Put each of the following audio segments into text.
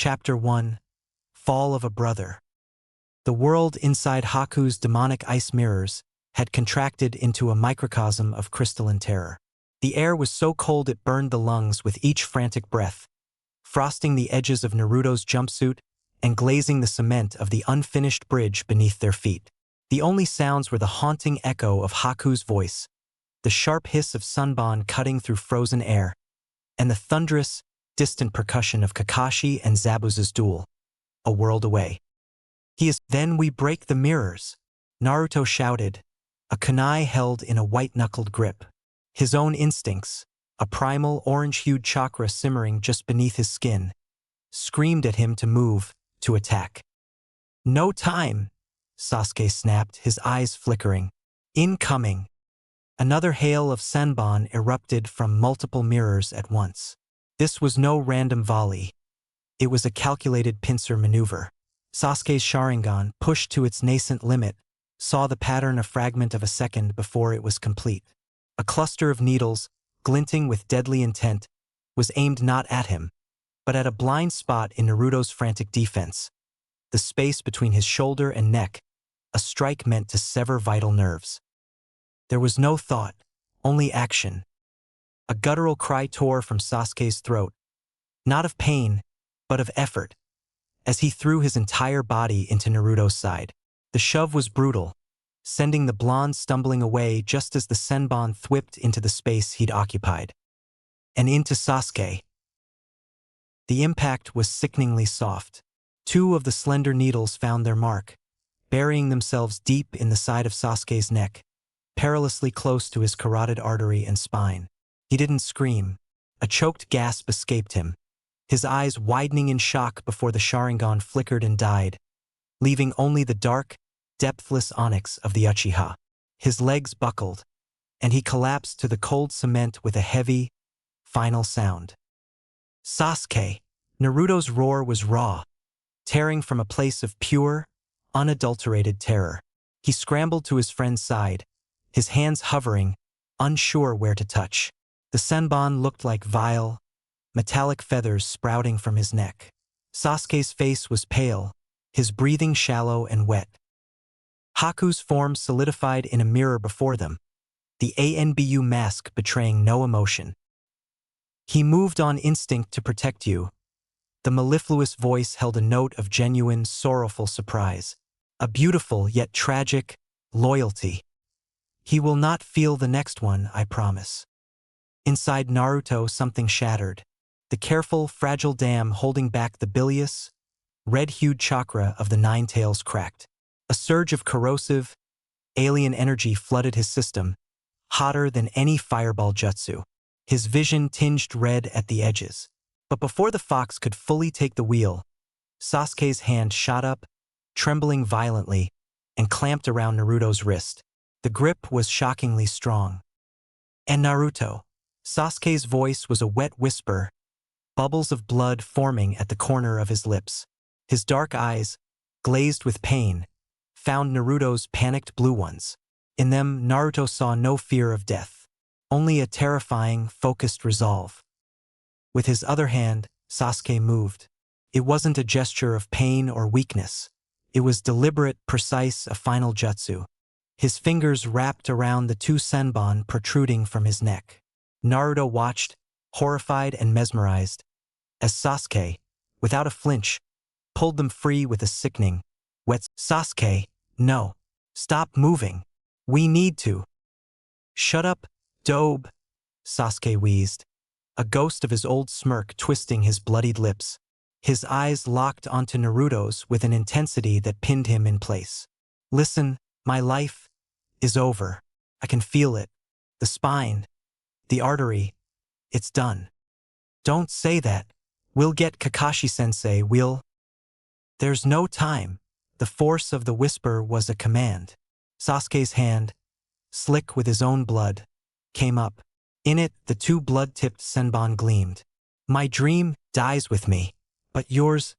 Chapter 1 Fall of a Brother. The world inside Haku's demonic ice mirrors had contracted into a microcosm of crystalline terror. The air was so cold it burned the lungs with each frantic breath, frosting the edges of Naruto's jumpsuit and glazing the cement of the unfinished bridge beneath their feet. The only sounds were the haunting echo of Haku's voice, the sharp hiss of Sunban cutting through frozen air, and the thunderous, distant percussion of Kakashi and Zabuza's duel, a world away. Then we break the mirrors, Naruto shouted, a kunai held in a white-knuckled grip. His own instincts, a primal orange-hued chakra simmering just beneath his skin, screamed at him to move, to attack. No time, Sasuke snapped, his eyes flickering. Incoming. Another hail of Senbon erupted from multiple mirrors at once. This was no random volley. It was a calculated pincer maneuver. Sasuke's Sharingan, pushed to its nascent limit, saw the pattern a fragment of a second before it was complete. A cluster of needles, glinting with deadly intent, was aimed not at him, but at a blind spot in Naruto's frantic defense, the space between his shoulder and neck, a strike meant to sever vital nerves. There was no thought, only action. A guttural cry tore from Sasuke's throat, not of pain, but of effort, as he threw his entire body into Naruto's side. The shove was brutal, sending the blonde stumbling away just as the Senbon thwipped into the space he'd occupied. And into Sasuke. The impact was sickeningly soft. Two of the slender needles found their mark, burying themselves deep in the side of Sasuke's neck, perilously close to his carotid artery and spine. He didn't scream. A choked gasp escaped him, his eyes widening in shock before the Sharingan flickered and died, leaving only the dark, depthless onyx of the Uchiha. His legs buckled, and he collapsed to the cold cement with a heavy, final sound. Sasuke! Naruto's roar was raw, tearing from a place of pure, unadulterated terror. He scrambled to his friend's side, his hands hovering, unsure where to touch. The Senbon looked like vile, metallic feathers sprouting from his neck. Sasuke's face was pale, his breathing shallow and wet. Haku's form solidified in a mirror before them, the ANBU mask betraying no emotion. He moved on instinct to protect you. The mellifluous voice held a note of genuine, sorrowful surprise, a beautiful yet tragic loyalty. He will not feel the next one, I promise. Inside Naruto, something shattered. The careful, fragile dam holding back the bilious, red-hued chakra of the Nine Tails cracked. A surge of corrosive, alien energy flooded his system, hotter than any fireball jutsu. His vision tinged red at the edges. But before the fox could fully take the wheel, Sasuke's hand shot up, trembling violently, and clamped around Naruto's wrist. The grip was shockingly strong. And Naruto. Sasuke's voice was a wet whisper, bubbles of blood forming at the corner of his lips. His dark eyes, glazed with pain, found Naruto's panicked blue ones. In them, Naruto saw no fear of death, only a terrifying, focused resolve. With his other hand, Sasuke moved. It wasn't a gesture of pain or weakness. It was deliberate, precise, a final jutsu. His fingers wrapped around the two Senbon protruding from his neck. Naruto watched, horrified and mesmerized, as Sasuke, without a flinch, pulled them free with a sickening, wet Sasuke, no. Stop moving. We need to. Shut up, Dobe, Sasuke wheezed, a ghost of his old smirk twisting his bloodied lips. His eyes locked onto Naruto's with an intensity that pinned him in place. Listen, my life is over. I can feel it. The spine, the artery, it's done. Don't say that. We'll get Kakashi-sensei, we'll... There's no time. The force of the whisper was a command. Sasuke's hand, slick with his own blood, came up. In it, the two blood-tipped Senbon gleamed. My dream dies with me, but yours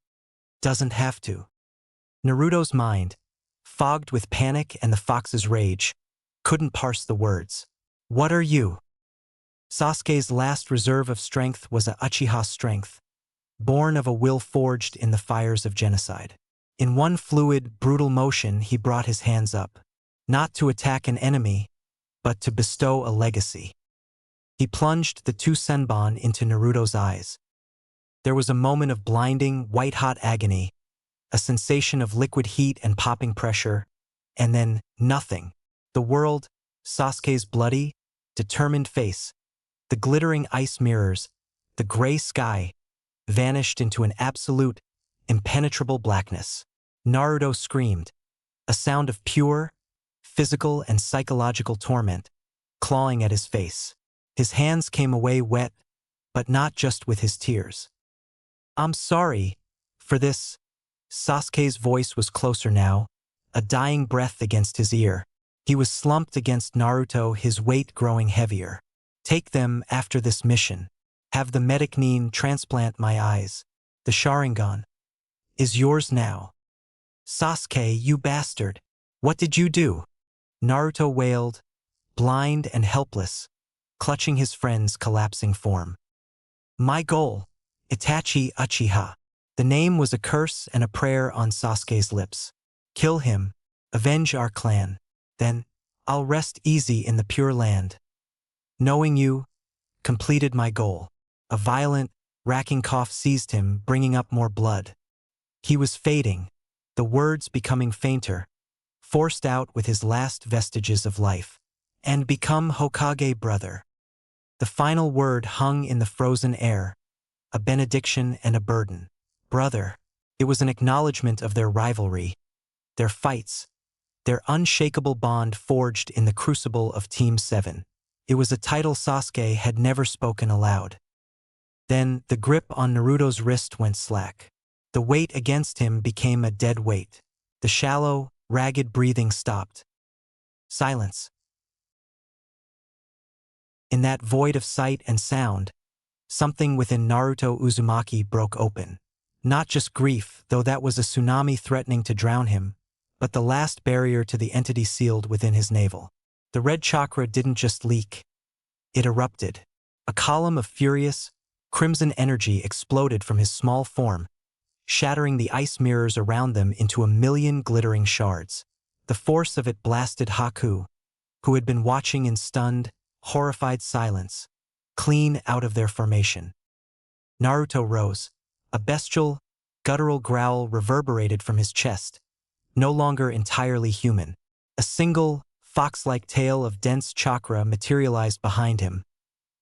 doesn't have to. Naruto's mind, fogged with panic and the fox's rage, couldn't parse the words. What are you? Sasuke's last reserve of strength was a Uchiha strength, born of a will forged in the fires of genocide. In one fluid, brutal motion, he brought his hands up, not to attack an enemy, but to bestow a legacy. He plunged the two senbon into Naruto's eyes. There was a moment of blinding, white-hot agony, a sensation of liquid heat and popping pressure, and then nothing. The world, Sasuke's bloody, determined face, the glittering ice mirrors, the gray sky, vanished into an absolute, impenetrable blackness. Naruto screamed, a sound of pure, physical and psychological torment, clawing at his face. His hands came away wet, but not just with his tears. "I'm sorry for this." Sasuke's voice was closer now, a dying breath against his ear. He was slumped against Naruto, his weight growing heavier. "Take them after this mission. Have the medic Nin transplant my eyes. The Sharingan is yours now." "Sasuke, you bastard. What did you do?" Naruto wailed, blind and helpless, clutching his friend's collapsing form. "My goal, Itachi Uchiha." The name was a curse and a prayer on Sasuke's lips. "Kill him, avenge our clan, then I'll rest easy in the Pure Land. Knowing you completed my goal." A violent, racking cough seized him, bringing up more blood. He was fading, the words becoming fainter, forced out with his last vestiges of life. "And become Hokage, brother." The final word hung in the frozen air, a benediction and a burden. Brother. It was an acknowledgement of their rivalry, their fights, their unshakable bond forged in the crucible of Team 7. It was a title Sasuke had never spoken aloud. Then the grip on Naruto's wrist went slack. The weight against him became a dead weight. The shallow, ragged breathing stopped. Silence. In that void of sight and sound, something within Naruto Uzumaki broke open. Not just grief, though that was a tsunami threatening to drown him, but the last barrier to the entity sealed within his navel. The red chakra didn't just leak. It erupted. A column of furious, crimson energy exploded from his small form, shattering the ice mirrors around them into a million glittering shards. The force of it blasted Haku, who had been watching in stunned, horrified silence, clean out of their formation. Naruto rose. A bestial, guttural growl reverberated from his chest, no longer entirely human. A single, fox-like tail of dense chakra materialized behind him,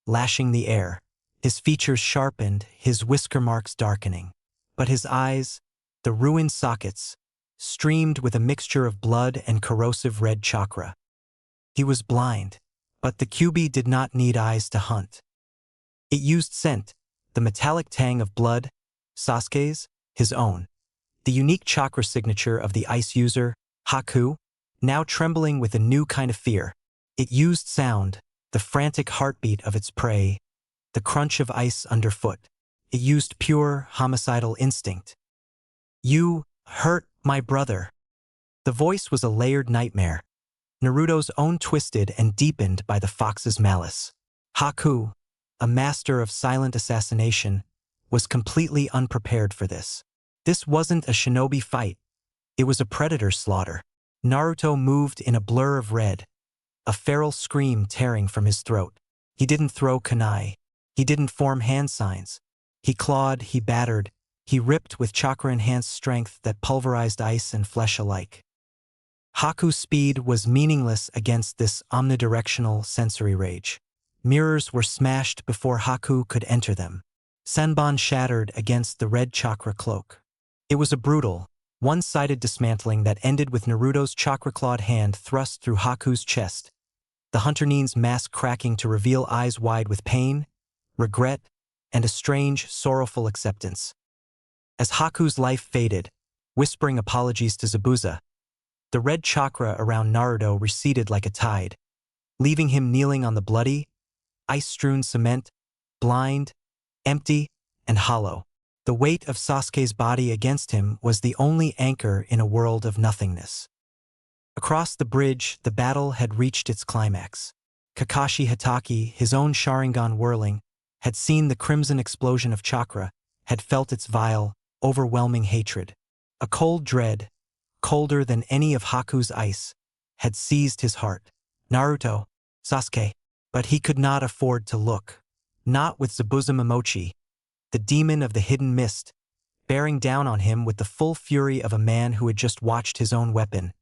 lashing the air. His features sharpened, his whisker marks darkening. But his eyes, the ruined sockets, streamed with a mixture of blood and corrosive red chakra. He was blind, but the Kyuubi did not need eyes to hunt. It used scent, the metallic tang of blood, Sasuke's, his own. The unique chakra signature of the ice user, Haku, now trembling with a new kind of fear. It used sound, the frantic heartbeat of its prey, the crunch of ice underfoot. It used pure, homicidal instinct. "You hurt my brother." The voice was a layered nightmare, Naruto's own twisted and deepened by the fox's malice. Haku, a master of silent assassination, was completely unprepared for this. This wasn't a shinobi fight. It was a predator slaughter. Naruto moved in a blur of red, a feral scream tearing from his throat. He didn't throw kunai. He didn't form hand signs. He clawed, he battered, he ripped with chakra-enhanced strength that pulverized ice and flesh alike. Haku's speed was meaningless against this omnidirectional sensory rage. Mirrors were smashed before Haku could enter them. Senbon shattered against the red chakra cloak. It was a brutal, one-sided dismantling that ended with Naruto's chakra-clawed hand thrust through Haku's chest, the Hunter Nin's mask cracking to reveal eyes wide with pain, regret, and a strange, sorrowful acceptance. As Haku's life faded, whispering apologies to Zabuza, the red chakra around Naruto receded like a tide, leaving him kneeling on the bloody, ice-strewn cement, blind, empty, and hollow. The weight of Sasuke's body against him was the only anchor in a world of nothingness. Across the bridge, the battle had reached its climax. Kakashi Hatake, his own Sharingan whirling, had seen the crimson explosion of chakra, had felt its vile, overwhelming hatred. A cold dread, colder than any of Haku's ice, had seized his heart. Naruto, Sasuke. But he could not afford to look. Not with Zabuza Momochi, the demon of the hidden mist, bearing down on him with the full fury of a man who had just watched his own weapon,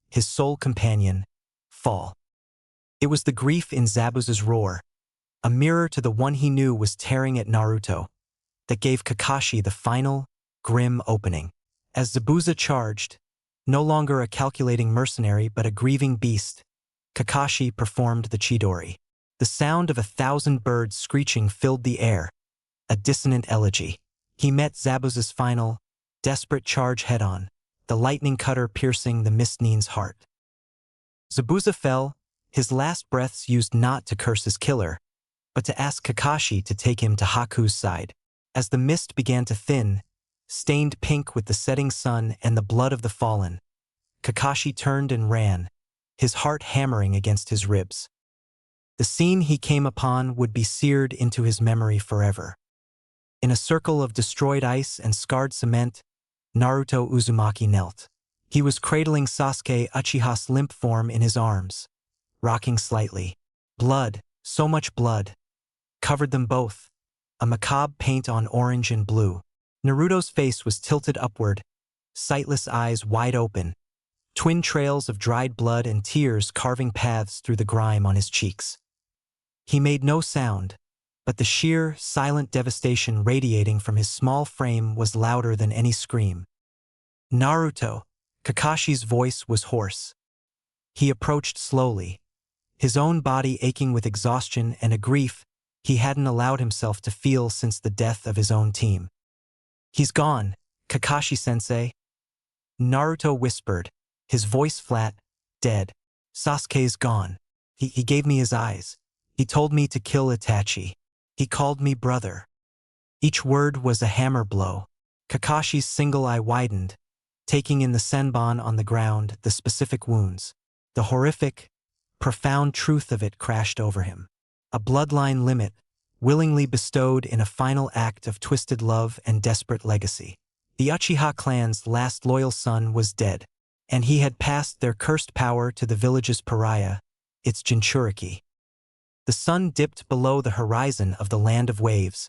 his sole companion, fall. It was the grief in Zabuza's roar, a mirror to the one he knew was tearing at Naruto, that gave Kakashi the final, grim opening. As Zabuza charged, no longer a calculating mercenary but a grieving beast, Kakashi performed the Chidori. The sound of 1,000 birds screeching filled the air, a dissonant elegy. He met Zabuza's final, desperate charge head-on, the lightning cutter piercing the Mist-Nin's heart. Zabuza fell, his last breaths used not to curse his killer, but to ask Kakashi to take him to Haku's side. As the mist began to thin, stained pink with the setting sun and the blood of the fallen, Kakashi turned and ran, his heart hammering against his ribs. The scene he came upon would be seared into his memory forever. In a circle of destroyed ice and scarred cement, Naruto Uzumaki knelt. He was cradling Sasuke Uchiha's limp form in his arms, rocking slightly. Blood, so much blood, covered them both, a macabre paint on orange and blue. Naruto's face was tilted upward, sightless eyes wide open, twin trails of dried blood and tears carving paths through the grime on his cheeks. He made no sound, but the sheer, silent devastation radiating from his small frame was louder than any scream. Naruto, Kakashi's voice was hoarse. He approached slowly, his own body aching with exhaustion and a grief he hadn't allowed himself to feel since the death of his own team. "He's gone, Kakashi-sensei," Naruto whispered, his voice flat, dead. "Sasuke's gone. He gave me his eyes. He told me to kill Itachi. He called me brother." Each word was a hammer blow. Kakashi's single eye widened, taking in the senbon on the ground, the specific wounds. The horrific, profound truth of it crashed over him. A bloodline limit, willingly bestowed in a final act of twisted love and desperate legacy. The Uchiha clan's last loyal son was dead, and he had passed their cursed power to the village's pariah, its Jinchuriki. The sun dipped below the horizon of the land of waves,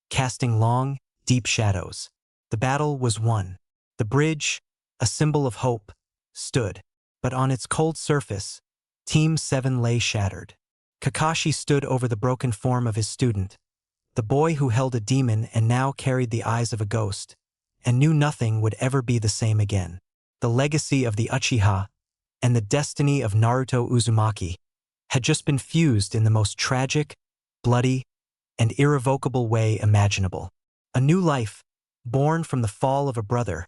casting long, deep shadows. The battle was won. The bridge, a symbol of hope, stood, but on its cold surface, Team 7 lay shattered. Kakashi stood over the broken form of his student, the boy who held a demon and now carried the eyes of a ghost, and knew nothing would ever be the same again. The legacy of the Uchiha and the destiny of Naruto Uzumaki had just been fused in the most tragic, bloody, and irrevocable way imaginable. A new life, born from the fall of a brother,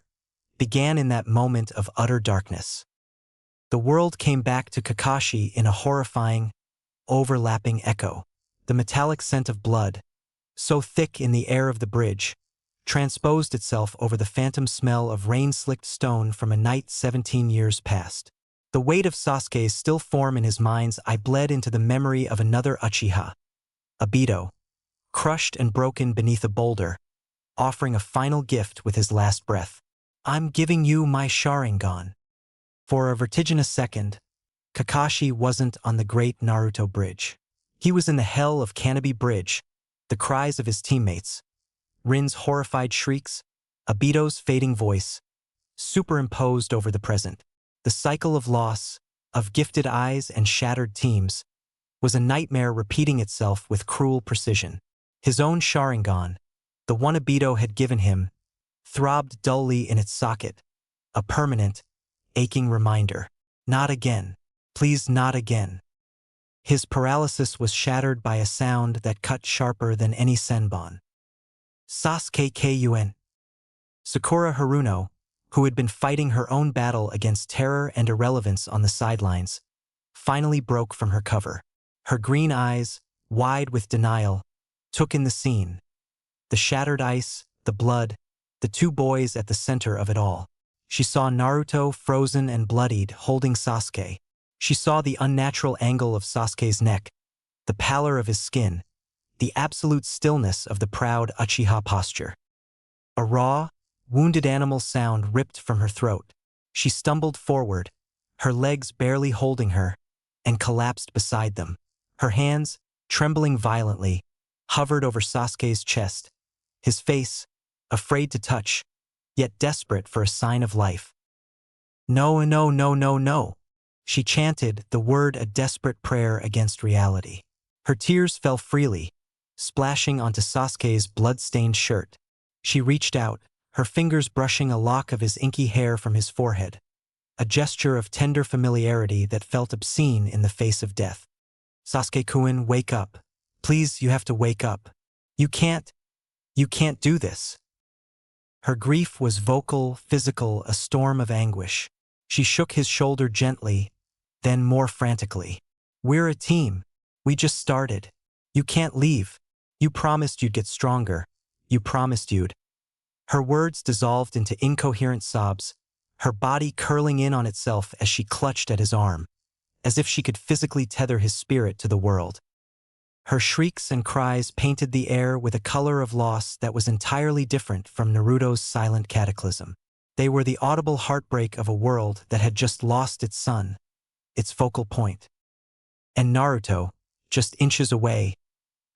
began in that moment of utter darkness. The world came back to Kakashi in a horrifying, overlapping echo. The metallic scent of blood, so thick in the air of the bridge, transposed itself over the phantom smell of rain-slicked stone from a night 17 years past. The weight of Sasuke's still form in his mind's eye bled into the memory of another Uchiha, Obito, crushed and broken beneath a boulder, offering a final gift with his last breath. "I'm giving you my Sharingan." For a vertiginous second, Kakashi wasn't on the great Naruto bridge. He was in the hell of Kanobi Bridge, the cries of his teammates, Rin's horrified shrieks, Obito's fading voice, superimposed over the present. The cycle of loss, of gifted eyes and shattered teams, was a nightmare repeating itself with cruel precision. His own Sharingan, the one Obito had given him, throbbed dully in its socket, a permanent, aching reminder. Not again. Please, not again. His paralysis was shattered by a sound that cut sharper than any senbon. Sasuke Kun. Sakura Haruno, who had been fighting her own battle against terror and irrelevance on the sidelines, finally broke from her cover. Her green eyes, wide with denial, took in the scene. The shattered ice, the blood, the two boys at the center of it all. She saw Naruto frozen and bloodied, holding Sasuke. She saw the unnatural angle of Sasuke's neck, the pallor of his skin, the absolute stillness of the proud Uchiha posture. A raw, wounded animal sound ripped from her throat. She stumbled forward, her legs barely holding her, and collapsed beside them. Her hands, trembling violently, hovered over Sasuke's chest, his face, afraid to touch, yet desperate for a sign of life. No, no, no, no, no. She chanted, the word a desperate prayer against reality. Her tears fell freely, splashing onto Sasuke's blood-stained shirt. She reached out, her fingers brushing a lock of his inky hair from his forehead, a gesture of tender familiarity that felt obscene in the face of death. Sasuke-kun, wake up. Please, you have to wake up. You can't do this. Her grief was vocal, physical, a storm of anguish. She shook his shoulder gently, then more frantically. We're a team. We just started. You can't leave. You promised you'd get stronger. You promised you'd. Her words dissolved into incoherent sobs, her body curling in on itself as she clutched at his arm, as if she could physically tether his spirit to the world. Her shrieks and cries painted the air with a color of loss that was entirely different from Naruto's silent cataclysm. They were the audible heartbreak of a world that had just lost its sun, its focal point. And Naruto, just inches away,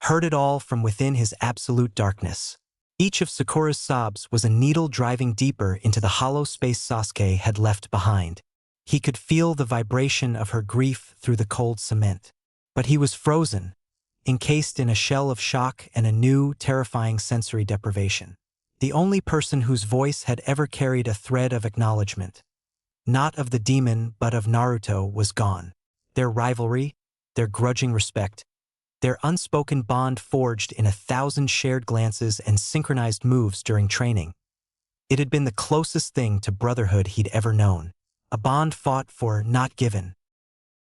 heard it all from within his absolute darkness. Each of Sakura's sobs was a needle driving deeper into the hollow space Sasuke had left behind. He could feel the vibration of her grief through the cold cement. But he was frozen, encased in a shell of shock and a new, terrifying sensory deprivation. The only person whose voice had ever carried a thread of acknowledgement, not of the demon but of Naruto, was gone. Their rivalry, their grudging respect, their unspoken bond forged in 1,000 shared glances and synchronized moves during training. It had been the closest thing to brotherhood he'd ever known. A bond fought for, not given.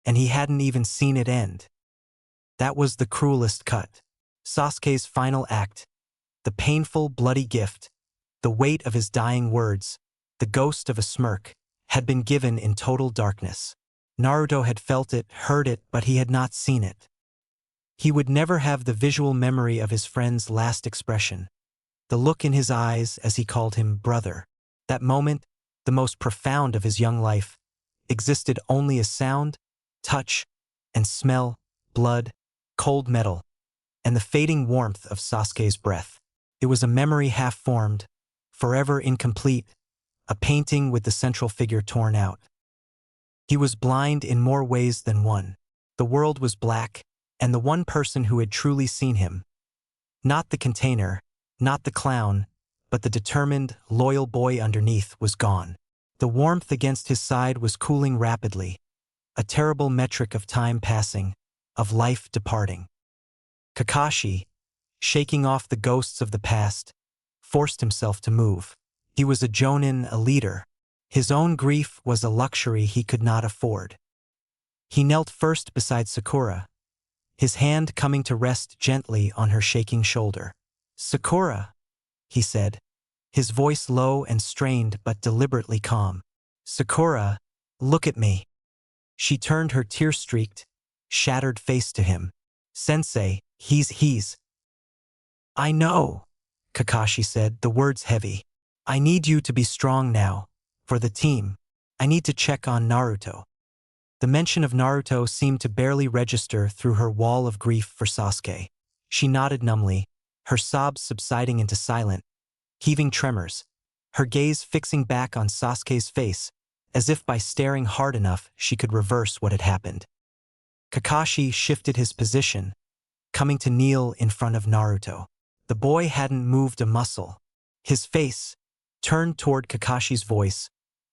And he hadn't even seen it end. That was the cruelest cut. Sasuke's final act, the painful, bloody gift, the weight of his dying words, the ghost of a smirk, had been given in total darkness. Naruto had felt it, heard it, but he had not seen it. He would never have the visual memory of his friend's last expression, the look in his eyes as he called him brother. That moment, the most profound of his young life, existed only as sound, touch, and smell, blood, cold metal, and the fading warmth of Sasuke's breath. It was a memory half-formed, forever incomplete, a painting with the central figure torn out. He was blind in more ways than one. The world was black, and the one person who had truly seen him, not the container, not the clown, but the determined, loyal boy underneath, was gone. The warmth against his side was cooling rapidly, a terrible metric of time passing, of life departing. Kakashi, shaking off the ghosts of the past, forced himself to move. He was a jonin, a leader. His own grief was a luxury he could not afford. He knelt first beside Sakura, his hand coming to rest gently on her shaking shoulder. "Sakura," he said, his voice low and strained but deliberately calm. "Sakura, look at me." She turned her tear-streaked, shattered face to him. "Sensei, he's... I know," Kakashi said, the words heavy. "I need you to be strong now, for the team. I need to check on Naruto." The mention of Naruto seemed to barely register through her wall of grief for Sasuke. She nodded numbly, her sobs subsiding into silent, heaving tremors, her gaze fixing back on Sasuke's face, as if by staring hard enough she could reverse what had happened. Kakashi shifted his position, coming to kneel in front of Naruto. The boy hadn't moved a muscle. His face, turned toward Kakashi's voice,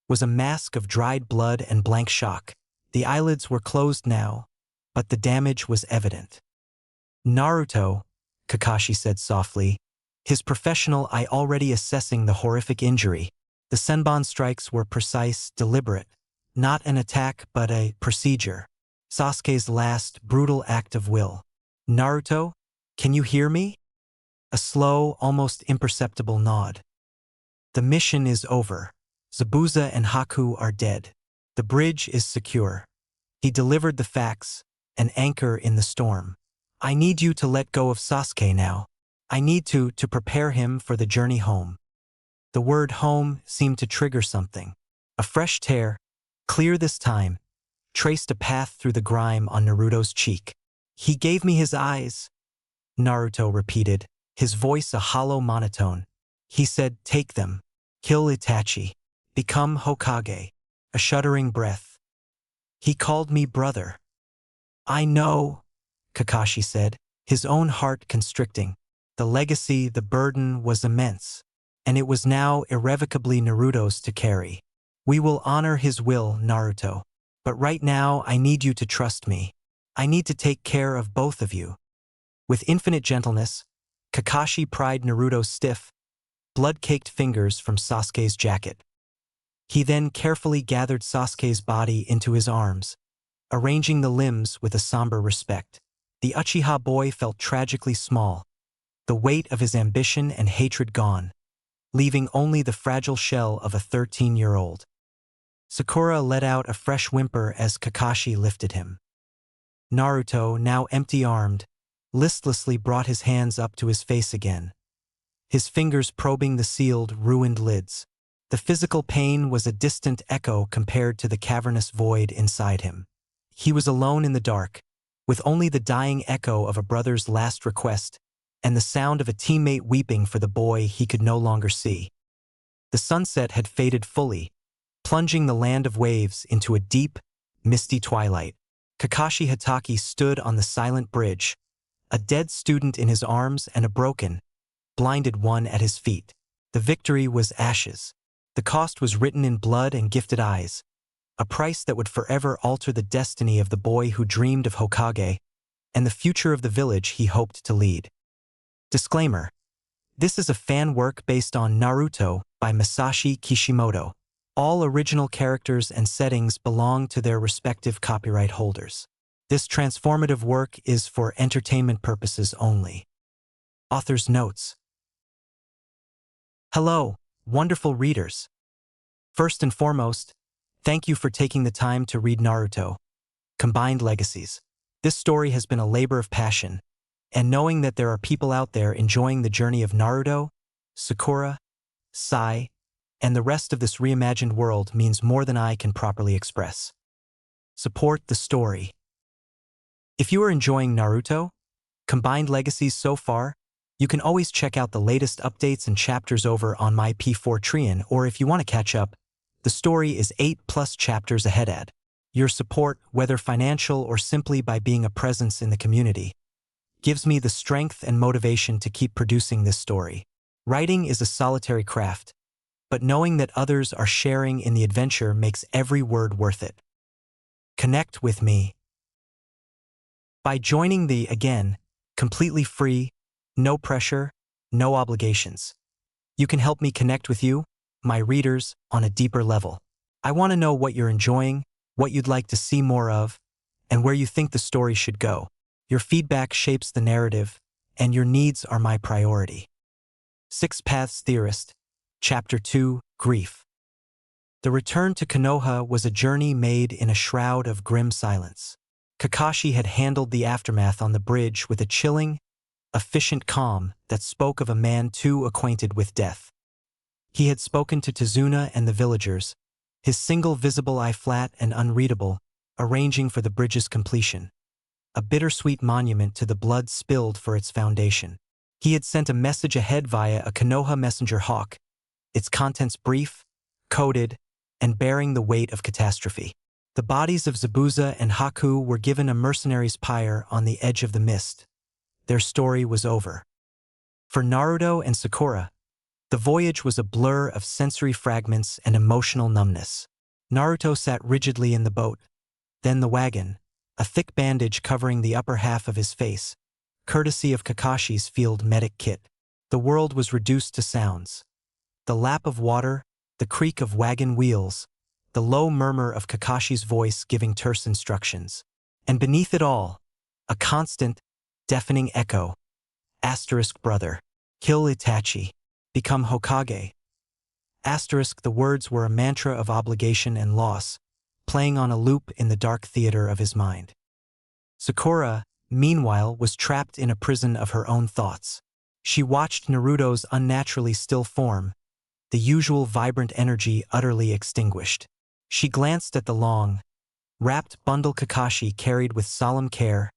was a mask of dried blood and blank shock. The eyelids were closed now, but the damage was evident. "Naruto," Kakashi said softly, his professional eye already assessing the horrific injury. The Senbon strikes were precise, deliberate, not an attack but a procedure. Sasuke's last, brutal act of will. "Naruto, can you hear me?" A slow, almost imperceptible nod. "The mission is over. Zabuza and Haku are dead. The bridge is secure." He delivered the facts, an anchor in the storm. "I need you to let go of Sasuke now. I need to prepare him for the journey home." The word home seemed to trigger something. A fresh tear, clear this time, traced a path through the grime on Naruto's cheek. He gave me his eyes, Naruto repeated, his voice a hollow monotone. He said, take them. Kill Itachi. Become Hokage. A shuddering breath. He called me brother. I know, Kakashi said, his own heart constricting. The legacy, the burden was immense, and it was now irrevocably Naruto's to carry. We will honor his will, Naruto. But right now, I need you to trust me. I need to take care of both of you. With infinite gentleness, Kakashi pried Naruto's stiff, blood-caked fingers from Sasuke's jacket. He then carefully gathered Sasuke's body into his arms, arranging the limbs with a somber respect. The Uchiha boy felt tragically small, the weight of his ambition and hatred gone, leaving only the fragile shell of a 13-year-old. Sakura let out a fresh whimper as Kakashi lifted him. Naruto, now empty-armed, listlessly brought his hands up to his face again, his fingers probing the sealed, ruined lids. The physical pain was a distant echo compared to the cavernous void inside him. He was alone in the dark, with only the dying echo of a brother's last request and the sound of a teammate weeping for the boy he could no longer see. The sunset had faded fully, plunging the land of waves into a deep, misty twilight. Kakashi Hatake stood on the silent bridge, a dead student in his arms and a broken, blinded one at his feet. The victory was ashes. The cost was written in blood and gifted eyes, a price that would forever alter the destiny of the boy who dreamed of Hokage and the future of the village he hoped to lead. Disclaimer: this is a fan work based on Naruto by Masashi Kishimoto. All original characters and settings belong to their respective copyright holders. This transformative work is for entertainment purposes only. Author's notes. Hello, wonderful readers. First and foremost, thank you for taking the time to read Naruto, Combined Legacies. This story has been a labor of passion, and knowing that there are people out there enjoying the journey of Naruto, Sakura, Sai, and the rest of this reimagined world means more than I can properly express. Support the story. If you are enjoying Naruto, Combined Legacies so far, you can always check out the latest updates and chapters over on my P4 Trian, or if you want to catch up, the story is 8+ chapters ahead. Your support, whether financial or simply by being a presence in the community, gives me the strength and motivation to keep producing this story. Writing is a solitary craft, but knowing that others are sharing in the adventure makes every word worth it. Connect with me by joining the, again, completely free, no pressure, no obligations. You can help me connect with you, my readers, on a deeper level. I want to know what you're enjoying, what you'd like to see more of, and where you think the story should go. Your feedback shapes the narrative, and your needs are my priority. Six Paths Theorist, Chapter 2, Grief. The return to Konoha was a journey made in a shroud of grim silence. Kakashi had handled the aftermath on the bridge with a chilling, efficient calm that spoke of a man too acquainted with death. He had spoken to Tazuna and the villagers, his single visible eye flat and unreadable, arranging for the bridge's completion, a bittersweet monument to the blood spilled for its foundation. He had sent a message ahead via a Konoha messenger hawk, its contents brief, coded, and bearing the weight of catastrophe. The bodies of Zabuza and Haku were given a mercenary's pyre on the edge of the mist. Their story was over. For Naruto and Sakura, the voyage was a blur of sensory fragments and emotional numbness. Naruto sat rigidly in the boat, then the wagon, a thick bandage covering the upper half of his face, courtesy of Kakashi's field medic kit. The world was reduced to sounds. The lap of water, the creak of wagon wheels, the low murmur of Kakashi's voice giving terse instructions. And beneath it all, a constant, deafening echo. Asterisk brother. Kill Itachi. Become Hokage. Asterisk the words were a mantra of obligation and loss, playing on a loop in the dark theater of his mind. Sakura, meanwhile, was trapped in a prison of her own thoughts. She watched Naruto's unnaturally still form, the usual vibrant energy utterly extinguished. She glanced at the long, wrapped bundle Kakashi carried with solemn care,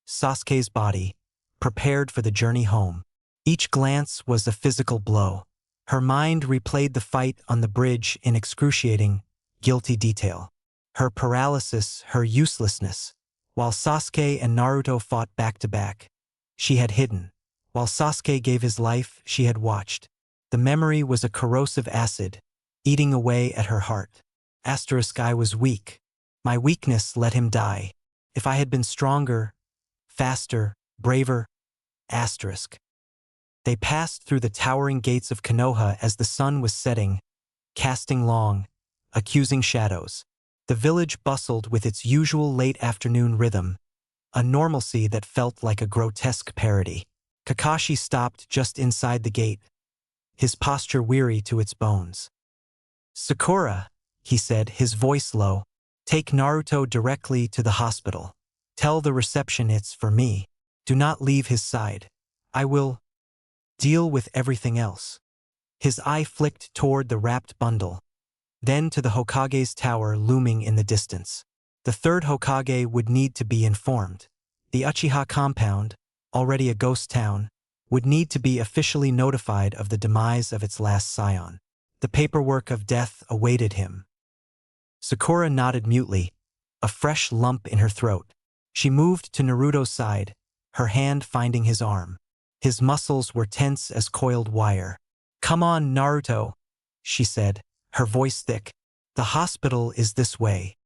Sasuke's body, prepared for the journey home. Each glance was a physical blow. Her mind replayed the fight on the bridge in excruciating, guilty detail. Her paralysis, her uselessness. While Sasuke and Naruto fought back to back, she had hidden. While Sasuke gave his life, she had watched. The memory was a corrosive acid, eating away at her heart. I was weak. My weakness let him die. If I had been stronger, faster, braver, asterisk. They passed through the towering gates of Konoha as the sun was setting, casting long, accusing shadows. The village bustled with its usual late afternoon rhythm, a normalcy that felt like a grotesque parody. Kakashi stopped just inside the gate, his posture weary to its bones. "Sakura," he said, his voice low, "take Naruto directly to the hospital. Tell the reception it's for me. Do not leave his side. I will deal with everything else." His eye flicked toward the wrapped bundle, then to the Hokage's tower looming in the distance. The third Hokage would need to be informed. The Uchiha compound, already a ghost town, would need to be officially notified of the demise of its last scion. The paperwork of death awaited him. Sakura nodded mutely, a fresh lump in her throat. She moved to Naruto's side, her hand finding his arm. His muscles were tense as coiled wire. "Come on, Naruto," she said, her voice thick. "The hospital is this way."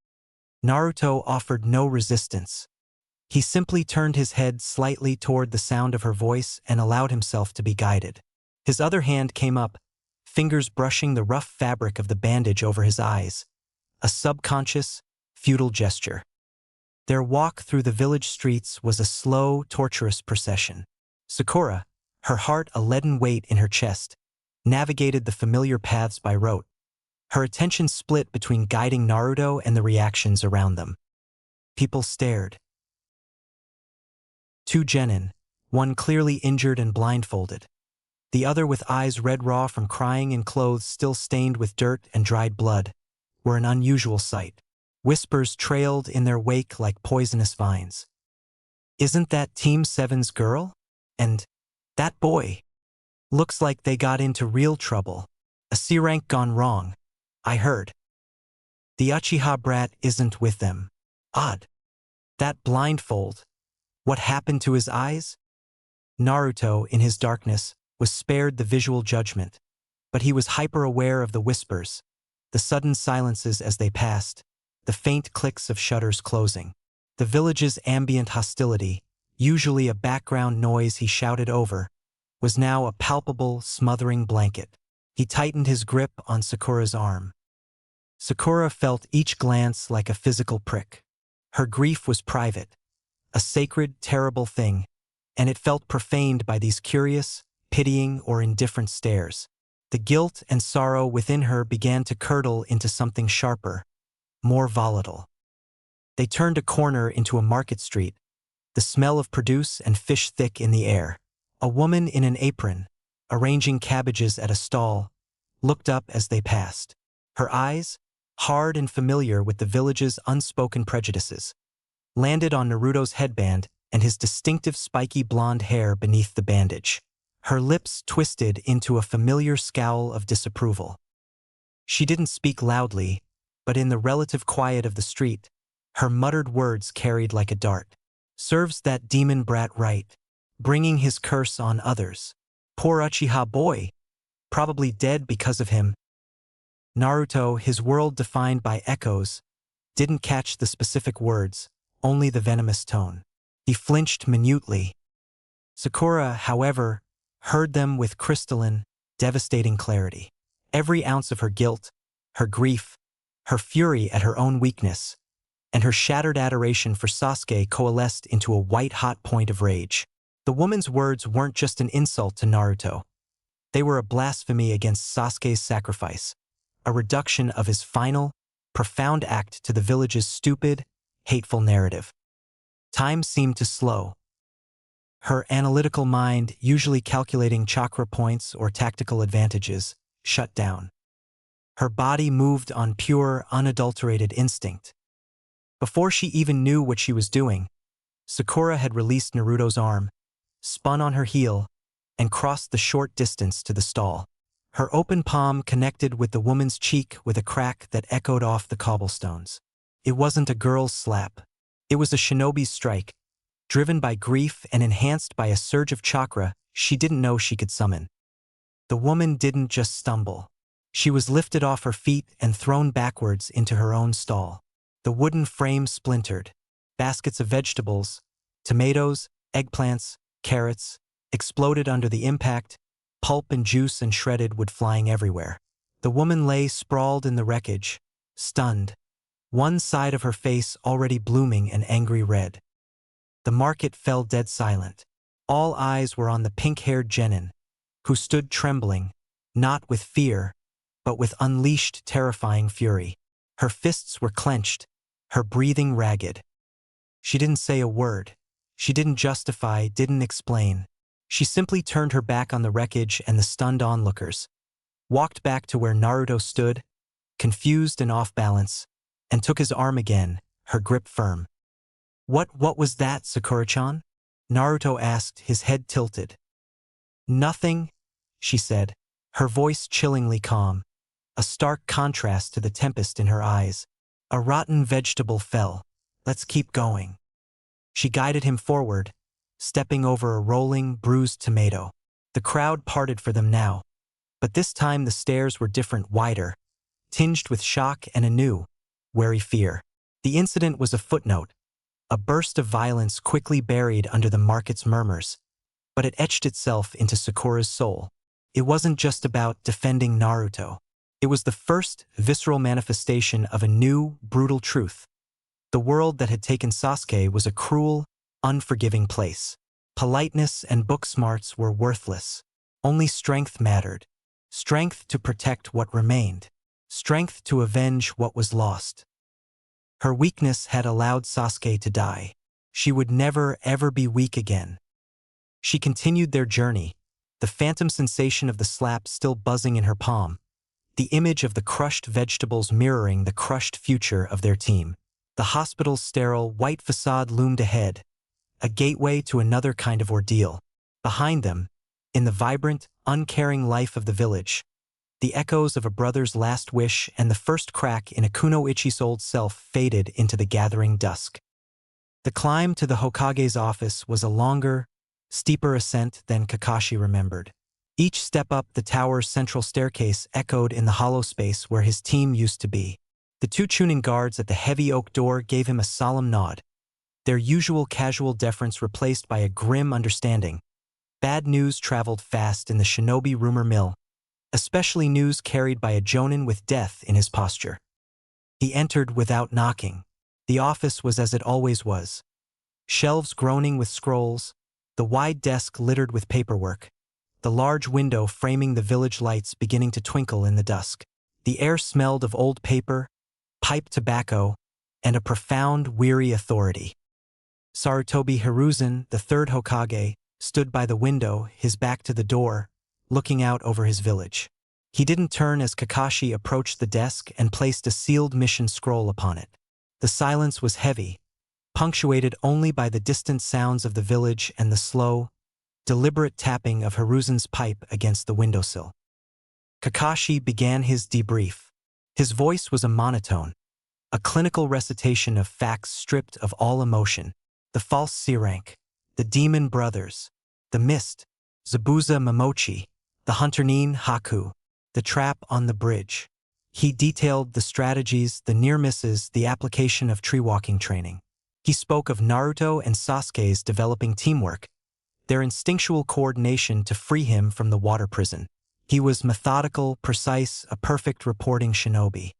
Naruto offered no resistance. He simply turned his head slightly toward the sound of her voice and allowed himself to be guided. His other hand came up, fingers brushing the rough fabric of the bandage over his eyes, a subconscious, futile gesture. Their walk through the village streets was a slow, torturous procession. Sakura, her heart a leaden weight in her chest, navigated the familiar paths by rote, her attention split between guiding Naruto and the reactions around them. People stared. Two genin, one clearly injured and blindfolded, the other with eyes red raw from crying and clothes still stained with dirt and dried blood, were an unusual sight. Whispers trailed in their wake like poisonous vines. "Isn't that Team 7's girl? And that boy? Looks like they got into real trouble. A C-rank gone wrong, I heard. The Uchiha brat isn't with them. Odd. That blindfold. What happened to his eyes?" Naruto, in his darkness, was spared the visual judgment, but he was hyper-aware of the whispers, the sudden silences as they passed, the faint clicks of shutters closing. The village's ambient hostility, usually a background noise he shouted over, was now a palpable, smothering blanket. He tightened his grip on Sakura's arm. Sakura felt each glance like a physical prick. Her grief was private, a sacred, terrible thing, and it felt profaned by these curious, pitying, or indifferent stares. The guilt and sorrow within her began to curdle into something sharper, more volatile. They turned a corner into a market street, the smell of produce and fish thick in the air. A woman in an apron, arranging cabbages at a stall, looked up as they passed. Her eyes, hard and familiar with the village's unspoken prejudices, landed on Naruto's headband and his distinctive spiky blonde hair beneath the bandage. Her lips twisted into a familiar scowl of disapproval. She didn't speak loudly, but in the relative quiet of the street, her muttered words carried like a dart. "Serves that demon brat right, bringing his curse on others. Poor Uchiha boy, probably dead because of him." Naruto, his world defined by echoes, didn't catch the specific words, only the venomous tone. He flinched minutely. Sakura, however, heard them with crystalline, devastating clarity. Every ounce of her guilt, her grief, her fury at her own weakness, and her shattered adoration for Sasuke coalesced into a white-hot point of rage. The woman's words weren't just an insult to Naruto. They were a blasphemy against Sasuke's sacrifice, a reduction of his final, profound act to the village's stupid, hateful narrative. Time seemed to slow. Her analytical mind, usually calculating chakra points or tactical advantages, shut down. Her body moved on pure, unadulterated instinct. Before she even knew what she was doing, Sakura had released Naruto's arm, spun on her heel, and crossed the short distance to the stall. Her open palm connected with the woman's cheek with a crack that echoed off the cobblestones. It wasn't a girl's slap. It was a shinobi's strike, driven by grief and enhanced by a surge of chakra she didn't know she could summon. The woman didn't just stumble. She was lifted off her feet and thrown backwards into her own stall. The wooden frame splintered. Baskets of vegetables, tomatoes, eggplants, carrots, exploded under the impact, pulp and juice and shredded wood flying everywhere. The woman lay sprawled in the wreckage, stunned, one side of her face already blooming an angry red. The market fell dead silent. All eyes were on the pink-haired genin, who stood trembling, not with fear, but with unleashed terrifying fury. Her fists were clenched, her breathing ragged. She didn't say a word. She didn't justify, didn't explain. She simply turned her back on the wreckage and the stunned onlookers, walked back to where Naruto stood, confused and off balance, and took his arm again, her grip firm. What was that, Sakura-chan? Naruto asked, his head tilted. Nothing, she said, her voice chillingly calm, a stark contrast to the tempest in her eyes. A rotten vegetable fell. Let's keep going. She guided him forward, stepping over a rolling, bruised tomato. The crowd parted for them now, but this time the stares were different, wider, tinged with shock and a new, wary fear. The incident was a footnote, a burst of violence quickly buried under the market's murmurs, but it etched itself into Sakura's soul. It wasn't just about defending Naruto. It was the first visceral manifestation of a new, brutal truth. The world that had taken Sasuke was a cruel, unforgiving place. Politeness and book smarts were worthless. Only strength mattered. Strength to protect what remained. Strength to avenge what was lost. Her weakness had allowed Sasuke to die. She would never, ever be weak again. She continued their journey, the phantom sensation of the slap still buzzing in her palm, the image of the crushed vegetables mirroring the crushed future of their team. The hospital's sterile, white facade loomed ahead, a gateway to another kind of ordeal. Behind them, in the vibrant, uncaring life of the village, the echoes of a brother's last wish and the first crack in Kunoichi's old self faded into the gathering dusk. The climb to the Hokage's office was a longer, steeper ascent than Kakashi remembered. Each step up the tower's central staircase echoed in the hollow space where his team used to be. The two Chunin guards at the heavy oak door gave him a solemn nod, their usual casual deference replaced by a grim understanding. Bad news traveled fast in the shinobi rumor mill, especially news carried by a jonin with death in his posture. He entered without knocking. The office was as it always was. Shelves groaning with scrolls, the wide desk littered with paperwork, the large window framing the village lights beginning to twinkle in the dusk. The air smelled of old paper, pipe tobacco, and a profound, weary authority. Sarutobi Hiruzen, the third Hokage, stood by the window, his back to the door, looking out over his village. He didn't turn as Kakashi approached the desk and placed a sealed mission scroll upon it. The silence was heavy, punctuated only by the distant sounds of the village and the slow, deliberate tapping of Hiruzen's pipe against the windowsill. Kakashi began his debrief. His voice was a monotone, a clinical recitation of facts stripped of all emotion. The false C-rank, the demon brothers, the mist, Zabuza Momochi, the Hunter-nin Haku, the trap on the bridge. He detailed the strategies, the near misses, the application of tree-walking training. He spoke of Naruto and Sasuke's developing teamwork, their instinctual coordination to free him from the water prison. He was methodical, precise, a perfect reporting shinobi.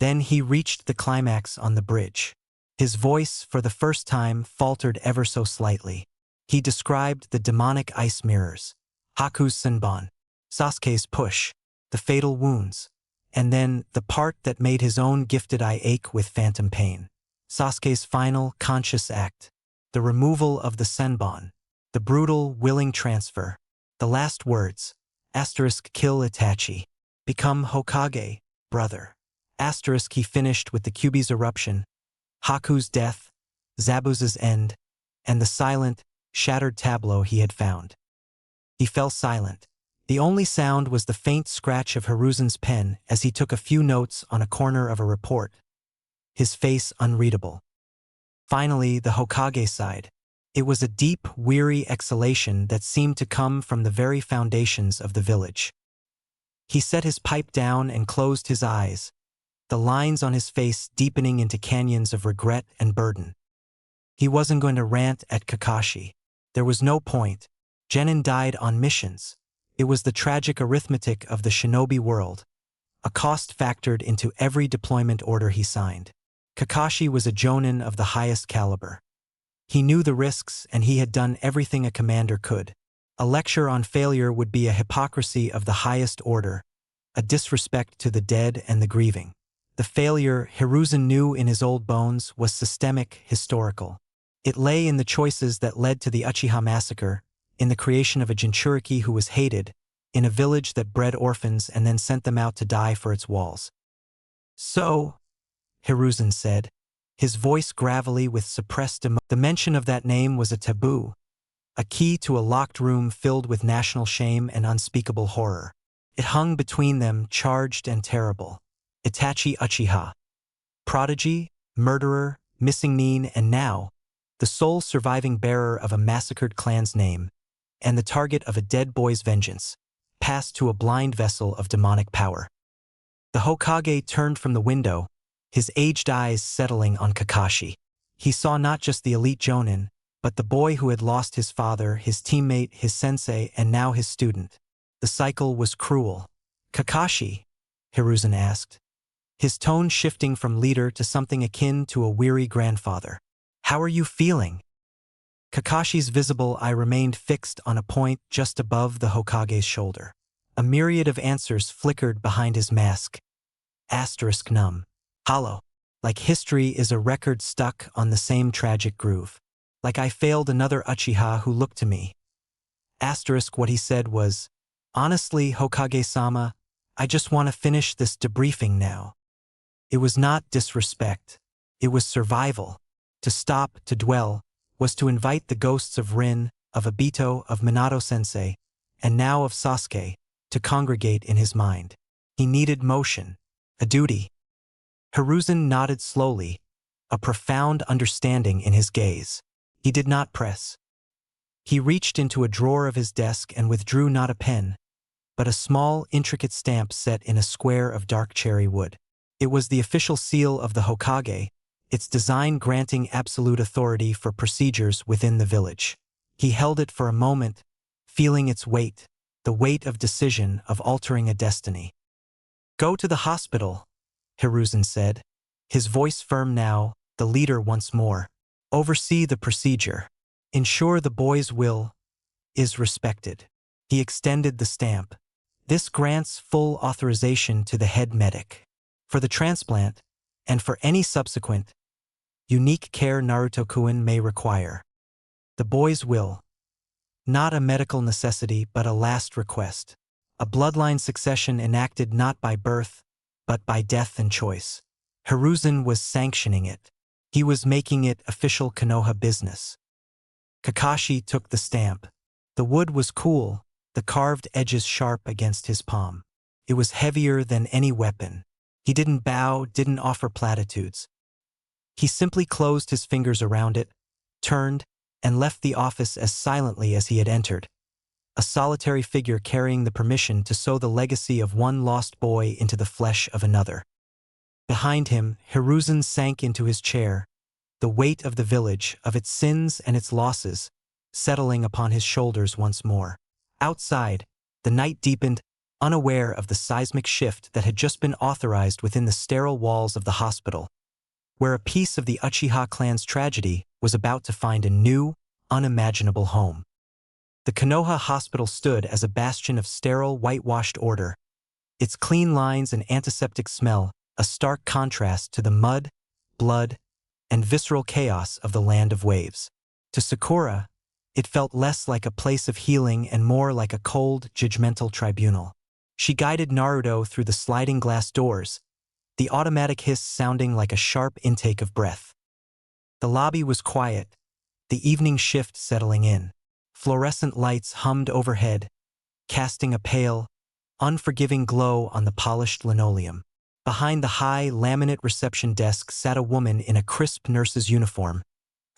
Then he reached the climax on the bridge. His voice, for the first time, faltered ever so slightly. He described the demonic ice mirrors, Haku's senbon, Sasuke's push, the fatal wounds, and then the part that made his own gifted eye ache with phantom pain. Sasuke's final, conscious act, the removal of the senbon, the brutal, willing transfer, the last words, *kill Itachi. Become Hokage, brother. Asterisk he finished with the Kyuubi's eruption, Haku's death, Zabuza's end, and the silent, shattered tableau he had found. He fell silent. The only sound was the faint scratch of Hiruzen's pen as he took a few notes on a corner of a report, his face unreadable. Finally, the Hokage sighed. It was a deep, weary exhalation that seemed to come from the very foundations of the village. He set his pipe down and closed his eyes, the lines on his face deepening into canyons of regret and burden. He wasn't going to rant at Kakashi. There was no point. Genin died on missions. It was the tragic arithmetic of the shinobi world, a cost factored into every deployment order he signed. Kakashi was a jonin of the highest caliber. He knew the risks and he had done everything a commander could. A lecture on failure would be a hypocrisy of the highest order, a disrespect to the dead and the grieving. The failure, Hiruzen knew in his old bones, was systemic, historical. It lay in the choices that led to the Uchiha massacre, in the creation of a Jinchuriki who was hated, in a village that bred orphans and then sent them out to die for its walls. So, Hiruzen said, his voice gravelly with suppressed emotion. The mention of that name was a taboo, a key to a locked room filled with national shame and unspeakable horror. It hung between them, charged and terrible. Itachi Uchiha. Prodigy, murderer, missing nin, and now, the sole surviving bearer of a massacred clan's name, and the target of a dead boy's vengeance, passed to a blind vessel of demonic power. The Hokage turned from the window, his aged eyes settling on Kakashi. He saw not just the elite jonin, but the boy who had lost his father, his teammate, his sensei, and now his student. The cycle was cruel. Kakashi? Hiruzen asked, his tone shifting from leader to something akin to a weary grandfather. How are you feeling? Kakashi's visible eye remained fixed on a point just above the Hokage's shoulder. A myriad of answers flickered behind his mask. Asterisk numb. Hollow. Like history is a record stuck on the same tragic groove. Like I failed another Uchiha who looked to me. Asterisk what he said was, honestly, Hokage-sama, I just want to finish this debriefing now. It was not disrespect. It was survival. To stop, to dwell, was to invite the ghosts of Rin, of Obito, of Minato-sensei, and now of Sasuke, to congregate in his mind. He needed motion, a duty. Hiruzen nodded slowly, a profound understanding in his gaze. He did not press. He reached into a drawer of his desk and withdrew not a pen, but a small, intricate stamp set in a square of dark cherry wood. It was the official seal of the Hokage, its design granting absolute authority for procedures within the village. He held it for a moment, feeling its weight, the weight of decision, of altering a destiny. Go to the hospital, Hiruzen said, his voice firm now, the leader once more. Oversee the procedure. Ensure the boy's will is respected. He extended the stamp. This grants full authorization to the head medic. For the transplant, and for any subsequent, unique care Naruto-kun may require. The boy's will. Not a medical necessity but a last request. A bloodline succession enacted not by birth, but by death and choice. Hiruzen was sanctioning it. He was making it official Konoha business. Kakashi took the stamp. The wood was cool, the carved edges sharp against his palm. It was heavier than any weapon. He didn't bow, didn't offer platitudes. He simply closed his fingers around it, turned, and left the office as silently as he had entered, a solitary figure carrying the permission to sow the legacy of one lost boy into the flesh of another. Behind him, Hiruzen sank into his chair, the weight of the village, of its sins and its losses, settling upon his shoulders once more. Outside, the night deepened, unaware of the seismic shift that had just been authorized within the sterile walls of the hospital, where a piece of the Uchiha clan's tragedy was about to find a new, unimaginable home. The Konoha hospital stood as a bastion of sterile, whitewashed order, its clean lines and antiseptic smell a stark contrast to the mud, blood, and visceral chaos of the land of waves. To Sakura, it felt less like a place of healing and more like a cold, judgmental tribunal. She guided Naruto through the sliding glass doors, the automatic hiss sounding like a sharp intake of breath. The lobby was quiet, the evening shift settling in. Fluorescent lights hummed overhead, casting a pale, unforgiving glow on the polished linoleum. Behind the high, laminate reception desk sat a woman in a crisp nurse's uniform,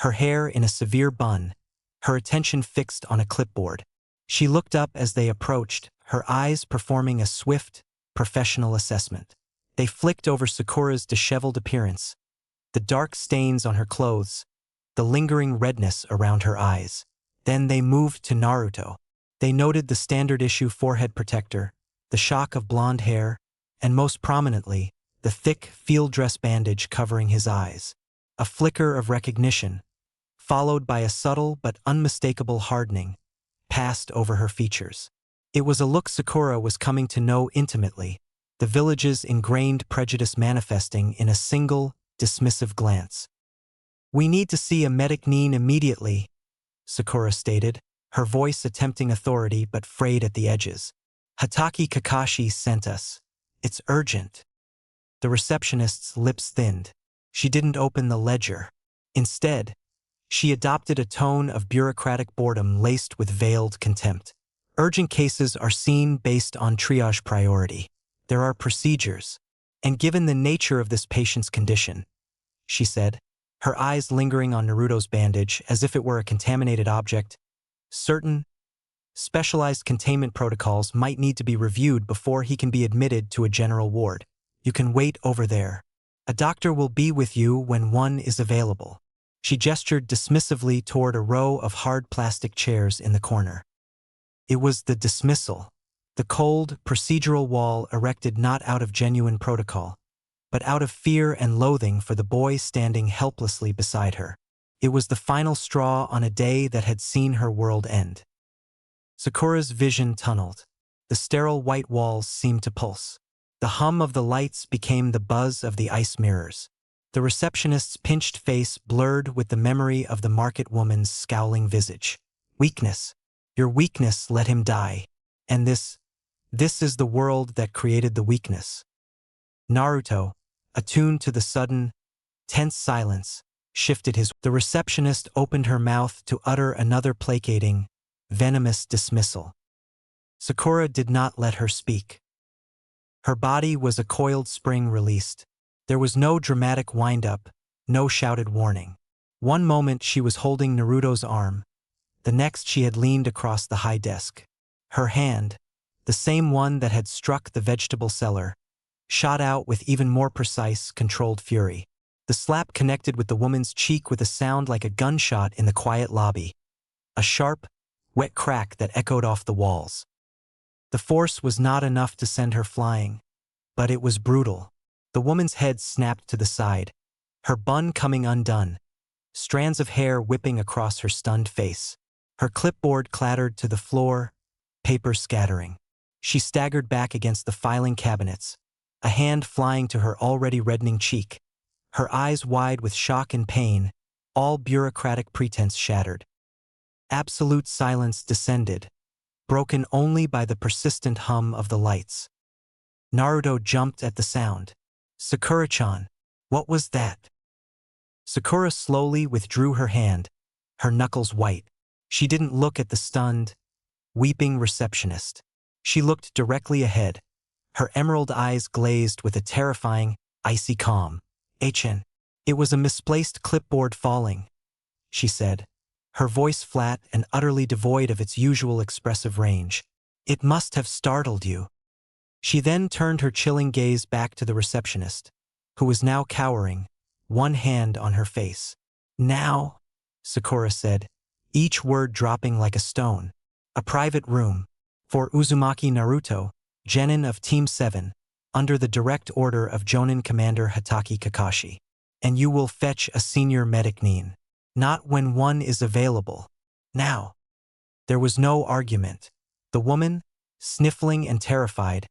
her hair in a severe bun, her attention fixed on a clipboard. She looked up as they approached, her eyes performing a swift, professional assessment. They flicked over Sakura's disheveled appearance, the dark stains on her clothes, the lingering redness around her eyes. Then they moved to Naruto. They noted the standard-issue forehead protector, the shock of blonde hair, and most prominently, the thick field dress bandage covering his eyes. A flicker of recognition, followed by a subtle but unmistakable hardening, passed over her features. It was a look Sakura was coming to know intimately, the village's ingrained prejudice manifesting in a single, dismissive glance. "We need to see a medic Nin immediately," Sakura stated, her voice attempting authority but frayed at the edges. "Hatake Kakashi sent us. It's urgent." The receptionist's lips thinned. She didn't open the ledger. Instead, she adopted a tone of bureaucratic boredom laced with veiled contempt. "Urgent cases are seen based on triage priority. There are procedures. And given the nature of this patient's condition," she said, her eyes lingering on Naruto's bandage as if it were a contaminated object, "certain, specialized containment protocols might need to be reviewed before he can be admitted to a general ward. You can wait over there. A doctor will be with you when one is available." She gestured dismissively toward a row of hard plastic chairs in the corner. It was the dismissal, the cold, procedural wall erected not out of genuine protocol, but out of fear and loathing for the boy standing helplessly beside her. It was the final straw on a day that had seen her world end. Sakura's vision tunneled. The sterile white walls seemed to pulse. The hum of the lights became the buzz of the ice mirrors. The receptionist's pinched face blurred with the memory of the market woman's scowling visage. "Weakness. Your weakness let him die. And this is the world that created the weakness." Naruto, attuned to the sudden, tense silence, shifted his. The receptionist opened her mouth to utter another placating, venomous dismissal. Sakura did not let her speak. Her body was a coiled spring released. There was no dramatic wind-up, no shouted warning. One moment she was holding Naruto's arm, the next she had leaned across the high desk. Her hand, the same one that had struck the vegetable seller, shot out with even more precise, controlled fury. The slap connected with the woman's cheek with a sound like a gunshot in the quiet lobby. A sharp, wet crack that echoed off the walls. The force was not enough to send her flying, but it was brutal. The woman's head snapped to the side, her bun coming undone, strands of hair whipping across her stunned face. Her clipboard clattered to the floor, paper scattering. She staggered back against the filing cabinets, a hand flying to her already reddening cheek, her eyes wide with shock and pain, all bureaucratic pretense shattered. Absolute silence descended, broken only by the persistent hum of the lights. Naruto jumped at the sound. "Sakura-chan, what was that?" Sakura slowly withdrew her hand, her knuckles white. She didn't look at the stunned, weeping receptionist. She looked directly ahead, her emerald eyes glazed with a terrifying, icy calm. "HN. It was a misplaced clipboard falling," she said, her voice flat and utterly devoid of its usual expressive range. "It must have startled you." She then turned her chilling gaze back to the receptionist, who was now cowering, one hand on her face. "Now," Sakura said, each word dropping like a stone. "A private room. For Uzumaki Naruto, Genin of Team 7, under the direct order of Jonin Commander Hatake Kakashi. And you will fetch a senior medic Nin. Not when one is available. Now." There was no argument. The woman, sniffling and terrified,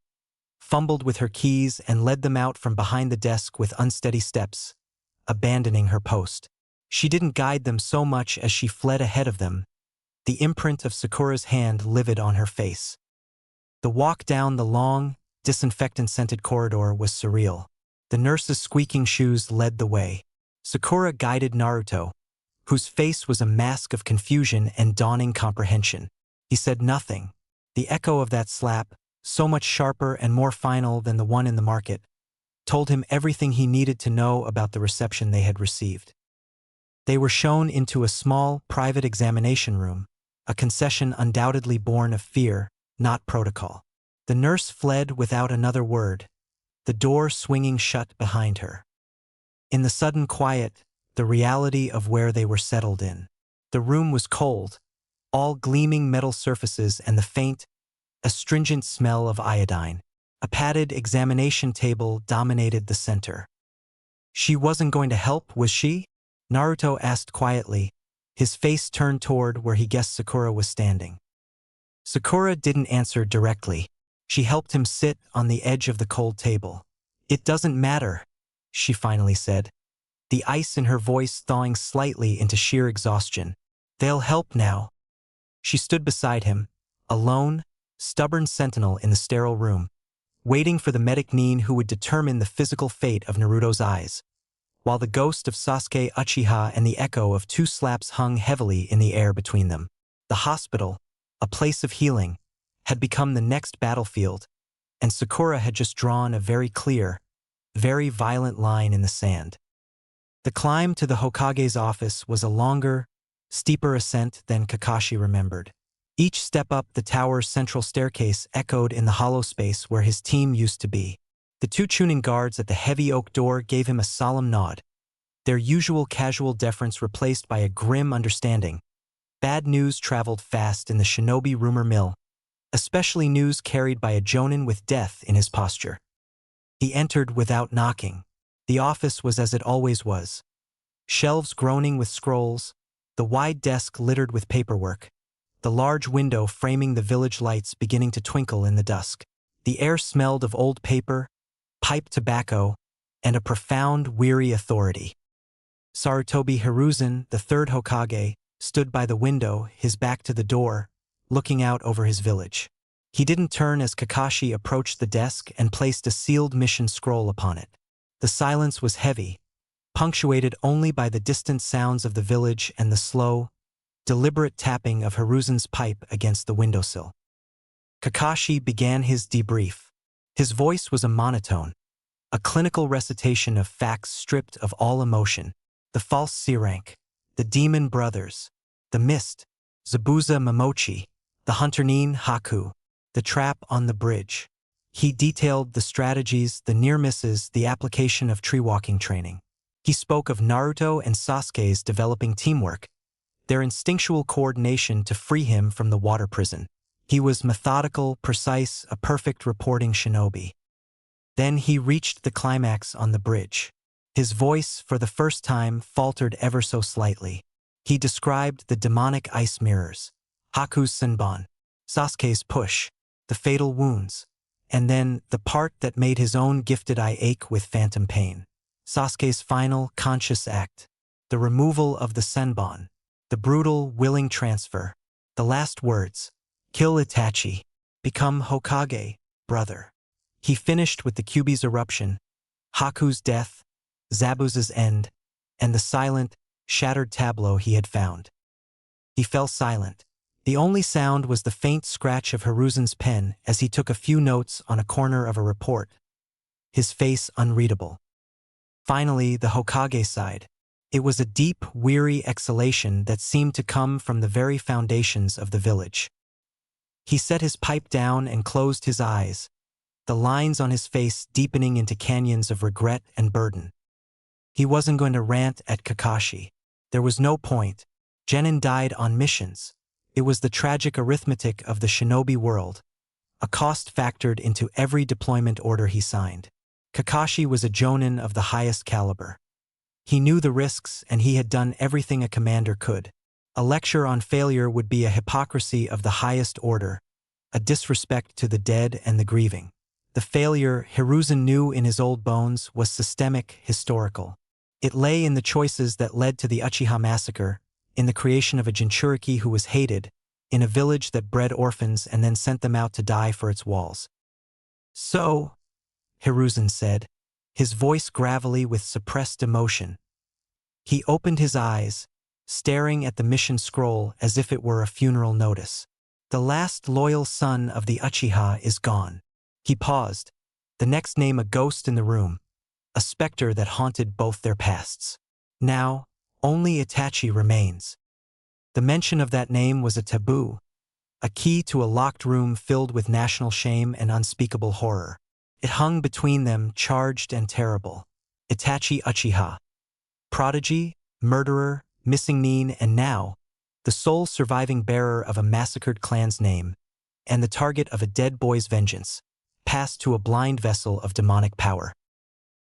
fumbled with her keys and led them out from behind the desk with unsteady steps, abandoning her post. She didn't guide them so much as she fled ahead of them, the imprint of Sakura's hand livid on her face. The walk down the long, disinfectant-scented corridor was surreal. The nurse's squeaking shoes led the way. Sakura guided Naruto, whose face was a mask of confusion and dawning comprehension. He said nothing. The echo of that slap, so much sharper and more final than the one in the market, told him everything he needed to know about the reception they had received. They were shown into a small, private examination room, a concession undoubtedly born of fear, not protocol. The nurse fled without another word, the door swinging shut behind her. In the sudden quiet, the reality of where they were settled in. The room was cold, all gleaming metal surfaces and the faint, astringent smell of iodine. A padded examination table dominated the center. She wasn't going to help, was she? Naruto asked quietly, his face turned toward where he guessed Sakura was standing. Sakura didn't answer directly. She helped him sit on the edge of the cold table. "It doesn't matter," she finally said, the ice in her voice thawing slightly into sheer exhaustion. "They'll help now." She stood beside him, a lone, stubborn sentinel in the sterile room, waiting for the medic Nin who would determine the physical fate of Naruto's eyes, while the ghost of Sasuke Uchiha and the echo of 2 slaps hung heavily in the air between them. The hospital, a place of healing, had become the next battlefield, and Sakura had just drawn a very clear, very violent line in the sand. The climb to the Hokage's office was a longer, steeper ascent than Kakashi remembered. Each step up the tower's central staircase echoed in the hollow space where his team used to be. The 2 Chunin guards at the heavy oak door gave him a solemn nod, their usual casual deference replaced by a grim understanding. Bad news traveled fast in the shinobi rumor mill, especially news carried by a jonin with death in his posture. He entered without knocking. The office was as it always was. Shelves groaning with scrolls, the wide desk littered with paperwork, the large window framing the village lights beginning to twinkle in the dusk. The air smelled of old paper, pipe tobacco, and a profound, weary authority. Sarutobi Hiruzen, the 3rd Hokage, stood by the window, his back to the door, looking out over his village. He didn't turn as Kakashi approached the desk and placed a sealed mission scroll upon it. The silence was heavy, punctuated only by the distant sounds of the village and the slow, deliberate tapping of Hiruzen's pipe against the windowsill. Kakashi began his debrief. His voice was a monotone, a clinical recitation of facts stripped of all emotion. The false C-rank, the demon brothers, the mist, Zabuza Momochi, the hunter Nin Haku, the trap on the bridge. He detailed the strategies, the near misses, the application of tree-walking training. He spoke of Naruto and Sasuke's developing teamwork, their instinctual coordination to free him from the water prison. He was methodical, precise, a perfect reporting shinobi. Then he reached the climax on the bridge. His voice, for the first time, faltered ever so slightly. He described the demonic ice mirrors, Haku's senbon, Sasuke's push, the fatal wounds, and then the part that made his own gifted eye ache with phantom pain. Sasuke's final, conscious act, the removal of the senbon, the brutal, willing transfer, the last words, "Kill Itachi, become Hokage, brother." He finished with the Kyuubi's eruption, Haku's death, Zabuza's end, and the silent, shattered tableau he had found. He fell silent. The only sound was the faint scratch of Hiruzen's pen as he took a few notes on a corner of a report, his face unreadable. Finally, the Hokage sighed. It was a deep, weary exhalation that seemed to come from the very foundations of the village. He set his pipe down and closed his eyes, the lines on his face deepening into canyons of regret and burden. He wasn't going to rant at Kakashi. There was no point. Genin died on missions. It was the tragic arithmetic of the shinobi world, a cost factored into every deployment order he signed. Kakashi was a jonin of the highest caliber. He knew the risks and he had done everything a commander could. A lecture on failure would be a hypocrisy of the highest order, a disrespect to the dead and the grieving. The failure, Hiruzen knew in his old bones, was systemic, historical. It lay in the choices that led to the Uchiha massacre, in the creation of a Jinchuriki who was hated, in a village that bred orphans and then sent them out to die for its walls. So, Hiruzen said, his voice gravelly with suppressed emotion. He opened his eyes, staring at the mission scroll as if it were a funeral notice. The last loyal son of the Uchiha is gone. He paused, the next name a ghost in the room, a specter that haunted both their pasts. Now, only Itachi remains. The mention of that name was a taboo, a key to a locked room filled with national shame and unspeakable horror. It hung between them, charged and terrible. Itachi Uchiha. Prodigy, murderer, missing nin, and now, the sole surviving bearer of a massacred clan's name, and the target of a dead boy's vengeance, passed to a blind vessel of demonic power.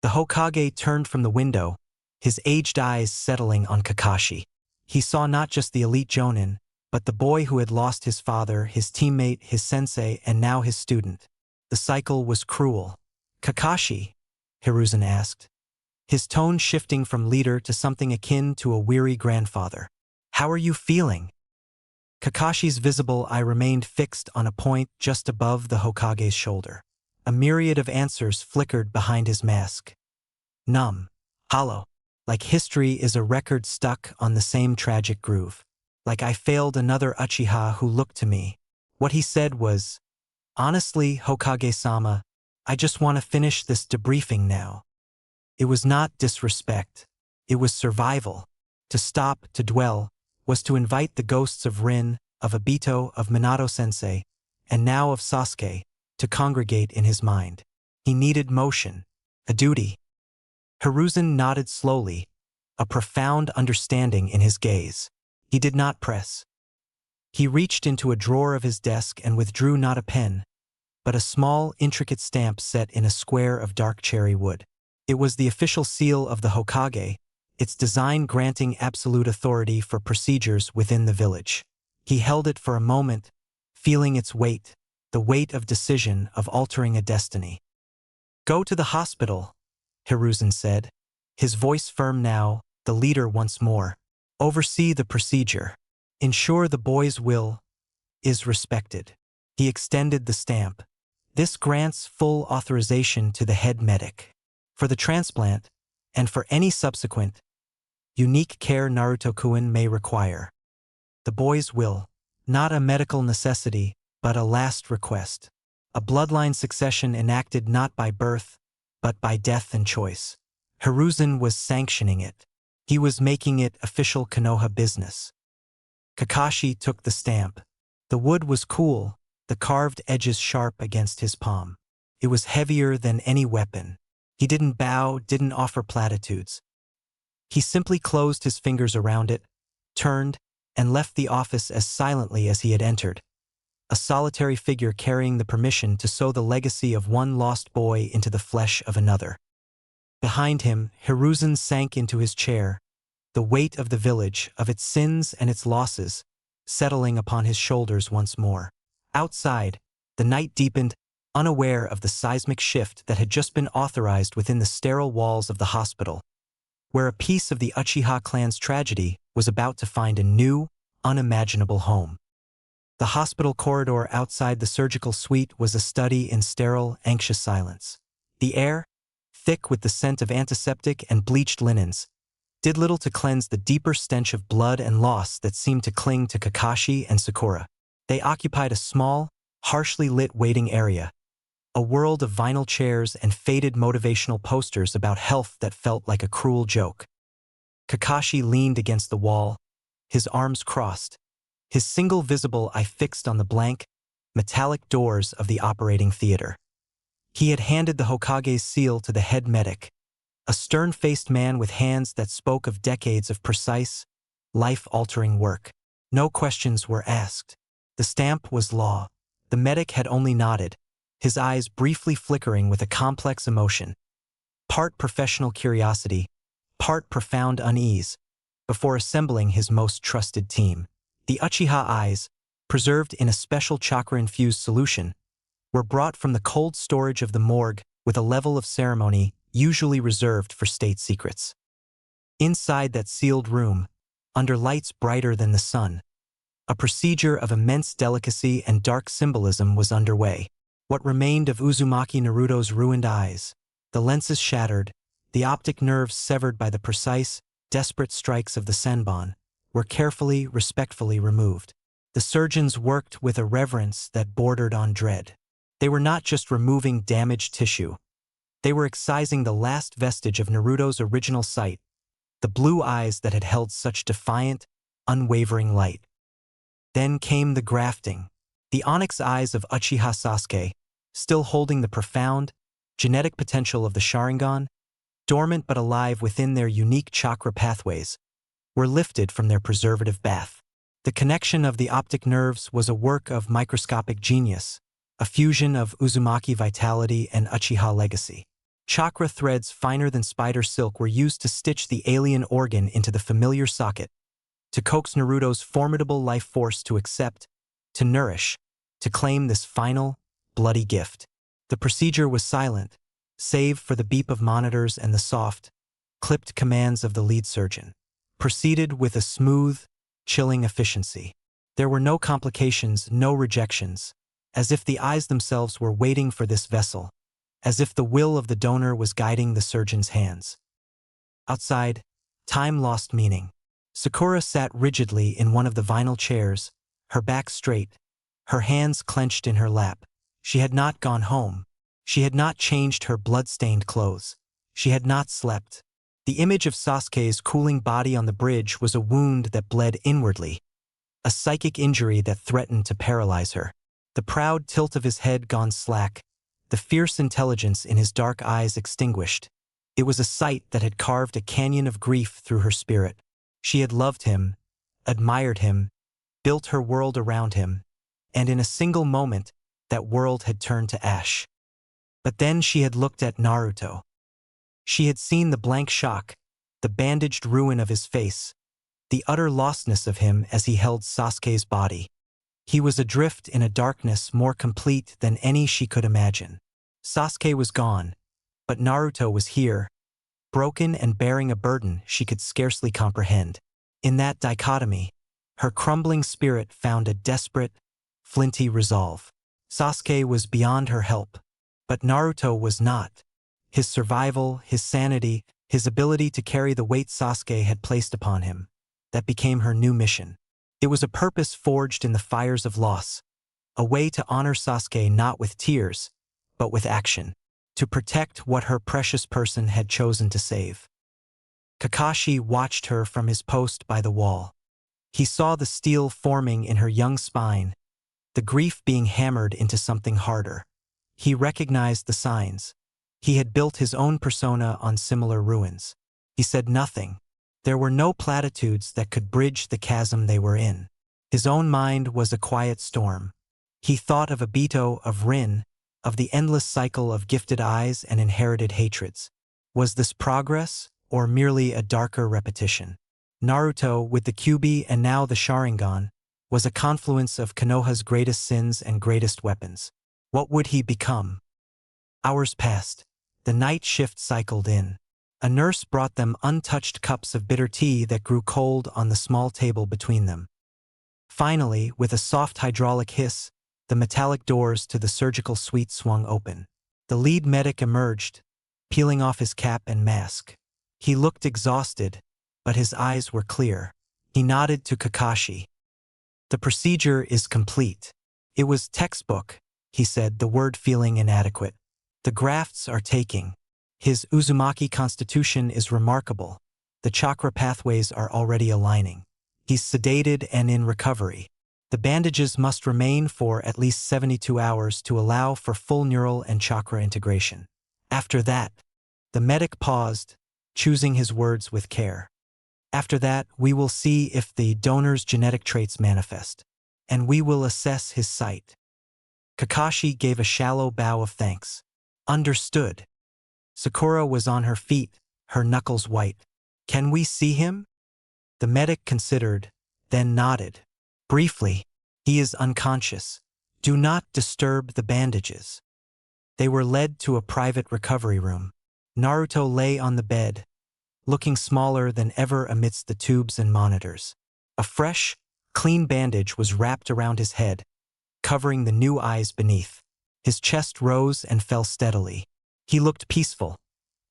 The Hokage turned from the window, his aged eyes settling on Kakashi. He saw not just the elite jonin, but the boy who had lost his father, his teammate, his sensei, and now his student. The cycle was cruel. Kakashi? Hiruzen asked, his tone shifting from leader to something akin to a weary grandfather. How are you feeling? Kakashi's visible eye remained fixed on a point just above the Hokage's shoulder. A myriad of answers flickered behind his mask. Numb, hollow, like history is a record stuck on the same tragic groove. Like I failed another Uchiha who looked to me. What he said was, honestly, Hokage-sama, I just want to finish this debriefing now. It was not disrespect. It was survival. To stop, to dwell, was to invite the ghosts of Rin, of Obito, of Minato-sensei, and now of Sasuke, to congregate in his mind. He needed motion, a duty. Hiruzen nodded slowly, a profound understanding in his gaze. He did not press. He reached into a drawer of his desk and withdrew not a pen, but a small, intricate stamp set in a square of dark cherry wood. It was the official seal of the Hokage, its design granting absolute authority for procedures within the village. He held it for a moment, feeling its weight, the weight of decision of altering a destiny. Go to the hospital, Hiruzen said, his voice firm now, the leader once more. Oversee the procedure. Ensure the boy's will is respected. He extended the stamp. This grants full authorization to the head medic. For the transplant, and for any subsequent, unique care Naruto-kun may require. The boy's will, not a medical necessity, but a last request. A bloodline succession enacted not by birth, but by death and choice. Hiruzen was sanctioning it. He was making it official Konoha business. Kakashi took the stamp. The wood was cool, the carved edges sharp against his palm. It was heavier than any weapon. He didn't bow, didn't offer platitudes. He simply closed his fingers around it, turned, and left the office as silently as he had entered. A solitary figure carrying the permission to sow the legacy of one lost boy into the flesh of another. Behind him, Hiruzen sank into his chair, the weight of the village, of its sins and its losses, settling upon his shoulders once more. Outside, the night deepened, unaware of the seismic shift that had just been authorized within the sterile walls of the hospital, where a piece of the Uchiha clan's tragedy was about to find a new, unimaginable home. The hospital corridor outside the surgical suite was a study in sterile, anxious silence. The air, thick with the scent of antiseptic and bleached linens, did little to cleanse the deeper stench of blood and loss that seemed to cling to Kakashi and Sakura. They occupied a small, harshly lit waiting area, a world of vinyl chairs and faded motivational posters about health that felt like a cruel joke. Kakashi leaned against the wall, his arms crossed, his single visible eye fixed on the blank, metallic doors of the operating theater. He had handed the Hokage's seal to the head medic, a stern-faced man with hands that spoke of decades of precise, life-altering work. No questions were asked. The stamp was law. The medic had only nodded, his eyes briefly flickering with a complex emotion, part professional curiosity, part profound unease, before assembling his most trusted team. The Uchiha eyes, preserved in a special chakra-infused solution, were brought from the cold storage of the morgue with a level of ceremony usually reserved for state secrets. Inside that sealed room, under lights brighter than the sun, A procedure of immense delicacy and dark symbolism was underway. What remained of Uzumaki Naruto's ruined eyes, the lenses shattered, the optic nerves severed by the precise, desperate strikes of the senbon, were carefully, respectfully removed. The surgeons worked with a reverence that bordered on dread. They were not just removing damaged tissue. They were excising the last vestige of Naruto's original sight, the blue eyes that had held such defiant, unwavering light. Then came the grafting. The onyx eyes of Uchiha Sasuke, still holding the profound, genetic potential of the Sharingan, dormant but alive within their unique chakra pathways, were lifted from their preservative bath. The connection of the optic nerves was a work of microscopic genius, a fusion of Uzumaki vitality and Uchiha legacy. Chakra threads finer than spider silk were used to stitch the alien organ into the familiar socket, to coax Naruto's formidable life force to accept, to nourish, to claim this final, bloody gift. The procedure was silent, save for the beep of monitors and the soft, clipped commands of the lead surgeon. Proceeded with a smooth, chilling efficiency. There were no complications, no rejections, as if the eyes themselves were waiting for this vessel, as if the will of the donor was guiding the surgeon's hands. Outside, time lost meaning. Sakura sat rigidly in one of the vinyl chairs, her back straight, her hands clenched in her lap. She had not gone home. She had not changed her blood-stained clothes. She had not slept. The image of Sasuke's cooling body on the bridge was a wound that bled inwardly, a psychic injury that threatened to paralyze her. The proud tilt of his head gone slack, the fierce intelligence in his dark eyes extinguished. It was a sight that had carved a canyon of grief through her spirit. She had loved him, admired him, built her world around him, and in a single moment, that world had turned to ash. But then she had looked at Naruto. She had seen the blank shock, the bandaged ruin of his face, the utter lostness of him as he held Sasuke's body. He was adrift in a darkness more complete than any she could imagine. Sasuke was gone, but Naruto was here, broken and bearing a burden she could scarcely comprehend. In that dichotomy, her crumbling spirit found a desperate, flinty resolve. Sasuke was beyond her help, but Naruto was not. His survival, his sanity, his ability to carry the weight Sasuke had placed upon him, that became her new mission. It was a purpose forged in the fires of loss, a way to honor Sasuke not with tears, but with action, to protect what her precious person had chosen to save. Kakashi watched her from his post by the wall. He saw the steel forming in her young spine, the grief being hammered into something harder. He recognized the signs. He had built his own persona on similar ruins. He said nothing. There were no platitudes that could bridge the chasm they were in. His own mind was a quiet storm. He thought of Obito, of Rin, of the endless cycle of gifted eyes and inherited hatreds. Was this progress, or merely a darker repetition? Naruto, with the Kyuubi and now the Sharingan, was a confluence of Konoha's greatest sins and greatest weapons. What would he become? Hours passed. The night shift cycled in. A nurse brought them untouched cups of bitter tea that grew cold on the small table between them. Finally, with a soft hydraulic hiss, the metallic doors to the surgical suite swung open. The lead medic emerged, peeling off his cap and mask. He looked exhausted, but his eyes were clear. He nodded to Kakashi. "The procedure is complete." It was textbook, he said, the word feeling inadequate. "The grafts are taking. His Uzumaki constitution is remarkable. The chakra pathways are already aligning. He's sedated and in recovery. The bandages must remain for at least 72 hours to allow for full neural and chakra integration. After that," the medic paused, choosing his words with care. "After that, we will see if the donor's genetic traits manifest, and we will assess his sight." Kakashi gave a shallow bow of thanks. "Understood." Sakura was on her feet, her knuckles white. "Can we see him?" The medic considered, then nodded. Briefly. "He is unconscious. Do not disturb the bandages." They were led to a private recovery room. Naruto lay on the bed, looking smaller than ever amidst the tubes and monitors. A fresh, Clean bandage was wrapped around his head, covering the new eyes beneath. His chest rose and fell steadily. He looked peaceful,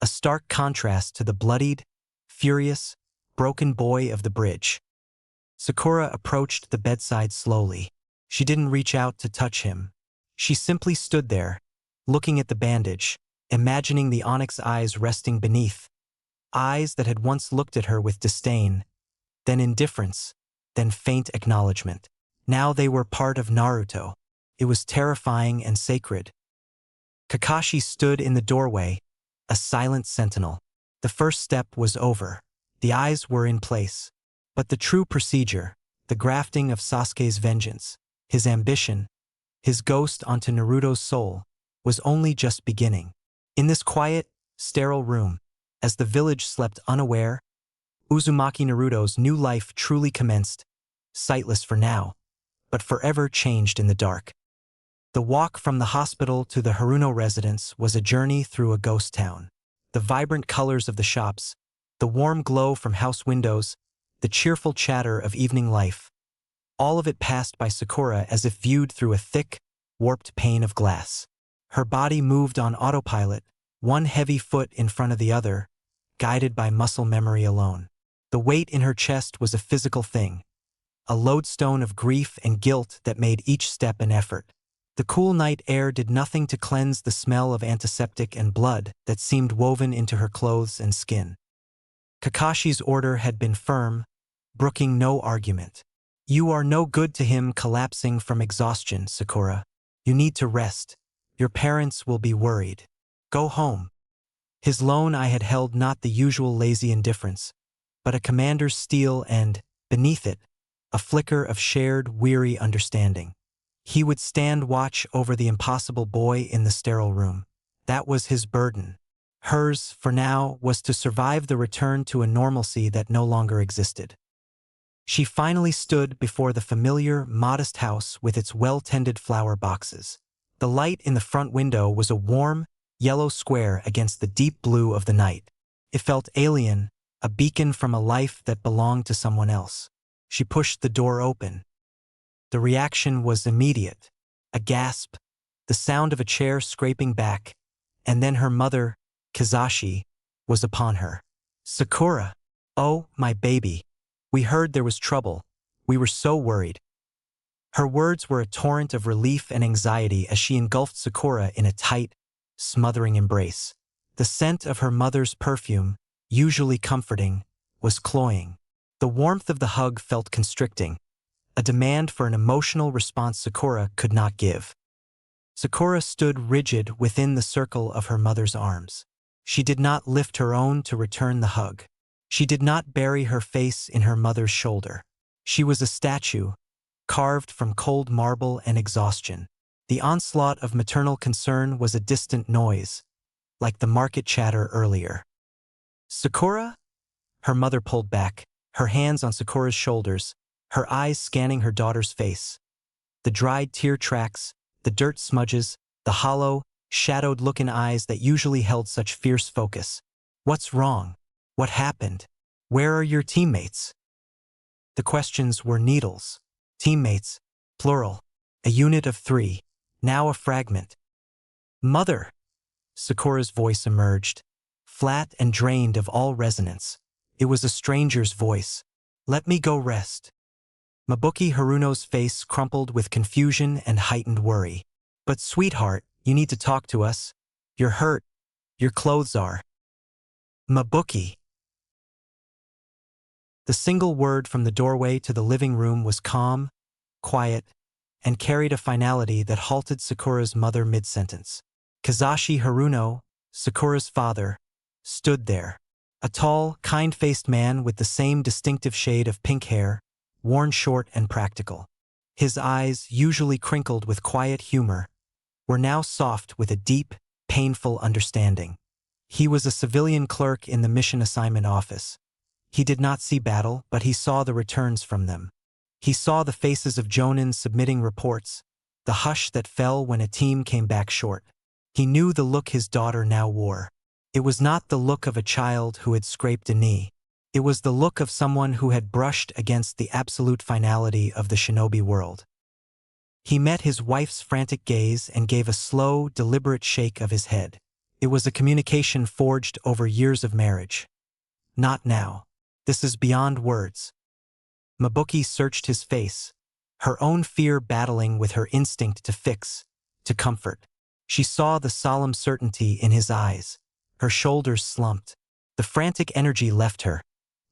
a stark contrast to the bloodied, furious, broken boy of the bridge. Sakura approached the bedside slowly. She didn't reach out to touch him. She simply stood there, looking at the bandage, imagining the onyx eyes resting beneath, eyes that had once looked at her with disdain, then indifference, then faint acknowledgement. Now they were part of Naruto. It was terrifying and sacred. Kakashi stood in the doorway, a silent sentinel. The first step was over. The eyes were in place. But the true procedure, the grafting of Sasuke's vengeance, his ambition, his ghost onto Naruto's soul, was only just beginning. In this quiet, sterile room, as the village slept unaware, Uzumaki Naruto's new life truly commenced, sightless for now, but forever changed in the dark. The walk from the hospital to the Haruno residence was a journey through a ghost town. The vibrant colors of the shops, the warm glow from house windows, the cheerful chatter of evening life, all of it passed by Sakura as if viewed through a thick, warped pane of glass. Her body moved on autopilot, one heavy foot in front of the other, guided by muscle memory alone. The weight in her chest was a physical thing, a lodestone of grief and guilt that made each step an effort. The cool night air did nothing to cleanse the smell of antiseptic and blood that seemed woven into her clothes and skin. Kakashi's order had been firm, brooking no argument. "You are no good to him," collapsing from exhaustion, Sakura. "You need to rest. Your parents will be worried. Go home." His lone eye had held not the usual lazy indifference, but a commander's steel and, beneath it, a flicker of shared, weary understanding. He would stand watch over the impossible boy in the sterile room. That was his burden. Hers, for now, was to survive the return to a normalcy that no longer existed. She finally stood before the familiar, modest house with its well-tended flower boxes. The light in the front window was a warm, yellow square against the deep blue of the night. It felt alien, a beacon from a life that belonged to someone else. She pushed the door open. The reaction was immediate. A gasp, the sound of a chair scraping back, and then her mother, Kizashi, was upon her. "Sakura! Oh, my baby. We heard there was trouble. We were so worried." Her words were a torrent of relief and anxiety as she engulfed Sakura in a tight, smothering embrace. The scent of her mother's perfume, usually comforting, was cloying. The warmth of the hug felt constricting, a demand for an emotional response Sakura could not give. Sakura stood rigid within the circle of her mother's arms. She did not lift her own to return the hug. She did not bury her face in her mother's shoulder. She was a statue, carved from cold marble and exhaustion. The onslaught of maternal concern was a distant noise, like the market chatter earlier. "Sakura?" Her mother pulled back, her hands on Sakura's shoulders, her eyes scanning her daughter's face. The dried tear tracks, the dirt smudges, the hollow, shadowed look in eyes that usually held such fierce focus. "What's wrong? What happened? Where are your teammates?" The questions were needles. Teammates, plural, a unit of 3, now a fragment. "Mother!" Sakura's voice emerged, flat and drained of all resonance. It was a stranger's voice. "Let me go rest." Mabuki Haruno's face crumpled with confusion and heightened worry. "But sweetheart, you need to talk to us. You're hurt. Your clothes are." "Mabuki." The single word from the doorway to the living room was calm, quiet, and carried a finality that halted Sakura's mother mid-sentence. Kizashi Haruno, Sakura's father, stood there. A tall, kind-faced man with the same distinctive shade of pink hair, worn short and practical. His eyes, usually crinkled with quiet humor, were now soft with a deep, painful understanding. He was a civilian clerk in the mission assignment office. He did not see battle, but he saw the returns from them. He saw the faces of jonin submitting reports, the hush that fell when a team came back short. He knew the look his daughter now wore. It was not the look of a child who had scraped a knee. It was the look of someone who had brushed against the absolute finality of the shinobi world. He met his wife's frantic gaze and gave a slow, deliberate shake of his head. It was a communication forged over years of marriage. Not now. This is beyond words. Mabuki searched his face, her own fear battling with her instinct to fix, to comfort. She saw the solemn certainty in his eyes. Her shoulders slumped. The frantic energy left her,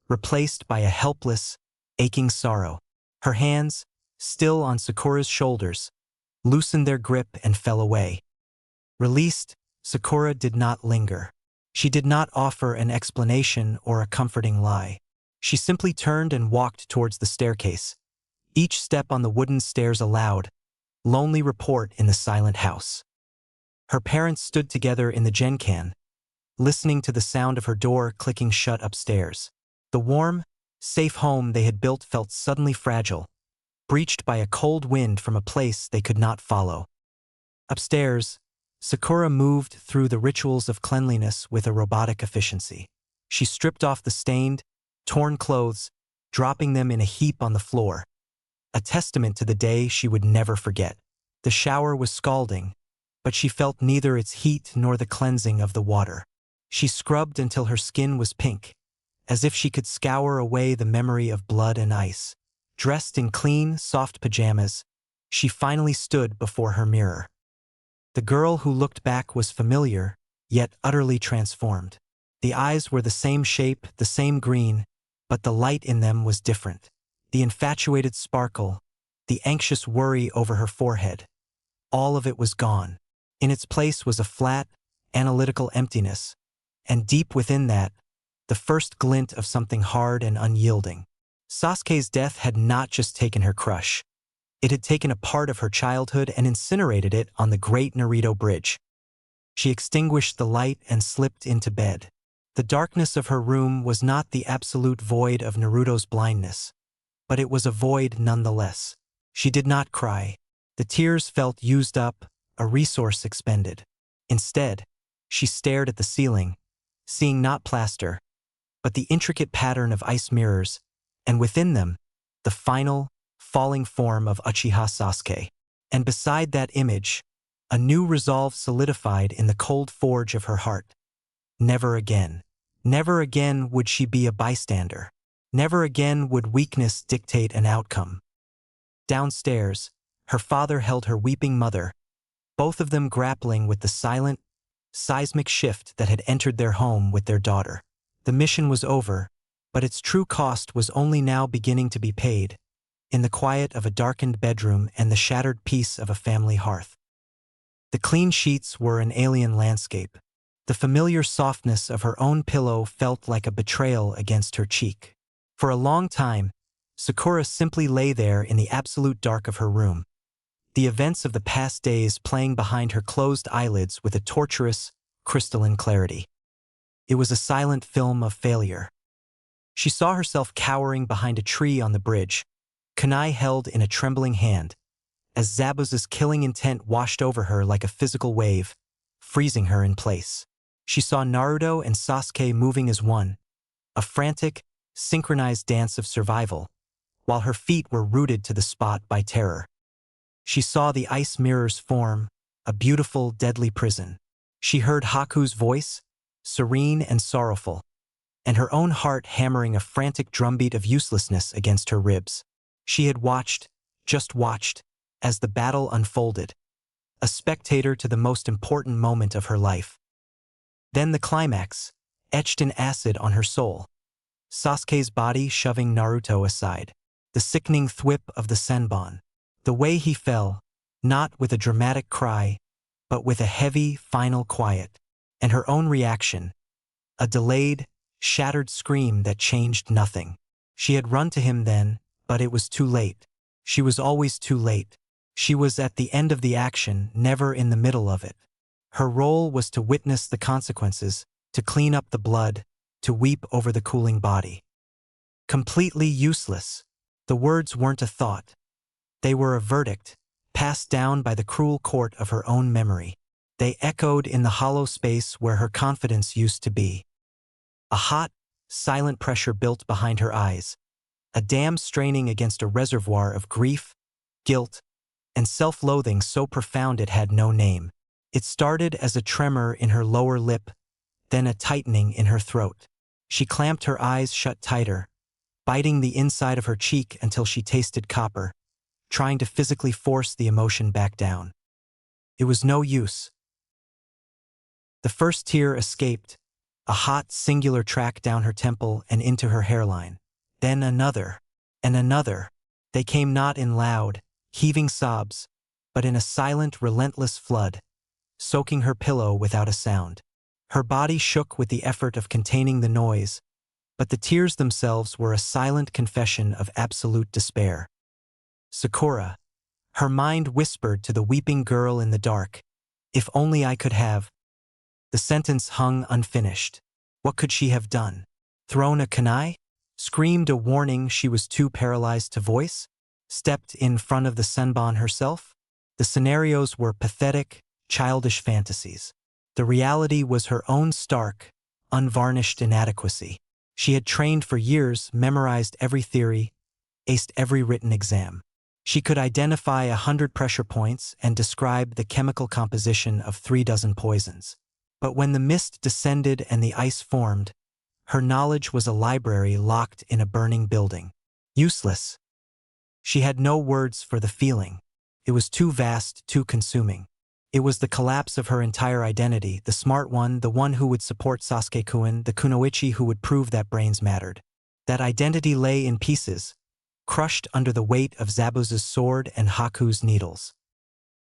replaced by a helpless, aching sorrow. Her hands, still on Sakura's shoulders, loosened their grip and fell away. Released, Sakura did not linger. She did not offer an explanation or a comforting lie. She simply turned and walked towards the staircase. Each step on the wooden stairs a loud, lonely report in the silent house. Her parents stood together in the Genkan, listening to the sound of her door clicking shut upstairs. The warm, safe home they had built felt suddenly fragile, breached by a cold wind from a place they could not follow. Upstairs, Sakura moved through the rituals of cleanliness with a robotic efficiency. She stripped off the stained, torn clothes, dropping them in a heap on the floor, a testament to the day she would never forget. The shower was scalding, but she felt neither its heat nor the cleansing of the water. She scrubbed until her skin was pink, as if she could scour away the memory of blood and ice. Dressed in clean, soft pajamas, she finally stood before her mirror. The girl who looked back was familiar, yet utterly transformed. The eyes were the same shape, the same green, but the light in them was different. The infatuated sparkle, the anxious worry over her forehead, all of it was gone. In its place was a flat, analytical emptiness, and deep within that, the first glint of something hard and unyielding. Sasuke's death had not just taken her crush. It had taken a part of her childhood and incinerated it on the Great Naruto Bridge. She extinguished the light and slipped into bed. The darkness of her room was not the absolute void of Naruto's blindness, but it was a void nonetheless. She did not cry. The tears felt used up, a resource expended. Instead, she stared at the ceiling, seeing not plaster, but the intricate pattern of ice mirrors, and within them, the final, falling form of Uchiha Sasuke. And beside that image, a new resolve solidified in the cold forge of her heart. Never again. Never again would she be a bystander. Never again would weakness dictate an outcome. Downstairs, her father held her weeping mother, both of them grappling with the silent, seismic shift that had entered their home with their daughter. The mission was over, but its true cost was only now beginning to be paid, in the quiet of a darkened bedroom and the shattered peace of a family hearth. The clean sheets were an alien landscape. The familiar softness of her own pillow felt like a betrayal against her cheek. For a long time, Sakura simply lay there in the absolute dark of her room, the events of the past days playing behind her closed eyelids with a torturous, crystalline clarity. It was a silent film of failure. She saw herself cowering behind a tree on the bridge, kunai held in a trembling hand, as Zabuza's killing intent washed over her like a physical wave, freezing her in place. She saw Naruto and Sasuke moving as one, a frantic, synchronized dance of survival, while her feet were rooted to the spot by terror. She saw the ice mirrors form, a beautiful, deadly prison. She heard Haku's voice, serene and sorrowful, and her own heart hammering a frantic drumbeat of uselessness against her ribs. She had watched, just watched, as the battle unfolded, a spectator to the most important moment of her life. Then the climax, etched in acid on her soul. Sasuke's body shoving Naruto aside. The sickening thwip of the senbon. The way he fell, not with a dramatic cry, but with a heavy, final quiet. And her own reaction, a delayed, shattered scream that changed nothing. She had run to him then, but it was too late. She was always too late. She was at the end of the action, never in the middle of it. Her role was to witness the consequences, to clean up the blood, to weep over the cooling body. Completely useless. The words weren't a thought. They were a verdict, passed down by the cruel court of her own memory. They echoed in the hollow space where her confidence used to be. A hot, silent pressure built behind her eyes, a dam straining against a reservoir of grief, guilt, and self-loathing so profound it had no name. It started as a tremor in her lower lip, then a tightening in her throat. She clamped her eyes shut tighter, biting the inside of her cheek until she tasted copper, trying to physically force the emotion back down. It was no use. The first tear escaped, a hot, singular track down her temple and into her hairline. Then another, and another. They came not in loud, heaving sobs, but in a silent, relentless flood, soaking her pillow without a sound. Her body shook with the effort of containing the noise, but the tears themselves were a silent confession of absolute despair. Sakura. Her mind whispered to the weeping girl in the dark, "If only I could have." The sentence hung unfinished. What could she have done? Thrown a kunai? Screamed a warning she was too paralyzed to voice? Stepped in front of the senbon herself? The scenarios were pathetic, childish fantasies. The reality was her own stark, unvarnished inadequacy. She had trained for years, memorized every theory, aced every written exam. She could identify 100 pressure points and describe the chemical composition of 36 poisons. But when the mist descended and the ice formed, her knowledge was a library locked in a burning building. Useless. She had no words for the feeling. It was too vast, too consuming. It was the collapse of her entire identity, the smart one, the one who would support Sasuke-kun, the kunoichi who would prove that brains mattered. That identity lay in pieces, crushed under the weight of Zabuza's sword and Haku's needles.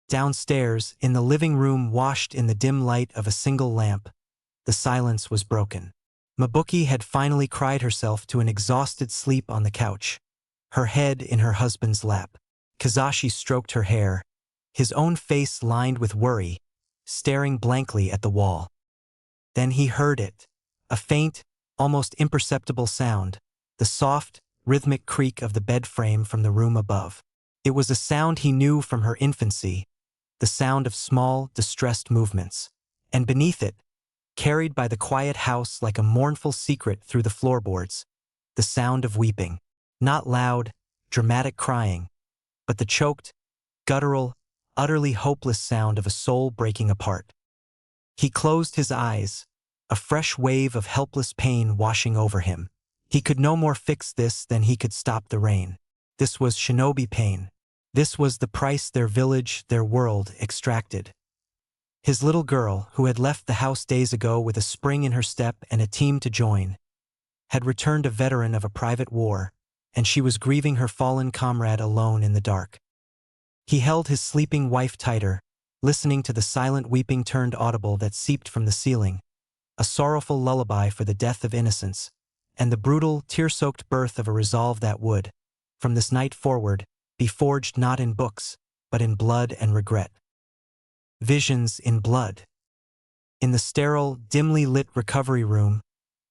Downstairs, in the living room washed in the dim light of a single lamp, the silence was broken. Mabuki had finally cried herself to an exhausted sleep on the couch, her head in her husband's lap. Kazashi stroked her hair, his own face lined with worry, staring blankly at the wall. Then he heard it, a faint, almost imperceptible sound, the soft, rhythmic creak of the bed frame from the room above. It was a sound he knew from her infancy, the sound of small, distressed movements. And beneath it, carried by the quiet house like a mournful secret through the floorboards, the sound of weeping. Not loud, dramatic crying, but the choked, guttural, utterly hopeless sound of a soul breaking apart. He closed his eyes, a fresh wave of helpless pain washing over him. He could no more fix this than he could stop the rain. This was shinobi pain. This was the price their village, their world, extracted. His little girl, who had left the house days ago with a spring in her step and a team to join, had returned a veteran of a private war, and she was grieving her fallen comrade alone in the dark. He held his sleeping wife tighter, listening to the silent weeping turned audible that seeped from the ceiling, a sorrowful lullaby for the death of innocence, and the brutal, tear-soaked birth of a resolve that would, from this night forward, be forged not in books, but in blood and regret. Visions in blood. In the sterile, dimly lit recovery room,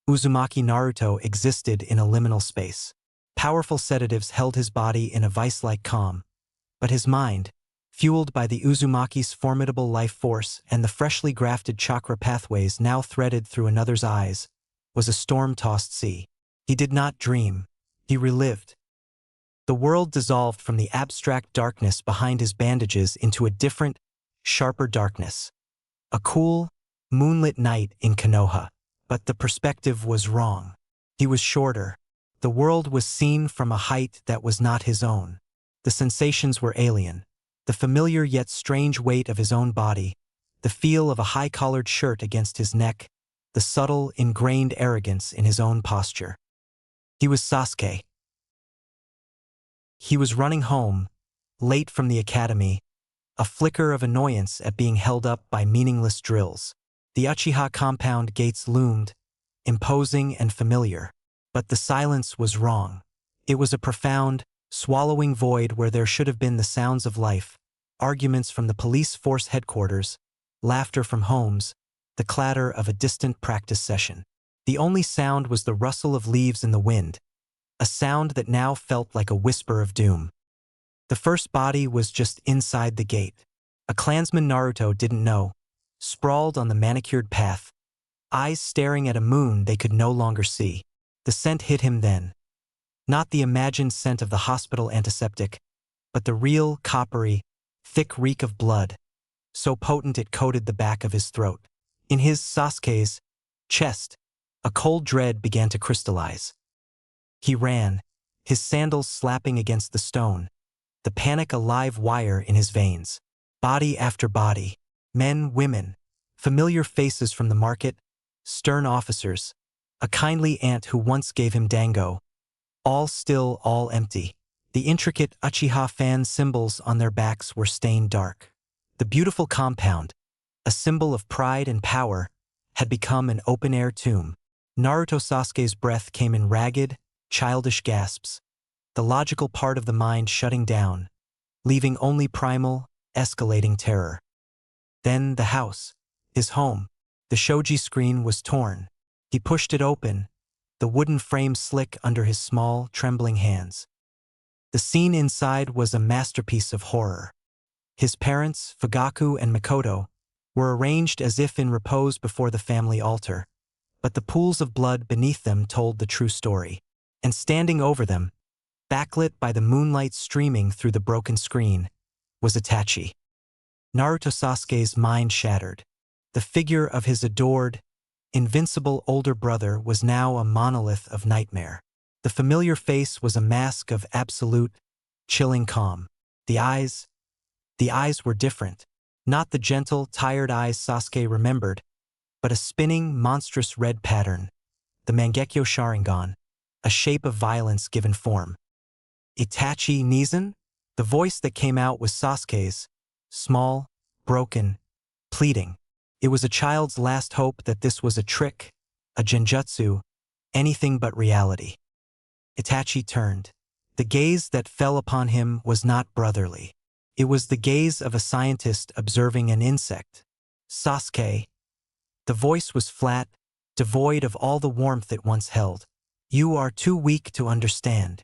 Uzumaki Naruto existed in a liminal space. Powerful sedatives held his body in a vice-like calm, but his mind, fueled by the Uzumaki's formidable life force and the freshly grafted chakra pathways now threaded through another's eyes, was a storm-tossed sea. He did not dream, he relived. The world dissolved from the abstract darkness behind his bandages into a different, sharper darkness. A cool, moonlit night in Konoha. But the perspective was wrong. He was shorter. The world was seen from a height that was not his own. The sensations were alien. The familiar yet strange weight of his own body, the feel of a high-collared shirt against his neck, the subtle, ingrained arrogance in his own posture. He was Sasuke. He was running home, late from the academy, a flicker of annoyance at being held up by meaningless drills. The Uchiha compound gates loomed, imposing and familiar. But the silence was wrong. It was a profound, swallowing void where there should have been the sounds of life, arguments from the police force headquarters, laughter from homes, the clatter of a distant practice session. The only sound was the rustle of leaves in the wind, a sound that now felt like a whisper of doom. The first body was just inside the gate. A clansman Naruto didn't know, sprawled on the manicured path, eyes staring at a moon they could no longer see. The scent hit him then. Not the imagined scent of the hospital antiseptic, but the real, coppery, thick reek of blood, so potent it coated the back of his throat. In his Sasuke's chest, a cold dread began to crystallize. He ran, his sandals slapping against the stone, the panic a live wire in his veins. Body after body, men, women, familiar faces from the market, stern officers, a kindly aunt who once gave him dango. All still, all empty. The intricate Uchiha fan symbols on their backs were stained dark. The beautiful compound, a symbol of pride and power, had become an open-air tomb. Naruto Sasuke's breath came in ragged, childish gasps, the logical part of the mind shutting down, leaving only primal, escalating terror. Then the house, his home. The shoji screen was torn. He pushed it open, the wooden frame slick under his small, trembling hands. The scene inside was a masterpiece of horror. His parents, Fugaku and Mikoto, were arranged as if in repose before the family altar, but the pools of blood beneath them told the true story. And standing over them, backlit by the moonlight streaming through the broken screen, was Itachi. Naruto Sasuke's mind shattered. The figure of his adored, invincible older brother was now a monolith of nightmare. The familiar face was a mask of absolute, chilling calm. The eyes were different. Not the gentle, tired eyes Sasuke remembered, but a spinning, monstrous red pattern, the Mangekyo Sharingan, a shape of violence given form. Itachi Nizan? The voice that came out was Sasuke's, small, broken, pleading. It was a child's last hope that this was a trick, a genjutsu, anything but reality. Itachi turned. The gaze that fell upon him was not brotherly. It was the gaze of a scientist observing an insect. Sasuke. The voice was flat, devoid of all the warmth it once held. You are too weak to understand.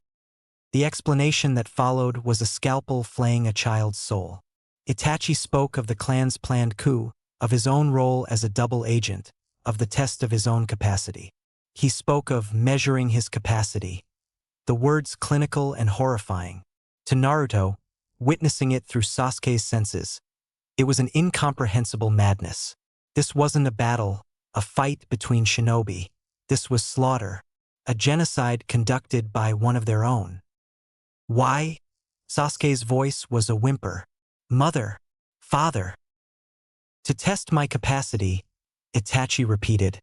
The explanation that followed was a scalpel flaying a child's soul. Itachi spoke of the clan's planned coup, of his own role as a double agent, of the test of his own capacity. He spoke of measuring his capacity. The words clinical and horrifying. To Naruto, witnessing it through Sasuke's senses, it was an incomprehensible madness. This wasn't a battle, a fight between shinobi. This was slaughter, a genocide conducted by one of their own. Why? Sasuke's voice was a whimper. Mother, father. To test my capacity, Itachi repeated,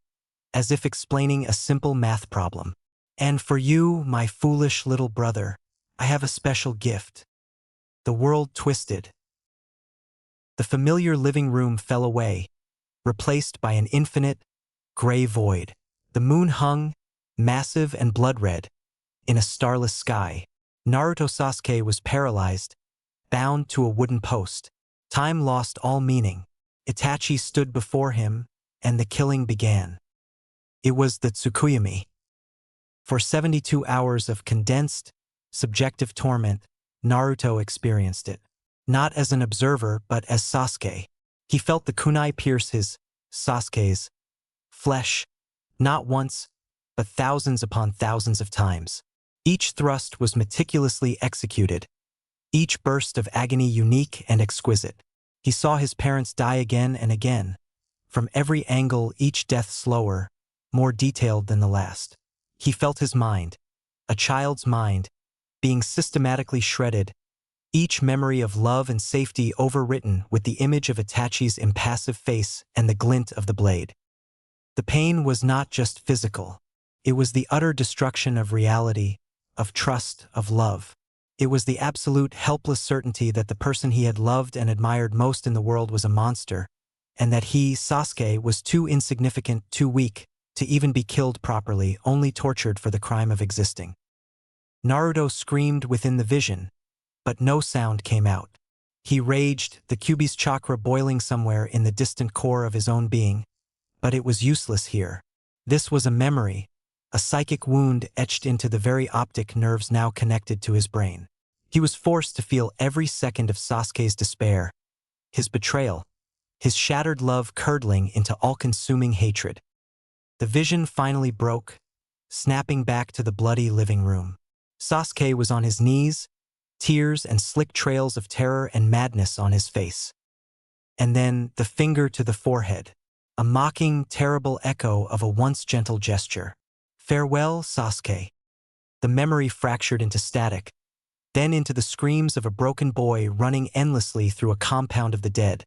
as if explaining a simple math problem. And for you, my foolish little brother, I have a special gift. The world twisted. The familiar living room fell away, replaced by an infinite, gray void. The moon hung, massive and blood-red, in a starless sky. Naruto Sasuke was paralyzed, bound to a wooden post. Time lost all meaning. Itachi stood before him, and the killing began. It was the Tsukuyomi. For 72 hours of condensed, subjective torment, Naruto experienced it. Not as an observer, but as Sasuke. He felt the kunai pierce his, Sasuke's, flesh, not once, but thousands upon thousands of times. Each thrust was meticulously executed, each burst of agony unique and exquisite. He saw his parents die again and again, from every angle, each death slower, more detailed than the last. He felt his mind, a child's mind, being systematically shredded, each memory of love and safety overwritten with the image of Itachi's impassive face and the glint of the blade. The pain was not just physical. It was the utter destruction of reality, of trust, of love. It was the absolute, helpless certainty that the person he had loved and admired most in the world was a monster, and that he, Sasuke, was too insignificant, too weak, to even be killed properly, only tortured for the crime of existing. Naruto screamed within the vision, but no sound came out. He raged, the Kyuubi's chakra boiling somewhere in the distant core of his own being, but it was useless here. This was a memory, a psychic wound etched into the very optic nerves now connected to his brain. He was forced to feel every second of Sasuke's despair, his betrayal, his shattered love curdling into all-consuming hatred. The vision finally broke, snapping back to the bloody living room. Sasuke was on his knees, tears and slick trails of terror and madness on his face. And then the finger to the forehead, a mocking, terrible echo of a once gentle gesture. Farewell, Sasuke. The memory fractured into static, then into the screams of a broken boy running endlessly through a compound of the dead,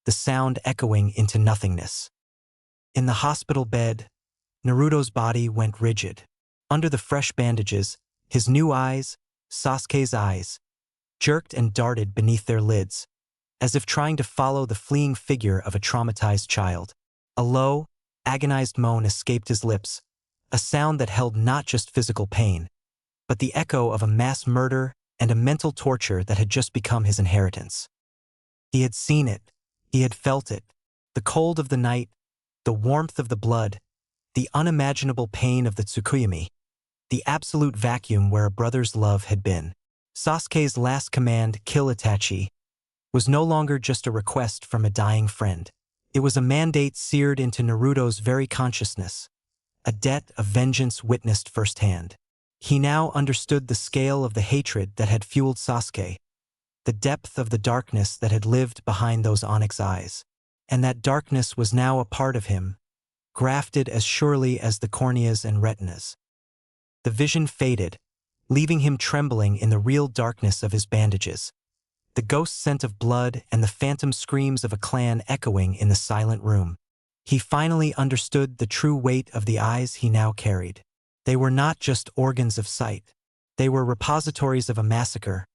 the sound echoing into nothingness. In the hospital bed, Naruto's body went rigid. Under the fresh bandages, his new eyes, Sasuke's eyes, jerked and darted beneath their lids, as if trying to follow the fleeing figure of a traumatized child. A low, agonized moan escaped his lips, a sound that held not just physical pain, but the echo of a mass murder and a mental torture that had just become his inheritance. He had seen it, he had felt it, the cold of the night, the warmth of the blood, the unimaginable pain of the Tsukuyomi, the absolute vacuum where a brother's love had been. Sasuke's last command, kill Itachi, was no longer just a request from a dying friend. It was a mandate seared into Naruto's very consciousness, a debt of vengeance witnessed firsthand. He now understood the scale of the hatred that had fueled Sasuke, the depth of the darkness that had lived behind those onyx eyes. And that darkness was now a part of him, grafted as surely as the corneas and retinas. The vision faded, leaving him trembling in the real darkness of his bandages, the ghost scent of blood and the phantom screams of a clan echoing in the silent room. He finally understood the true weight of the eyes he now carried. They were not just organs of sight. They were repositories of a massacre,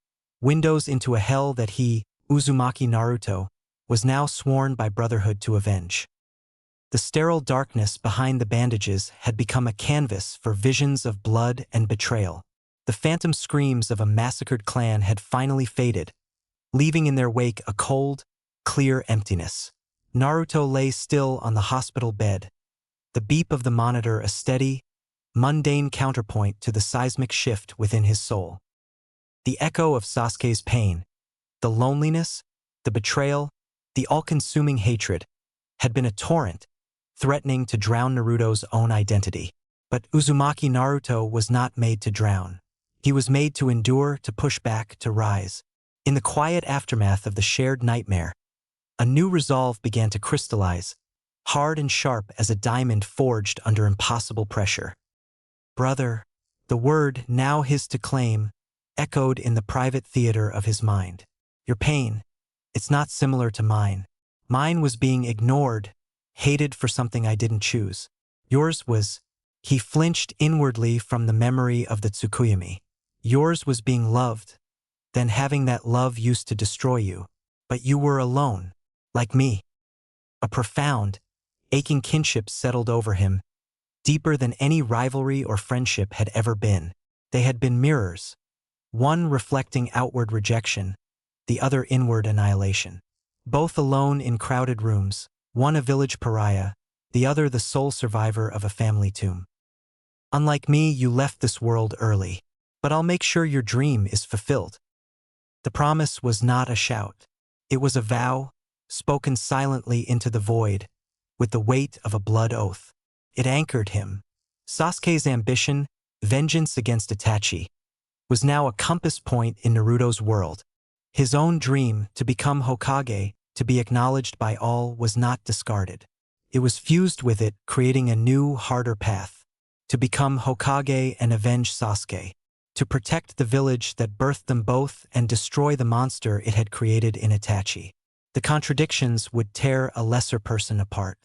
windows into a hell that he, Uzumaki Naruto, was now sworn by Brotherhood to avenge. The sterile darkness behind the bandages had become a canvas for visions of blood and betrayal. The phantom screams of a massacred clan had finally faded, leaving in their wake a cold, clear emptiness. Naruto lay still on the hospital bed, the beep of the monitor a steady, mundane counterpoint to the seismic shift within his soul. The echo of Sasuke's pain, the loneliness, the betrayal, the all-consuming hatred, had been a torrent, threatening to drown Naruto's own identity. But Uzumaki Naruto was not made to drown. He was made to endure, to push back, to rise. In the quiet aftermath of the shared nightmare, a new resolve began to crystallize, hard and sharp as a diamond forged under impossible pressure. Brother, the word, now his to claim, echoed in the private theater of his mind. Your pain, it's not similar to mine. Mine was being ignored, hated for something I didn't choose. Yours was, he flinched inwardly from the memory of the Tsukuyomi. Yours was being loved, then having that love used to destroy you. But you were alone, like me. A profound, aching kinship settled over him, deeper than any rivalry or friendship had ever been. They had been mirrors, one reflecting outward rejection, the other inward annihilation. Both alone in crowded rooms, one a village pariah, the other the sole survivor of a family tomb. Unlike me, you left this world early, but I'll make sure your dream is fulfilled. The promise was not a shout. It was a vow, spoken silently into the void, with the weight of a blood oath. It anchored him. Sasuke's ambition, vengeance against Itachi, was now a compass point in Naruto's world. His own dream, to become Hokage, to be acknowledged by all, was not discarded. It was fused with it, creating a new, harder path. To become Hokage and avenge Sasuke. To protect the village that birthed them both and destroy the monster it had created in Itachi. The contradictions would tear a lesser person apart.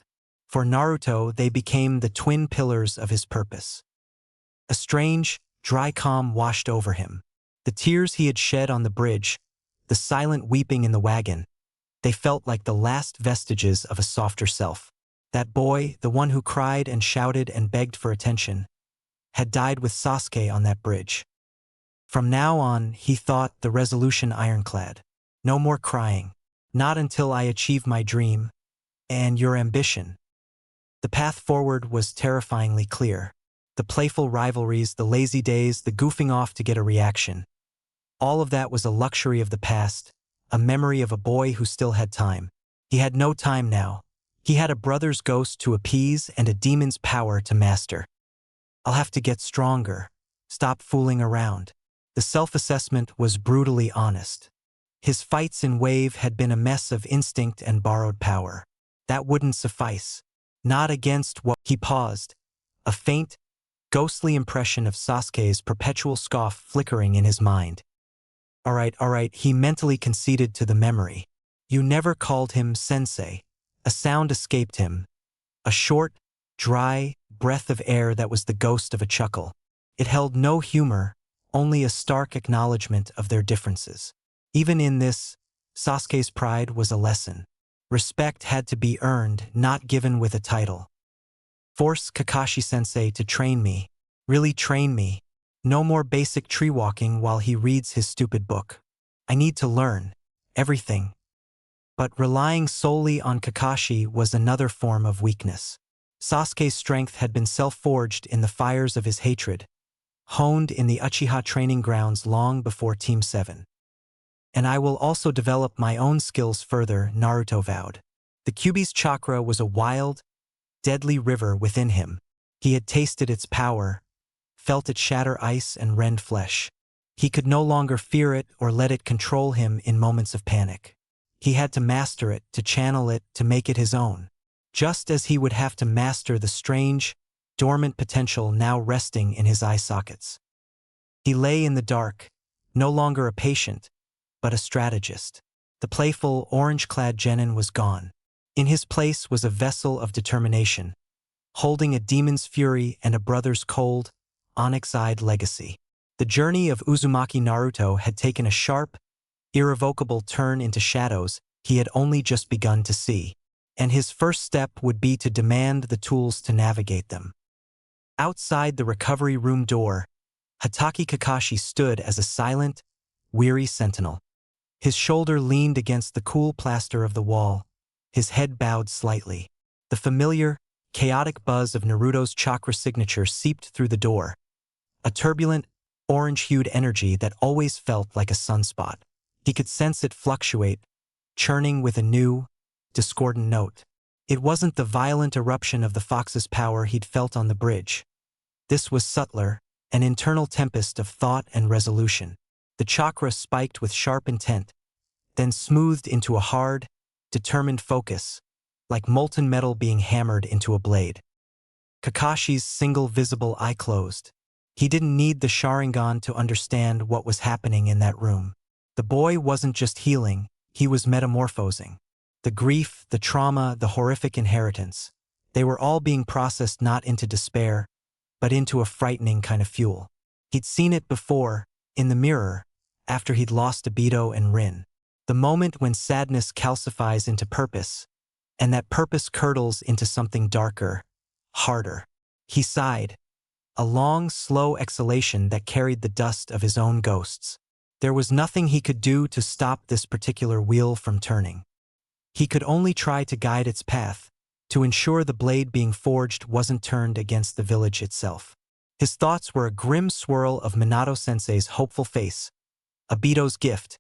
For Naruto, they became the twin pillars of his purpose. A strange, dry calm washed over him. The tears he had shed on the bridge, the silent weeping in the wagon, they felt like the last vestiges of a softer self. That boy, the one who cried and shouted and begged for attention, had died with Sasuke on that bridge. From now on, he thought, the resolution ironclad. No more crying. Not until I achieve my dream, and your ambition. The path forward was terrifyingly clear. The playful rivalries, the lazy days, the goofing off to get a reaction. All of that was a luxury of the past, a memory of a boy who still had time. He had no time now. He had a brother's ghost to appease and a demon's power to master. I'll have to get stronger. Stop fooling around. The self-assessment was brutally honest. His fights in Wave had been a mess of instinct and borrowed power. That wouldn't suffice. Not against what he paused. A faint, ghostly impression of Sasuke's perpetual scoff flickering in his mind. All right, he mentally conceded to the memory. You never called him sensei. A sound escaped him. A short, dry breath of air that was the ghost of a chuckle. It held no humor, only a stark acknowledgement of their differences. Even in this, Sasuke's pride was a lesson. Respect had to be earned, not given with a title. Force Kakashi-sensei to train me. Really train me. No more basic tree walking while he reads his stupid book. I need to learn. Everything. But relying solely on Kakashi was another form of weakness. Sasuke's strength had been self-forged in the fires of his hatred, honed in the Uchiha training grounds long before Team 7. And I will also develop my own skills further, Naruto vowed. The Kyuubi's chakra was a wild, deadly river within him. He had tasted its power, felt it shatter ice and rend flesh. He could no longer fear it or let it control him in moments of panic. He had to master it, to channel it, to make it his own. Just as he would have to master the strange, dormant potential now resting in his eye sockets. He lay in the dark, no longer a patient, but a strategist. The playful, orange-clad genin was gone. In his place was a vessel of determination, holding a demon's fury and a brother's cold, onyx-eyed legacy. The journey of Uzumaki Naruto had taken a sharp, irrevocable turn into shadows he had only just begun to see, and his first step would be to demand the tools to navigate them. Outside the recovery room door, Hatake Kakashi stood as a silent, weary sentinel. His shoulder leaned against the cool plaster of the wall, his head bowed slightly. The familiar, chaotic buzz of Naruto's chakra signature seeped through the door, a turbulent, orange-hued energy that always felt like a sunspot. He could sense it fluctuate, churning with a new, discordant note. It wasn't the violent eruption of the fox's power he'd felt on the bridge. This was subtler, an internal tempest of thought and resolution. The chakra spiked with sharp intent, then smoothed into a hard, determined focus, like molten metal being hammered into a blade. Kakashi's single visible eye closed. He didn't need the Sharingan to understand what was happening in that room. The boy wasn't just healing, he was metamorphosing. The grief, the trauma, the horrific inheritance, they were all being processed not into despair, but into a frightening kind of fuel. He'd seen it before, in the mirror, after he'd lost Obito and Rin. The moment when sadness calcifies into purpose, and that purpose curdles into something darker, harder. He sighed, a long, slow exhalation that carried the dust of his own ghosts. There was nothing he could do to stop this particular wheel from turning. He could only try to guide its path, to ensure the blade being forged wasn't turned against the village itself. His thoughts were a grim swirl of Minato-sensei's hopeful face, Obito's gift,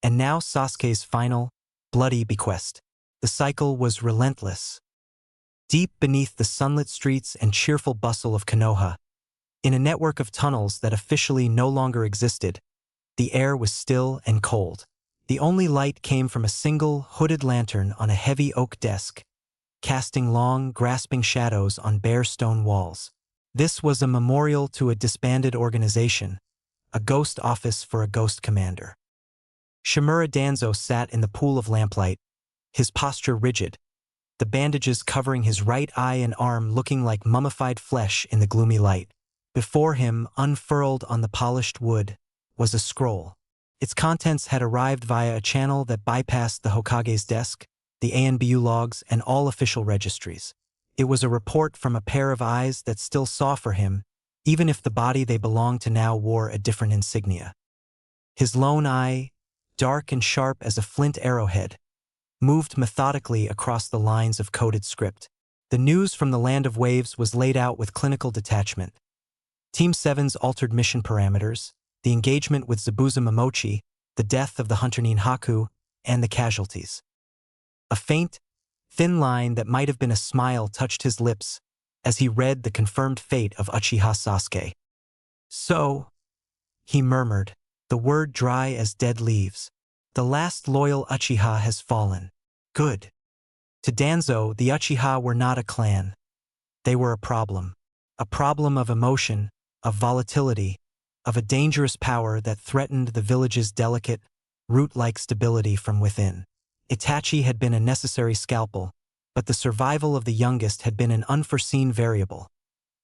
and now Sasuke's final, bloody bequest. The cycle was relentless. Deep beneath the sunlit streets and cheerful bustle of Konoha, in a network of tunnels that officially no longer existed, the air was still and cold. The only light came from a single, hooded lantern on a heavy oak desk, casting long, grasping shadows on bare stone walls. This was a memorial to a disbanded organization, a ghost office for a ghost commander. Shimura Danzo sat in the pool of lamplight, his posture rigid, the bandages covering his right eye and arm looking like mummified flesh in the gloomy light. Before him, unfurled on the polished wood, was a scroll. Its contents had arrived via a channel that bypassed the Hokage's desk, the ANBU logs, and all official registries. It was a report from a pair of eyes that still saw for him, even if the body they belonged to now wore a different insignia. His lone eye, dark and sharp as a flint arrowhead, moved methodically across the lines of coded script. The news from the Land of Waves was laid out with clinical detachment. Team 7's altered mission parameters, the engagement with Zabuza Momochi, the death of the Hunter Ninhaku, and the casualties. A faint, thin line that might have been a smile touched his lips, as he read the confirmed fate of Uchiha Sasuke. "So," he murmured, the word dry as dead leaves. "The last loyal Uchiha has fallen. Good." To Danzo, the Uchiha were not a clan. They were a problem. A problem of emotion, of volatility, of a dangerous power that threatened the village's delicate, root-like stability from within. Itachi had been a necessary scalpel, but the survival of the youngest had been an unforeseen variable,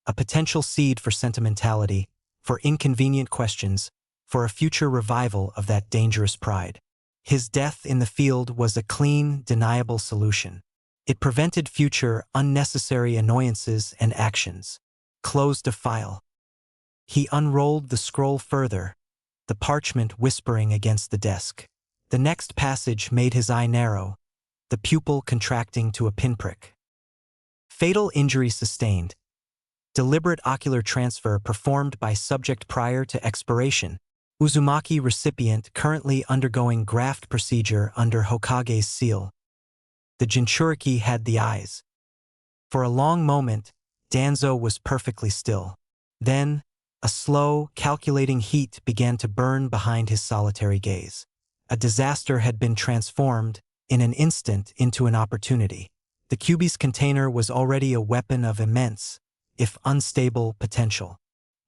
a potential seed for sentimentality, for inconvenient questions, for a future revival of that dangerous pride. His death in the field was a clean, deniable solution. It prevented future, unnecessary annoyances and actions. Closed a file. He unrolled the scroll further, the parchment whispering against the desk. The next passage made his eye narrow, the pupil contracting to a pinprick. Fatal injury sustained. Deliberate ocular transfer performed by subject prior to expiration. Uzumaki recipient currently undergoing graft procedure under Hokage's seal. The Jinchuriki had the eyes. For a long moment, Danzo was perfectly still. Then, a slow, calculating heat began to burn behind his solitary gaze. A disaster had been transformed, in an instant, into an opportunity. The Kyuubi's container was already a weapon of immense, if unstable, potential.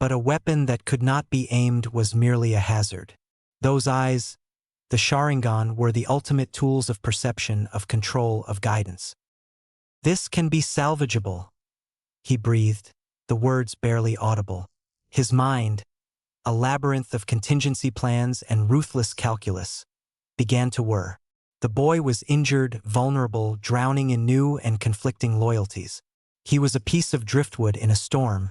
But a weapon that could not be aimed was merely a hazard. Those eyes, the Sharingan, were the ultimate tools of perception, of control, of guidance. "This can be salvageable," he breathed, the words barely audible. His mind, a labyrinth of contingency plans and ruthless calculus, began to whir. The boy was injured, vulnerable, drowning in new and conflicting loyalties. He was a piece of driftwood in a storm,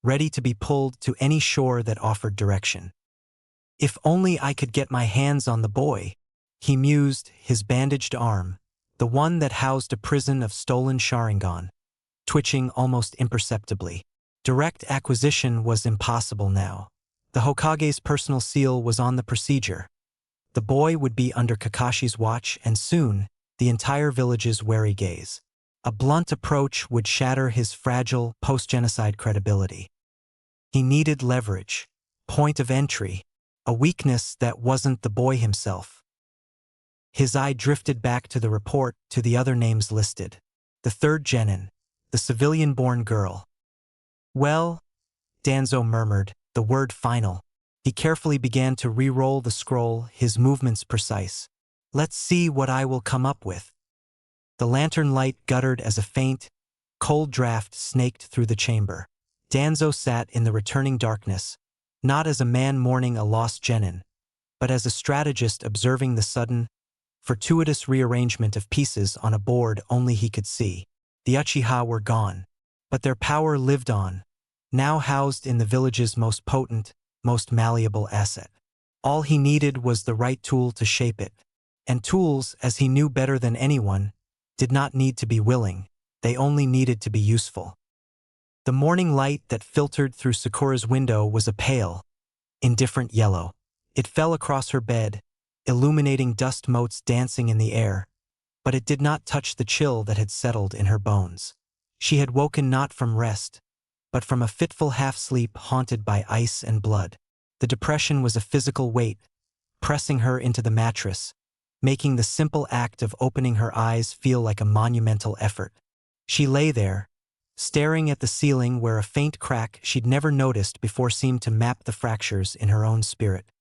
ready to be pulled to any shore that offered direction. "If only I could get my hands on the boy," he mused, his bandaged arm, the one that housed a prison of stolen Sharingan, twitching almost imperceptibly. Direct acquisition was impossible now. The Hokage's personal seal was on the procedure. The boy would be under Kakashi's watch, and soon, the entire village's wary gaze. A blunt approach would shatter his fragile, post-genocide credibility. He needed leverage, point of entry, a weakness that wasn't the boy himself. His eye drifted back to the report, to the other names listed. The third genin, the civilian-born girl. "Well," Danzo murmured, the word final. He carefully began to re-roll the scroll, his movements precise. "Let's see what I will come up with." The lantern light guttered as a faint, cold draft snaked through the chamber. Danzo sat in the returning darkness, not as a man mourning a lost genin, but as a strategist observing the sudden, fortuitous rearrangement of pieces on a board only he could see. The Uchiha were gone, but their power lived on, now housed in the village's most potent, most malleable asset. All he needed was the right tool to shape it. And tools, as he knew better than anyone, did not need to be willing, they only needed to be useful. The morning light that filtered through Sakura's window was a pale, indifferent yellow. It fell across her bed, illuminating dust motes dancing in the air, but it did not touch the chill that had settled in her bones. She had woken not from rest, but from a fitful half-sleep haunted by ice and blood. The depression was a physical weight, pressing her into the mattress, making the simple act of opening her eyes feel like a monumental effort. She lay there, staring at the ceiling where a faint crack she'd never noticed before seemed to map the fractures in her own spirit.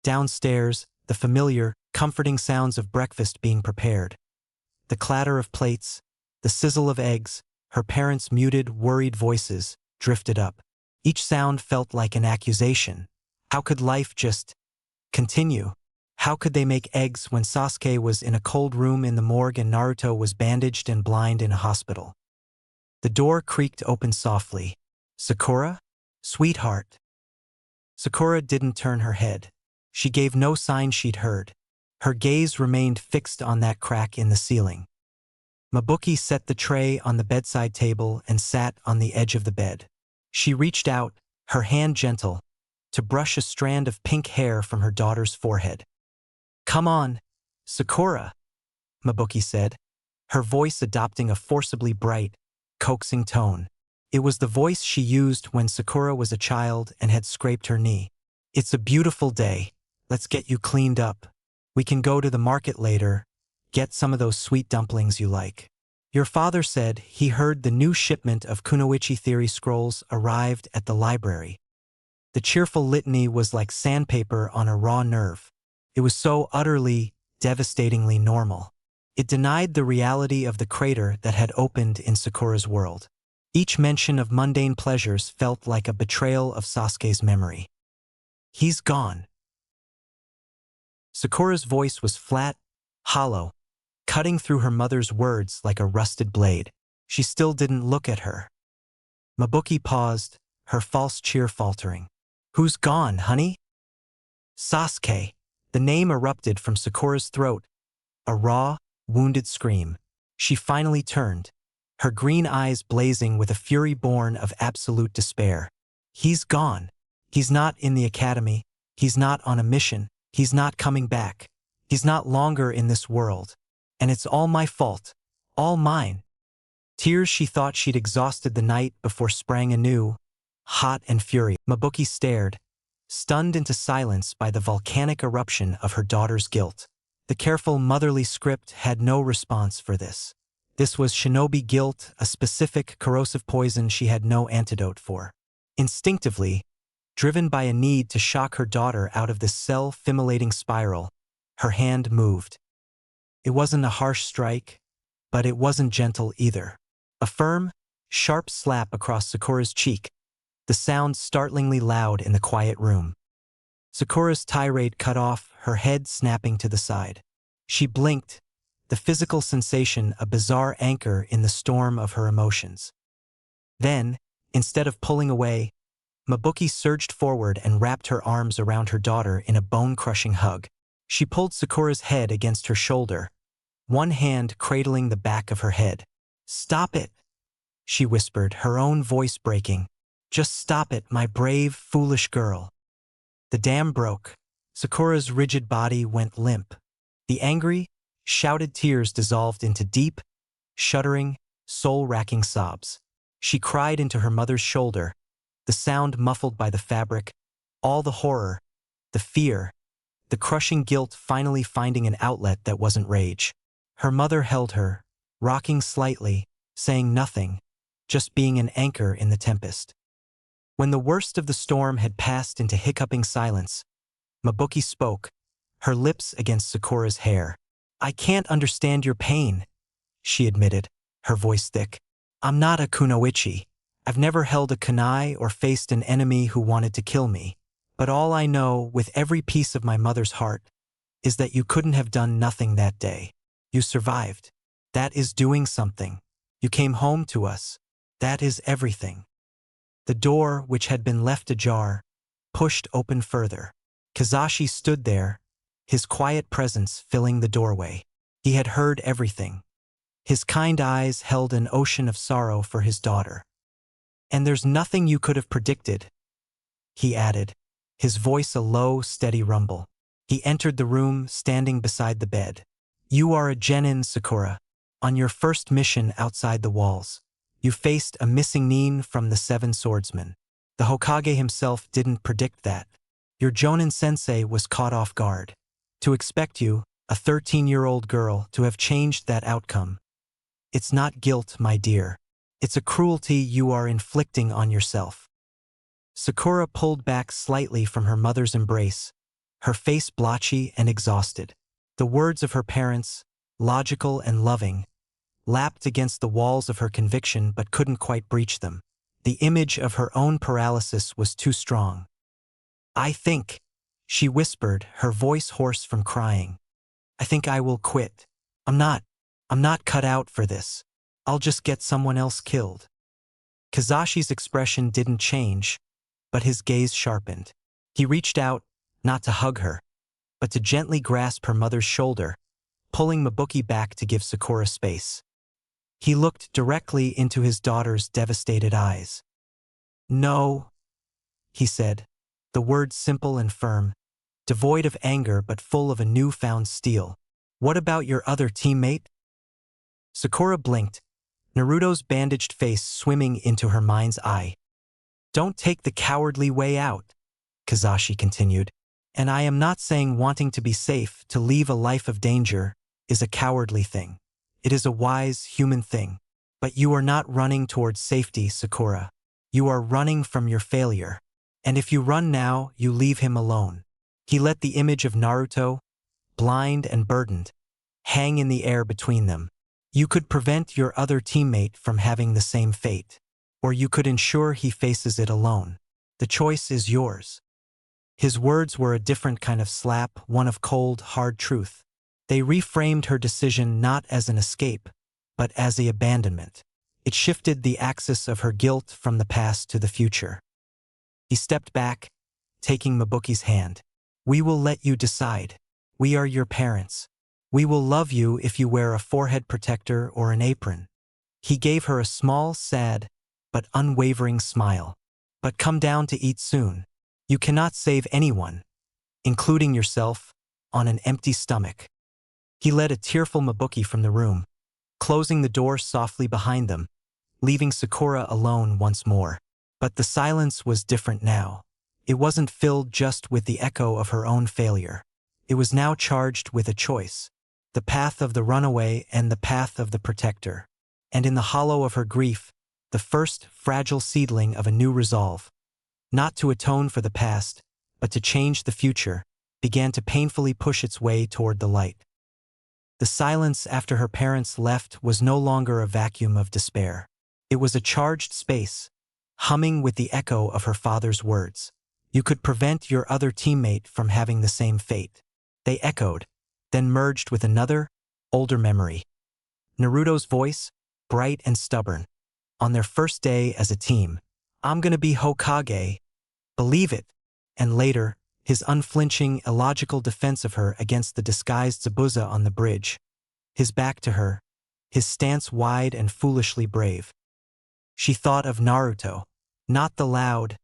Downstairs, the familiar, comforting sounds of breakfast being prepared. The clatter of plates, the sizzle of eggs, her parents' muted, worried voices, drifted up. Each sound felt like an accusation. How could life just continue? How could they make eggs when Sasuke was in a cold room in the morgue and Naruto was bandaged and blind in a hospital? The door creaked open softly. "Sakura? Sweetheart." Sakura didn't turn her head. She gave no sign she'd heard. Her gaze remained fixed on that crack in the ceiling. Mabuki set the tray on the bedside table and sat on the edge of the bed. She reached out, her hand gentle, to brush a strand of pink hair from her daughter's forehead. "Come on, Sakura," Mabuki said, her voice adopting a forcibly bright, coaxing tone. It was the voice she used when Sakura was a child and had scraped her knee. "It's a beautiful day. Let's get you cleaned up. We can go to the market later, get some of those sweet dumplings you like." Your father said he heard the new shipment of Kunoichi theory scrolls arrived at the library. The cheerful litany was like sandpaper on a raw nerve. It was so utterly, devastatingly normal. It denied the reality of the crater that had opened in Sakura's world. Each mention of mundane pleasures felt like a betrayal of Sasuke's memory. "He's gone." Sakura's voice was flat, hollow, cutting through her mother's words like a rusted blade. She still didn't look at her. Mabuki paused, her false cheer faltering. "Who's gone, honey?" "Sasuke." The name erupted from Sakura's throat, a raw, wounded scream. She finally turned, her green eyes blazing with a fury born of absolute despair. "He's gone. He's not in the academy. He's not on a mission. He's not coming back. He's not longer in this world. And it's all my fault. All mine." Tears she thought she'd exhausted the night before sprang anew, hot and fury. Mabuki stared, stunned into silence by the volcanic eruption of her daughter's guilt. The careful motherly script had no response for this. This was shinobi guilt, a specific corrosive poison she had no antidote for. Instinctively, driven by a need to shock her daughter out of this self-immolating spiral, her hand moved. It wasn't a harsh strike, but it wasn't gentle either. A firm, sharp slap across Sakura's cheek, the sound startlingly loud in the quiet room. Sakura's tirade cut off, her head snapping to the side. She blinked, the physical sensation a bizarre anchor in the storm of her emotions. Then, instead of pulling away, Mabuki surged forward and wrapped her arms around her daughter in a bone-crushing hug. She pulled Sakura's head against her shoulder, one hand cradling the back of her head. "Stop it," she whispered, her own voice breaking. "Just stop it, my brave, foolish girl." The dam broke. Sakura's rigid body went limp. The angry, shouted tears dissolved into deep, shuddering, soul-racking sobs. She cried into her mother's shoulder, the sound muffled by the fabric, all the horror, the fear, the crushing guilt finally finding an outlet that wasn't rage. Her mother held her, rocking slightly, saying nothing, just being an anchor in the tempest. When the worst of the storm had passed into hiccuping silence, Mabuki spoke, her lips against Sakura's hair. "I can't understand your pain," she admitted, her voice thick. "I'm not a kunoichi. I've never held a kunai or faced an enemy who wanted to kill me. But all I know, with every piece of my mother's heart, is that you couldn't have done nothing that day. You survived. That is doing something. You came home to us. That is everything." The door, which had been left ajar, pushed open further. Kizashi stood there, his quiet presence filling the doorway. He had heard everything. His kind eyes held an ocean of sorrow for his daughter. "And there's nothing you could have predicted," he added, his voice a low, steady rumble. He entered the room, standing beside the bed. "You are a genin, Sakura. On your first mission outside the walls, you faced a missing nin from the Seven Swordsmen. The Hokage himself didn't predict that. Your Jonin sensei was caught off guard. To expect you, a 13-year-old girl, to have changed that outcome. It's not guilt, my dear. It's a cruelty you are inflicting on yourself." Sakura pulled back slightly from her mother's embrace, her face blotchy and exhausted. The words of her parents, logical and loving, lapped against the walls of her conviction but couldn't quite breach them. The image of her own paralysis was too strong. "I think," she whispered, her voice hoarse from crying, "I think I will quit. I'm not cut out for this. I'll just get someone else killed." Kazashi's expression didn't change, but his gaze sharpened. He reached out, not to hug her, but to gently grasp her mother's shoulder, pulling Mabuki back to give Sakura space. He looked directly into his daughter's devastated eyes. "No," he said, the words simple and firm, devoid of anger but full of a newfound steel. "What about your other teammate?" Sakura blinked, Naruto's bandaged face swimming into her mind's eye. Don't take the cowardly way out, Kazashi continued. And I am not saying wanting to be safe, to leave a life of danger, is a cowardly thing. It is a wise, human thing. But you are not running towards safety, Sakura. You are running from your failure. And if you run now, you leave him alone. He let the image of Naruto, blind and burdened, hang in the air between them. You could prevent your other teammate from having the same fate. Or you could ensure he faces it alone. The choice is yours. His words were a different kind of slap, one of cold, hard truth. They reframed her decision not as an escape, but as the abandonment. It shifted the axis of her guilt from the past to the future. He stepped back, taking Mabuki's hand. We will let you decide. We are your parents. We will love you if you wear a forehead protector or an apron. He gave her a small, sad, but unwavering smile. But come down to eat soon. You cannot save anyone, including yourself, on an empty stomach. He led a tearful Mabuki from the room, closing the door softly behind them, leaving Sakura alone once more. But the silence was different now. It wasn't filled just with the echo of her own failure. It was now charged with a choice, the path of the runaway and the path of the protector. And in the hollow of her grief, the first fragile seedling of a new resolve, not to atone for the past, but to change the future, began to painfully push its way toward the light. The silence after her parents left was no longer a vacuum of despair. It was a charged space, humming with the echo of her father's words. You could prevent your other teammate from having the same fate. They echoed, then merged with another, older memory. Naruto's voice, bright and stubborn. On their first day as a team, I'm gonna be Hokage. Believe it. And later, his unflinching, illogical defense of her against the disguised Zabuza on the bridge. His back to her, his stance wide and foolishly brave. She thought of Naruto, not the loud,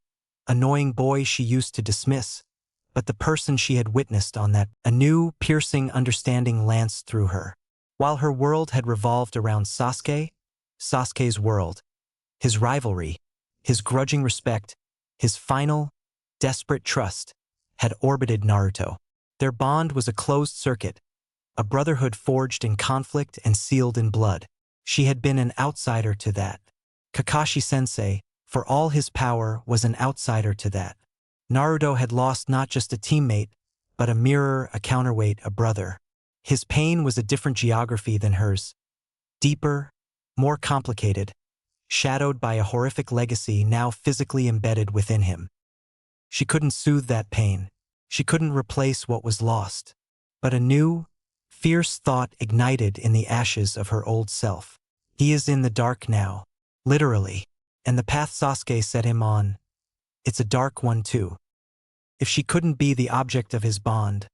annoying boy she used to dismiss, but the person she had witnessed on that. A new, piercing understanding lanced through her. While her world had revolved around Sasuke, Sasuke's world, his rivalry, his grudging respect, his final, desperate trust, had orbited Naruto. Their bond was a closed circuit, a brotherhood forged in conflict and sealed in blood. She had been an outsider to that. Kakashi-sensei, for all his power, was an outsider to that. Naruto had lost not just a teammate, but a mirror, a counterweight, a brother. His pain was a different geography than hers. Deeper, more complicated, shadowed by a horrific legacy now physically embedded within him. She couldn't soothe that pain. She couldn't replace what was lost. But a new, fierce thought ignited in the ashes of her old self. He is in the dark now, literally, and the path Sasuke set him on, it's a dark one too. If she couldn't be the object of his bond,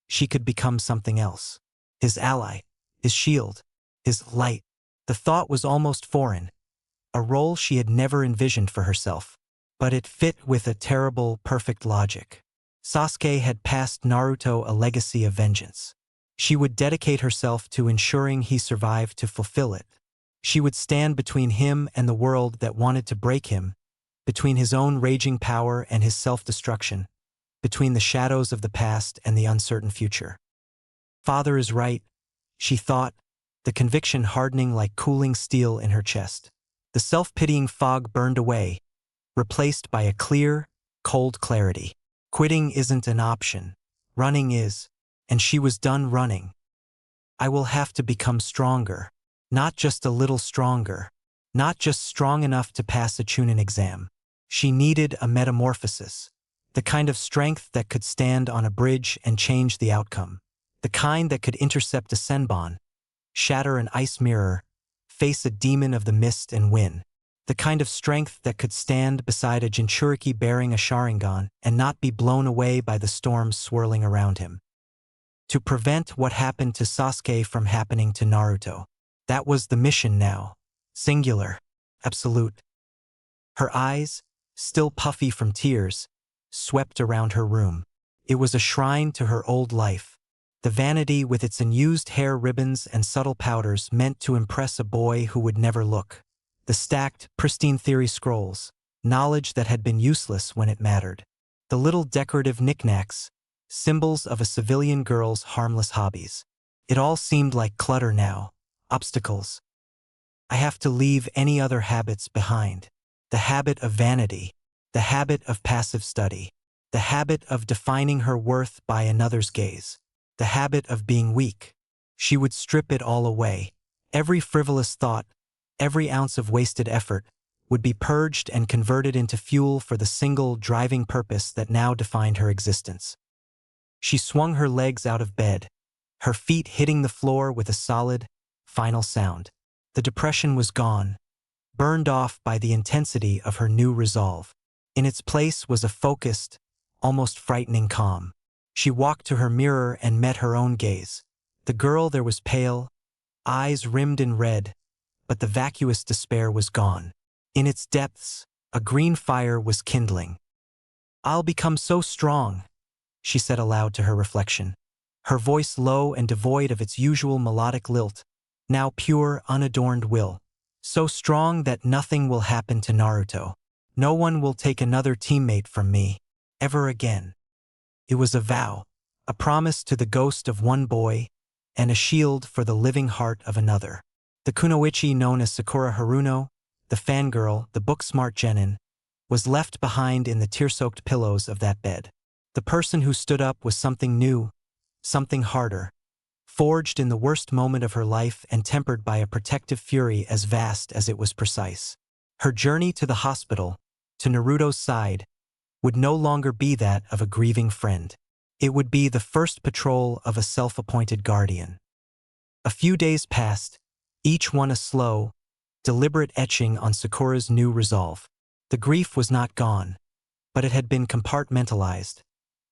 she could become something else. His ally, his shield, his light. The thought was almost foreign, a role she had never envisioned for herself. But it fit with a terrible, perfect logic. Sasuke had passed Naruto a legacy of vengeance. She would dedicate herself to ensuring he survived to fulfill it. She would stand between him and the world that wanted to break him, between his own raging power and his self-destruction, between the shadows of the past and the uncertain future. Father is right, she thought, the conviction hardening like cooling steel in her chest. The self-pitying fog burned away, replaced by a clear, cold clarity. Quitting isn't an option. Running is. And she was done running. I will have to become stronger. Not just a little stronger. Not just strong enough to pass a Chunin exam. She needed a metamorphosis. The kind of strength that could stand on a bridge and change the outcome. The kind that could intercept a Senbon, shatter an ice mirror, face a demon of the mist and win. The kind of strength that could stand beside a Jinchuriki bearing a Sharingan and not be blown away by the storms swirling around him. To prevent what happened to Sasuke from happening to Naruto. That was the mission now. Singular. Absolute. Her eyes, still puffy from tears, swept around her room. It was a shrine to her old life. The vanity with its unused hair ribbons and subtle powders meant to impress a boy who would never look. The stacked, pristine theory scrolls, knowledge that had been useless when it mattered. The little decorative knickknacks, symbols of a civilian girl's harmless hobbies. It all seemed like clutter now, obstacles. I have to leave any other habits behind. The habit of vanity, the habit of passive study, the habit of defining her worth by another's gaze, the habit of being weak. She would strip it all away. Every frivolous thought, every ounce of wasted effort, would be purged and converted into fuel for the single driving purpose that now defined her existence. She swung her legs out of bed, her feet hitting the floor with a solid, final sound. The depression was gone, burned off by the intensity of her new resolve. In its place was a focused, almost frightening calm. She walked to her mirror and met her own gaze. The girl there was pale, eyes rimmed in red, but the vacuous despair was gone. In its depths, a green fire was kindling. "I'll become so strong," she said aloud to her reflection, her voice low and devoid of its usual melodic lilt, now pure, unadorned will. "So strong that nothing will happen to Naruto. No one will take another teammate from me, ever again." It was a vow, a promise to the ghost of one boy, and a shield for the living heart of another. The kunoichi known as Sakura Haruno, the fangirl, the book-smart genin, was left behind in the tear-soaked pillows of that bed. The person who stood up was something new, something harder, forged in the worst moment of her life and tempered by a protective fury as vast as it was precise. Her journey to the hospital, to Naruto's side, would no longer be that of a grieving friend. It would be the first patrol of a self-appointed guardian. A few days passed, each one a slow, deliberate etching on Sakura's new resolve. The grief was not gone, but it had been compartmentalized,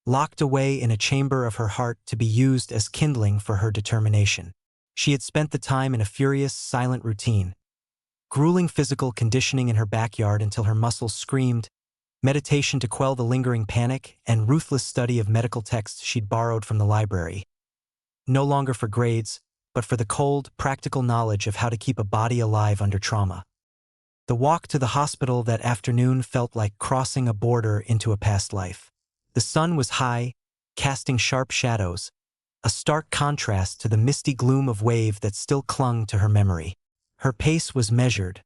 locked away in a chamber of her heart to be used as kindling for her determination. She had spent the time in a furious, silent routine, grueling physical conditioning in her backyard until her muscles screamed, meditation to quell the lingering panic, and ruthless study of medical texts she'd borrowed from the library. No longer for grades, but for the cold, practical knowledge of how to keep a body alive under trauma. The walk to the hospital that afternoon felt like crossing a border into a past life. The sun was high, casting sharp shadows, a stark contrast to the misty gloom of wave that still clung to her memory. Her pace was measured,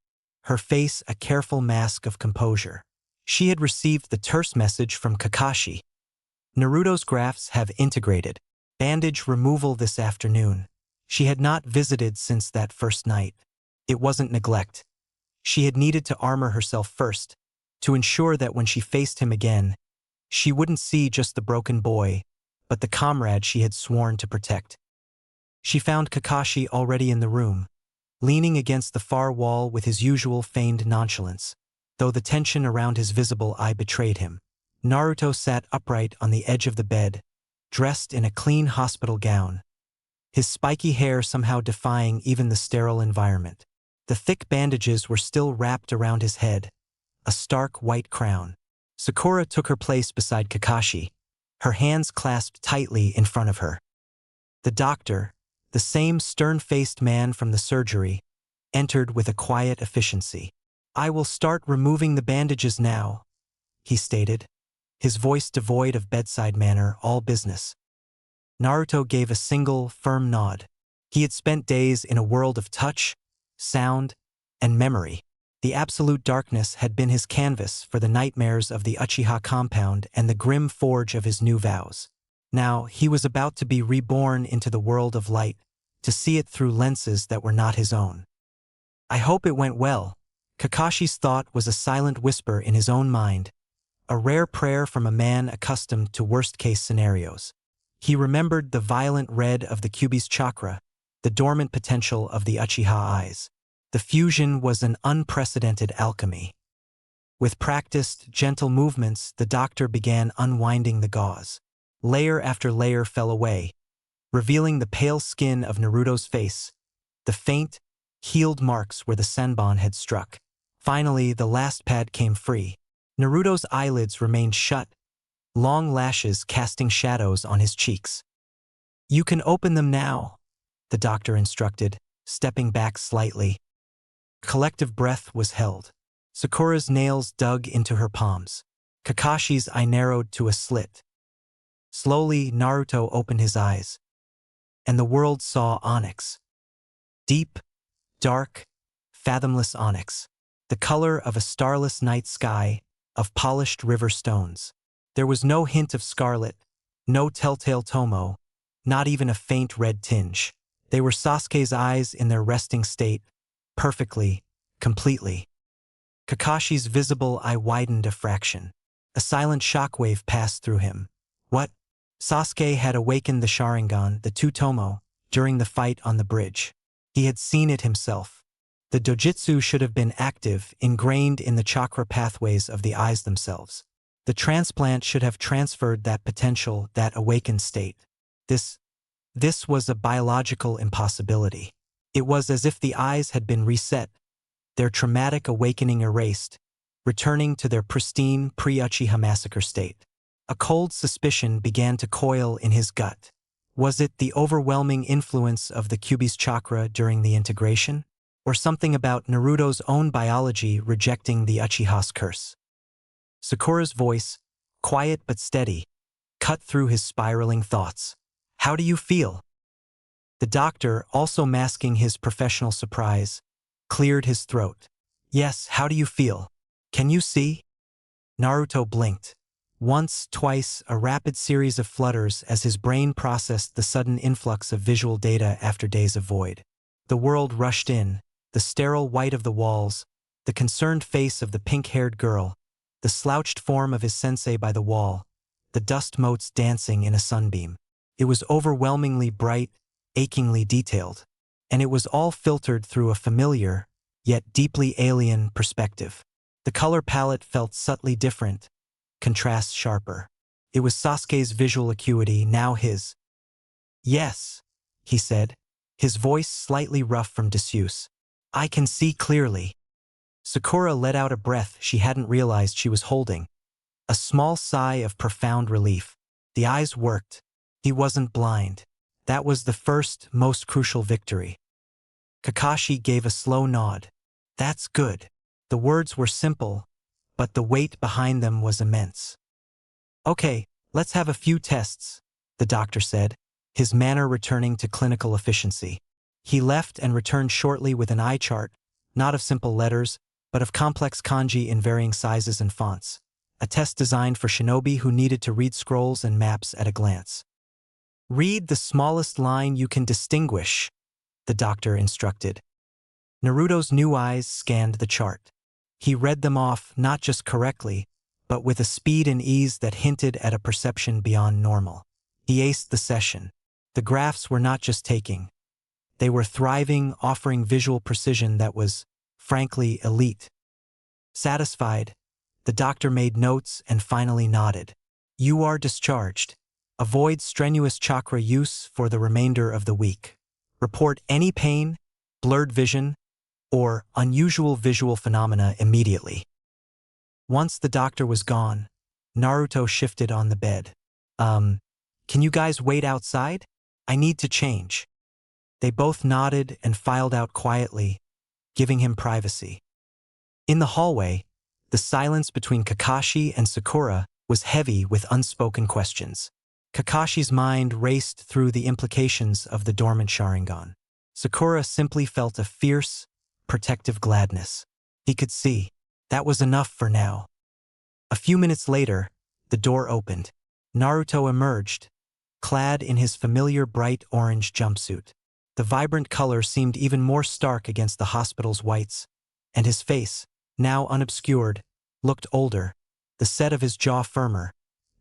her face a careful mask of composure. She had received the terse message from Kakashi. "Naruto's grafts have integrated. Bandage removal this afternoon." She had not visited since that first night. It wasn't neglect. She had needed to armor herself first, to ensure that when she faced him again, she wouldn't see just the broken boy, but the comrade she had sworn to protect. She found Kakashi already in the room, leaning against the far wall with his usual feigned nonchalance, though the tension around his visible eye betrayed him. Naruto sat upright on the edge of the bed, dressed in a clean hospital gown, his spiky hair somehow defying even the sterile environment. The thick bandages were still wrapped around his head, a stark white crown. Sakura took her place beside Kakashi, her hands clasped tightly in front of her. The doctor, the same stern-faced man from the surgery, entered with a quiet efficiency. "I will start removing the bandages now," he stated, his voice devoid of bedside manner, all business. Naruto gave a single, firm nod. He had spent days in a world of touch, sound, and memory. The absolute darkness had been his canvas for the nightmares of the Uchiha compound and the grim forge of his new vows. Now, he was about to be reborn into the world of light, to see it through lenses that were not his own. "I hope it went well." Kakashi's thought was a silent whisper in his own mind, a rare prayer from a man accustomed to worst-case scenarios. He remembered the violent red of the Kyuubi's chakra, the dormant potential of the Uchiha eyes. The fusion was an unprecedented alchemy. With practiced, gentle movements, the doctor began unwinding the gauze. Layer after layer fell away, revealing the pale skin of Naruto's face, the faint, healed marks where the senbon had struck. Finally, the last pad came free. Naruto's eyelids remained shut, long lashes casting shadows on his cheeks. You can open them now, the doctor instructed, stepping back slightly. Collective breath was held. Sakura's nails dug into her palms. Kakashi's eye narrowed to a slit. Slowly, Naruto opened his eyes, and the world saw onyx. Deep, dark, fathomless onyx. The color of a starless night sky, of polished river stones. There was no hint of scarlet, no telltale tomo, not even a faint red tinge. They were Sasuke's eyes in their resting state, perfectly, completely. Kakashi's visible eye widened a fraction. A silent shockwave passed through him. What? Sasuke had awakened the Sharingan, the two-tomo, during the fight on the bridge. He had seen it himself. The dojutsu should have been active, ingrained in the chakra pathways of the eyes themselves. The transplant should have transferred that potential, that awakened state. This was a biological impossibility. It was as if the eyes had been reset, their traumatic awakening erased, returning to their pristine pre-Uchiha massacre state. A cold suspicion began to coil in his gut. Was it the overwhelming influence of the Kyuubi's chakra during the integration? Or something about Naruto's own biology rejecting the Uchiha's curse? Sakura's voice, quiet but steady, cut through his spiraling thoughts. How do you feel? The doctor, also masking his professional surprise, cleared his throat. Yes, how do you feel? Can you see? Naruto blinked. Once, twice, a rapid series of flutters as his brain processed the sudden influx of visual data after days of void. The world rushed in, the sterile white of the walls, the concerned face of the pink-haired girl, the slouched form of his sensei by the wall, the dust motes dancing in a sunbeam. It was overwhelmingly bright, achingly detailed, and it was all filtered through a familiar, yet deeply alien perspective. The color palette felt subtly different, contrasts sharper. It was Sasuke's visual acuity, now his. Yes, he said, his voice slightly rough from disuse. I can see clearly. Sakura let out a breath she hadn't realized she was holding. A small sigh of profound relief. The eyes worked. He wasn't blind. That was the first, most crucial victory. Kakashi gave a slow nod. That's good. The words were simple, but the weight behind them was immense. Okay, let's have a few tests, the doctor said, his manner returning to clinical efficiency. He left and returned shortly with an eye chart, not of simple letters, but of complex kanji in varying sizes and fonts. A test designed for shinobi who needed to read scrolls and maps at a glance. Read the smallest line you can distinguish, the doctor instructed. Naruto's new eyes scanned the chart. He read them off not just correctly, but with a speed and ease that hinted at a perception beyond normal. He aced the session. The graphs were not just taking. They were thriving, offering visual precision that was, frankly, elite. Satisfied, the doctor made notes and finally nodded. You are discharged. Avoid strenuous chakra use for the remainder of the week. Report any pain, blurred vision, or unusual visual phenomena immediately. Once the doctor was gone, Naruto shifted on the bed. Can you guys wait outside? I need to change. They both nodded and filed out quietly, giving him privacy. In the hallway, the silence between Kakashi and Sakura was heavy with unspoken questions. Kakashi's mind raced through the implications of the dormant Sharingan. Sakura simply felt a fierce, protective gladness. He could see. That was enough for now. A few minutes later, the door opened. Naruto emerged, clad in his familiar bright orange jumpsuit. The vibrant color seemed even more stark against the hospital's whites, and his face, now unobscured, looked older, the set of his jaw firmer,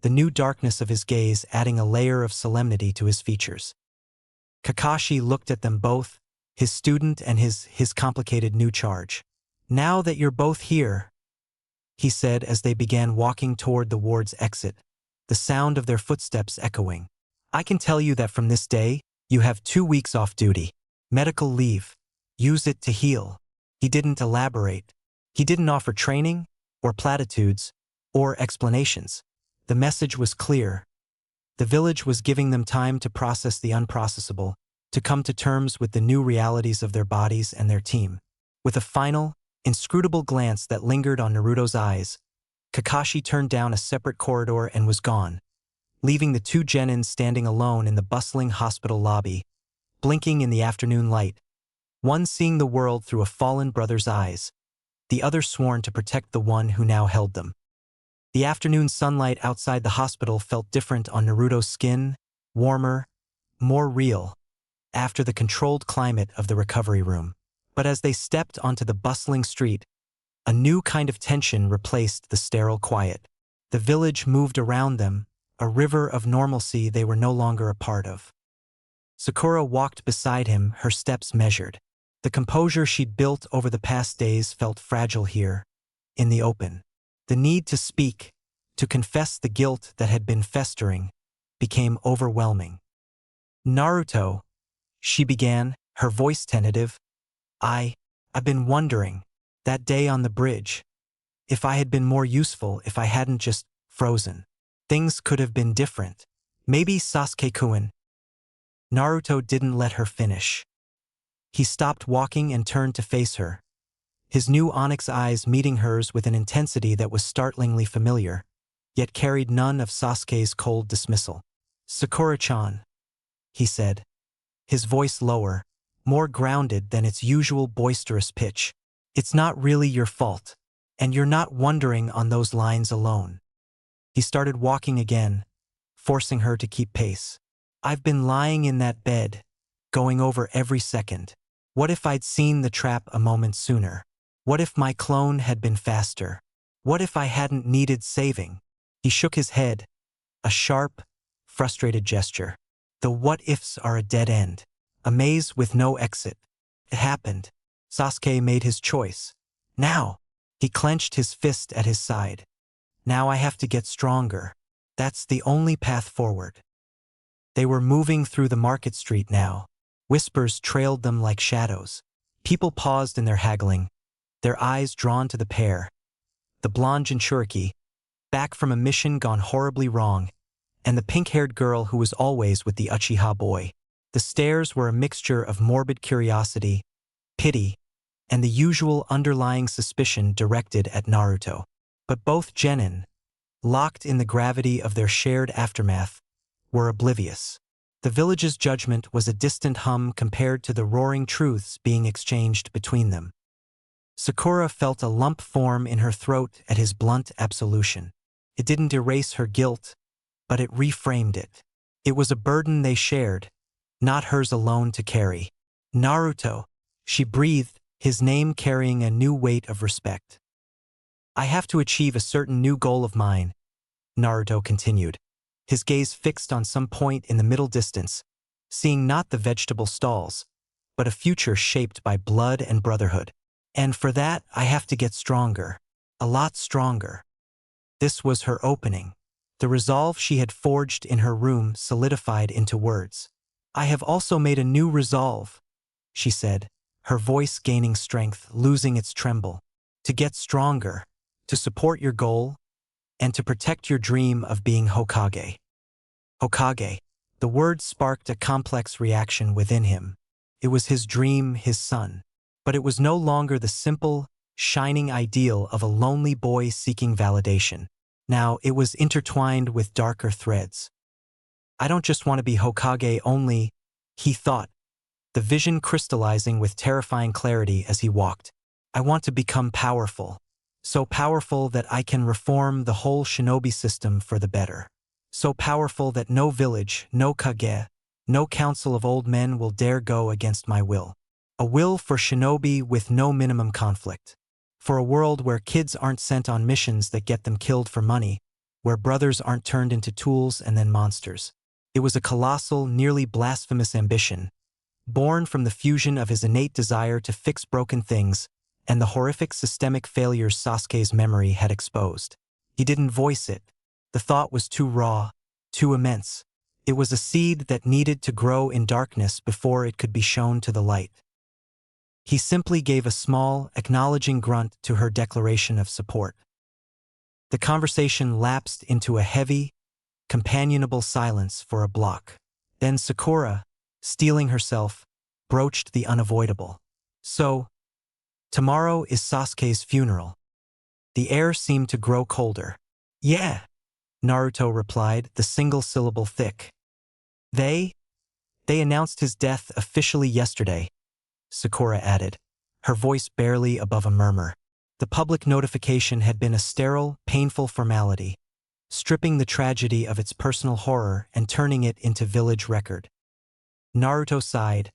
the new darkness of his gaze adding a layer of solemnity to his features. Kakashi looked at them both, his student and his complicated new charge. Now that you're both here, he said as they began walking toward the ward's exit, the sound of their footsteps echoing. I can tell you that from this day, you have 2 weeks off duty. Medical leave. Use it to heal. He didn't elaborate. He didn't offer training, or platitudes, or explanations. The message was clear. The village was giving them time to process the unprocessable, to come to terms with the new realities of their bodies and their team. With a final, inscrutable glance that lingered on Naruto's eyes, Kakashi turned down a separate corridor and was gone, leaving the two genins standing alone in the bustling hospital lobby, blinking in the afternoon light, one seeing the world through a fallen brother's eyes, the other sworn to protect the one who now held them. The afternoon sunlight outside the hospital felt different on Naruto's skin, warmer, more real, after the controlled climate of the recovery room. But as they stepped onto the bustling street, a new kind of tension replaced the sterile quiet. The village moved around them, a river of normalcy they were no longer a part of. Sakura walked beside him, her steps measured. The composure she'd built over the past days felt fragile here, in the open. The need to speak, to confess the guilt that had been festering, became overwhelming. "Naruto," she began, her voice tentative, I've been wondering, that day on the bridge, if I had been more useful, if I hadn't just frozen. Things could have been different. Maybe Sasuke-kun." Naruto didn't let her finish. He stopped walking and turned to face her, his new onyx eyes meeting hers with an intensity that was startlingly familiar, yet carried none of Sasuke's cold dismissal. "Sakura-chan," he said, his voice lower, more grounded than its usual boisterous pitch. "It's not really your fault, and you're not wondering on those lines alone." He started walking again, forcing her to keep pace. "I've been lying in that bed, going over every second. What if I'd seen the trap a moment sooner? What if my clone had been faster? What if I hadn't needed saving?" He shook his head, a sharp, frustrated gesture. "The what-ifs are a dead end, a maze with no exit. It happened. Sasuke made his choice. Now," he clenched his fist at his side, "now I have to get stronger. That's the only path forward." They were moving through the market street now. Whispers trailed them like shadows. People paused in their haggling, their eyes drawn to the pair. The blonde Jinchuriki, back from a mission gone horribly wrong, and the pink-haired girl who was always with the Uchiha boy. The stares were a mixture of morbid curiosity, pity, and the usual underlying suspicion directed at Naruto. But both genin, locked in the gravity of their shared aftermath, were oblivious. The village's judgment was a distant hum compared to the roaring truths being exchanged between them. Sakura felt a lump form in her throat at his blunt absolution. It didn't erase her guilt, but it reframed it. It was a burden they shared, not hers alone to carry. "Naruto," she breathed, his name carrying a new weight of respect. "I have to achieve a certain new goal of mine," Naruto continued, his gaze fixed on some point in the middle distance, seeing not the vegetable stalls, but a future shaped by blood and brotherhood. "And for that, I have to get stronger. A lot stronger." This was her opening. The resolve she had forged in her room solidified into words. "I have also made a new resolve," she said, her voice gaining strength, losing its tremble. "To get stronger, to support your goal, and to protect your dream of being Hokage." Hokage. The word sparked a complex reaction within him. It was his dream, his son. But it was no longer the simple, shining ideal of a lonely boy seeking validation. Now it was intertwined with darker threads. "I don't just want to be Hokage only," he thought, the vision crystallizing with terrifying clarity as he walked. "I want to become powerful. So powerful that I can reform the whole shinobi system for the better. So powerful that no village, no kage, no council of old men will dare go against my will. A will for shinobi with no minimum conflict. For a world where kids aren't sent on missions that get them killed for money, where brothers aren't turned into tools and then monsters." It was a colossal, nearly blasphemous ambition, born from the fusion of his innate desire to fix broken things and the horrific systemic failures Sasuke's memory had exposed. He didn't voice it. The thought was too raw, too immense. It was a seed that needed to grow in darkness before it could be shown to the light. He simply gave a small, acknowledging grunt to her declaration of support. The conversation lapsed into a heavy, companionable silence for a block. Then Sakura, steeling herself, broached the unavoidable. So, tomorrow is Sasuke's funeral. The air seemed to grow colder. Yeah, Naruto replied, the single syllable thick. They announced his death officially yesterday, Sakura added, her voice barely above a murmur. The public notification had been a sterile, painful formality, stripping the tragedy of its personal horror and turning it into village record. Naruto sighed,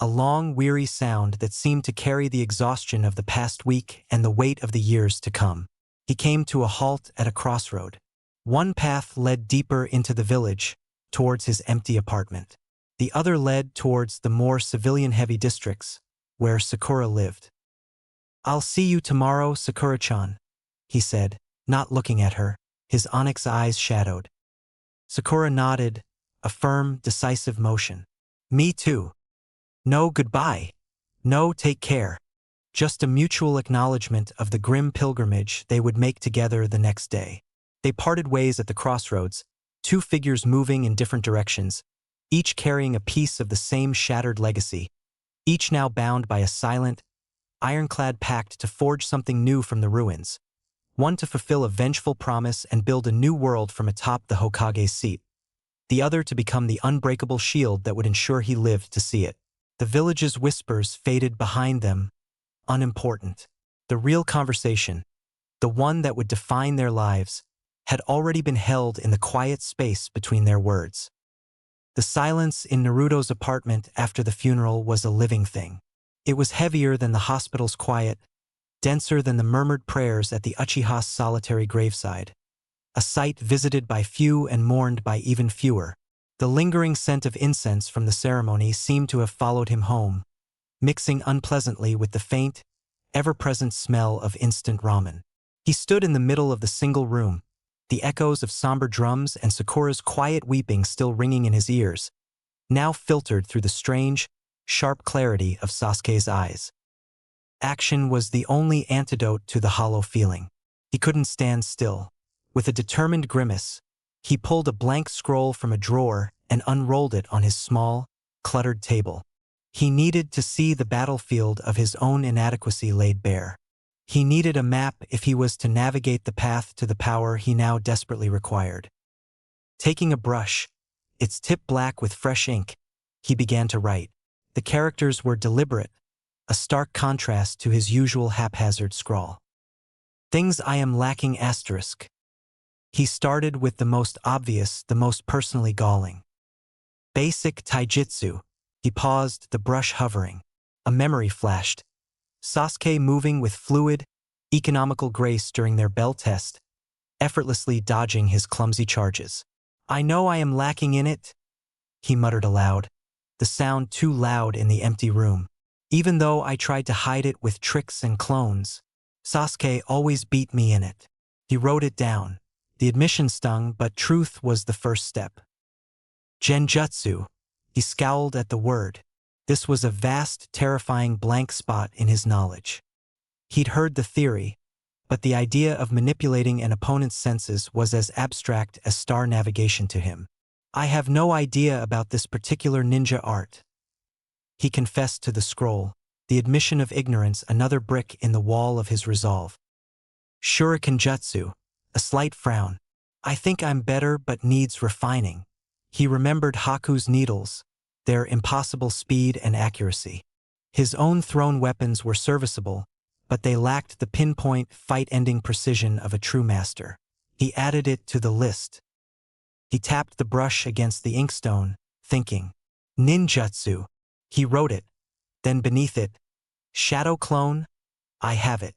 a long, weary sound that seemed to carry the exhaustion of the past week and the weight of the years to come. He came to a halt at a crossroad. One path led deeper into the village, towards his empty apartment. The other led towards the more civilian-heavy districts, where Sakura lived. "I'll see you tomorrow, Sakura-chan," he said, not looking at her, his onyx eyes shadowed. Sakura nodded, a firm, decisive motion. "Me too. No goodbye. No take care. Just a mutual acknowledgement of the grim pilgrimage they would make together the next day." They parted ways at the crossroads, two figures moving in different directions, each carrying a piece of the same shattered legacy, each now bound by a silent, ironclad pact to forge something new from the ruins, one to fulfill a vengeful promise and build a new world from atop the Hokage's seat, the other to become the unbreakable shield that would ensure he lived to see it. The village's whispers faded behind them, unimportant. The real conversation, the one that would define their lives, had already been held in the quiet space between their words. The silence in Naruto's apartment after the funeral was a living thing. It was heavier than the hospital's quiet, denser than the murmured prayers at the Uchiha's solitary graveside, a sight visited by few and mourned by even fewer. The lingering scent of incense from the ceremony seemed to have followed him home, mixing unpleasantly with the faint, ever-present smell of instant ramen. He stood in the middle of the single room, the echoes of somber drums and Sakura's quiet weeping still ringing in his ears, now filtered through the strange, sharp clarity of Sasuke's eyes. Action was the only antidote to the hollow feeling. He couldn't stand still. With a determined grimace, he pulled a blank scroll from a drawer and unrolled it on his small, cluttered table. He needed to see the battlefield of his own inadequacy laid bare. He needed a map if he was to navigate the path to the power he now desperately required. Taking a brush, its tip black with fresh ink, he began to write. The characters were deliberate, a stark contrast to his usual haphazard scrawl. "Things I am lacking asterisk." He started with the most obvious, the most personally galling. "Basic taijutsu." He paused, the brush hovering. A memory flashed. Sasuke moving with fluid, economical grace during their bell test, effortlessly dodging his clumsy charges. "I know I am lacking in it," he muttered aloud, the sound too loud in the empty room. "Even though I tried to hide it with tricks and clones, Sasuke always beat me in it." He wrote it down. The admission stung, but truth was the first step. Genjutsu. He scowled at the word. This was a vast, terrifying blank spot in his knowledge. He'd heard the theory, but the idea of manipulating an opponent's senses was as abstract as star navigation to him. "I have no idea about this particular ninja art," he confessed to the scroll, the admission of ignorance another brick in the wall of his resolve. "Shuriken jutsu." A slight frown. "I think I'm better but needs refining." He remembered Haku's needles, their impossible speed and accuracy. His own thrown weapons were serviceable, but they lacked the pinpoint, fight-ending precision of a true master. He added it to the list. He tapped the brush against the inkstone, thinking. "Ninjutsu." He wrote it. Then beneath it, "Shadow clone." "I have it."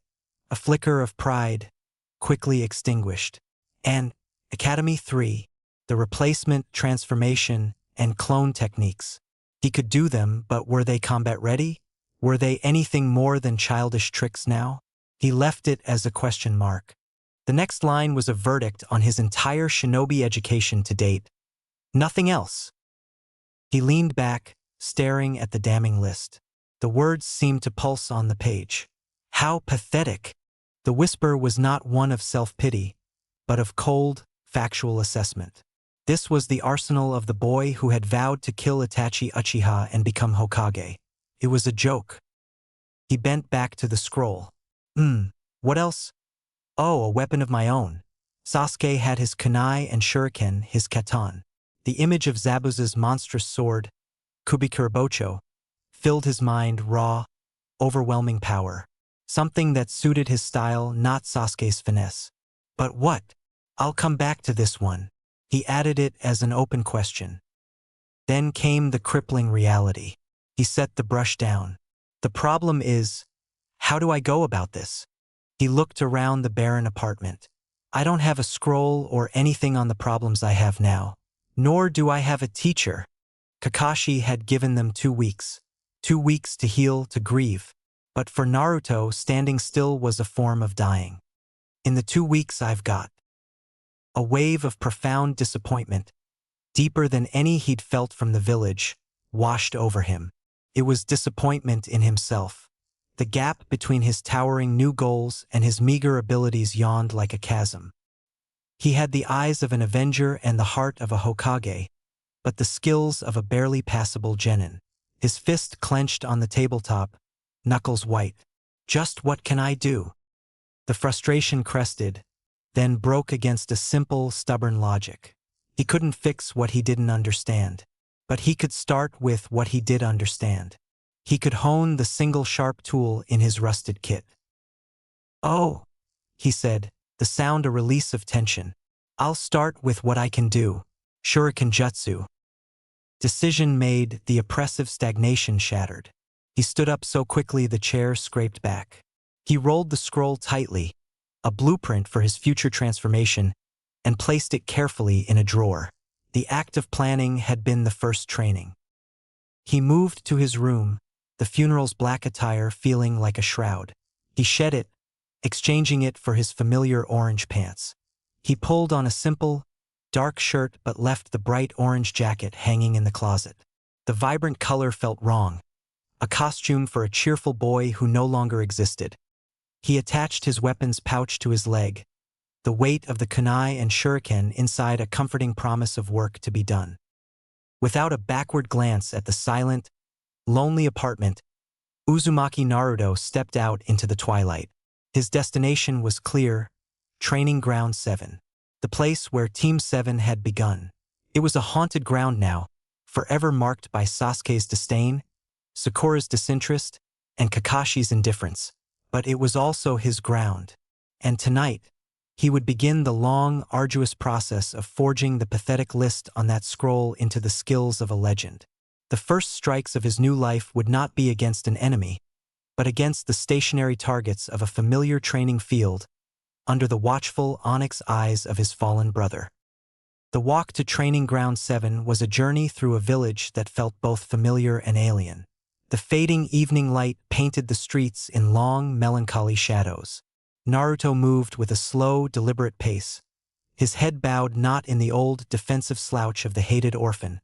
A flicker of pride, quickly extinguished. And Academy 3, the replacement, transformation, and clone techniques. He could do them, but were they combat-ready? Were they anything more than childish tricks now? He left it as a question mark. The next line was a verdict on his entire shinobi education to date. Nothing else. He leaned back, staring at the damning list. The words seemed to pulse on the page. How pathetic! The whisper was not one of self-pity, but of cold, factual assessment. This was the arsenal of the boy who had vowed to kill Itachi Uchiha and become Hokage. It was a joke. He bent back to the scroll. What else? Oh, a weapon of my own. Sasuke had his kunai and shuriken, his katan. The image of Zabuza's monstrous sword, Kubikurabocho, filled his mind raw, overwhelming power. Something that suited his style, not Sasuke's finesse. But what? I'll come back to this one. He added it as an open question. Then came the crippling reality. He set the brush down. The problem is, how do I go about this? He looked around the barren apartment. I don't have a scroll or anything on the problems I have now. Nor do I have a teacher. Kakashi had given them 2 weeks. 2 weeks to heal, to grieve. But for Naruto, standing still was a form of dying. In the 2 weeks I've got. A wave of profound disappointment, deeper than any he'd felt from the village, washed over him. It was disappointment in himself. The gap between his towering new goals and his meager abilities yawned like a chasm. He had the eyes of an avenger and the heart of a Hokage, but the skills of a barely passable genin. His fist clenched on the tabletop, knuckles white. Just what can I do? The frustration crested, then broke against a simple, stubborn logic. He couldn't fix what he didn't understand, but he could start with what he did understand. He could hone the single sharp tool in his rusted kit. Oh, he said, the sound a release of tension. I'll start with what I can do. Shuriken Jutsu. Decision made, the oppressive stagnation shattered. He stood up so quickly the chair scraped back. He rolled the scroll tightly, a blueprint for his future transformation, and placed it carefully in a drawer. The act of planning had been the first training. He moved to his room, the funeral's black attire feeling like a shroud. He shed it, exchanging it for his familiar orange pants. He pulled on a simple, dark shirt but left the bright orange jacket hanging in the closet. The vibrant color felt wrong, a costume for a cheerful boy who no longer existed. He attached his weapons pouch to his leg, the weight of the kunai and shuriken inside a comforting promise of work to be done. Without a backward glance at the silent, lonely apartment, Uzumaki Naruto stepped out into the twilight. His destination was clear, Training Ground 7, the place where Team 7 had begun. It was a haunted ground now, forever marked by Sasuke's disdain, Sakura's disinterest, and Kakashi's indifference. But it was also his ground. And tonight, he would begin the long, arduous process of forging the pathetic list on that scroll into the skills of a legend. The first strikes of his new life would not be against an enemy, but against the stationary targets of a familiar training field, under the watchful onyx eyes of his fallen brother. The walk to Training Ground 7 was a journey through a village that felt both familiar and alien. The fading evening light painted the streets in long, melancholy shadows. Naruto moved with a slow, deliberate pace, his head bowed not in the old, defensive slouch of the hated orphan,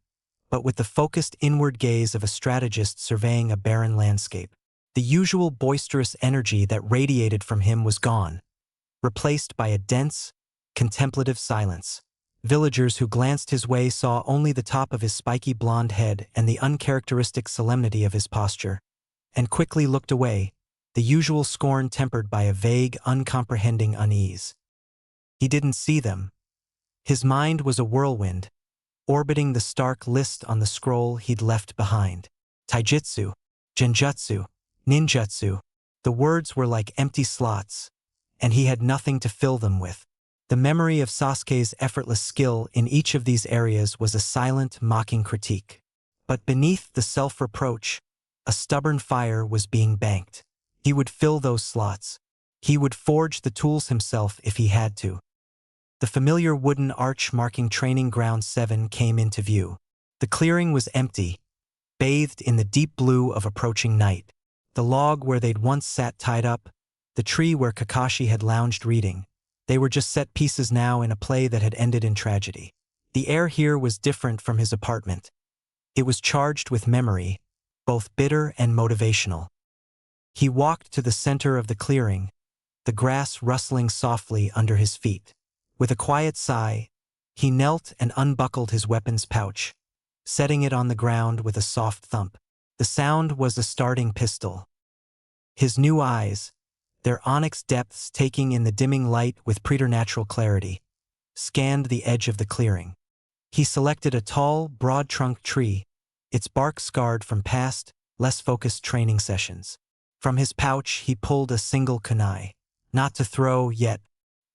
but with the focused inward gaze of a strategist surveying a barren landscape. The usual boisterous energy that radiated from him was gone, replaced by a dense, contemplative silence. Villagers who glanced his way saw only the top of his spiky blonde head and the uncharacteristic solemnity of his posture, and quickly looked away, the usual scorn tempered by a vague, uncomprehending unease. He didn't see them. His mind was a whirlwind, orbiting the stark list on the scroll he'd left behind. Taijutsu, Genjutsu, Ninjutsu. The words were like empty slots, and he had nothing to fill them with. The memory of Sasuke's effortless skill in each of these areas was a silent, mocking critique. But beneath the self-reproach, a stubborn fire was being banked. He would fill those slots. He would forge the tools himself if he had to. The familiar wooden arch marking Training Ground 7 came into view. The clearing was empty, bathed in the deep blue of approaching night. The log where they'd once sat tied up, the tree where Kakashi had lounged reading. They were just set pieces now in a play that had ended in tragedy. The air here was different from his apartment. It was charged with memory, both bitter and motivational. He walked to the center of the clearing, the grass rustling softly under his feet. With a quiet sigh, He knelt and unbuckled his weapon's pouch, setting it on the ground with a soft thump. The sound was a starting pistol. His new eyes, their onyx depths taking in the dimming light with preternatural clarity, scanned the edge of the clearing. He selected a tall, broad-trunked tree, its bark scarred from past, less focused training sessions. From his pouch he pulled a single kunai. Not to throw yet.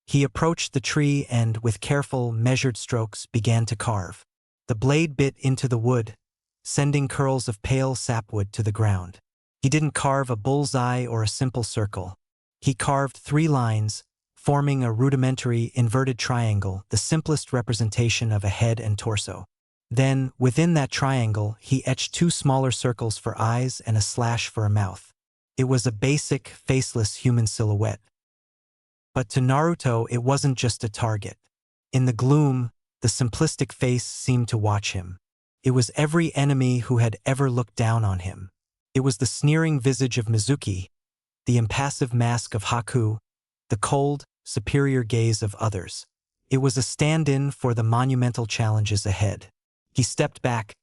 He approached the tree and, with careful, measured strokes, began to carve. The blade bit into the wood, sending curls of pale sapwood to the ground. He didn't carve a bullseye or a simple circle. He carved 3 lines, forming a rudimentary inverted triangle, the simplest representation of a head and torso. Then, within that triangle, he etched 2 smaller circles for eyes and a slash for a mouth. It was a basic, faceless human silhouette. But to Naruto, it wasn't just a target. In the gloom, the simplistic face seemed to watch him. It was every enemy who had ever looked down on him. It was the sneering visage of Mizuki, the impassive mask of Haku, the cold, superior gaze of others. It was a stand-in for the monumental challenges ahead. He stepped back,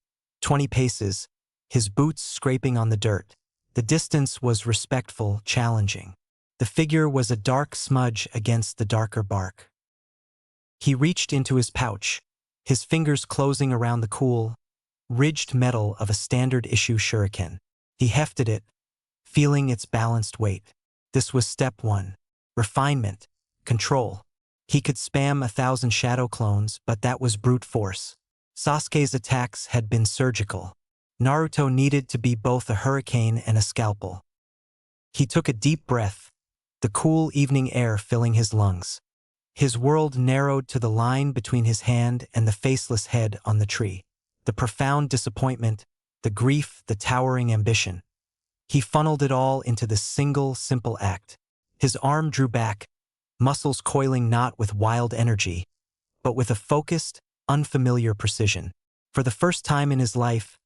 20 paces, his boots scraping on the dirt. The distance was respectful, challenging. The figure was a dark smudge against the darker bark. He reached into his pouch, his fingers closing around the cool, ridged metal of a standard-issue shuriken. He hefted it, feeling its balanced weight. This was step 1. Refinement. Control. He could spam 1,000 shadow clones, but that was brute force. Sasuke's attacks had been surgical. Naruto needed to be both a hurricane and a scalpel. He took a deep breath, the cool evening air filling his lungs. His world narrowed to the line between his hand and the faceless head on the tree. The profound disappointment, the grief, the towering ambition. He funneled it all into this single, simple act. His arm drew back, muscles coiling not with wild energy, but with a focused, unfamiliar precision. For the first time in his life,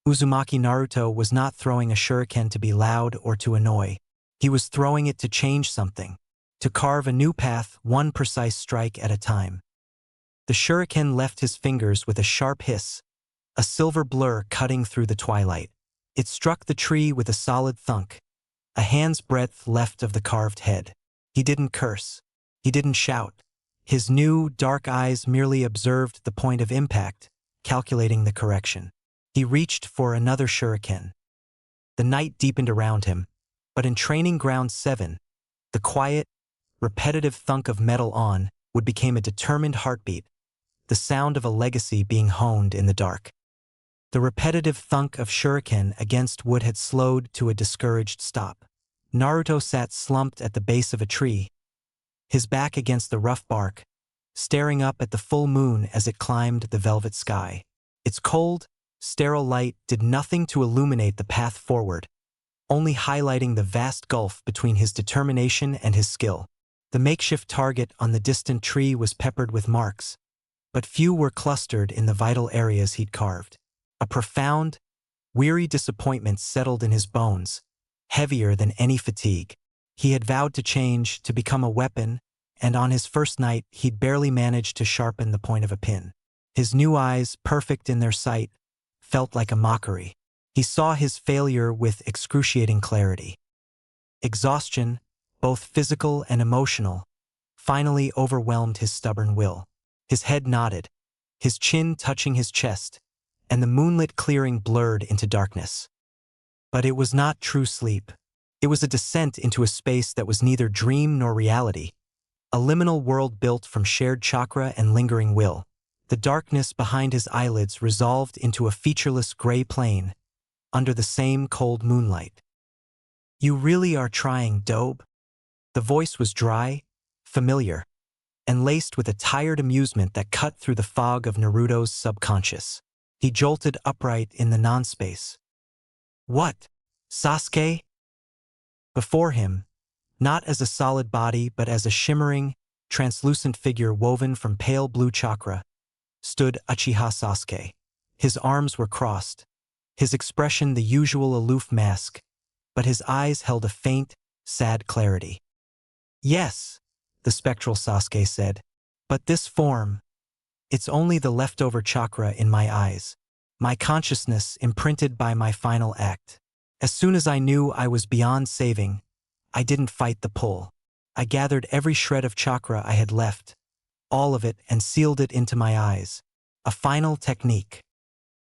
Uzumaki Naruto was not throwing a shuriken to be loud or to annoy. He was throwing it to change something, to carve a new path, one precise strike at a time. The shuriken left his fingers with a sharp hiss, a silver blur cutting through the twilight. It struck the tree with a solid thunk, a hand's breadth left of the carved head. He didn't curse. He didn't shout. His new, dark eyes merely observed the point of impact, calculating the correction. He reached for another shuriken. The night deepened around him, but in Training Ground 7, the quiet, repetitive thunk of metal on wood became a determined heartbeat, the sound of a legacy being honed in the dark. The repetitive thunk of shuriken against wood had slowed to a discouraged stop. Naruto sat slumped at the base of a tree, his back against the rough bark, staring up at the full moon as it climbed the velvet sky. Its cold, sterile light did nothing to illuminate the path forward, only highlighting the vast gulf between his determination and his skill. The makeshift target on the distant tree was peppered with marks, but few were clustered in the vital areas he'd carved. A profound, weary disappointment settled in his bones, heavier than any fatigue. He had vowed to change, to become a weapon, and on his first night he'd barely managed to sharpen the point of a pin. His new eyes, perfect in their sight, felt like a mockery. He saw his failure with excruciating clarity. Exhaustion, both physical and emotional, finally overwhelmed his stubborn will. His head nodded, his chin touching his chest, and the moonlit clearing blurred into darkness. But it was not true sleep. It was a descent into a space that was neither dream nor reality, a liminal world built from shared chakra and lingering will. The darkness behind his eyelids resolved into a featureless gray plane, under the same cold moonlight. "You really are trying, Dobe?" The voice was dry, familiar, and laced with a tired amusement that cut through the fog of Naruto's subconscious. He jolted upright in the non-space. "What? Sasuke?" Before him, not as a solid body but as a shimmering, translucent figure woven from pale blue chakra, stood Uchiha Sasuke. His arms were crossed, his expression the usual aloof mask, but his eyes held a faint, sad clarity. "Yes," the spectral Sasuke said, "but this form, It's only the leftover chakra in my eyes. My consciousness imprinted by my final act. As soon as I knew I was beyond saving, I didn't fight the pull. I gathered every shred of chakra I had left, all of it, and sealed it into my eyes. A final technique.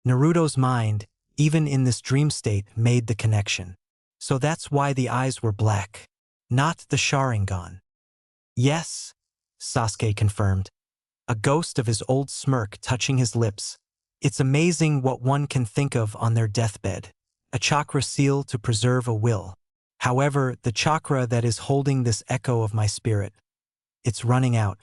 Naruto's mind, even in this dream state, made the connection. So that's why the eyes were black. Not the Sharingan. Yes, Sasuke confirmed, a ghost of his old smirk touching his lips. It's amazing what one can think of on their deathbed. A chakra seal to preserve a will. However, the chakra that is holding this echo of my spirit, it's running out.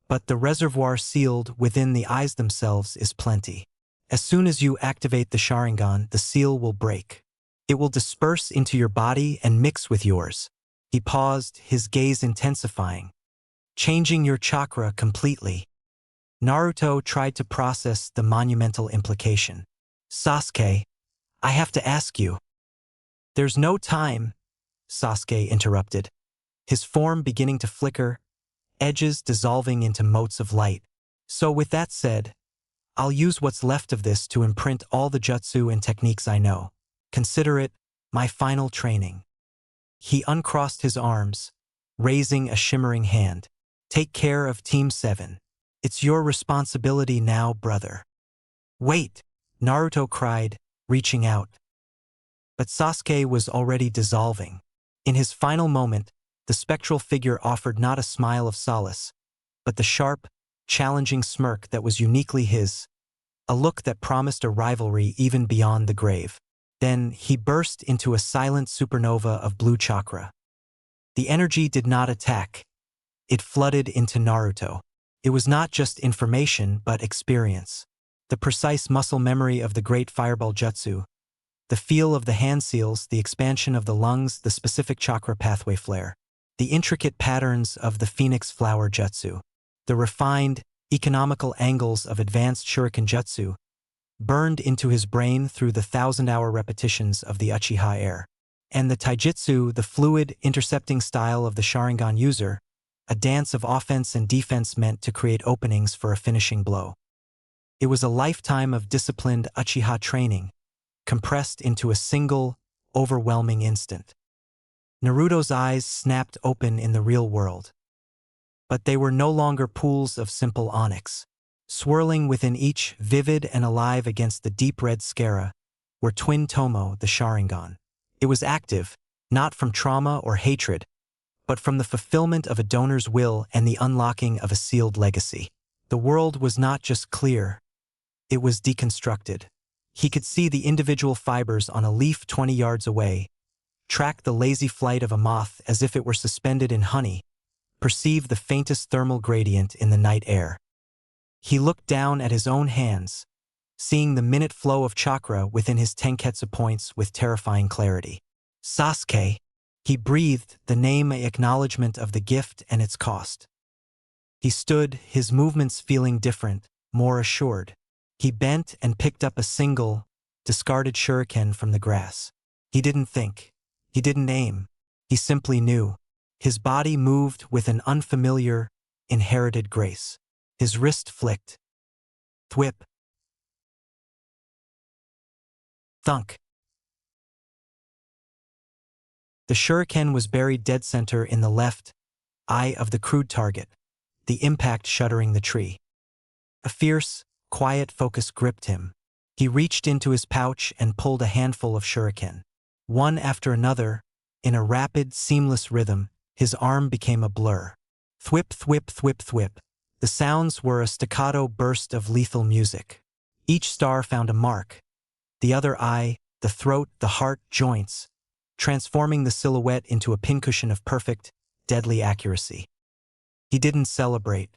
But the reservoir sealed within the eyes themselves is plenty. As soon as you activate the Sharingan, the seal will break. It will disperse into your body and mix with yours. He paused, his gaze intensifying. Changing your chakra completely. Naruto tried to process the monumental implication. Sasuke, I have to ask you. There's no time, Sasuke interrupted, his form beginning to flicker, edges dissolving into motes of light. So with that said, I'll use what's left of this to imprint all the jutsu and techniques I know. Consider it my final training. He uncrossed his arms, raising a shimmering hand. Take care of Team 7. It's your responsibility now, brother. Wait, Naruto cried, reaching out. But Sasuke was already dissolving. In his final moment, the spectral figure offered not a smile of solace, but the sharp, challenging smirk that was uniquely his, a look that promised a rivalry even beyond the grave. Then he burst into a silent supernova of blue chakra. The energy did not attack. It flooded into Naruto. It was not just information, but experience. The precise muscle memory of the great fireball jutsu, the feel of the hand seals, the expansion of the lungs, the specific chakra pathway flare, the intricate patterns of the phoenix flower jutsu, the refined, economical angles of advanced shuriken jutsu, burned into his brain through the 1,000-hour repetitions of the Uchiha air. And the taijutsu, the fluid, intercepting style of the Sharingan user, a dance of offense and defense meant to create openings for a finishing blow. It was a lifetime of disciplined Uchiha training, compressed into a single, overwhelming instant. Naruto's eyes snapped open in the real world. But they were no longer pools of simple onyx. Swirling within each, vivid and alive against the deep red scara, were twin tomo, the Sharingan. It was active, not from trauma or hatred, but from the fulfillment of a donor's will and the unlocking of a sealed legacy. The world was not just clear, it was deconstructed. He could see the individual fibers on a leaf 20 yards away, track the lazy flight of a moth as if it were suspended in honey, perceive the faintest thermal gradient in the night air. He looked down at his own hands, seeing the minute flow of chakra within his tenketsu points with terrifying clarity. Sasuke, he breathed the name, an acknowledgement of the gift and its cost. He stood, his movements feeling different, more assured. He bent and picked up a single, discarded shuriken from the grass. He didn't think. He didn't aim. He simply knew. His body moved with an unfamiliar, inherited grace. His wrist flicked. Thwip. Thunk. The shuriken was buried dead center in the left eye of the crude target, the impact shuddering the tree. A fierce, quiet focus gripped him. He reached into his pouch and pulled a handful of shuriken. One after another, in a rapid, seamless rhythm, his arm became a blur. Thwip, thwip, thwip, thwip. The sounds were a staccato burst of lethal music. Each star found a mark. The other eye, the throat, the heart, joints, transforming the silhouette into a pincushion of perfect, deadly accuracy. He didn't celebrate.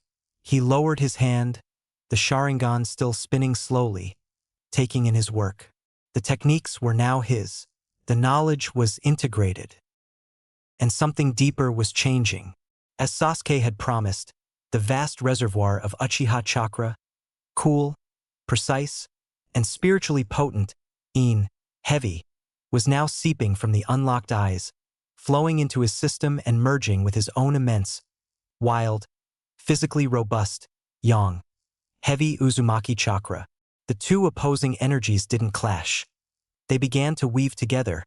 He lowered his hand, the Sharingan still spinning slowly, taking in his work. The techniques were now his. The knowledge was integrated. And something deeper was changing. As Sasuke had promised, the vast reservoir of Uchiha chakra, cool, precise, and spiritually potent, heavy, was now seeping from the unlocked eyes, flowing into his system and merging with his own immense, wild, physically robust, yang heavy Uzumaki chakra. The two opposing energies didn't clash. They began to weave together,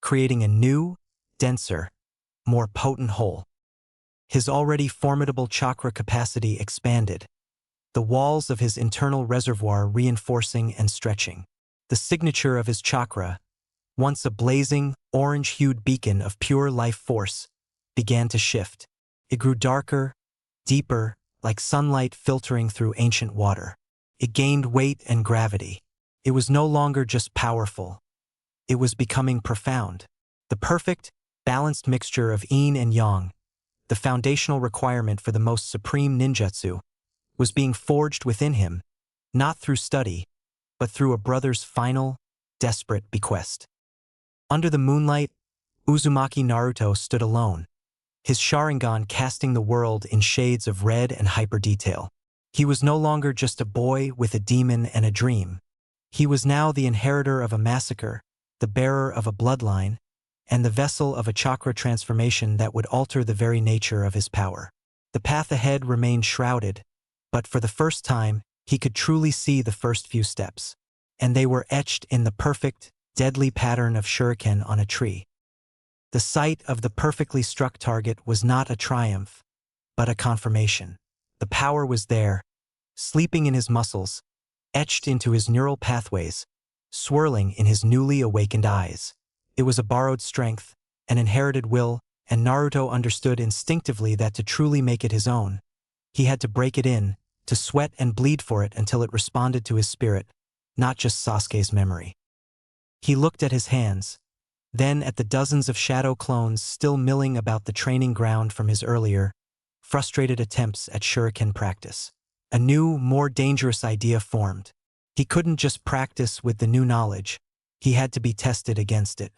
creating a new, denser, more potent whole. His already formidable chakra capacity expanded, the walls of his internal reservoir reinforcing and stretching. The signature of his chakra, once a blazing, orange-hued beacon of pure life force, began to shift. It grew darker, deeper, like sunlight filtering through ancient water. It gained weight and gravity. It was no longer just powerful. It was becoming profound. The perfect, balanced mixture of yin and yang, the foundational requirement for the most supreme ninjutsu, was being forged within him, not through study, but through a brother's final, desperate bequest. Under the moonlight, Uzumaki Naruto stood alone, his Sharingan casting the world in shades of red and hyper-detail. He was no longer just a boy with a demon and a dream. He was now the inheritor of a massacre, the bearer of a bloodline, and the vessel of a chakra transformation that would alter the very nature of his power. The path ahead remained shrouded, but for the first time, he could truly see the first few steps. And they were etched in the perfect, deadly pattern of shuriken on a tree. The sight of the perfectly struck target was not a triumph, but a confirmation. The power was there, sleeping in his muscles, etched into his neural pathways, swirling in his newly awakened eyes. It was a borrowed strength, an inherited will, and Naruto understood instinctively that to truly make it his own, he had to break it in, to sweat and bleed for it until it responded to his spirit, not just Sasuke's memory. He looked at his hands, then at the dozens of shadow clones still milling about the training ground from his earlier, frustrated attempts at shuriken practice. A new, more dangerous idea formed. He couldn't just practice with the new knowledge, he had to be tested against it.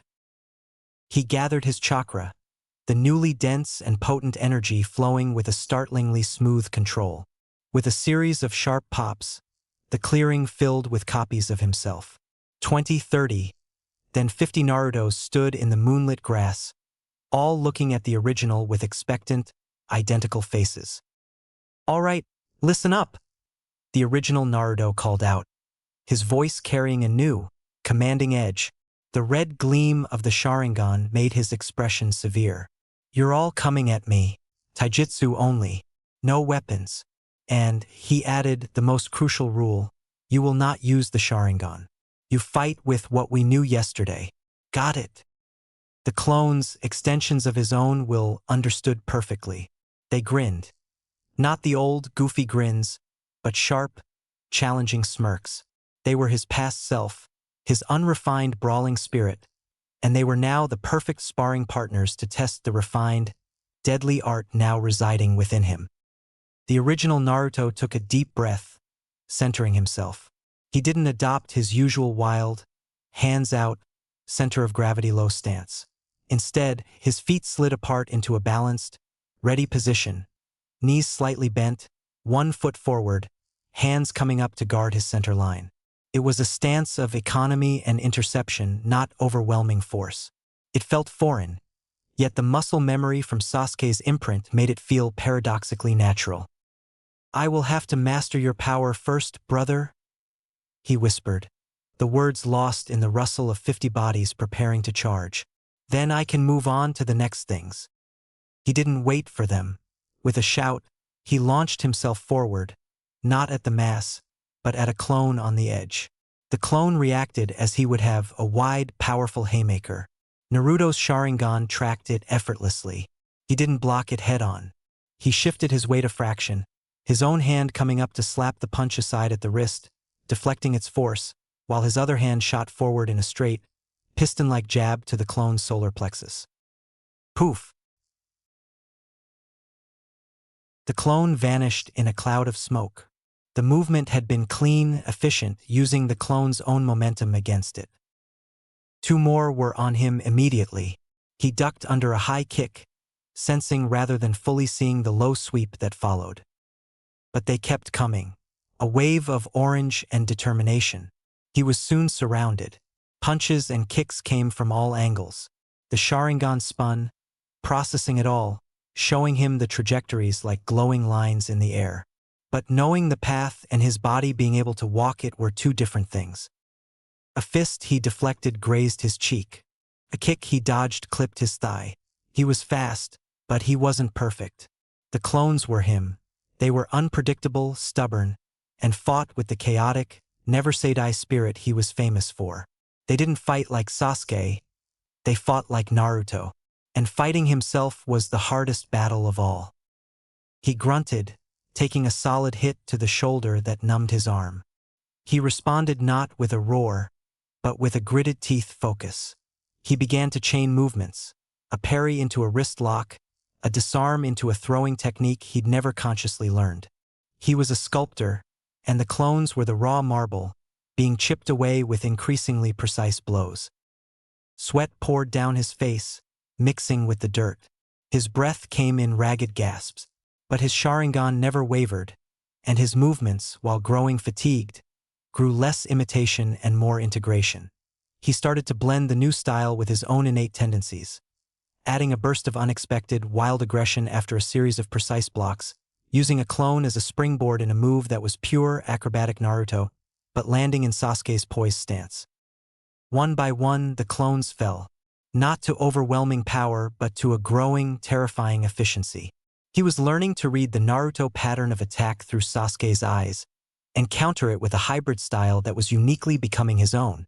He gathered his chakra, the newly dense and potent energy flowing with a startlingly smooth control. With a series of sharp pops, the clearing filled with copies of himself. 20, 30, then 50 Narutos stood in the moonlit grass, all looking at the original with expectant, identical faces. "All right, listen up," the original Naruto called out, his voice carrying a new, commanding edge. The red gleam of the Sharingan made his expression severe. "You're all coming at me, taijutsu only, no weapons. And," he added the most crucial rule, "you will not use the Sharingan. You fight with what we knew yesterday. Got it?" The clones, extensions of his own will, understood perfectly. They grinned. Not the old, goofy grins, but sharp, challenging smirks. They were his past self, his unrefined brawling spirit, and they were now the perfect sparring partners to test the refined, deadly art now residing within him. The original Naruto took a deep breath, centering himself. He didn't adopt his usual wild, hands out, center of gravity low stance. Instead, his feet slid apart into a balanced, ready position, knees slightly bent, one foot forward, hands coming up to guard his center line. It was a stance of economy and interception, not overwhelming force. It felt foreign, yet the muscle memory from Sasuke's imprint made it feel paradoxically natural. "I will have to master your power first, brother," he whispered, the words lost in the rustle of 50 bodies preparing to charge. "Then I can move on to the next things." He didn't wait for them. With a shout, he launched himself forward, not at the mass, but at a clone on the edge. The clone reacted as he would have a wide, powerful haymaker. Naruto's Sharingan tracked it effortlessly. He didn't block it head-on. He shifted his weight a fraction, his own hand coming up to slap the punch aside at the wrist, deflecting its force, while his other hand shot forward in a straight, piston-like jab to the clone's solar plexus. Poof! The clone vanished in a cloud of smoke. The movement had been clean, efficient, using the clone's own momentum against it. Two more were on him immediately. He ducked under a high kick, sensing rather than fully seeing the low sweep that followed. But they kept coming, a wave of orange and determination. He was soon surrounded. Punches and kicks came from all angles. The Sharingan spun, processing it all, showing him the trajectories like glowing lines in the air. But knowing the path and his body being able to walk it were two different things. A fist he deflected grazed his cheek. A kick he dodged clipped his thigh. He was fast, but he wasn't perfect. The clones were him. They were unpredictable, stubborn, and fought with the chaotic, never-say-die spirit he was famous for. They didn't fight like Sasuke, they fought like Naruto. And fighting himself was the hardest battle of all. He grunted, taking a solid hit to the shoulder that numbed his arm. He responded not with a roar, but with a gritted teeth focus. He began to chain movements, a parry into a wrist lock, a disarm into a throwing technique he'd never consciously learned. He was a sculptor, and the clones were the raw marble, being chipped away with increasingly precise blows. Sweat poured down his face, mixing with the dirt. His breath came in ragged gasps, but his Sharingan never wavered, and his movements, while growing fatigued, grew less imitation and more integration. He started to blend the new style with his own innate tendencies, adding a burst of unexpected, wild aggression after a series of precise blocks, using a clone as a springboard in a move that was pure acrobatic Naruto, but landing in Sasuke's poised stance. One by one, the clones fell, not to overwhelming power, but to a growing, terrifying efficiency. He was learning to read the Naruto pattern of attack through Sasuke's eyes, and counter it with a hybrid style that was uniquely becoming his own.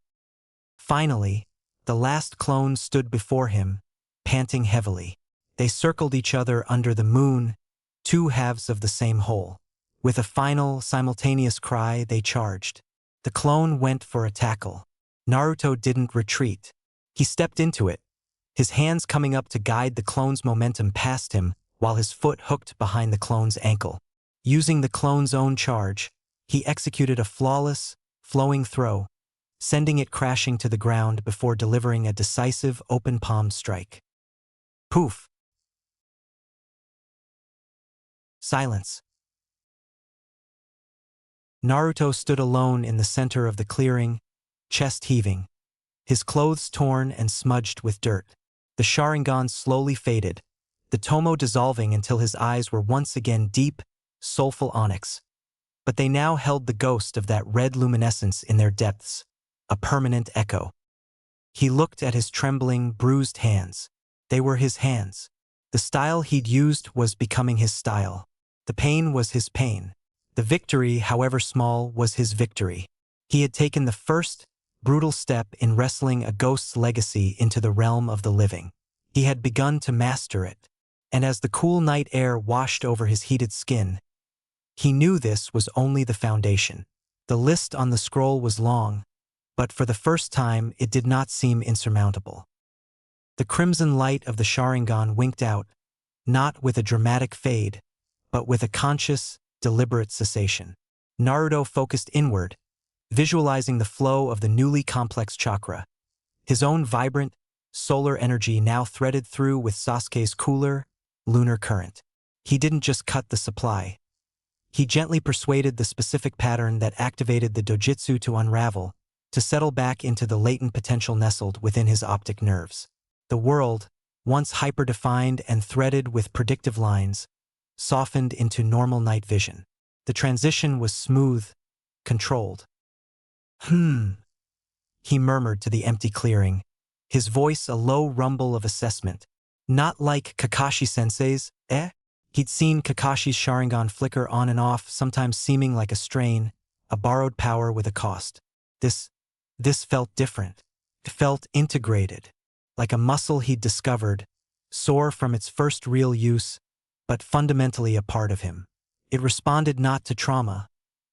Finally, the last clone stood before him, panting heavily. They circled each other under the moon, two halves of the same whole. With a final, simultaneous cry, they charged. The clone went for a tackle. Naruto didn't retreat. He stepped into it, his hands coming up to guide the clone's momentum past him while his foot hooked behind the clone's ankle. Using the clone's own charge, he executed a flawless, flowing throw, sending it crashing to the ground before delivering a decisive open-palmed strike. Poof! Silence. Naruto stood alone in the center of the clearing, chest heaving, his clothes torn and smudged with dirt. The Sharingan slowly faded, the tomo dissolving until his eyes were once again deep, soulful onyx. But they now held the ghost of that red luminescence in their depths, a permanent echo. He looked at his trembling, bruised hands. They were his hands. The style he'd used was becoming his style. The pain was his pain. The victory, however small, was his victory. He had taken the first, brutal step in wrestling a ghost's legacy into the realm of the living. He had begun to master it, and as the cool night air washed over his heated skin, he knew this was only the foundation. The list on the scroll was long, but for the first time it did not seem insurmountable. The crimson light of the Sharingan winked out, not with a dramatic fade, but with a conscious, deliberate cessation. Naruto focused inward, visualizing the flow of the newly complex chakra. His own vibrant, solar energy now threaded through with Sasuke's cooler, lunar current. He didn't just cut the supply. He gently persuaded the specific pattern that activated the dojutsu to unravel, to settle back into the latent potential nestled within his optic nerves. The world, once hyper-defined and threaded with predictive lines, softened into normal night vision. The transition was smooth, controlled. He murmured to the empty clearing, his voice a low rumble of assessment. Not like Kakashi-sensei's, eh? He'd seen Kakashi's Sharingan flicker on and off, sometimes seeming like a strain, a borrowed power with a cost. This felt different. It felt integrated, like a muscle he'd discovered, sore from its first real use, but fundamentally a part of him. It responded not to trauma,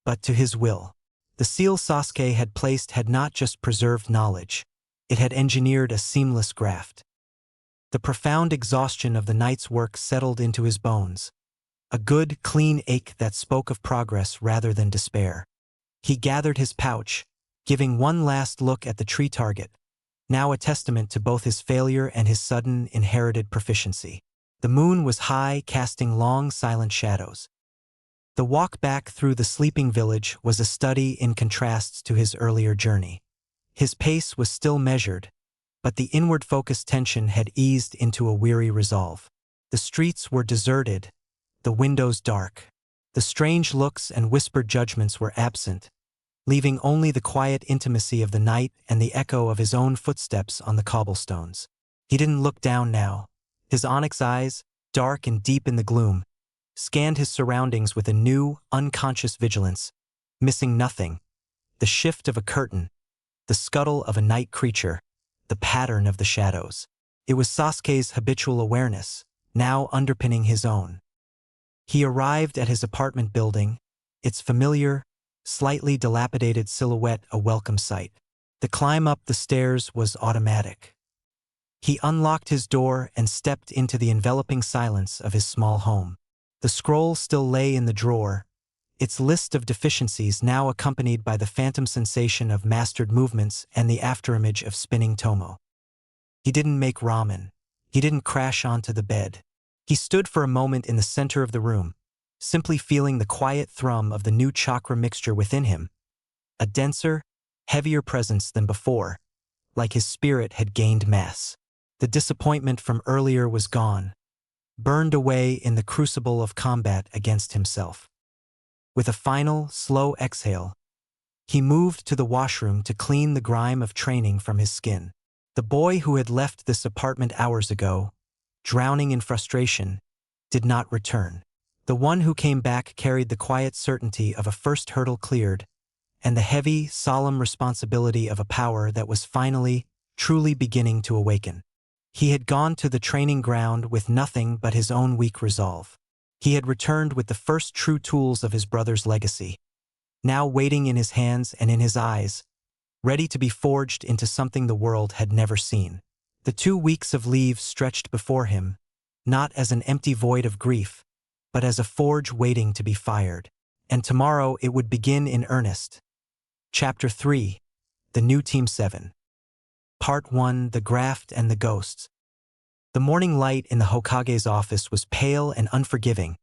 but to his will. The seal Sasuke had placed had not just preserved knowledge, it had engineered a seamless graft. The profound exhaustion of the night's work settled into his bones, a good, clean ache that spoke of progress rather than despair. He gathered his pouch, giving one last look at the tree target, now a testament to both his failure and his sudden, inherited proficiency. The moon was high, casting long, silent shadows. The walk back through the sleeping village was a study in contrasts to his earlier journey. His pace was still measured, but the inward-focused tension had eased into a weary resolve. The streets were deserted, the windows dark. The strange looks and whispered judgments were absent, leaving only the quiet intimacy of the night and the echo of his own footsteps on the cobblestones. He didn't look down now. His onyx eyes, dark and deep in the gloom, scanned his surroundings with a new, unconscious vigilance, missing nothing: the shift of a curtain, the scuttle of a night creature, the pattern of the shadows. It was Sasuke's habitual awareness, now underpinning his own. He arrived at his apartment building, its familiar, slightly dilapidated silhouette a welcome sight. The climb up the stairs was automatic. He unlocked his door and stepped into the enveloping silence of his small home. The scroll still lay in the drawer, its list of deficiencies now accompanied by the phantom sensation of mastered movements and the afterimage of spinning tomo. He didn't make ramen. He didn't crash onto the bed. He stood for a moment in the center of the room, simply feeling the quiet thrum of the new chakra mixture within him, a denser, heavier presence than before, like his spirit had gained mass. The disappointment from earlier was gone, burned away in the crucible of combat against himself. With a final, slow exhale, he moved to the washroom to clean the grime of training from his skin. The boy who had left this apartment hours ago, drowning in frustration, did not return. The one who came back carried the quiet certainty of a first hurdle cleared, and the heavy, solemn responsibility of a power that was finally, truly beginning to awaken. He had gone to the training ground with nothing but his own weak resolve. He had returned with the first true tools of his brother's legacy, now waiting in his hands and in his eyes, ready to be forged into something the world had never seen. The 2 weeks of leave stretched before him, not as an empty void of grief, but as a forge waiting to be fired. And tomorrow it would begin in earnest. Chapter 3: The New Team 7. Part 1: The Graft and the Ghosts. The morning light in the Hokage's office was pale and unforgiving,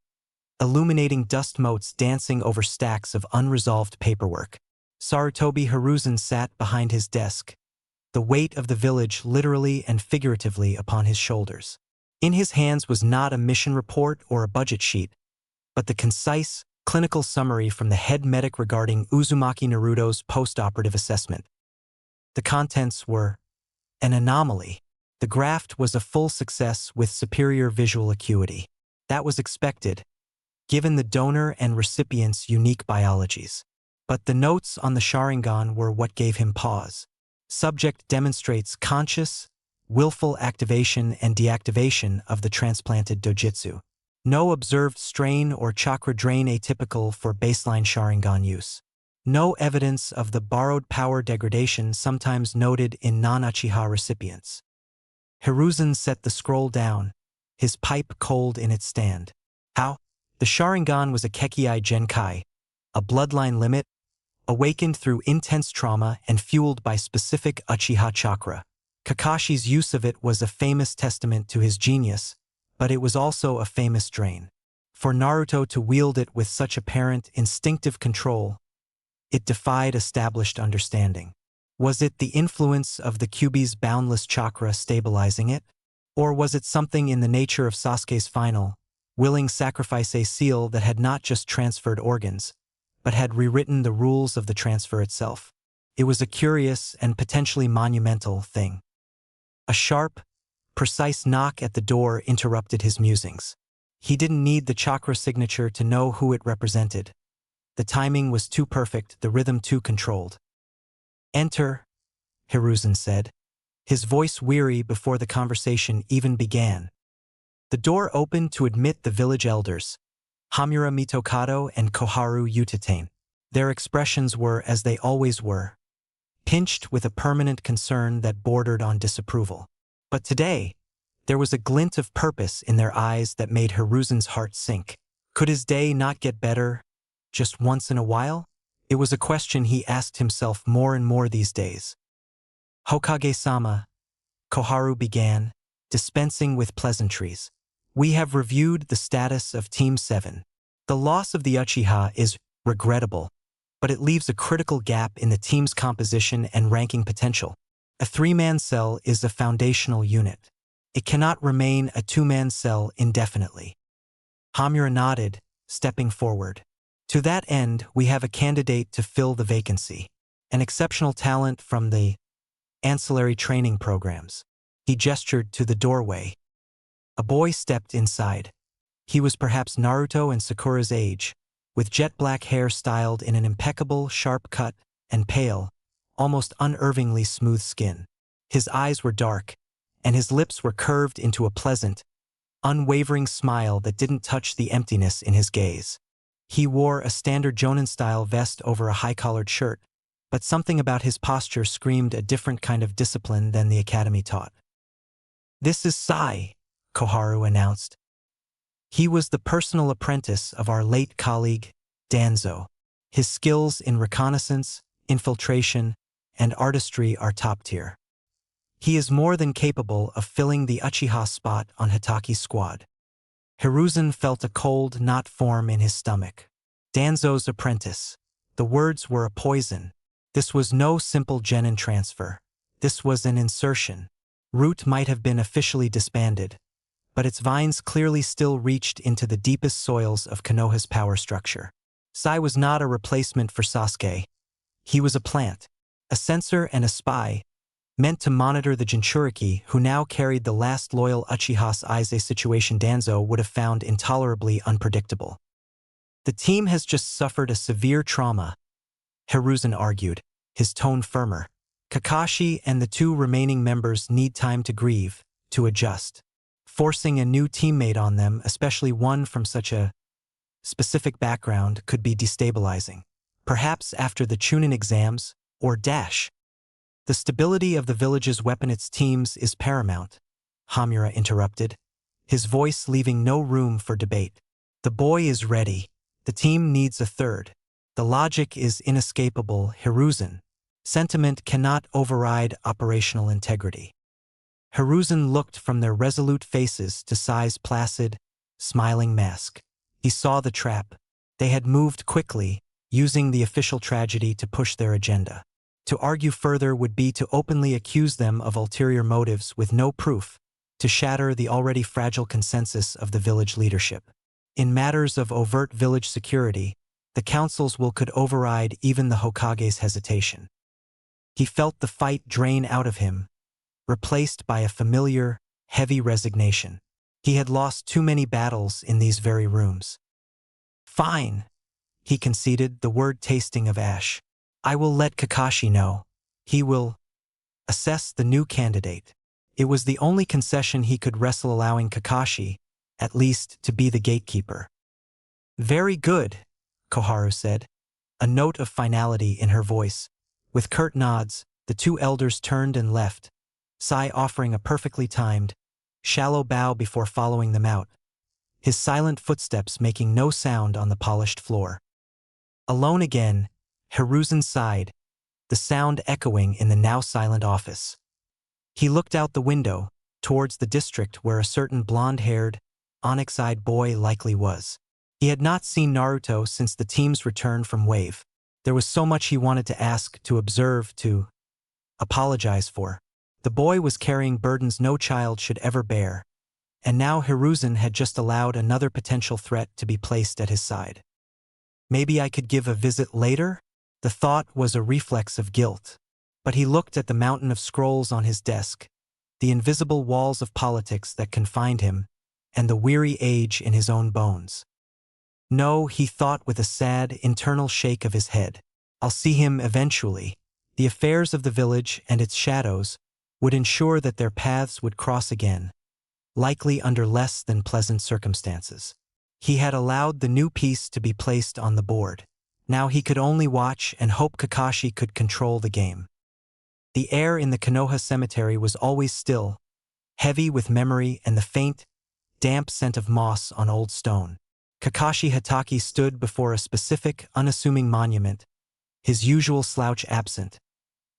illuminating dust motes dancing over stacks of unresolved paperwork. Sarutobi Hiruzen sat behind his desk, the weight of the village literally and figuratively upon his shoulders. In his hands was not a mission report or a budget sheet, but the concise, clinical summary from the head medic regarding Uzumaki Naruto's post-operative assessment. The contents were an anomaly. The graft was a full success with superior visual acuity. That was expected, given the donor and recipient's unique biologies. But the notes on the Sharingan were what gave him pause. Subject demonstrates conscious, willful activation and deactivation of the transplanted dojutsu. No observed strain or chakra drain atypical for baseline Sharingan use. No evidence of the borrowed power degradation sometimes noted in non-Uchiha recipients. Hiruzen set the scroll down, his pipe cold in its stand. How? The Sharingan was a Kekii Genkai, a bloodline limit, awakened through intense trauma and fueled by specific Uchiha chakra. Kakashi's use of it was a famous testament to his genius, but it was also a famous drain. For Naruto to wield it with such apparent, instinctive control, it defied established understanding. Was it the influence of the Kyuubi's boundless chakra stabilizing it? Or was it something in the nature of Sasuke's final, willing sacrifice, a seal that had not just transferred organs, but had rewritten the rules of the transfer itself? It was a curious and potentially monumental thing. A sharp, precise knock at the door interrupted his musings. He didn't need the chakra signature to know who it represented. The timing was too perfect, the rhythm too controlled. "Enter," Hiruzen said, his voice weary before the conversation even began. The door opened to admit the village elders, Hamura Mitokado and Koharu Utatane. Their expressions were as they always were, pinched with a permanent concern that bordered on disapproval. But today, there was a glint of purpose in their eyes that made Hiruzen's heart sink. Could his day not get better, just once in a while? It was a question he asked himself more and more these days. "Hokage-sama," Koharu began, dispensing with pleasantries. "We have reviewed the status of Team 7. The loss of the Uchiha is regrettable, but it leaves a critical gap in the team's composition and ranking potential. A 3-man cell is a foundational unit. It cannot remain a 2-man cell indefinitely." Hamura nodded, stepping forward. To that end, we have a candidate to fill the vacancy. An exceptional talent from the ancillary training programs. He gestured to the doorway. A boy stepped inside. He was perhaps Naruto and Sakura's age, with jet black hair styled in an impeccable, sharp cut, and pale, almost unervingly smooth skin. His eyes were dark, and his lips were curved into a pleasant, unwavering smile that didn't touch the emptiness in his gaze. He wore a standard Jonin-style vest over a high-collared shirt, but something about his posture screamed a different kind of discipline than the academy taught. "This is Sai," Koharu announced. He was the personal apprentice of our late colleague, Danzo. His skills in reconnaissance, infiltration, and artistry are top-tier. He is more than capable of filling the Uchiha spot on Hitaki's squad. Hiruzen felt a cold knot form in his stomach. Danzo's apprentice. The words were a poison. This was no simple genin transfer. This was an insertion. Root might have been officially disbanded, but its vines clearly still reached into the deepest soils of Konoha's power structure. Sai was not a replacement for Sasuke. He was a plant, a sensor and a spy, meant to monitor the Jinchuriki who now carried the last loyal Uchiha's eyes. A situation Danzo would have found intolerably unpredictable. "The team has just suffered a severe trauma," Hiruzen argued, his tone firmer. "Kakashi and the two remaining members need time to grieve, to adjust. Forcing a new teammate on them, especially one from such a specific background, could be destabilizing. Perhaps after the Chunin exams, or dash. The stability of the village's weapons teams is paramount," Hamura interrupted, his voice leaving no room for debate. "The boy is ready. The team needs a third. The logic is inescapable, Hiruzen. Sentiment cannot override operational integrity." Hiruzen looked from their resolute faces to Sai's placid, smiling mask. He saw the trap. They had moved quickly, using the official tragedy to push their agenda. To argue further would be to openly accuse them of ulterior motives with no proof, to shatter the already fragile consensus of the village leadership. In matters of overt village security, the council's will could override even the Hokage's hesitation. He felt the fight drain out of him, replaced by a familiar, heavy resignation. He had lost too many battles in these very rooms. "Fine," he conceded, the word tasting of ash. "I will let Kakashi know. He will assess the new candidate." It was the only concession he could wrestle, allowing Kakashi, at least, to be the gatekeeper. "Very good," Koharu said, a note of finality in her voice. With curt nods, the two elders turned and left, Sai offering a perfectly timed, shallow bow before following them out, his silent footsteps making no sound on the polished floor. Alone again, Hiruzen sighed, the sound echoing in the now silent office. He looked out the window, towards the district where a certain blonde-haired, onyx-eyed boy likely was. He had not seen Naruto since the team's return from Wave. There was so much he wanted to ask, to observe, to apologize for. The boy was carrying burdens no child should ever bear, and now Hiruzen had just allowed another potential threat to be placed at his side. Maybe I could give a visit later? The thought was a reflex of guilt. But he looked at the mountain of scrolls on his desk, the invisible walls of politics that confined him, and the weary age in his own bones. No, he thought with a sad, internal shake of his head. I'll see him eventually. The affairs of the village and its shadows would ensure that their paths would cross again, likely under less than pleasant circumstances. He had allowed the new piece to be placed on the board. Now he could only watch and hope Kakashi could control the game. The air in the Konoha cemetery was always still, heavy with memory and the faint, damp scent of moss on old stone. Kakashi Hitaki stood before a specific, unassuming monument, his usual slouch absent,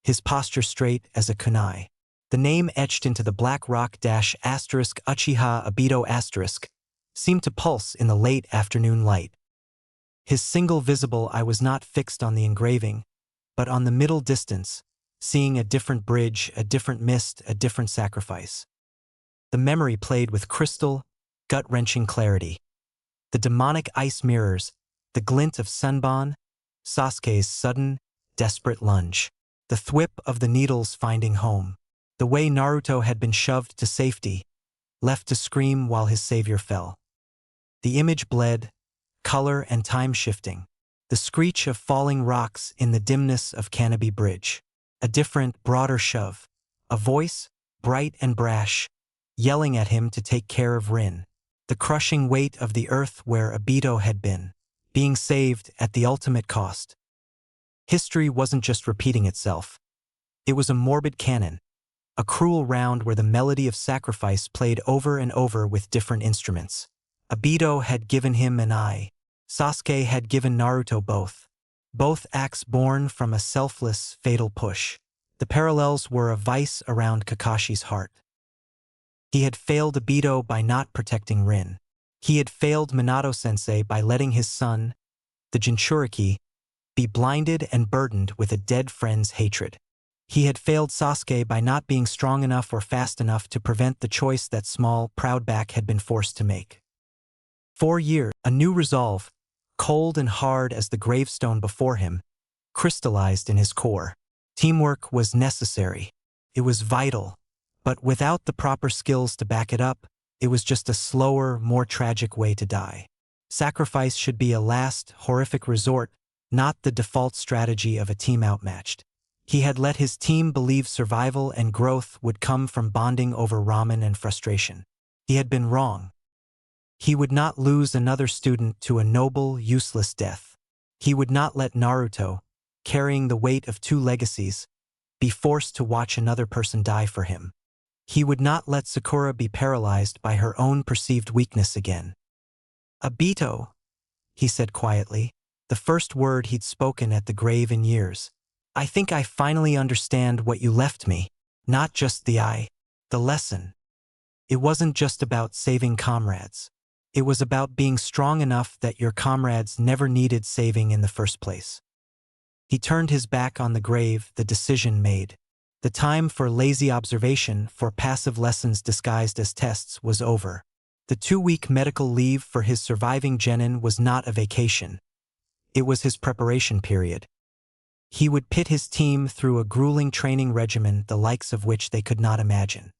his posture straight as a kunai. The name etched into the black rock *** Uchiha Obito ** seemed to pulse in the late afternoon light. His single visible eye was not fixed on the engraving, but on the middle distance, seeing a different bridge, a different mist, a different sacrifice. The memory played with crystal, gut-wrenching clarity. The demonic ice mirrors, the glint of Senbon, Sasuke's sudden, desperate lunge, the thwip of the needles finding home, the way Naruto had been shoved to safety, left to scream while his savior fell. The image bled, color and time shifting, the screech of falling rocks in the dimness of Canopy Bridge, a different, broader shove, a voice, bright and brash, yelling at him to take care of Rin, the crushing weight of the earth where Obito had been, being saved at the ultimate cost. History wasn't just repeating itself. It was a morbid canon, a cruel round where the melody of sacrifice played over and over with different instruments. Obito had given him an eye. Sasuke had given Naruto both. Both acts born from a selfless, fatal push. The parallels were a vice around Kakashi's heart. He had failed Obito by not protecting Rin. He had failed Minato-sensei by letting his son, the Jinchuriki, be blinded and burdened with a dead friend's hatred. He had failed Sasuke by not being strong enough or fast enough to prevent the choice that small, proud back had been forced to make. 4 years, a new resolve, cold and hard as the gravestone before him, crystallized in his core. Teamwork was necessary. It was vital. But without the proper skills to back it up, it was just a slower, more tragic way to die. Sacrifice should be a last, horrific resort, not the default strategy of a team outmatched. He had let his team believe survival and growth would come from bonding over ramen and frustration. He had been wrong. He would not lose another student to a noble, useless death. He would not let Naruto, carrying the weight of 2 legacies, be forced to watch another person die for him. He would not let Sakura be paralyzed by her own perceived weakness again. "Obito," he said quietly, the first word he'd spoken at the grave in years. "I think I finally understand what you left me, not just the lesson. It wasn't just about saving comrades. It was about being strong enough that your comrades never needed saving in the first place." He turned his back on the grave, the decision made. The time for lazy observation, for passive lessons disguised as tests, was over. The 2-week medical leave for his surviving genin was not a vacation. It was his preparation period. He would pit his team through a grueling training regimen the likes of which they could not imagine.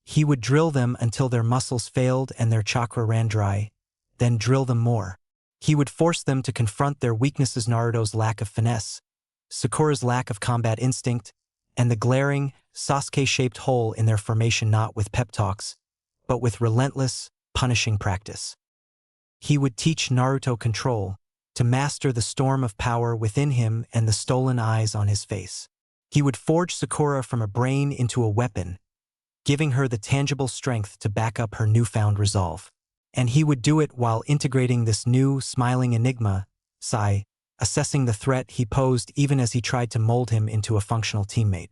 He would drill them until their muscles failed and their chakra ran dry, then drill them more. He would force them to confront their weaknesses: Naruto's lack of finesse, Sakura's lack of combat instinct, and the glaring, Sasuke-shaped hole in their formation, not with pep talks, but with relentless, punishing practice. He would teach Naruto control, to master the storm of power within him and the stolen eyes on his face. He would forge Sakura from a brain into a weapon, giving her the tangible strength to back up her newfound resolve. And he would do it while integrating this new, smiling enigma, Sai, assessing the threat he posed even as he tried to mold him into a functional teammate.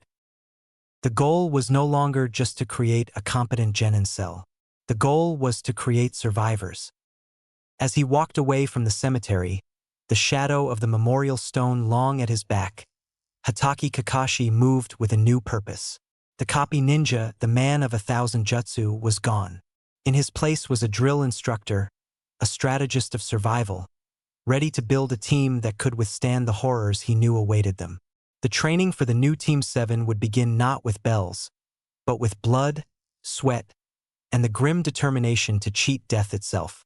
The goal was no longer just to create a competent genin cell. The goal was to create survivors. As he walked away from the cemetery, the shadow of the memorial stone long at his back, Hatake Kakashi moved with a new purpose. The copy ninja, the man of 1,000 jutsu, was gone. In his place was a drill instructor, a strategist of survival, ready to build a team that could withstand the horrors he knew awaited them. The training for the new Team 7 would begin not with bells, but with blood, sweat, and the grim determination to cheat death itself.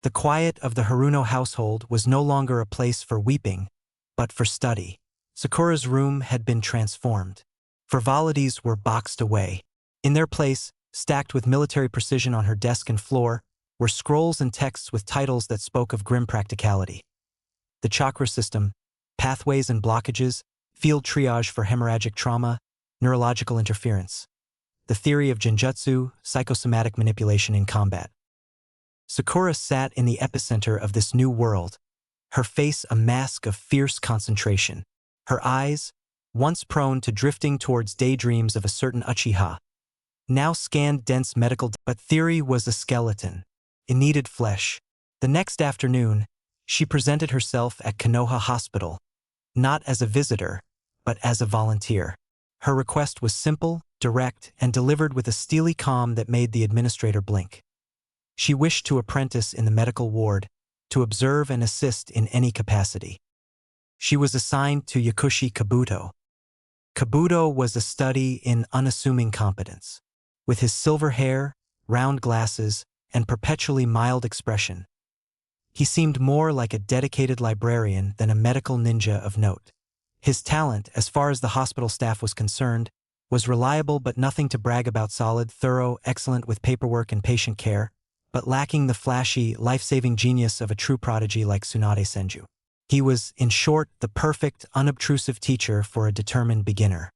The quiet of the Haruno household was no longer a place for weeping, but for study. Sakura's room had been transformed. Frivolities were boxed away. In their place, stacked with military precision on her desk and floor, were scrolls and texts with titles that spoke of grim practicality. The chakra system, pathways and blockages, field triage for hemorrhagic trauma, neurological interference. The theory of genjutsu, psychosomatic manipulation in combat. Sakura sat in the epicenter of this new world, her face a mask of fierce concentration. Her eyes, once prone to drifting towards daydreams of a certain Uchiha, now scanned dense medical, but theory was a skeleton. It needed flesh. The next afternoon, she presented herself at Konoha Hospital, not as a visitor, but as a volunteer. Her request was simple, direct, and delivered with a steely calm that made the administrator blink. She wished to apprentice in the medical ward, to observe and assist in any capacity. She was assigned to Yakushi Kabuto. Kabuto was a study in unassuming competence. With his silver hair, round glasses, and perpetually mild expression, he seemed more like a dedicated librarian than a medical ninja of note. His talent, as far as the hospital staff was concerned, was reliable but nothing to brag about, solid, thorough, excellent with paperwork and patient care, but lacking the flashy, life-saving genius of a true prodigy like Tsunade Senju. He was, in short, the perfect, unobtrusive teacher for a determined beginner.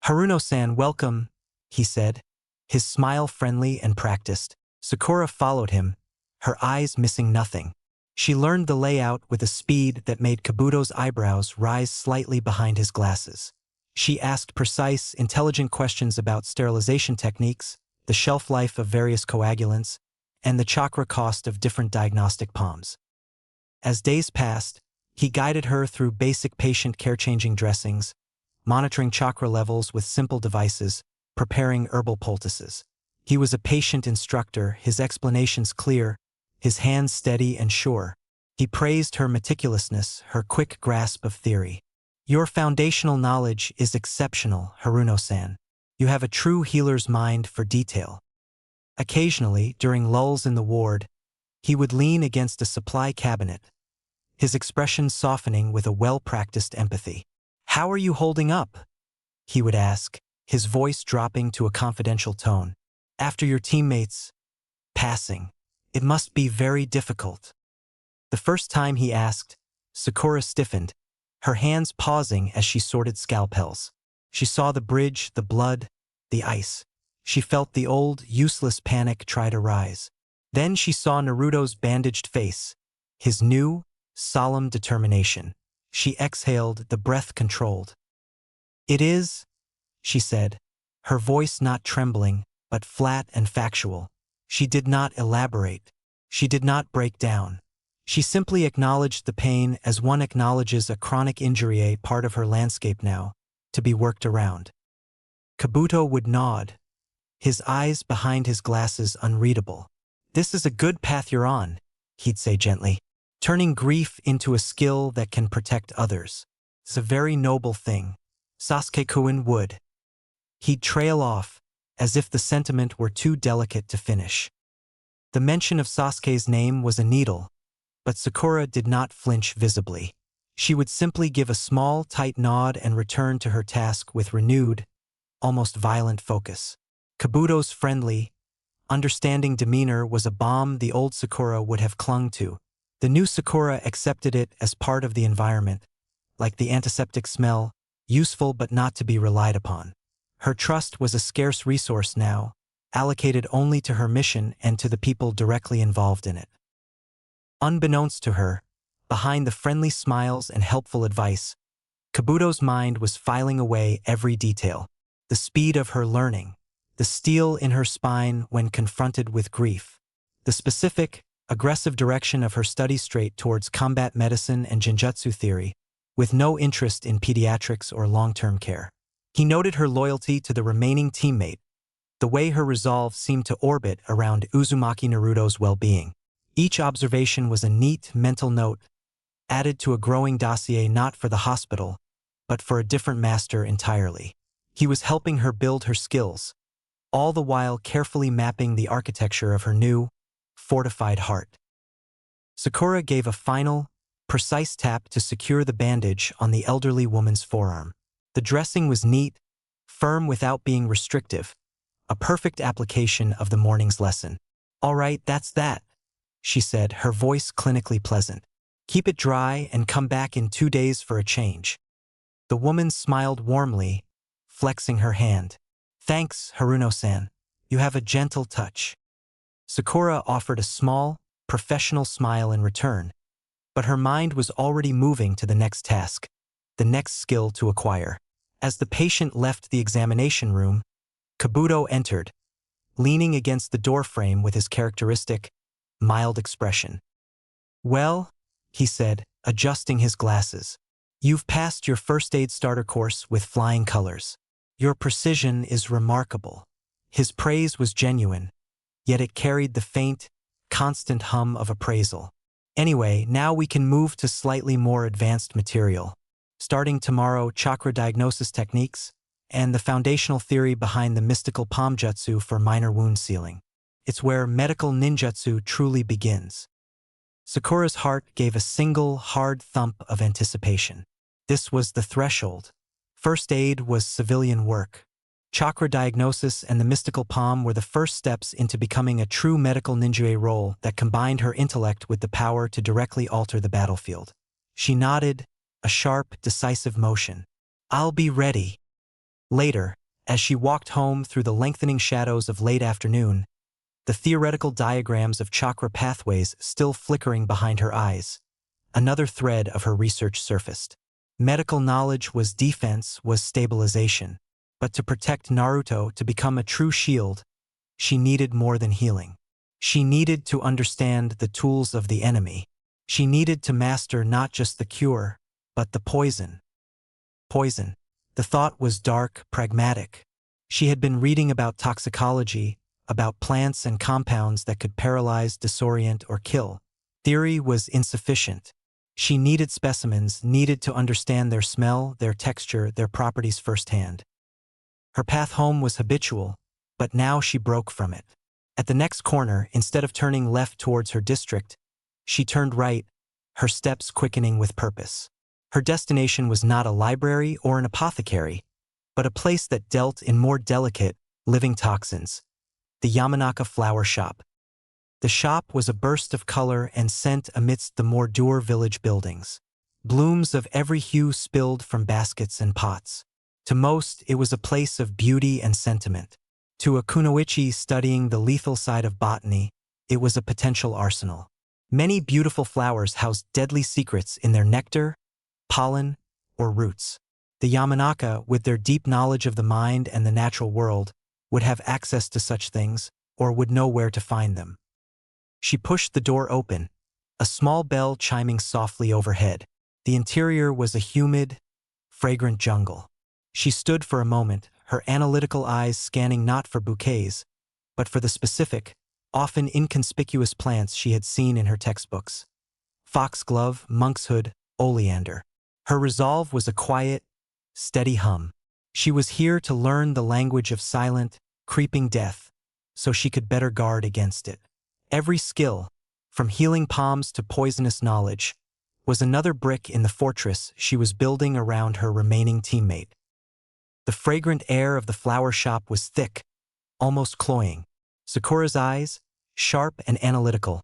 "Haruno-san, welcome," he said, his smile friendly and practiced. Sakura followed him, her eyes missing nothing. She learned the layout with a speed that made Kabuto's eyebrows rise slightly behind his glasses. She asked precise, intelligent questions about sterilization techniques, the shelf life of various coagulants, and the chakra cost of different diagnostic palms. As days passed, he guided her through basic patient care-changing dressings, monitoring chakra levels with simple devices, preparing herbal poultices. He was a patient instructor, his explanations clear, his hands steady and sure. He praised her meticulousness, her quick grasp of theory. "Your foundational knowledge is exceptional, Haruno-san. You have a true healer's mind for detail." Occasionally, during lulls in the ward, he would lean against a supply cabinet, his expression softening with a well-practiced empathy. "How are you holding up?" he would ask, his voice dropping to a confidential tone. "After your teammates passing, it must be very difficult." The first time he asked, Sakura stiffened, her hands pausing as she sorted scalpels. She saw the bridge, the blood, the ice. She felt the old, useless panic try to rise. Then she saw Naruto's bandaged face, his new, solemn determination. She exhaled, the breath controlled. "It is," she said, her voice not trembling, but flat and factual. She did not elaborate. She did not break down. She simply acknowledged the pain as one acknowledges a chronic injury, a part of her landscape now, to be worked around. Kabuto would nod, his eyes behind his glasses unreadable. "This is a good path you're on," he'd say gently. "Turning grief into a skill that can protect others. It's a very noble thing. Sasuke-kun would." He'd trail off, as if the sentiment were too delicate to finish. The mention of Sasuke's name was a needle, but Sakura did not flinch visibly. She would simply give a small, tight nod and return to her task with renewed, almost violent focus. Kabuto's friendly, understanding demeanor was a balm the old Sakura would have clung to. The new Sakura accepted it as part of the environment, like the antiseptic smell, useful but not to be relied upon. Her trust was a scarce resource now, allocated only to her mission and to the people directly involved in it. Unbeknownst to her, behind the friendly smiles and helpful advice, Kabuto's mind was filing away every detail. The speed of her learning, the steel in her spine when confronted with grief, the specific, aggressive direction of her study straight towards combat medicine and genjutsu theory, with no interest in pediatrics or long-term care. He noted her loyalty to the remaining teammate, the way her resolve seemed to orbit around Uzumaki Naruto's well-being. Each observation was a neat mental note, added to a growing dossier not for the hospital, but for a different master entirely. He was helping her build her skills, all the while carefully mapping the architecture of her new, fortified heart. Sakura gave a final, precise tap to secure the bandage on the elderly woman's forearm. The dressing was neat, firm without being restrictive, a perfect application of the morning's lesson. "All right, that's that," she said, her voice clinically pleasant. "Keep it dry and come back in 2 days for a change." The woman smiled warmly, flexing her hand. "Thanks, Haruno-san. You have a gentle touch." Sakura offered a small, professional smile in return, but her mind was already moving to the next task, the next skill to acquire. As the patient left the examination room, Kabuto entered, leaning against the doorframe with his characteristic, mild expression. "Well," he said, adjusting his glasses, "you've passed your first aid starter course with flying colors. Your precision is remarkable." His praise was genuine, yet it carried the faint, constant hum of appraisal. Anyway, now we can move to slightly more advanced material. Starting tomorrow, chakra diagnosis techniques, and the foundational theory behind the mystical palm jutsu for minor wound sealing. It's where medical ninjutsu truly begins. Sakura's heart gave a single, hard thump of anticipation. This was the threshold. First aid was civilian work. Chakra diagnosis and the mystical palm were the first steps into becoming a true medical ninja role that combined her intellect with the power to directly alter the battlefield. She nodded, a sharp, decisive motion. "I'll be ready." Later, as she walked home through the lengthening shadows of late afternoon, the theoretical diagrams of chakra pathways still flickering behind her eyes, another thread of her research surfaced. Medical knowledge was defense, was stabilization. But to protect Naruto, to become a true shield, she needed more than healing. She needed to understand the tools of the enemy. She needed to master not just the cure, but the poison. Poison. The thought was dark, pragmatic. She had been reading about toxicology, about plants and compounds that could paralyze, disorient, or kill. Theory was insufficient. She needed specimens, needed to understand their smell, their texture, their properties firsthand. Her path home was habitual, but now she broke from it. At the next corner, instead of turning left towards her district, she turned right, her steps quickening with purpose. Her destination was not a library or an apothecary, but a place that dealt in more delicate, living toxins, the Yamanaka flower shop. The shop was a burst of color and scent amidst the more dour village buildings. Blooms of every hue spilled from baskets and pots. To most, it was a place of beauty and sentiment. To a kunoichi studying the lethal side of botany, it was a potential arsenal. Many beautiful flowers housed deadly secrets in their nectar, pollen, or roots. The Yamanaka, with their deep knowledge of the mind and the natural world, would have access to such things, or would know where to find them. She pushed the door open, a small bell chiming softly overhead. The interior was a humid, fragrant jungle. She stood for a moment, her analytical eyes scanning not for bouquets, but for the specific, often inconspicuous plants she had seen in her textbooks. Foxglove, monkshood, oleander. Her resolve was a quiet, steady hum. She was here to learn the language of silent, creeping death, so she could better guard against it. Every skill, from healing palms to poisonous knowledge, was another brick in the fortress she was building around her remaining teammate. The fragrant air of the flower shop was thick, almost cloying. Sakura's eyes, sharp and analytical,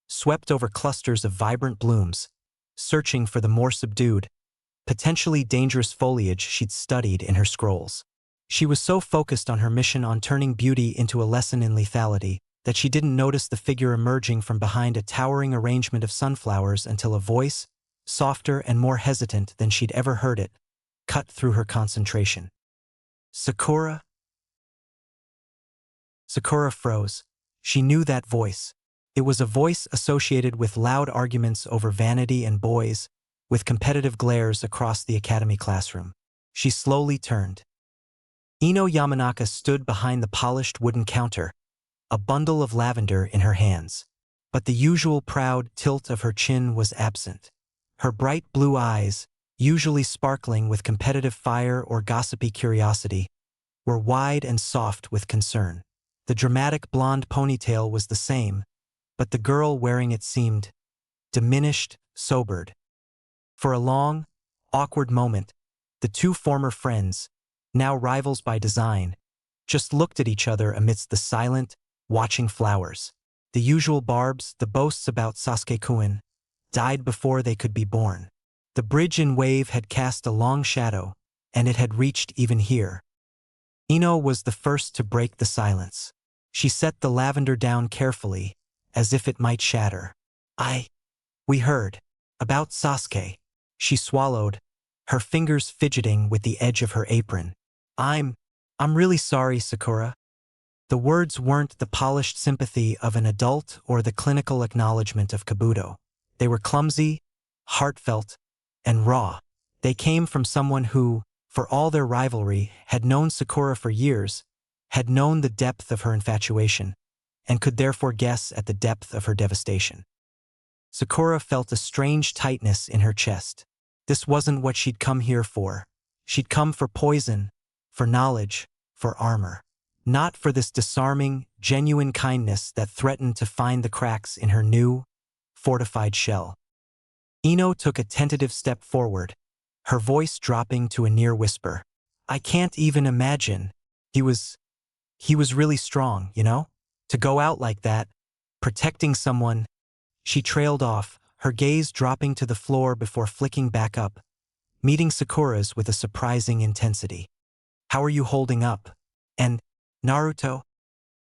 swept over clusters of vibrant blooms, searching for the more subdued, potentially dangerous foliage she'd studied in her scrolls. She was so focused on her mission on turning beauty into a lesson in lethality that she didn't notice the figure emerging from behind a towering arrangement of sunflowers until a voice, softer and more hesitant than she'd ever heard it, cut through her concentration. "Sakura?" Sakura froze. She knew that voice. It was a voice associated with loud arguments over vanity and boys, with competitive glares across the academy classroom. She slowly turned. Ino Yamanaka stood behind the polished wooden counter, a bundle of lavender in her hands. But the usual proud tilt of her chin was absent. Her bright blue eyes, usually sparkling with competitive fire or gossipy curiosity, were wide and soft with concern. The dramatic blonde ponytail was the same, but the girl wearing it seemed diminished, sobered. For a long, awkward moment, the two former friends, now rivals by design, just looked at each other amidst the silent, watching flowers. The usual barbs, the boasts about Sasuke-kun, died before they could be born. The bridge in wave had cast a long shadow, and it had reached even here. Ino was the first to break the silence. She set the lavender down carefully, as if it might shatter. We heard. About Sasuke." She swallowed, her fingers fidgeting with the edge of her apron. I'm really sorry, Sakura." The words weren't the polished sympathy of an adult or the clinical acknowledgement of Kabuto. They were clumsy, heartfelt, and raw. They came from someone who, for all their rivalry, had known Sakura for years, had known the depth of her infatuation, and could therefore guess at the depth of her devastation. Sakura felt a strange tightness in her chest. This wasn't what she'd come here for. She'd come for poison, for knowledge, for armor. Not for this disarming, genuine kindness that threatened to find the cracks in her new, fortified shell. Ino took a tentative step forward, her voice dropping to a near whisper. I can't even imagine. He was really strong, you know? To go out like that, protecting someone. She trailed off, her gaze dropping to the floor before flicking back up, meeting Sakura's with a surprising intensity. How are you holding up? And Naruto?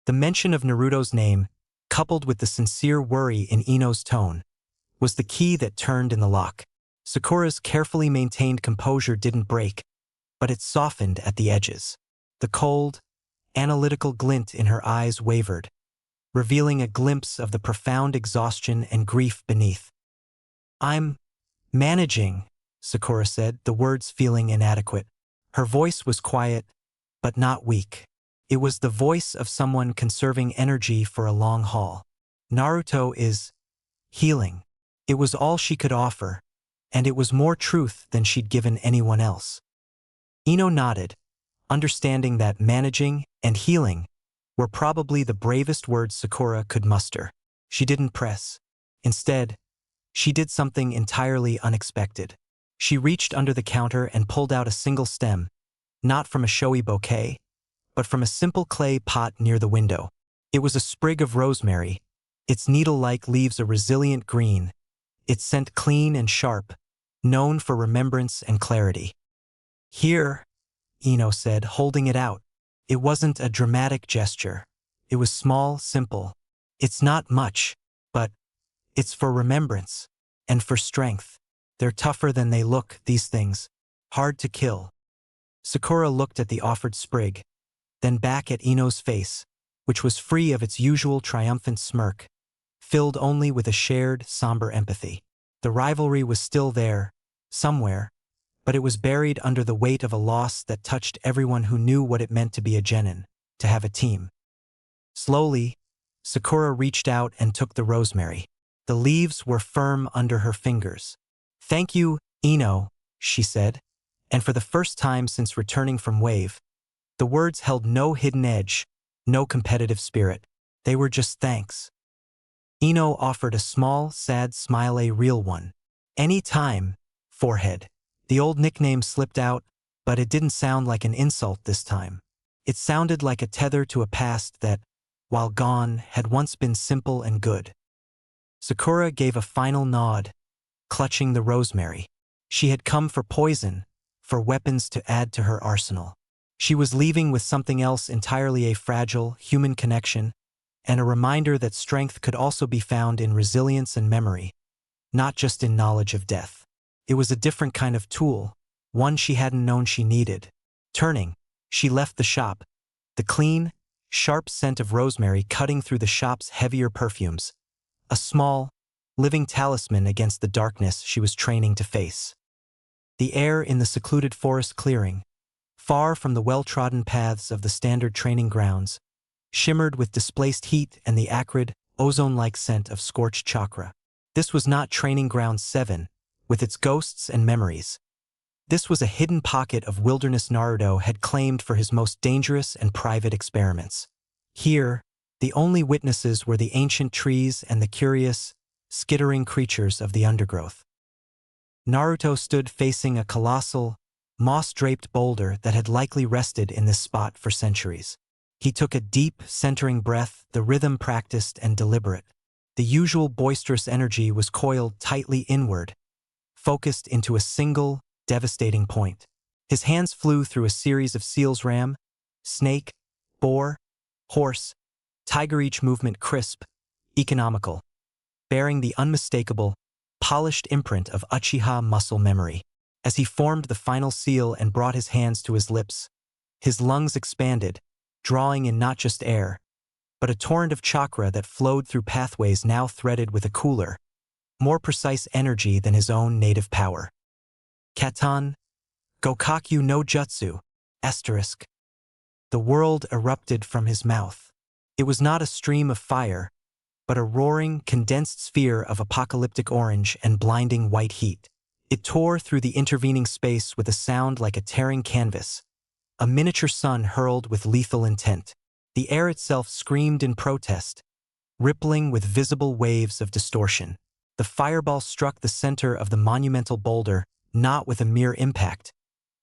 The mention of Naruto's name, coupled with the sincere worry in Ino's tone, was the key that turned in the lock. Sakura's carefully maintained composure didn't break, but it softened at the edges. The cold, analytical glint in her eyes wavered, revealing a glimpse of the profound exhaustion and grief beneath. I'm managing, Sakura said, the words feeling inadequate. Her voice was quiet, but not weak. It was the voice of someone conserving energy for a long haul. Naruto is healing. It was all she could offer, and it was more truth than she'd given anyone else. Ino nodded, understanding that managing and healing were probably the bravest words Sakura could muster. She didn't press. Instead, she did something entirely unexpected. She reached under the counter and pulled out a single stem, not from a showy bouquet, but from a simple clay pot near the window. It was a sprig of rosemary, its needle-like leaves a resilient green, its scent clean and sharp, known for remembrance and clarity. Here, Ino said, holding it out. It wasn't a dramatic gesture. It was small, simple. It's not much, but it's for remembrance and for strength. They're tougher than they look, these things. Hard to kill. Sakura looked at the offered sprig, then back at Ino's face, which was free of its usual triumphant smirk, filled only with a shared, somber empathy. The rivalry was still there, somewhere, but it was buried under the weight of a loss that touched everyone who knew what it meant to be a genin, to have a team. Slowly, Sakura reached out and took the rosemary. The leaves were firm under her fingers. Thank you, Ino, she said, and for the first time since returning from Wave, the words held no hidden edge, no competitive spirit. They were just thanks. Ino offered a small, sad smile, a real one. Any time, forehead. The old nickname slipped out, but it didn't sound like an insult this time. It sounded like a tether to a past that, while gone, had once been simple and good. Sakura gave a final nod, clutching the rosemary. She had come for poison, for weapons to add to her arsenal. She was leaving with something else entirely, a fragile, human connection, and a reminder that strength could also be found in resilience and memory, not just in knowledge of death. It was a different kind of tool, one she hadn't known she needed. Turning, she left the shop, the clean, sharp scent of rosemary cutting through the shop's heavier perfumes, a small, living talisman against the darkness she was training to face. The air in the secluded forest clearing, far from the well-trodden paths of the standard training grounds, shimmered with displaced heat and the acrid, ozone-like scent of scorched chakra. This was not Training Ground 7, with its ghosts and memories. This was a hidden pocket of wilderness Naruto had claimed for his most dangerous and private experiments. Here, the only witnesses were the ancient trees and the curious, skittering creatures of the undergrowth. Naruto stood facing a colossal, moss-draped boulder that had likely rested in this spot for centuries. He took a deep, centering breath, the rhythm practiced and deliberate. The usual boisterous energy was coiled tightly inward, focused into a single, devastating point. His hands flew through a series of seal's ram, snake, boar, horse, tiger, each movement crisp, economical, bearing the unmistakable, polished imprint of Uchiha muscle memory. As he formed the final seal and brought his hands to his lips, his lungs expanded, drawing in not just air, but a torrent of chakra that flowed through pathways now threaded with a cooler, more precise energy than his own native power. Katan, Gokakyu no Jutsu, *. The world erupted from his mouth. It was not a stream of fire, but a roaring, condensed sphere of apocalyptic orange and blinding white heat. It tore through the intervening space with a sound like a tearing canvas, a miniature sun hurled with lethal intent. The air itself screamed in protest, rippling with visible waves of distortion. The fireball struck the center of the monumental boulder, not with a mere impact,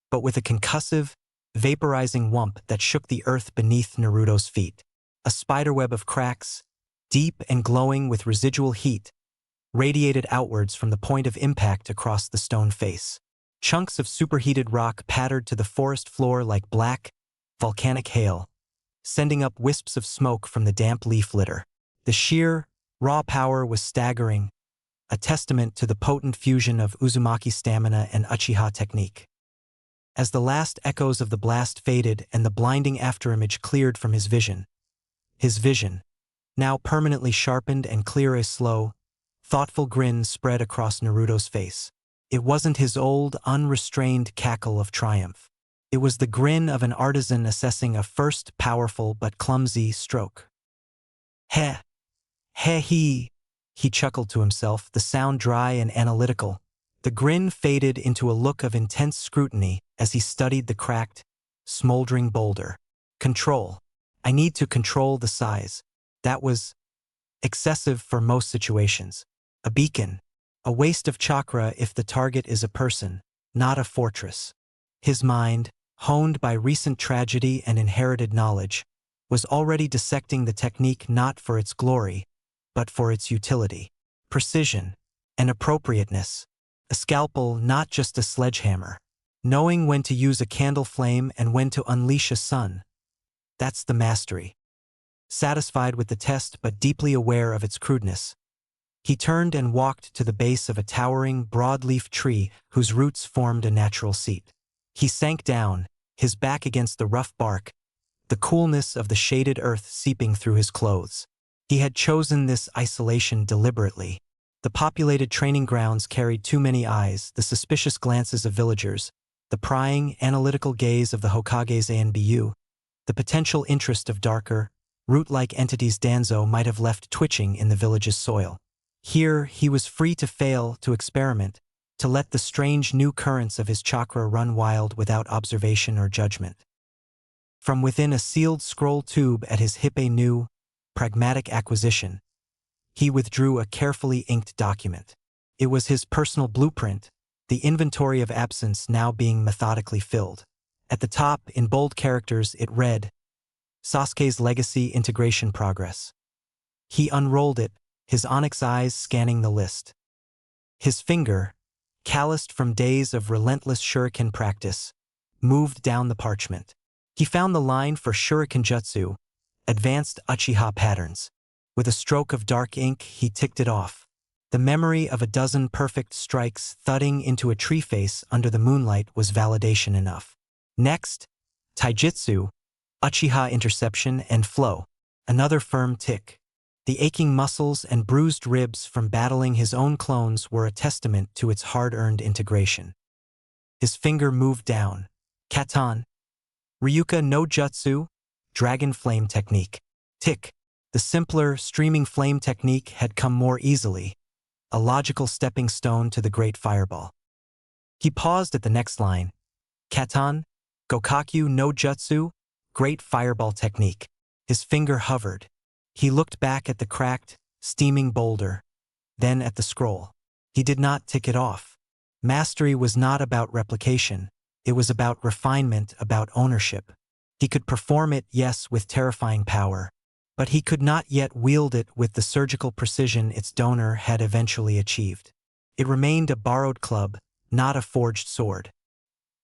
but with a concussive, vaporizing whump that shook the earth beneath Naruto's feet. A spiderweb of cracks, deep and glowing with residual heat, radiated outwards from the point of impact across the stone face. Chunks of superheated rock pattered to the forest floor like black, volcanic hail, sending up wisps of smoke from the damp leaf litter. The sheer, raw power was staggering, a testament to the potent fusion of Uzumaki stamina and Uchiha technique. As the last echoes of the blast faded and the blinding afterimage cleared from his vision, now permanently sharpened and clear, a slow, thoughtful grin spread across Naruto's face. It wasn't his old, unrestrained cackle of triumph. It was the grin of an artisan assessing a first powerful but clumsy stroke. Heh, he chuckled to himself, the sound dry and analytical. The grin faded into a look of intense scrutiny as he studied the cracked, smoldering boulder. Control. I need to control the size. That was excessive for most situations. A beacon. A waste of chakra if the target is a person, not a fortress. His mind, honed by recent tragedy and inherited knowledge, was already dissecting the technique not for its glory, but for its utility. Precision and appropriateness. A scalpel, not just a sledgehammer. Knowing when to use a candle flame and when to unleash a sun. That's the mastery. Satisfied with the test but deeply aware of its crudeness, he turned and walked to the base of a towering, broadleaf tree whose roots formed a natural seat. He sank down, his back against the rough bark, the coolness of the shaded earth seeping through his clothes. He had chosen this isolation deliberately. The populated training grounds carried too many eyes, the suspicious glances of villagers, the prying, analytical gaze of the Hokage's ANBU, the potential interest of darker, root-like entities Danzo might have left twitching in the village's soil. Here, he was free to fail, to experiment, to let the strange new currents of his chakra run wild without observation or judgment. From within a sealed scroll tube at his hip, a new, pragmatic acquisition, he withdrew a carefully inked document. It was his personal blueprint, the inventory of absence now being methodically filled. At the top, in bold characters, it read, Sasuke's Legacy Integration Progress. He unrolled it, his onyx eyes scanning the list. His finger, calloused from days of relentless shuriken practice, moved down the parchment. He found the line for Shuriken Jutsu, Advanced Uchiha Patterns. With a stroke of dark ink, he ticked it off. The memory of a dozen perfect strikes thudding into a tree face under the moonlight was validation enough. Next, Taijutsu, Uchiha Interception and Flow. Another firm tick. The aching muscles and bruised ribs from battling his own clones were a testament to its hard-earned integration. His finger moved down. Katan. Ryuka no Jutsu, Dragon Flame Technique. Tick. The simpler, streaming flame technique had come more easily, a logical stepping stone to the great fireball. He paused at the next line. Katan, Gokakyu no Jutsu, Great Fireball Technique. His finger hovered. He looked back at the cracked, steaming boulder, then at the scroll. He did not tick it off. Mastery was not about replication. It was about refinement, about ownership. He could perform it, yes, with terrifying power, but he could not yet wield it with the surgical precision its donor had eventually achieved. It remained a borrowed club, not a forged sword.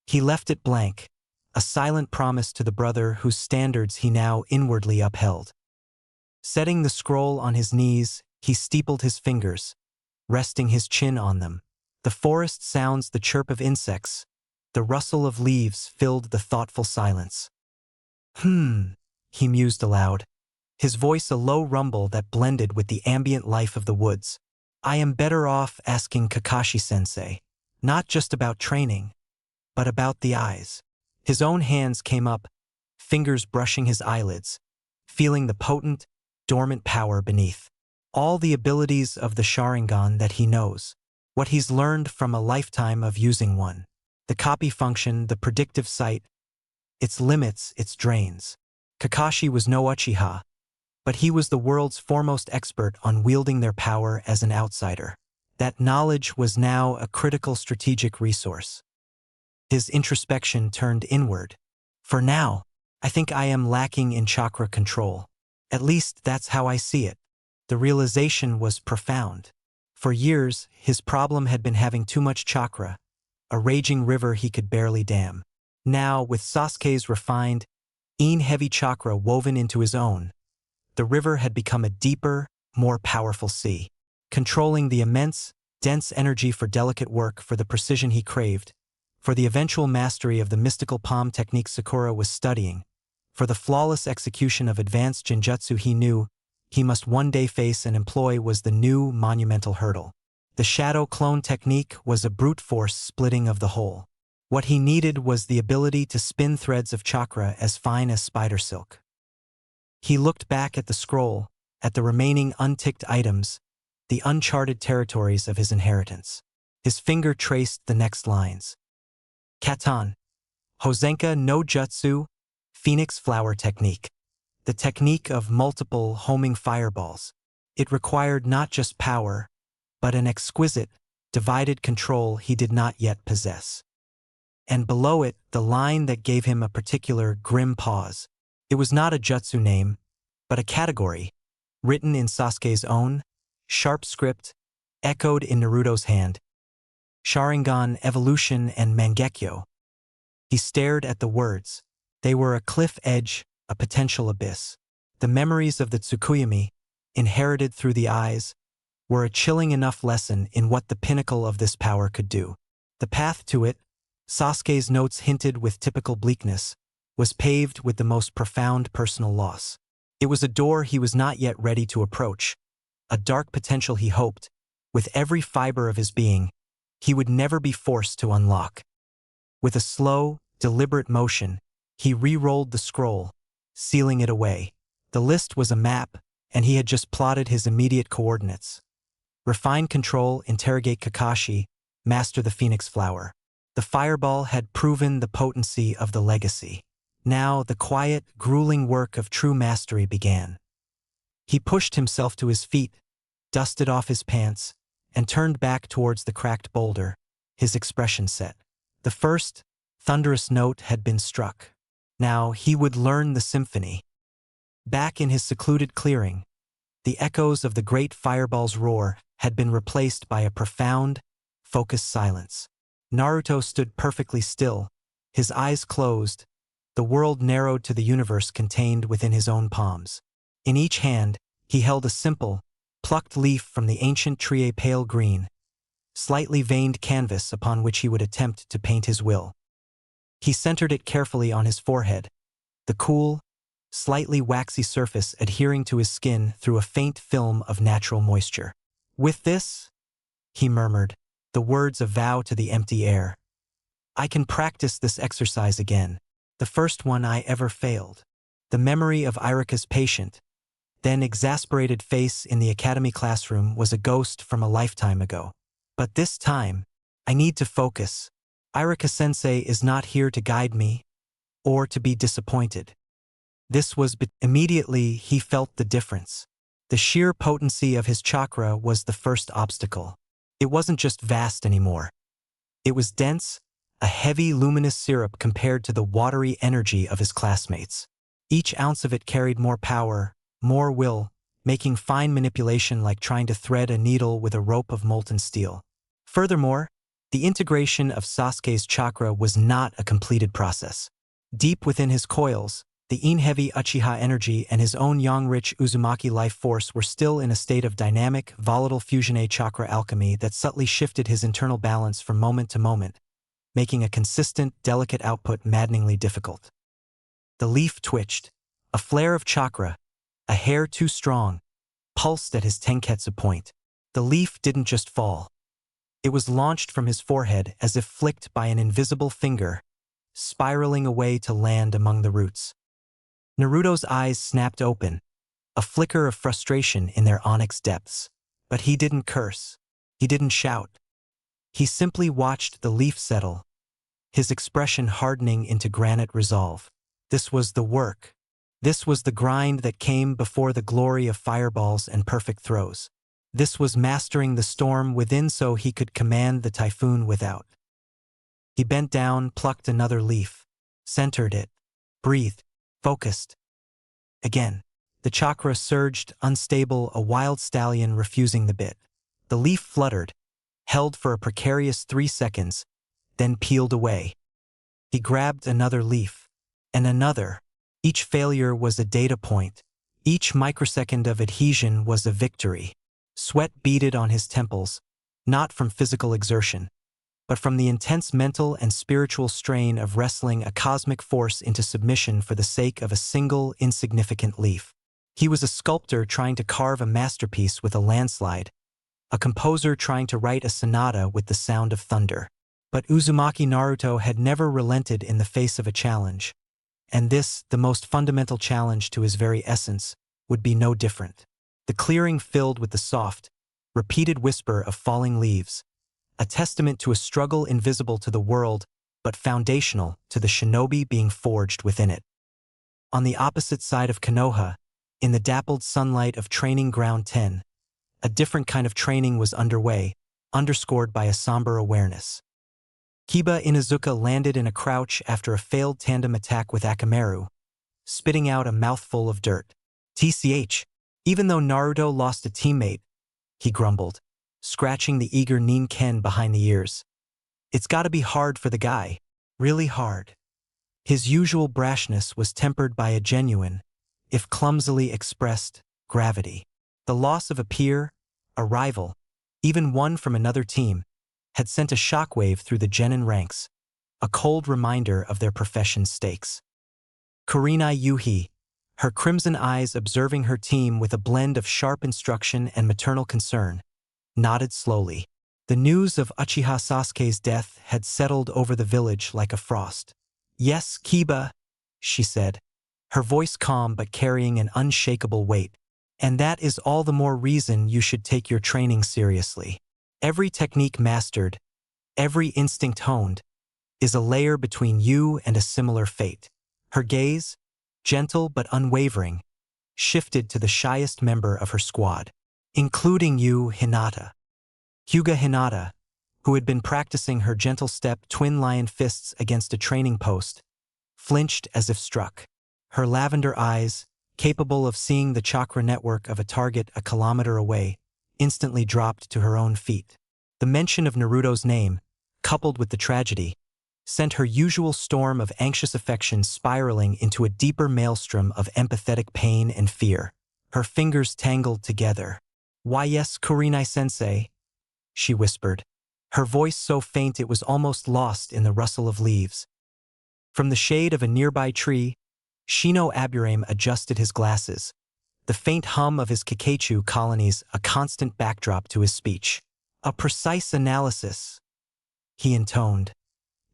He left it blank, a silent promise to the brother whose standards he now inwardly upheld. Setting the scroll on his knees, he steepled his fingers, resting his chin on them. The forest sounds, the chirp of insects, the rustle of leaves filled the thoughtful silence. He mused aloud, his voice a low rumble that blended with the ambient life of the woods. I am better off asking Kakashi-sensei, not just about training, but about the eyes. His own hands came up, fingers brushing his eyelids, feeling the potent, dormant power beneath. All the abilities of the Sharingan that he knows. What he's learned from a lifetime of using one. The copy function, the predictive sight, its limits, its drains. Kakashi was no Uchiha, but he was the world's foremost expert on wielding their power as an outsider. That knowledge was now a critical strategic resource. His introspection turned inward. For now, I think I am lacking in chakra control. At least that's how I see it. The realization was profound. For years, his problem had been having too much chakra, a raging river he could barely dam. Now, with Sasuke's refined, heavy chakra woven into his own, the river had become a deeper, more powerful sea, controlling the immense, dense energy for delicate work, for the precision he craved, for the eventual mastery of the mystical palm technique Sakura was studying, for the flawless execution of advanced genjutsu he knew he must one day face and employ was the new monumental hurdle. The shadow clone technique was a brute force splitting of the whole. What he needed was the ability to spin threads of chakra as fine as spider silk. He looked back at the scroll, at the remaining unticked items, the uncharted territories of his inheritance. His finger traced the next lines. Katan, Hosenka no Jutsu, Phoenix Flower Technique. The technique of multiple homing fireballs. It required not just power, but an exquisite, divided control he did not yet possess. And below it, the line that gave him a particular grim pause. It was not a jutsu name, but a category, written in Sasuke's own, sharp script, echoed in Naruto's hand. Sharingan, Evolution, and Mangekyo. He stared at the words. They were a cliff edge, a potential abyss. The memories of the Tsukuyomi, inherited through the eyes, were a chilling enough lesson in what the pinnacle of this power could do. The path to it, Sasuke's notes hinted with typical bleakness, was paved with the most profound personal loss. It was a door he was not yet ready to approach, a dark potential he hoped, with every fiber of his being, he would never be forced to unlock. With a slow, deliberate motion, he re-rolled the scroll, sealing it away. The list was a map, and he had just plotted his immediate coordinates. Refine control, interrogate Kakashi, master the Phoenix Flower. The fireball had proven the potency of the legacy. Now the quiet, grueling work of true mastery began. He pushed himself to his feet, dusted off his pants, and turned back towards the cracked boulder, his expression set. The first, thunderous note had been struck. Now he would learn the symphony. Back in his secluded clearing, the echoes of the great fireball's roar had been replaced by a profound, focused silence. Naruto stood perfectly still, his eyes closed, the world narrowed to the universe contained within his own palms. In each hand, he held a simple, plucked leaf from the ancient tree, a pale green, slightly veined canvas upon which he would attempt to paint his will. He centered it carefully on his forehead, the cool, slightly waxy surface adhering to his skin through a faint film of natural moisture. With this, he murmured, the words a vow to the empty air. I can practice this exercise again, the first one I ever failed. The memory of Irika's patient, then exasperated face in the academy classroom was a ghost from a lifetime ago. But this time, I need to focus. Irika-sensei is not here to guide me, or to be disappointed. This was immediately he felt the difference. The sheer potency of his chakra was the first obstacle. It wasn't just vast anymore. It was dense, a heavy luminous syrup compared to the watery energy of his classmates. Each ounce of it carried more power, more will, making fine manipulation like trying to thread a needle with a rope of molten steel. Furthermore, the integration of Sasuke's chakra was not a completed process. Deep within his coils, the heavy Uchiha energy and his own yang-rich Uzumaki life force were still in a state of dynamic, volatile fusion chakra alchemy that subtly shifted his internal balance from moment to moment, making a consistent, delicate output maddeningly difficult. The leaf twitched. A flare of chakra, a hair too strong, pulsed at his tenketsu point. The leaf didn't just fall. It was launched from his forehead as if flicked by an invisible finger, spiraling away to land among the roots. Naruto's eyes snapped open, a flicker of frustration in their onyx depths. But he didn't curse. He didn't shout. He simply watched the leaf settle, his expression hardening into granite resolve. This was the work. This was the grind that came before the glory of fireballs and perfect throws. This was mastering the storm within so he could command the typhoon without. He bent down, plucked another leaf, centered it, breathed, focused. Again, the chakra surged, unstable, a wild stallion refusing the bit. The leaf fluttered, held for a precarious 3 seconds, then peeled away. He grabbed another leaf, and another. Each failure was a data point. Each microsecond of adhesion was a victory. Sweat beaded on his temples, not from physical exertion, but from the intense mental and spiritual strain of wrestling a cosmic force into submission for the sake of a single, insignificant leaf. He was a sculptor trying to carve a masterpiece with a landslide, a composer trying to write a sonata with the sound of thunder. But Uzumaki Naruto had never relented in the face of a challenge. And this, the most fundamental challenge to his very essence, would be no different. The clearing filled with the soft, repeated whisper of falling leaves, a testament to a struggle invisible to the world, but foundational to the shinobi being forged within it. On the opposite side of Konoha, in the dappled sunlight of Training Ground 10, a different kind of training was underway, underscored by a somber awareness. Kiba Inuzuka landed in a crouch after a failed tandem attack with Akamaru, spitting out a mouthful of dirt. TCH, even though Naruto lost a teammate, he grumbled, scratching the eager Nin-ken behind the ears. It's gotta be hard for the guy, really hard. His usual brashness was tempered by a genuine, if clumsily expressed, gravity. The loss of a peer, a rival, even one from another team, had sent a shockwave through the genin ranks, a cold reminder of their profession's stakes. Kurenai Yuhi, her crimson eyes observing her team with a blend of sharp instruction and maternal concern, nodded slowly. The news of Uchiha Sasuke's death had settled over the village like a frost. Yes, Kiba, she said, her voice calm but carrying an unshakable weight. And that is all the more reason you should take your training seriously. Every technique mastered, every instinct honed, is a layer between you and a similar fate. Her gaze, gentle but unwavering, shifted to the shyest member of her squad, including you, Hinata. Hyuga Hinata, who had been practicing her gentle step twin lion fists against a training post, flinched as if struck. Her lavender eyes, capable of seeing the chakra network of a target a kilometer away, instantly dropped to her own feet. The mention of Naruto's name, coupled with the tragedy, sent her usual storm of anxious affection spiraling into a deeper maelstrom of empathetic pain and fear. Her fingers tangled together. "Why yes, Kurenai-sensei," she whispered, her voice so faint it was almost lost in the rustle of leaves. From the shade of a nearby tree, Shino Aburame adjusted his glasses, the faint hum of his Kakachu colonies a constant backdrop to his speech. "A precise analysis," he intoned,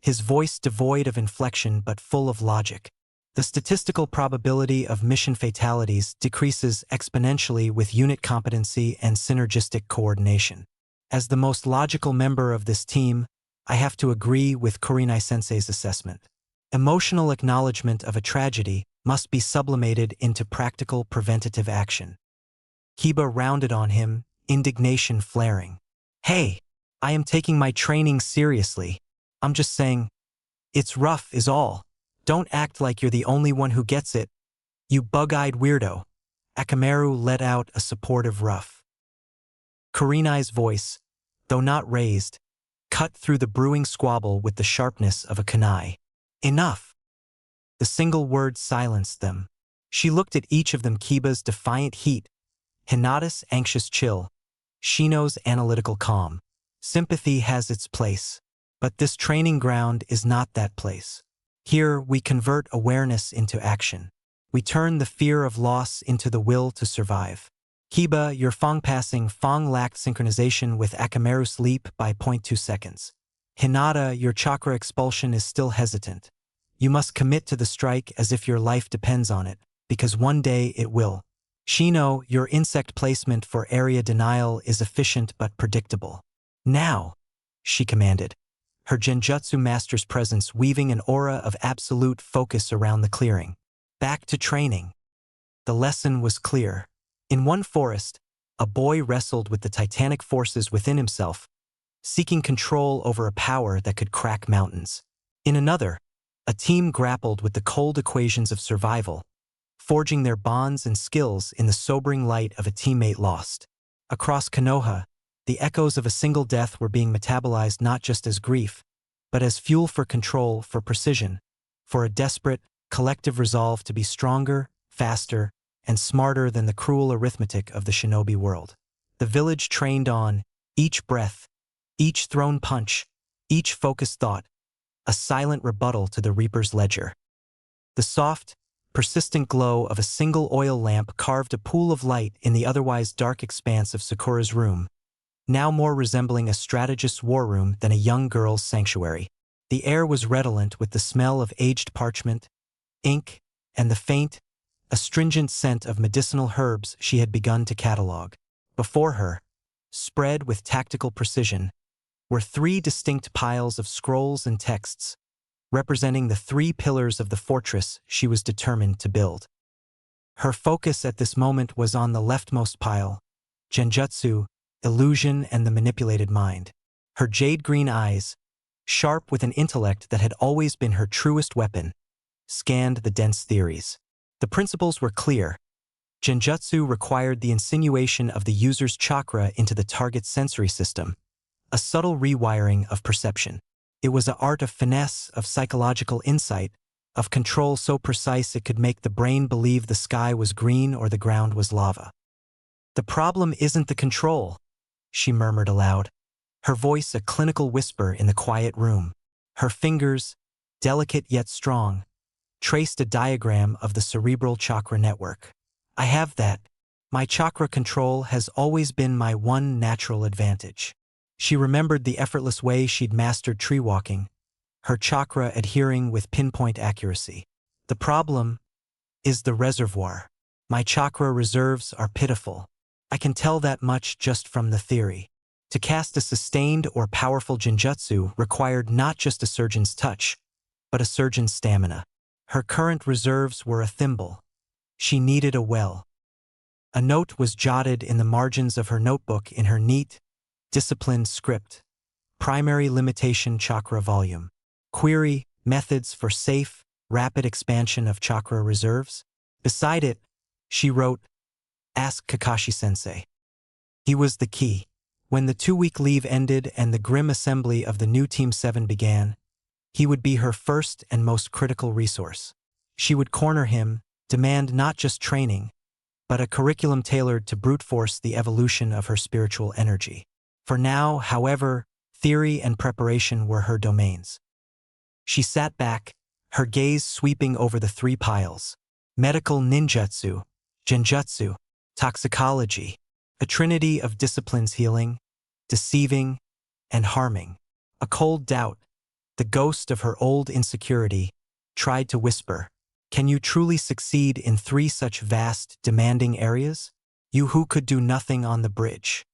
his voice devoid of inflection but full of logic. "The statistical probability of mission fatalities decreases exponentially with unit competency and synergistic coordination. As the most logical member of this team, I have to agree with Kurenai-sensei's assessment. Emotional acknowledgement of a tragedy must be sublimated into practical preventative action." Kiba rounded on him, indignation flaring. "Hey, I am taking my training seriously. I'm just saying, it's rough is all. Don't act like you're the only one who gets it, you bug-eyed weirdo." Akamaru let out a supportive rough. Kurenai's voice, though not raised, cut through the brewing squabble with the sharpness of a kunai. "Enough." The single word silenced them. She looked at each of them, Kiba's defiant heat, Hinata's anxious chill, Shino's analytical calm. Sympathy has its place, but this training ground is not that place. Here we convert awareness into action. We turn the fear of loss into the will to survive. Kiba, your Fang lacked synchronization with Akamaru's leap by 0.2 seconds. Hinata, your chakra expulsion is still hesitant. You must commit to the strike as if your life depends on it. because one day it will. Shino, your insect placement for area denial is efficient but predictable. Now, she commanded, her genjutsu master's presence weaving an aura of absolute focus around the clearing. Back to training. The lesson was clear. In one forest, a boy wrestled with the titanic forces within himself, seeking control over a power that could crack mountains. In another, a team grappled with the cold equations of survival, forging their bonds and skills in the sobering light of a teammate lost. Across Konoha, the echoes of a single death were being metabolized not just as grief, but as fuel for control, for precision, for a desperate, collective resolve to be stronger, faster, and smarter than the cruel arithmetic of the shinobi world. The village trained on, each breath, each thrown punch, each focused thought, a silent rebuttal to the Reaper's ledger. The soft, persistent glow of a single oil lamp carved a pool of light in the otherwise dark expanse of Sakura's room, now more resembling a strategist's war room than a young girl's sanctuary. The air was redolent with the smell of aged parchment, ink, and the faint, astringent scent of medicinal herbs she had begun to catalog. Before her, spread with tactical precision, were 3 distinct piles of scrolls and texts, representing the 3 pillars of the fortress she was determined to build. Her focus at this moment was on the leftmost pile, genjutsu, illusion and the manipulated mind. Her jade-green eyes, sharp with an intellect that had always been her truest weapon, scanned the dense theories. The principles were clear. Genjutsu required the insinuation of the user's chakra into the target's sensory system, a subtle rewiring of perception. It was an art of finesse, of psychological insight, of control so precise it could make the brain believe the sky was green or the ground was lava. The problem isn't the control, she murmured aloud, her voice a clinical whisper in the quiet room. Her fingers, delicate yet strong, traced a diagram of the cerebral chakra network. I have that. My chakra control has always been my one natural advantage. She remembered the effortless way she'd mastered tree walking, her chakra adhering with pinpoint accuracy. The problem is the reservoir. My chakra reserves are pitiful. I can tell that much just from the theory. To cast a sustained or powerful genjutsu required not just a surgeon's touch, but a surgeon's stamina. Her current reserves were a thimble. She needed a well. A note was jotted in the margins of her notebook in her neat, disciplined script. Primary limitation chakra volume. Query, methods for safe, rapid expansion of chakra reserves. Beside it, she wrote, Ask Kakashi-sensei. He was the key. When the 2-week leave ended and the grim assembly of the new Team 7 began, he would be her first and most critical resource. She would corner him, demand not just training, but a curriculum tailored to brute force the evolution of her spiritual energy. For now, however, theory and preparation were her domains. She sat back, her gaze sweeping over the 3 piles. Medical ninjutsu, genjutsu, toxicology, a trinity of disciplines healing, deceiving, and harming. A cold doubt, the ghost of her old insecurity, tried to whisper, Can you truly succeed in 3 such vast, demanding areas? You who could do nothing on the bridge.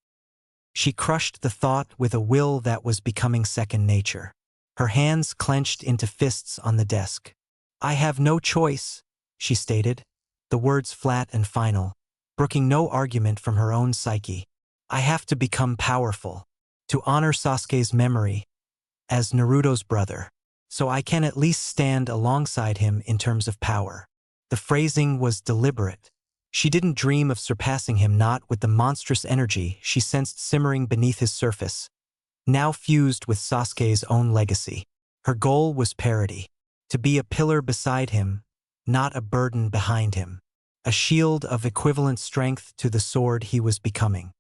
She crushed the thought with a will that was becoming second nature. Her hands clenched into fists on the desk. I have no choice, she stated, the words flat and final, brooking no argument from her own psyche. I have to become powerful, to honor Sasuke's memory, as Naruto's brother, so I can at least stand alongside him in terms of power. The phrasing was deliberate. She didn't dream of surpassing him, not with the monstrous energy she sensed simmering beneath his surface, now fused with Sasuke's own legacy. Her goal was parity, to be a pillar beside him, not a burden behind him, a shield of equivalent strength to the sword he was becoming.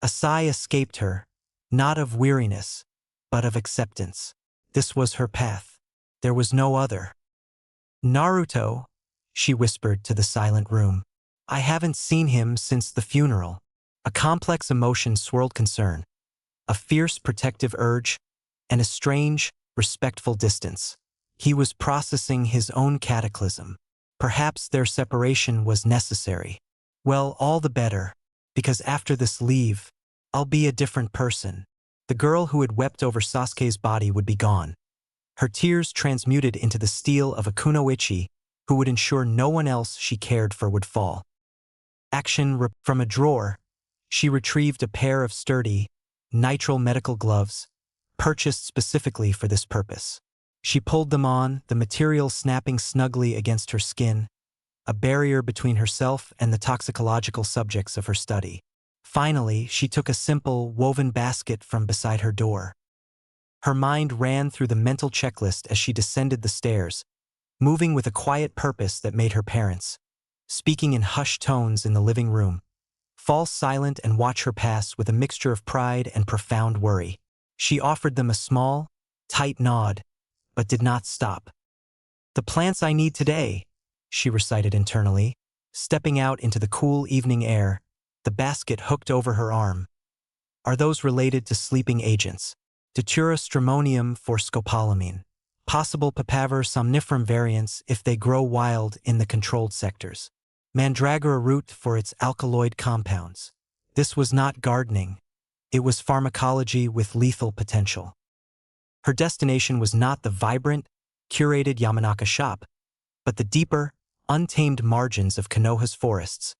A sigh escaped her, not of weariness, but of acceptance. This was her path. There was no other. Naruto, she whispered to the silent room. I haven't seen him since the funeral. A complex emotion swirled: concern, a fierce protective urge, and a strange, respectful distance. He was processing his own cataclysm. Perhaps their separation was necessary. Well, all the better, because after this leave, I'll be a different person. The girl who had wept over Sasuke's body would be gone, her tears transmuted into the steel of a kunoichi who would ensure no one else she cared for would fall. From a drawer, she retrieved a pair of sturdy, nitrile medical gloves, purchased specifically for this purpose. She pulled them on, the material snapping snugly against her skin, a barrier between herself and the toxicological subjects of her study. Finally, she took a simple, woven basket from beside her door. Her mind ran through the mental checklist as she descended the stairs, moving with a quiet purpose that made her parents, speaking in hushed tones in the living room, fall silent and watch her pass with a mixture of pride and profound worry. She offered them a small, tight nod, but did not stop. "The plants I need today," she recited internally, stepping out into the cool evening air, the basket hooked over her arm. "Are those related to sleeping agents? Datura stramonium for scopolamine. Possible papaver somniferum variants if they grow wild in the controlled sectors. Mandragora root for its alkaloid compounds." This was not gardening. It was pharmacology with lethal potential. Her destination was not the vibrant, curated Yamanaka shop, but the deeper, untamed margins of Konoha's forests,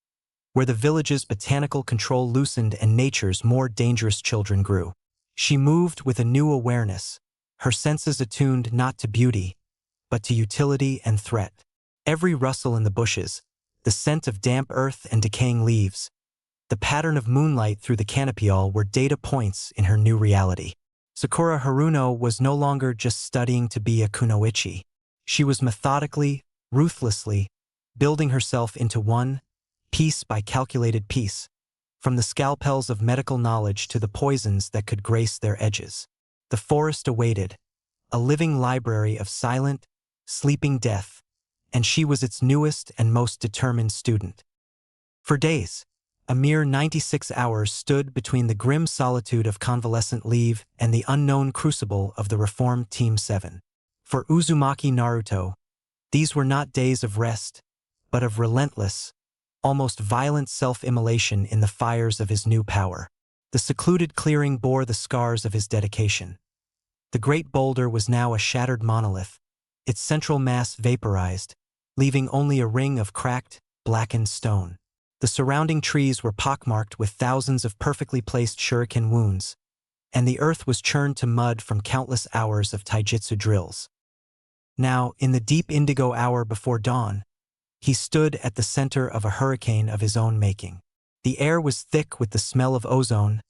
where the village's botanical control loosened and nature's more dangerous children grew. She moved with a new awareness, her senses attuned not to beauty, but to utility and threat. Every rustle in the bushes, the scent of damp earth and decaying leaves, the pattern of moonlight through the canopy all were data points in her new reality. Sakura Haruno was no longer just studying to be a kunoichi. She was methodically, ruthlessly, building herself into one, piece by calculated piece, from the scalpels of medical knowledge to the poisons that could grace their edges. The forest awaited, a living library of silent, sleeping death, and she was its newest and most determined student. For days, a mere 96 hours stood between the grim solitude of convalescent leave and the unknown crucible of the reformed Team 7. For Uzumaki Naruto, these were not days of rest, but of relentless, almost violent self-immolation in the fires of his new power. The secluded clearing bore the scars of his dedication. The great boulder was now a shattered monolith, its central mass vaporized, leaving only a ring of cracked, blackened stone. The surrounding trees were pockmarked with thousands of perfectly placed shuriken wounds, and the earth was churned to mud from countless hours of taijutsu drills. Now, in the deep indigo hour before dawn, he stood at the center of a hurricane of his own making. The air was thick with the smell of ozone,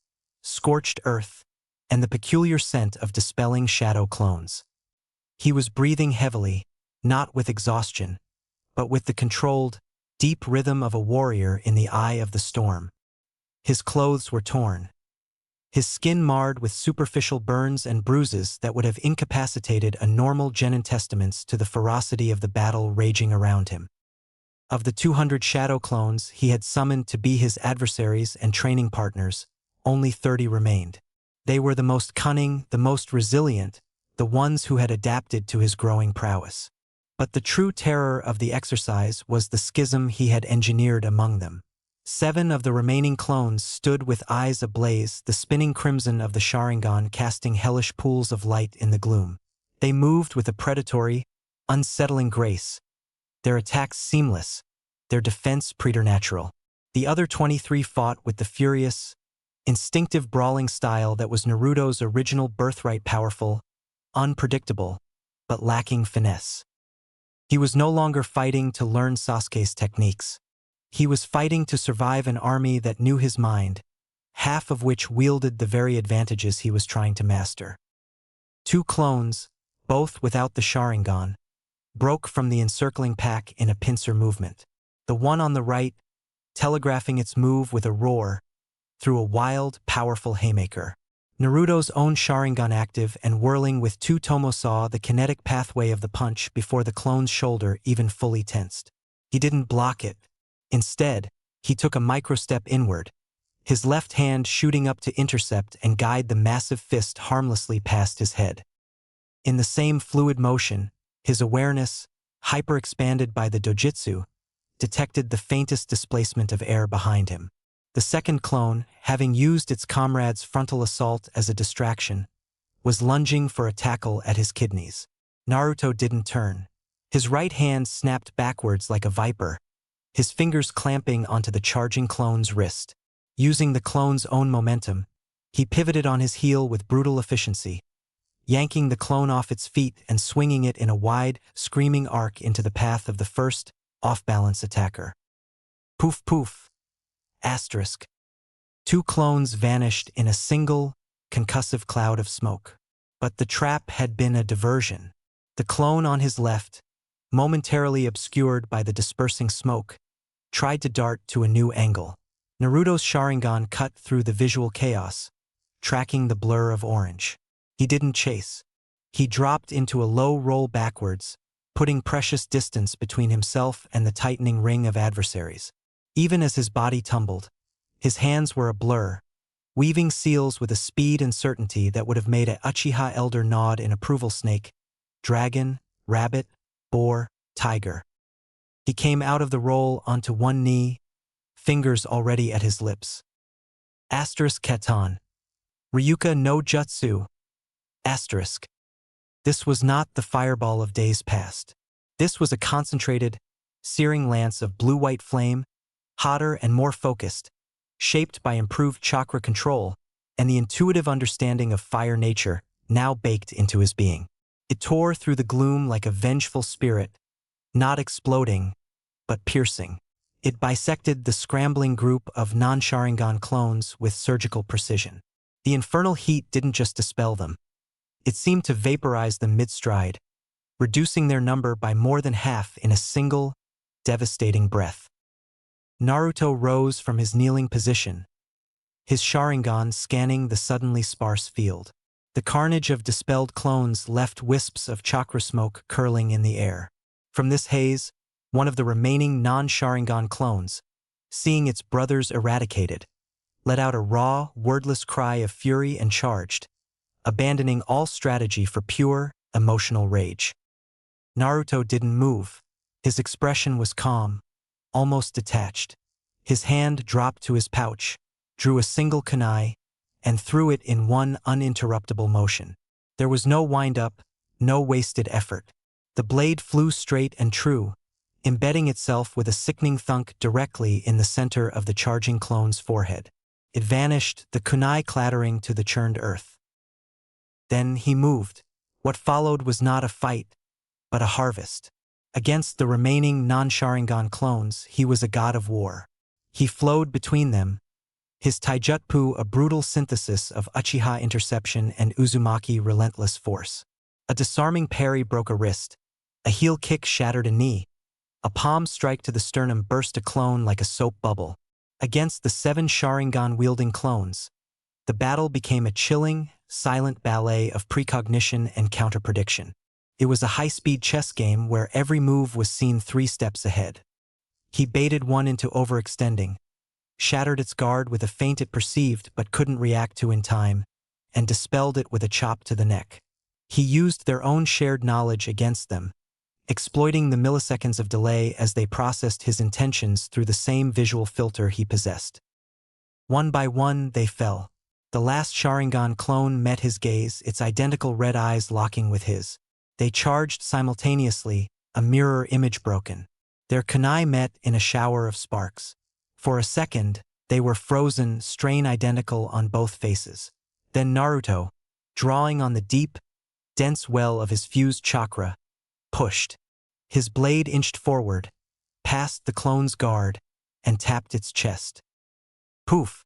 scorched earth, and the peculiar scent of dispelling shadow clones. He was breathing heavily, not with exhaustion, but with the controlled, deep rhythm of a warrior in the eye of the storm. His clothes were torn, his skin marred with superficial burns and bruises that would have incapacitated a normal genin testaments to the ferocity of the battle raging around him. Of the 200 shadow clones he had summoned to be his adversaries and training partners, only 30 remained. They were the most cunning, the most resilient, the ones who had adapted to his growing prowess. But the true terror of the exercise was the schism he had engineered among them. 7 of the remaining clones stood with eyes ablaze, the spinning crimson of the Sharingan casting hellish pools of light in the gloom. They moved with a predatory, unsettling grace, their attacks seamless, their defense preternatural. The other 23 fought with the furious, instinctive brawling style that was Naruto's original birthright, powerful, unpredictable, but lacking finesse. He was no longer fighting to learn Sasuke's techniques. He was fighting to survive an army that knew his mind, half of which wielded the very advantages he was trying to master. 2 clones, both without the Sharingan, broke from the encircling pack in a pincer movement. The one on the right, telegraphing its move with a roar, threw a wild, powerful haymaker. Naruto's own Sharingan active and whirling with 2 tomo saw the kinetic pathway of the punch before the clone's shoulder even fully tensed. He didn't block it. Instead, he took a micro-step inward, his left hand shooting up to intercept and guide the massive fist harmlessly past his head. In the same fluid motion, his awareness, hyper-expanded by the dojutsu, detected the faintest displacement of air behind him. The second clone, having used its comrade's frontal assault as a distraction, was lunging for a tackle at his kidneys. Naruto didn't turn. His right hand snapped backwards like a viper, his fingers clamping onto the charging clone's wrist. Using the clone's own momentum, he pivoted on his heel with brutal efficiency, yanking the clone off its feet and swinging it in a wide, screaming arc into the path of the first, off-balance attacker. Poof poof. Asterisk. Two clones vanished in a single, concussive cloud of smoke. But the trap had been a diversion. The clone on his left, momentarily obscured by the dispersing smoke, tried to dart to a new angle. Naruto's Sharingan cut through the visual chaos, tracking the blur of orange. He didn't chase. He dropped into a low roll backwards, putting precious distance between himself and the tightening ring of adversaries. Even as his body tumbled, his hands were a blur, weaving seals with a speed and certainty that would have made a Uchiha elder nod in approval. Snake, dragon, rabbit, boar, tiger. He came out of the roll onto one knee, fingers already at his lips. Asterisk Keton. Ryuka no Jutsu. Asterisk. This was not the fireball of days past. This was a concentrated, searing lance of blue-white flame, hotter and more focused, shaped by improved chakra control and the intuitive understanding of fire nature now baked into his being. It tore through the gloom like a vengeful spirit, not exploding, but piercing. It bisected the scrambling group of non-Sharingan clones with surgical precision. The infernal heat didn't just dispel them. It seemed to vaporize them mid-stride, reducing their number by more than half in a single, devastating breath. Naruto rose from his kneeling position, his Sharingan scanning the suddenly sparse field. The carnage of dispelled clones left wisps of chakra smoke curling in the air. From this haze, one of the remaining non-Sharingan clones, seeing its brothers eradicated, let out a raw, wordless cry of fury and charged, abandoning all strategy for pure, emotional rage. Naruto didn't move. His expression was calm, almost detached. His hand dropped to his pouch, drew a single kunai, and threw it in one uninterruptible motion. There was no wind-up, no wasted effort. The blade flew straight and true, embedding itself with a sickening thunk directly in the center of the charging clone's forehead. It vanished, the kunai clattering to the churned earth. Then he moved. What followed was not a fight, but a harvest. Against the remaining non-Sharingan clones, he was a god of war. He flowed between them, his taijutsu a brutal synthesis of Uchiha interception and Uzumaki relentless force. A disarming parry broke a wrist, a heel kick shattered a knee, a palm strike to the sternum burst a clone like a soap bubble. Against the 7 Sharingan-wielding clones, the battle became a chilling, silent ballet of precognition and counter-prediction. It was a high-speed chess game where every move was seen 3 steps ahead. He baited one into overextending, shattered its guard with a feint it perceived but couldn't react to in time, and dispelled it with a chop to the neck. He used their own shared knowledge against them, exploiting the milliseconds of delay as they processed his intentions through the same visual filter he possessed. One by one, they fell. The last Sharingan clone met his gaze, its identical red eyes locking with his. They charged simultaneously, a mirror image broken. Their kunai met in a shower of sparks. For a second, they were frozen, strain identical on both faces. Then Naruto, drawing on the deep, dense well of his fused chakra, pushed. His blade inched forward, past the clone's guard, and tapped its chest. Poof!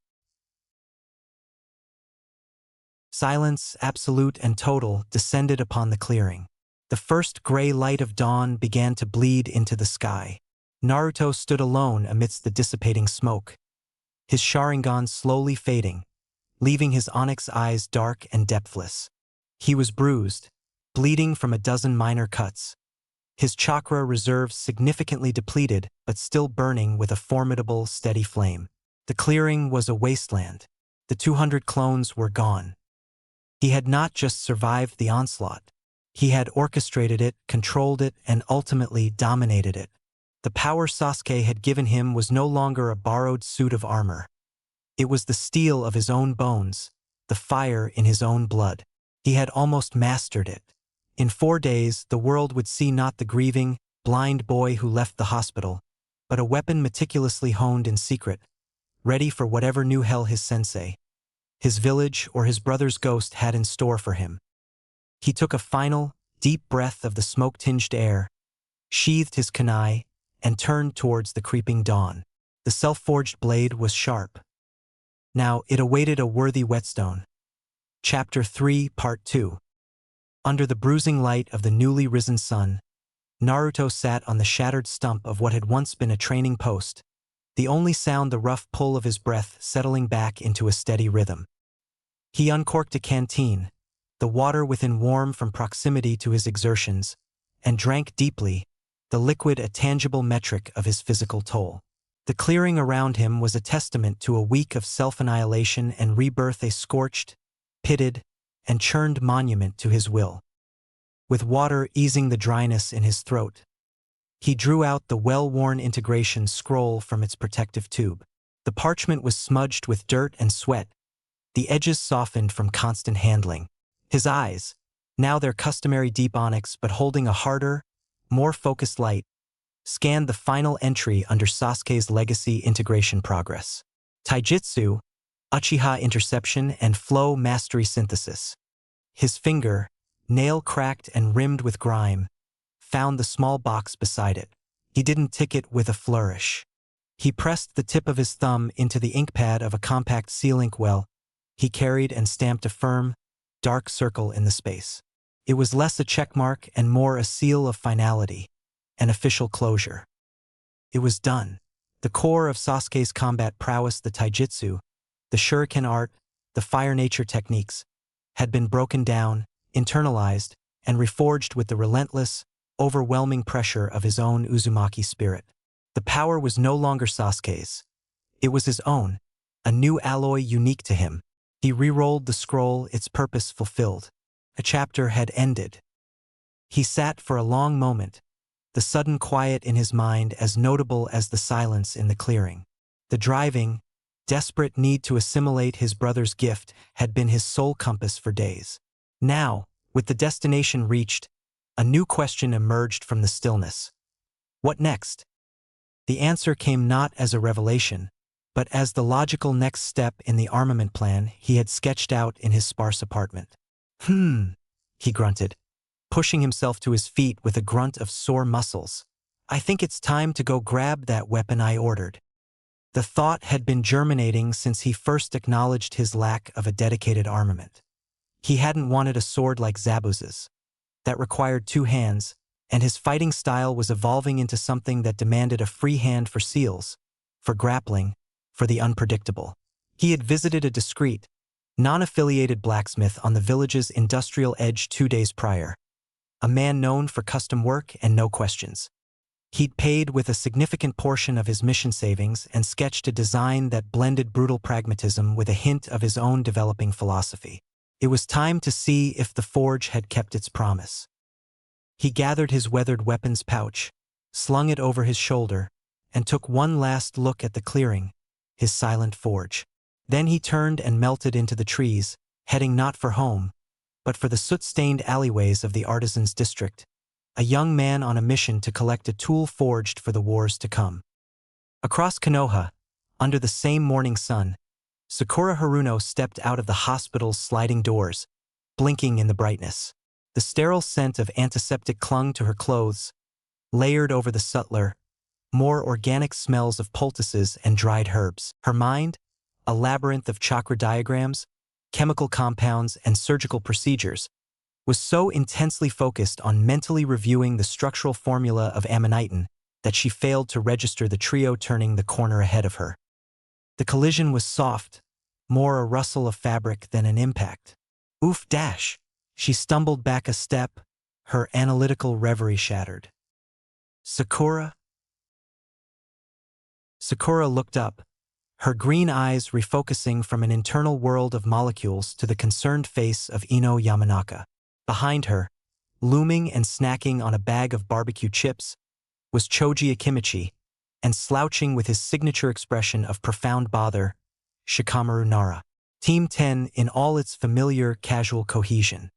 Silence, absolute and total, descended upon the clearing. The first gray light of dawn began to bleed into the sky. Naruto stood alone amidst the dissipating smoke, his Sharingan slowly fading, leaving his onyx eyes dark and depthless. He was bruised, bleeding from a dozen minor cuts, his chakra reserves significantly depleted but still burning with a formidable, steady flame. The clearing was a wasteland. The 200 clones were gone. He had not just survived the onslaught. He had orchestrated it, controlled it, and ultimately dominated it. The power Sasuke had given him was no longer a borrowed suit of armor. It was the steel of his own bones, the fire in his own blood. He had almost mastered it. In 4 days, the world would see not the grieving, blind boy who left the hospital, but a weapon meticulously honed in secret, ready for whatever new hell his sensei, his village, or his brother's ghost had in store for him. He took a final, deep breath of the smoke-tinged air, sheathed his kunai, and turned towards the creeping dawn. The self-forged blade was sharp. Now it awaited a worthy whetstone. Chapter 3, Part 2. Under the bruising light of the newly risen sun, Naruto sat on the shattered stump of what had once been a training post, the only sound the rough pull of his breath settling back into a steady rhythm. He uncorked a canteen, the water within warm from proximity to his exertions, and drank deeply, the liquid a tangible metric of his physical toll. The clearing around him was a testament to a week of self-annihilation and rebirth, a scorched, pitted, and churned monument to his will. With water easing the dryness in his throat, he drew out the well-worn integration scroll from its protective tube. The parchment was smudged with dirt and sweat, the edges softened from constant handling. His eyes, now their customary deep onyx but holding a harder, more focused light, scanned the final entry under Sasuke's legacy integration progress. Taijutsu, Uchiha interception, and flow mastery synthesis. His finger, nail cracked and rimmed with grime, found the small box beside it. He didn't tick it with a flourish. He pressed the tip of his thumb into the ink pad of a compact seal ink well he carried and stamped a firm, dark circle in the space. It was less a checkmark and more a seal of finality, an official closure. It was done. The core of Sasuke's combat prowess, the taijutsu, the shuriken art, the fire nature techniques, had been broken down, internalized, and reforged with the relentless, overwhelming pressure of his own Uzumaki spirit. The power was no longer Sasuke's. It was his own, a new alloy unique to him. He re-rolled the scroll, its purpose fulfilled. A chapter had ended. He sat for a long moment, the sudden quiet in his mind as notable as the silence in the clearing. The driving, desperate need to assimilate his brother's gift had been his sole compass for days. Now, with the destination reached, a new question emerged from the stillness. What next? The answer came not as a revelation, but as the logical next step in the armament plan he had sketched out in his sparse apartment. He grunted, pushing himself to his feet with a grunt of sore muscles. I think it's time to go grab that weapon I ordered. The thought had been germinating since he first acknowledged his lack of a dedicated armament. He hadn't wanted a sword like Zabuza's, that required 2 hands, and his fighting style was evolving into something that demanded a free hand for seals, for grappling, for the unpredictable. He had visited a discreet, non-affiliated blacksmith on the village's industrial edge 2 days prior, a man known for custom work and no questions. He'd paid with a significant portion of his mission savings and sketched a design that blended brutal pragmatism with a hint of his own developing philosophy. It was time to see if the forge had kept its promise. He gathered his weathered weapons pouch, slung it over his shoulder, and took one last look at the clearing, his silent forge. Then he turned and melted into the trees, heading not for home, but for the soot-stained alleyways of the artisans' district, a young man on a mission to collect a tool forged for the wars to come. Across Konoha, under the same morning sun, Sakura Haruno stepped out of the hospital's sliding doors, blinking in the brightness. The sterile scent of antiseptic clung to her clothes, layered over the subtler, more organic smells of poultices and dried herbs. Her mind, a labyrinth of chakra diagrams, chemical compounds, and surgical procedures, was so intensely focused on mentally reviewing the structural formula of ammonitin that she failed to register the trio turning the corner ahead of her. The collision was soft, more a rustle of fabric than an impact. Oof dash! She stumbled back a step, her analytical reverie shattered. Sakura? Sakura looked up, her green eyes refocusing from an internal world of molecules to the concerned face of Ino Yamanaka. Behind her, Looming and snacking on a bag of barbecue chips was Choji Akimichi, and slouching with his signature expression of profound bother, Shikamaru Nara. Team 10 in all its familiar, casual cohesion.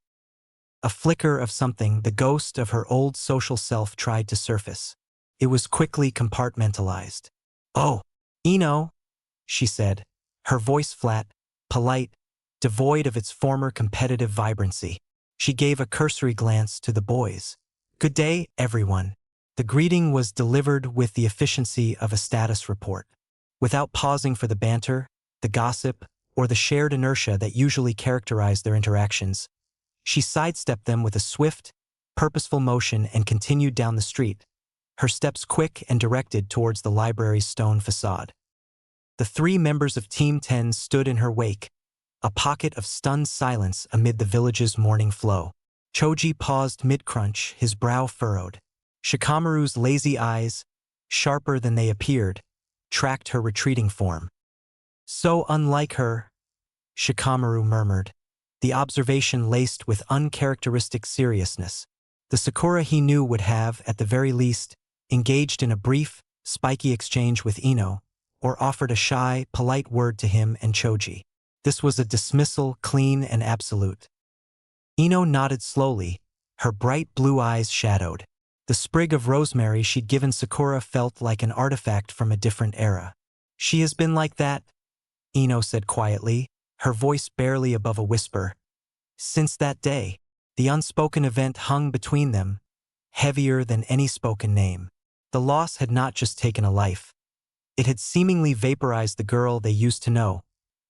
A flicker of something, the ghost of her old social self tried to surface. It was quickly compartmentalized. "Oh, Ino," she said, her voice flat, polite, devoid of its former competitive vibrancy. She gave a cursory glance to the boys. "Good day, everyone." The greeting was delivered with the efficiency of a status report. Without pausing for the banter, the gossip, or the shared inertia that usually characterized their interactions, she sidestepped them with a swift, purposeful motion and continued down the street, her steps quick and directed towards the library's stone facade. The three members of Team 10 stood in her wake, a pocket of stunned silence amid the village's morning flow. Choji paused mid-crunch, his brow furrowed. Shikamaru's lazy eyes, sharper than they appeared, tracked her retreating form. "So unlike her," Shikamaru murmured, the observation laced with uncharacteristic seriousness. The Sakura he knew would have, at the very least, engaged in a brief, spiky exchange with Ino, or offered a shy, polite word to him and Choji. This was a dismissal, clean and absolute. Ino nodded slowly, her bright blue eyes shadowed. The sprig of rosemary she'd given Sakura felt like an artifact from a different era. "She has been like that," Ino said quietly, her voice barely above a whisper. "Since that day." The unspoken event hung between them, heavier than any spoken name. The loss had not just taken a life. It had seemingly vaporized the girl they used to know,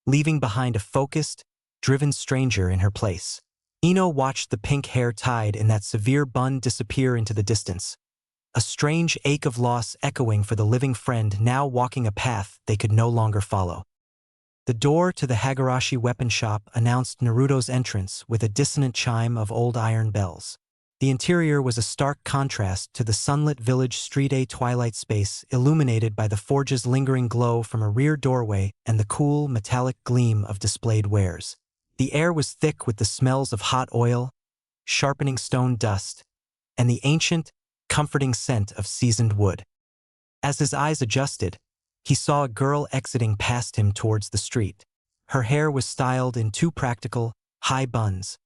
leaving behind a focused, driven stranger in her place. Ino watched the pink hair tied in that severe bun disappear into the distance, a strange ache of loss echoing for the living friend now walking a path they could no longer follow. The door to the Hagarashi weapon shop announced Naruto's entrance with a dissonant chime of old iron bells. The interior was a stark contrast to the sunlit village street, a twilight space illuminated by the forge's lingering glow from a rear doorway and the cool, metallic gleam of displayed wares. The air was thick with the smells of hot oil, sharpening stone dust, and the ancient, comforting scent of seasoned wood. As his eyes adjusted, he saw a girl exiting past him towards the street. Her hair was styled in two practical, high buns,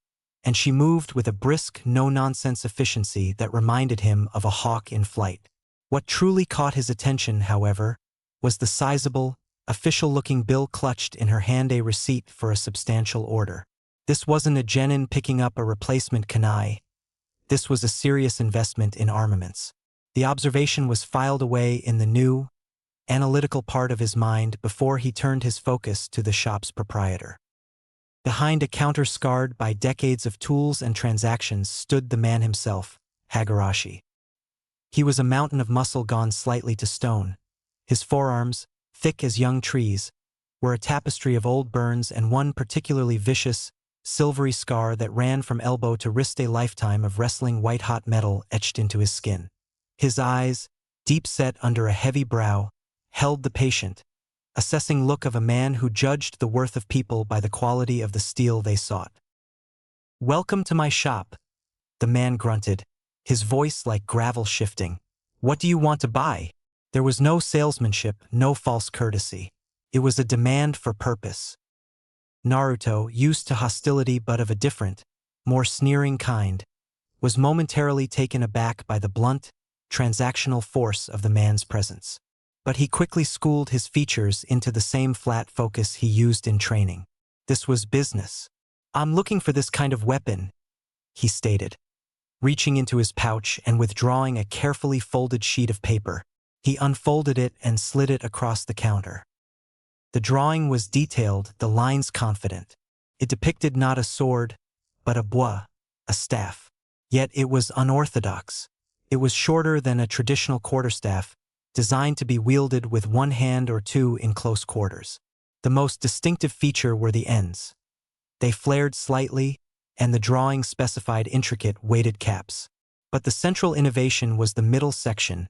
and she moved with a brisk, no-nonsense efficiency that reminded him of a hawk in flight. What truly caught his attention, however, was the sizable, official-looking bill clutched in her hand, a receipt for a substantial order. This wasn't a genin picking up a replacement kunai. This was a serious investment in armaments. The observation was filed away in the new, analytical part of his mind before he turned his focus to the shop's proprietor. Behind a counter scarred by decades of tools and transactions stood the man himself, Hagarashi. He was a mountain of muscle gone slightly to stone. His forearms, thick as young trees, were a tapestry of old burns and one particularly vicious, silvery scar that ran from elbow to wrist, a lifetime of wrestling white-hot metal etched into his skin. His eyes, deep set under a heavy brow, held the patient, assessing look of a man who judged the worth of people by the quality of the steel they sought. "Welcome to my shop," the man grunted, his voice like gravel shifting. "What do you want to buy?" There was no salesmanship, no false courtesy. It was a demand for purpose. Naruto, used to hostility but of a different, more sneering kind, was momentarily taken aback by the blunt, transactional force of the man's presence. But he quickly schooled his features into the same flat focus he used in training. This was business. "I'm looking for this kind of weapon," he stated, reaching into his pouch and withdrawing a carefully folded sheet of paper. He unfolded it and slid it across the counter. The drawing was detailed, the lines confident. It depicted not a sword, but a bois, a staff. Yet it was unorthodox. It was shorter than a traditional quarterstaff, designed to be wielded with one hand or two in close quarters. The most distinctive feature were the ends. They flared slightly, and the drawing specified intricate, weighted caps. But the central innovation was the middle section,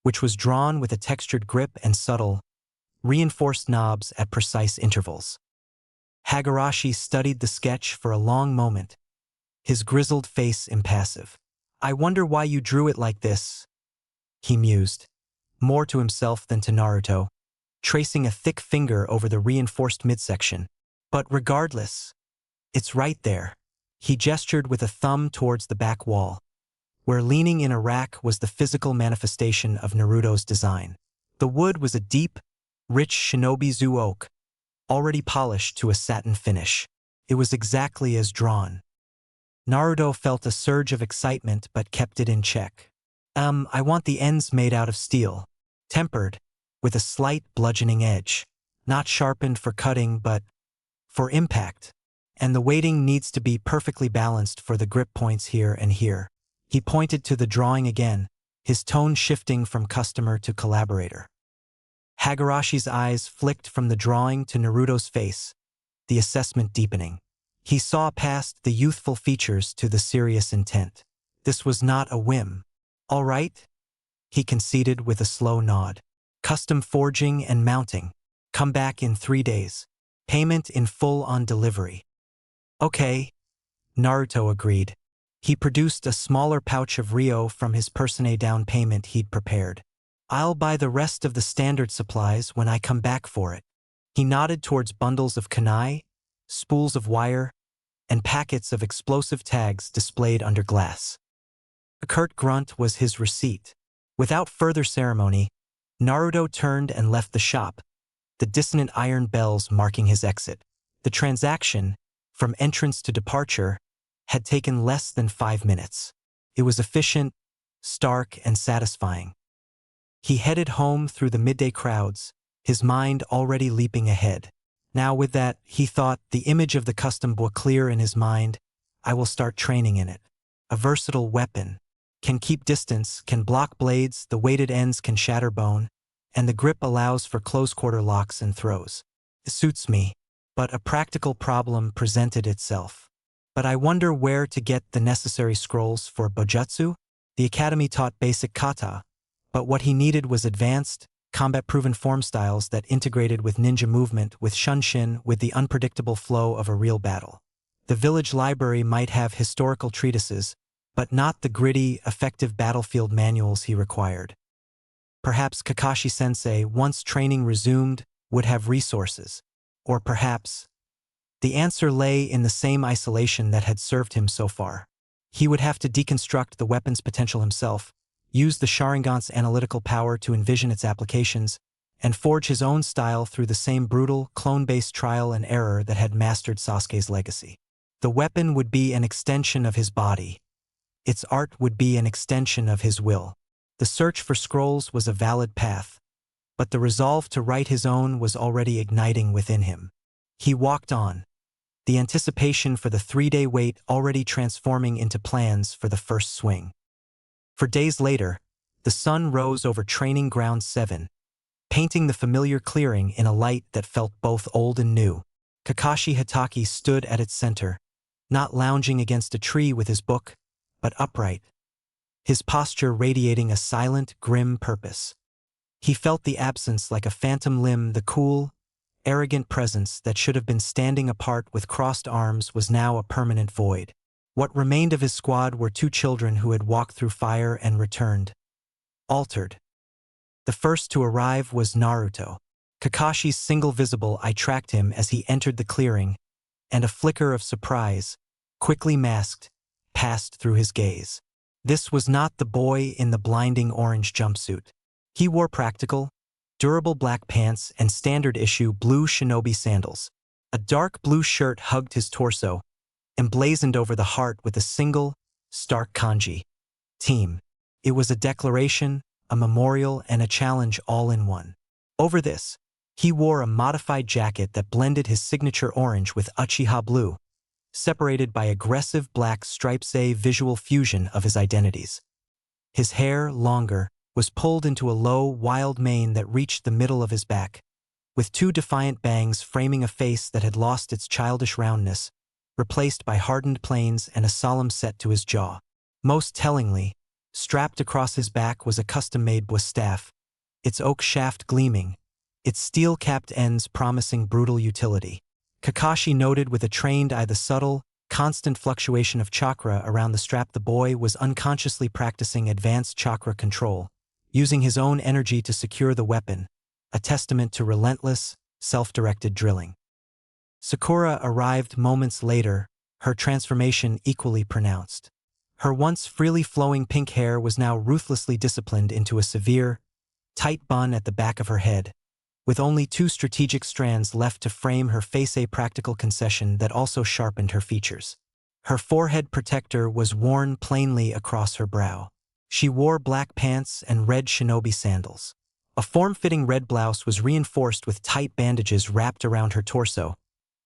which was drawn with a textured grip and subtle, reinforced knobs at precise intervals. Hagarashi studied the sketch for a long moment, his grizzled face impassive. "I wonder why you drew it like this," he mused, more to himself than to Naruto, tracing a thick finger over the reinforced midsection. "But regardless, it's right there." He gestured with a thumb towards the back wall, where leaning in a rack was the physical manifestation of Naruto's design. The wood was a deep, rich shinobi-zu oak, already polished to a satin finish. It was exactly as drawn. Naruto felt a surge of excitement but kept it in check. I want the ends made out of steel, tempered, with a slight bludgeoning edge. Not sharpened for cutting but for impact. And the weighting needs to be perfectly balanced for the grip points here and here." He pointed to the drawing again, his tone shifting from customer to collaborator. Hagarashi's eyes flicked from the drawing to Naruto's face, the assessment deepening. He saw past the youthful features to the serious intent. This was not a whim. "All right," he conceded with a slow nod. "Custom forging and mounting. Come back in 3 days. Payment in full on delivery." "Okay," Naruto agreed. He produced a smaller pouch of Ryo from his personal down payment he'd prepared. "I'll buy the rest of the standard supplies when I come back for it." He nodded towards bundles of kunai, spools of wire, and packets of explosive tags displayed under glass. A curt grunt was his receipt. Without further ceremony, Naruto turned and left the shop, the dissonant iron bells marking his exit. The transaction, from entrance to departure, had taken less than 5 minutes. It was efficient, stark, and satisfying. He headed home through the midday crowds, his mind already leaping ahead. Now with that, he thought, the image of the custom bow clear in his mind, I will start training in it. A versatile weapon. Can keep distance, can block blades, the weighted ends can shatter bone, and the grip allows for close-quarter locks and throws. It suits me, but a practical problem presented itself. But I wonder where to get the necessary scrolls for Bojutsu? The academy taught basic kata, but what he needed was advanced, combat-proven form styles that integrated with ninja movement, with shunshin, with the unpredictable flow of a real battle. The village library might have historical treatises, but not the gritty, effective battlefield manuals he required. Perhaps Kakashi-sensei, once training resumed, would have resources. Or perhaps the answer lay in the same isolation that had served him so far. He would have to deconstruct the weapon's potential himself, use the Sharingan's analytical power to envision its applications, and forge his own style through the same brutal, clone-based trial and error that had mastered Sasuke's legacy. The weapon would be an extension of his body. Its art would be an extension of his will. The search for scrolls was a valid path, but the resolve to write his own was already igniting within him. He walked on, the anticipation for the 3-day wait already transforming into plans for the first swing. For days later, the sun rose over Training Ground 7, painting the familiar clearing in a light that felt both old and new. Kakashi Hatake stood at its center, not lounging against a tree with his book, but upright, his posture radiating a silent, grim purpose. He felt the absence like a phantom limb, the cool, arrogant presence that should have been standing apart with crossed arms was now a permanent void. What remained of his squad were 2 children who had walked through fire and returned, altered. The first to arrive was Naruto. Kakashi's single visible eye tracked him as he entered the clearing, and a flicker of surprise, quickly masked, passed through his gaze. This was not the boy in the blinding orange jumpsuit. He wore practical, durable black pants and standard-issue blue shinobi sandals. A dark blue shirt hugged his torso, emblazoned over the heart with a single, stark kanji. Team. It was a declaration, a memorial, and a challenge all in one. Over this, he wore a modified jacket that blended his signature orange with Uchiha blue, separated by aggressive black stripes, a visual fusion of his identities. His hair, longer, was pulled into a low, wild mane that reached the middle of his back, with 2 defiant bangs framing a face that had lost its childish roundness, replaced by hardened planes and a solemn set to his jaw. Most tellingly, strapped across his back was a custom-made bow staff, its oak shaft gleaming, its steel-capped ends promising brutal utility. Kakashi noted with a trained eye the subtle, constant fluctuation of chakra around the strap. The boy was unconsciously practicing advanced chakra control, using his own energy to secure the weapon, a testament to relentless, self-directed drilling. Sakura arrived moments later, her transformation equally pronounced. Her once freely flowing pink hair was now ruthlessly disciplined into a severe, tight bun at the back of her head, with only 2 strategic strands left to frame her face, a practical concession that also sharpened her features. Her forehead protector was worn plainly across her brow. She wore black pants and red shinobi sandals. A form-fitting red blouse was reinforced with tight bandages wrapped around her torso,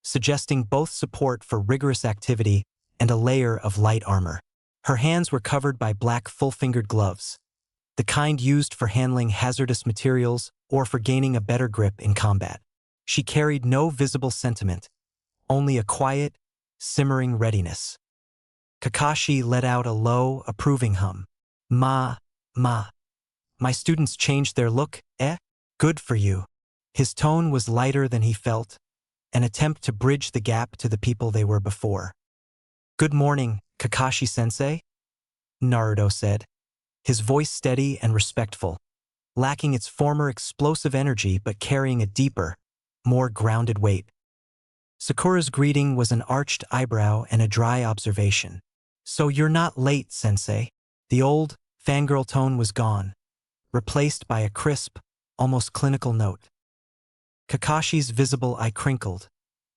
suggesting both support for rigorous activity and a layer of light armor. Her hands were covered by black full-fingered gloves, the kind used for handling hazardous materials or for gaining a better grip in combat. She carried no visible sentiment, only a quiet, simmering readiness. Kakashi let out a low, approving hum. Ma. My students changed their look, eh? Good for you. His tone was lighter than he felt, an attempt to bridge the gap to the people they were before. Good morning, Kakashi-sensei, Naruto said, his voice steady and respectful, lacking its former explosive energy but carrying a deeper, more grounded weight. Sakura's greeting was an arched eyebrow and a dry observation. So you're not late, sensei. The old, fangirl tone was gone, replaced by a crisp, almost clinical note. Kakashi's visible eye crinkled,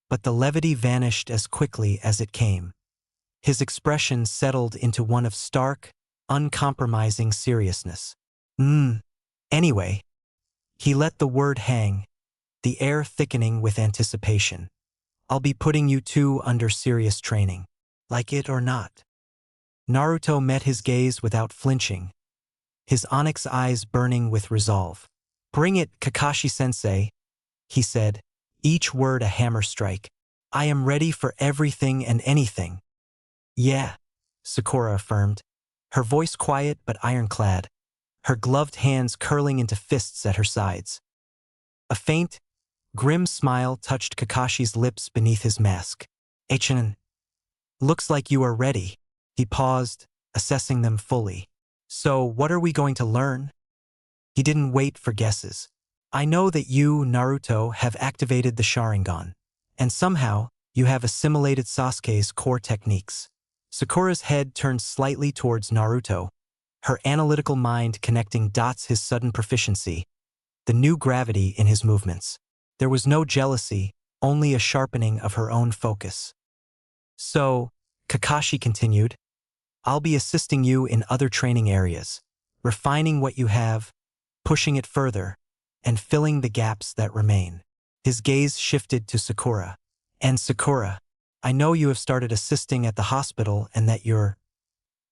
but the levity vanished as quickly as it came. His expression settled into one of stark, uncompromising seriousness. Anyway, he let the word hang, the air thickening with anticipation. I'll be putting you 2 under serious training. Like it or not. Naruto met his gaze without flinching, his onyx eyes burning with resolve. Bring it, Kakashi-sensei, he said, each word a hammer strike. I am ready for everything and anything. Yeah, Sakura affirmed, her voice quiet but ironclad, her gloved hands curling into fists at her sides. A faint, grim smile touched Kakashi's lips beneath his mask. Eichin, looks like you are ready. He paused, assessing them fully. So what are we going to learn? He didn't wait for guesses. I know that you, Naruto, have activated the Sharingan, and somehow you have assimilated Sasuke's core techniques. Sakura's head turned slightly towards Naruto, her analytical mind connecting dots. His sudden proficiency, the new gravity in his movements. There was no jealousy, only a sharpening of her own focus. So, Kakashi continued, I'll be assisting you in other training areas, refining what you have, pushing it further, and filling the gaps that remain. His gaze shifted to Sakura. And Sakura, I know you have started assisting at the hospital and that you're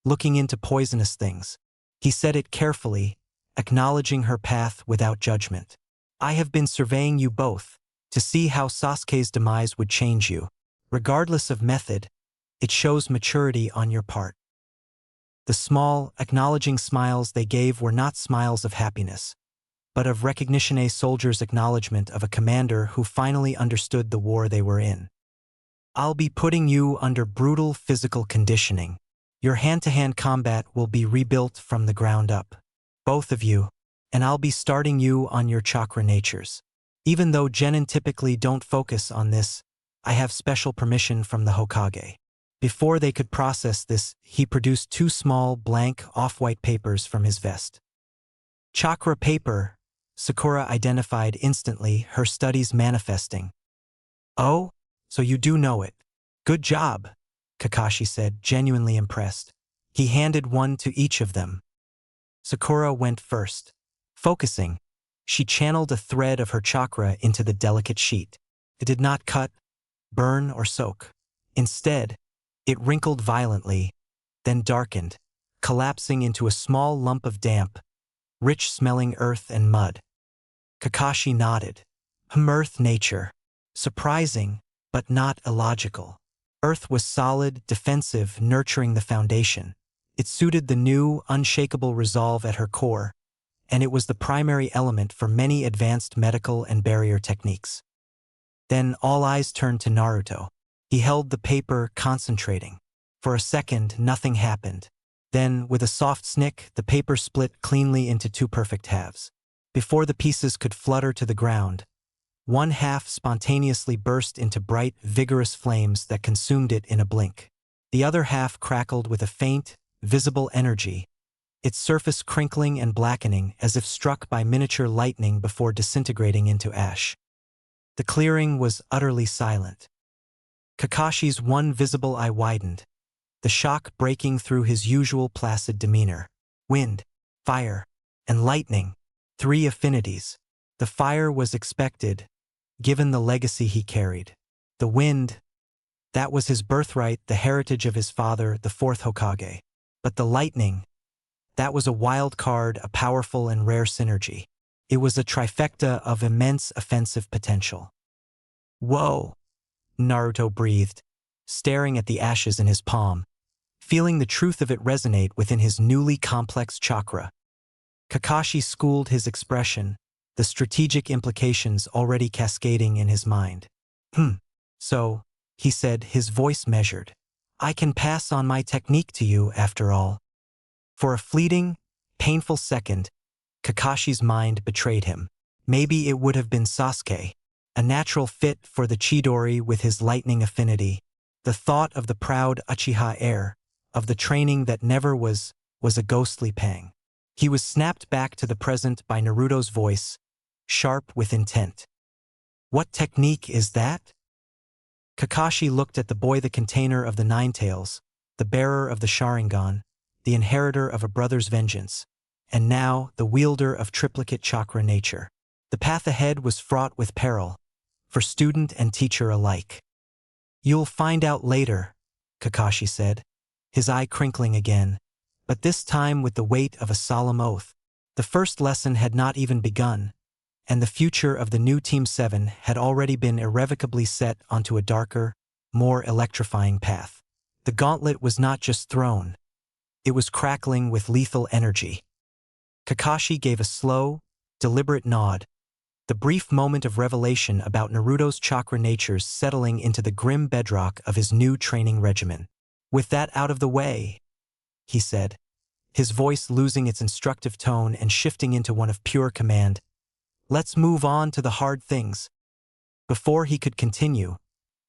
looking into poisonous things. He said it carefully, acknowledging her path without judgment. I have been surveying you both to see how Sasuke's demise would change you. Regardless of method, it shows maturity on your part. The small, acknowledging smiles they gave were not smiles of happiness, but of recognition, a soldier's acknowledgement of a commander who finally understood the war they were in. I'll be putting you under brutal physical conditioning. Your hand-to-hand combat will be rebuilt from the ground up. Both of you, and I'll be starting you on your chakra natures. Even though genin typically don't focus on this, I have special permission from the Hokage. Before they could process this, he produced 2 small, blank, off-white papers from his vest. Chakra paper, Sakura identified instantly, her studies manifesting. Oh, so you do know it. Good job, Kakashi said, genuinely impressed. He handed one to each of them. Sakura went first. Focusing, she channeled a thread of her chakra into the delicate sheet. It did not cut, burn, or soak. Instead, it wrinkled violently, then darkened, collapsing into a small lump of damp, rich-smelling earth and mud. Kakashi nodded. Earth nature. Surprising, but not illogical. Earth was solid, defensive, nurturing the foundation. It suited the new, unshakable resolve at her core, and it was the primary element for many advanced medical and barrier techniques. Then all eyes turned to Naruto. He held the paper, concentrating. For a second, nothing happened. Then, with a soft snick, the paper split cleanly into two perfect halves. Before the pieces could flutter to the ground, one half spontaneously burst into bright, vigorous flames that consumed it in a blink. The other half crackled with a faint, visible energy, its surface crinkling and blackening as if struck by miniature lightning before disintegrating into ash. The clearing was utterly silent. Kakashi's one visible eye widened, the shock breaking through his usual placid demeanor. Wind, fire, and lightning, three affinities. The fire was expected, given the legacy he carried. The wind, that was his birthright, the heritage of his father, the fourth Hokage. But the lightning, that was a wild card, a powerful and rare synergy. It was a trifecta of immense offensive potential. Whoa, Naruto breathed, staring at the ashes in his palm, feeling the truth of it resonate within his newly complex chakra. Kakashi schooled his expression, the strategic implications already cascading in his mind. So, he said, his voice measured, I can pass on my technique to you after all. For a fleeting, painful second, Kakashi's mind betrayed him. Maybe it would have been Sasuke, a natural fit for the Chidori with his lightning affinity. The thought of the proud Uchiha heir, of the training that never was a ghostly pang. He was snapped back to the present by Naruto's voice, sharp with intent. What technique is that? Kakashi looked at the boy, the container of the Nine Tails, the bearer of the Sharingan, the inheritor of a brother's vengeance, and now the wielder of triplicate chakra nature. The path ahead was fraught with peril, for student and teacher alike. You'll find out later, Kakashi said, his eye crinkling again, but this time with the weight of a solemn oath. The first lesson had not even begun, and the future of the new Team 7 had already been irrevocably set onto a darker, more electrifying path. The gauntlet was not just thrown, it was crackling with lethal energy. Kakashi gave a slow, deliberate nod, the brief moment of revelation about Naruto's chakra natures settling into the grim bedrock of his new training regimen. With that out of the way, he said, his voice losing its instructive tone and shifting into one of pure command, let's move on to the hard things. Before he could continue,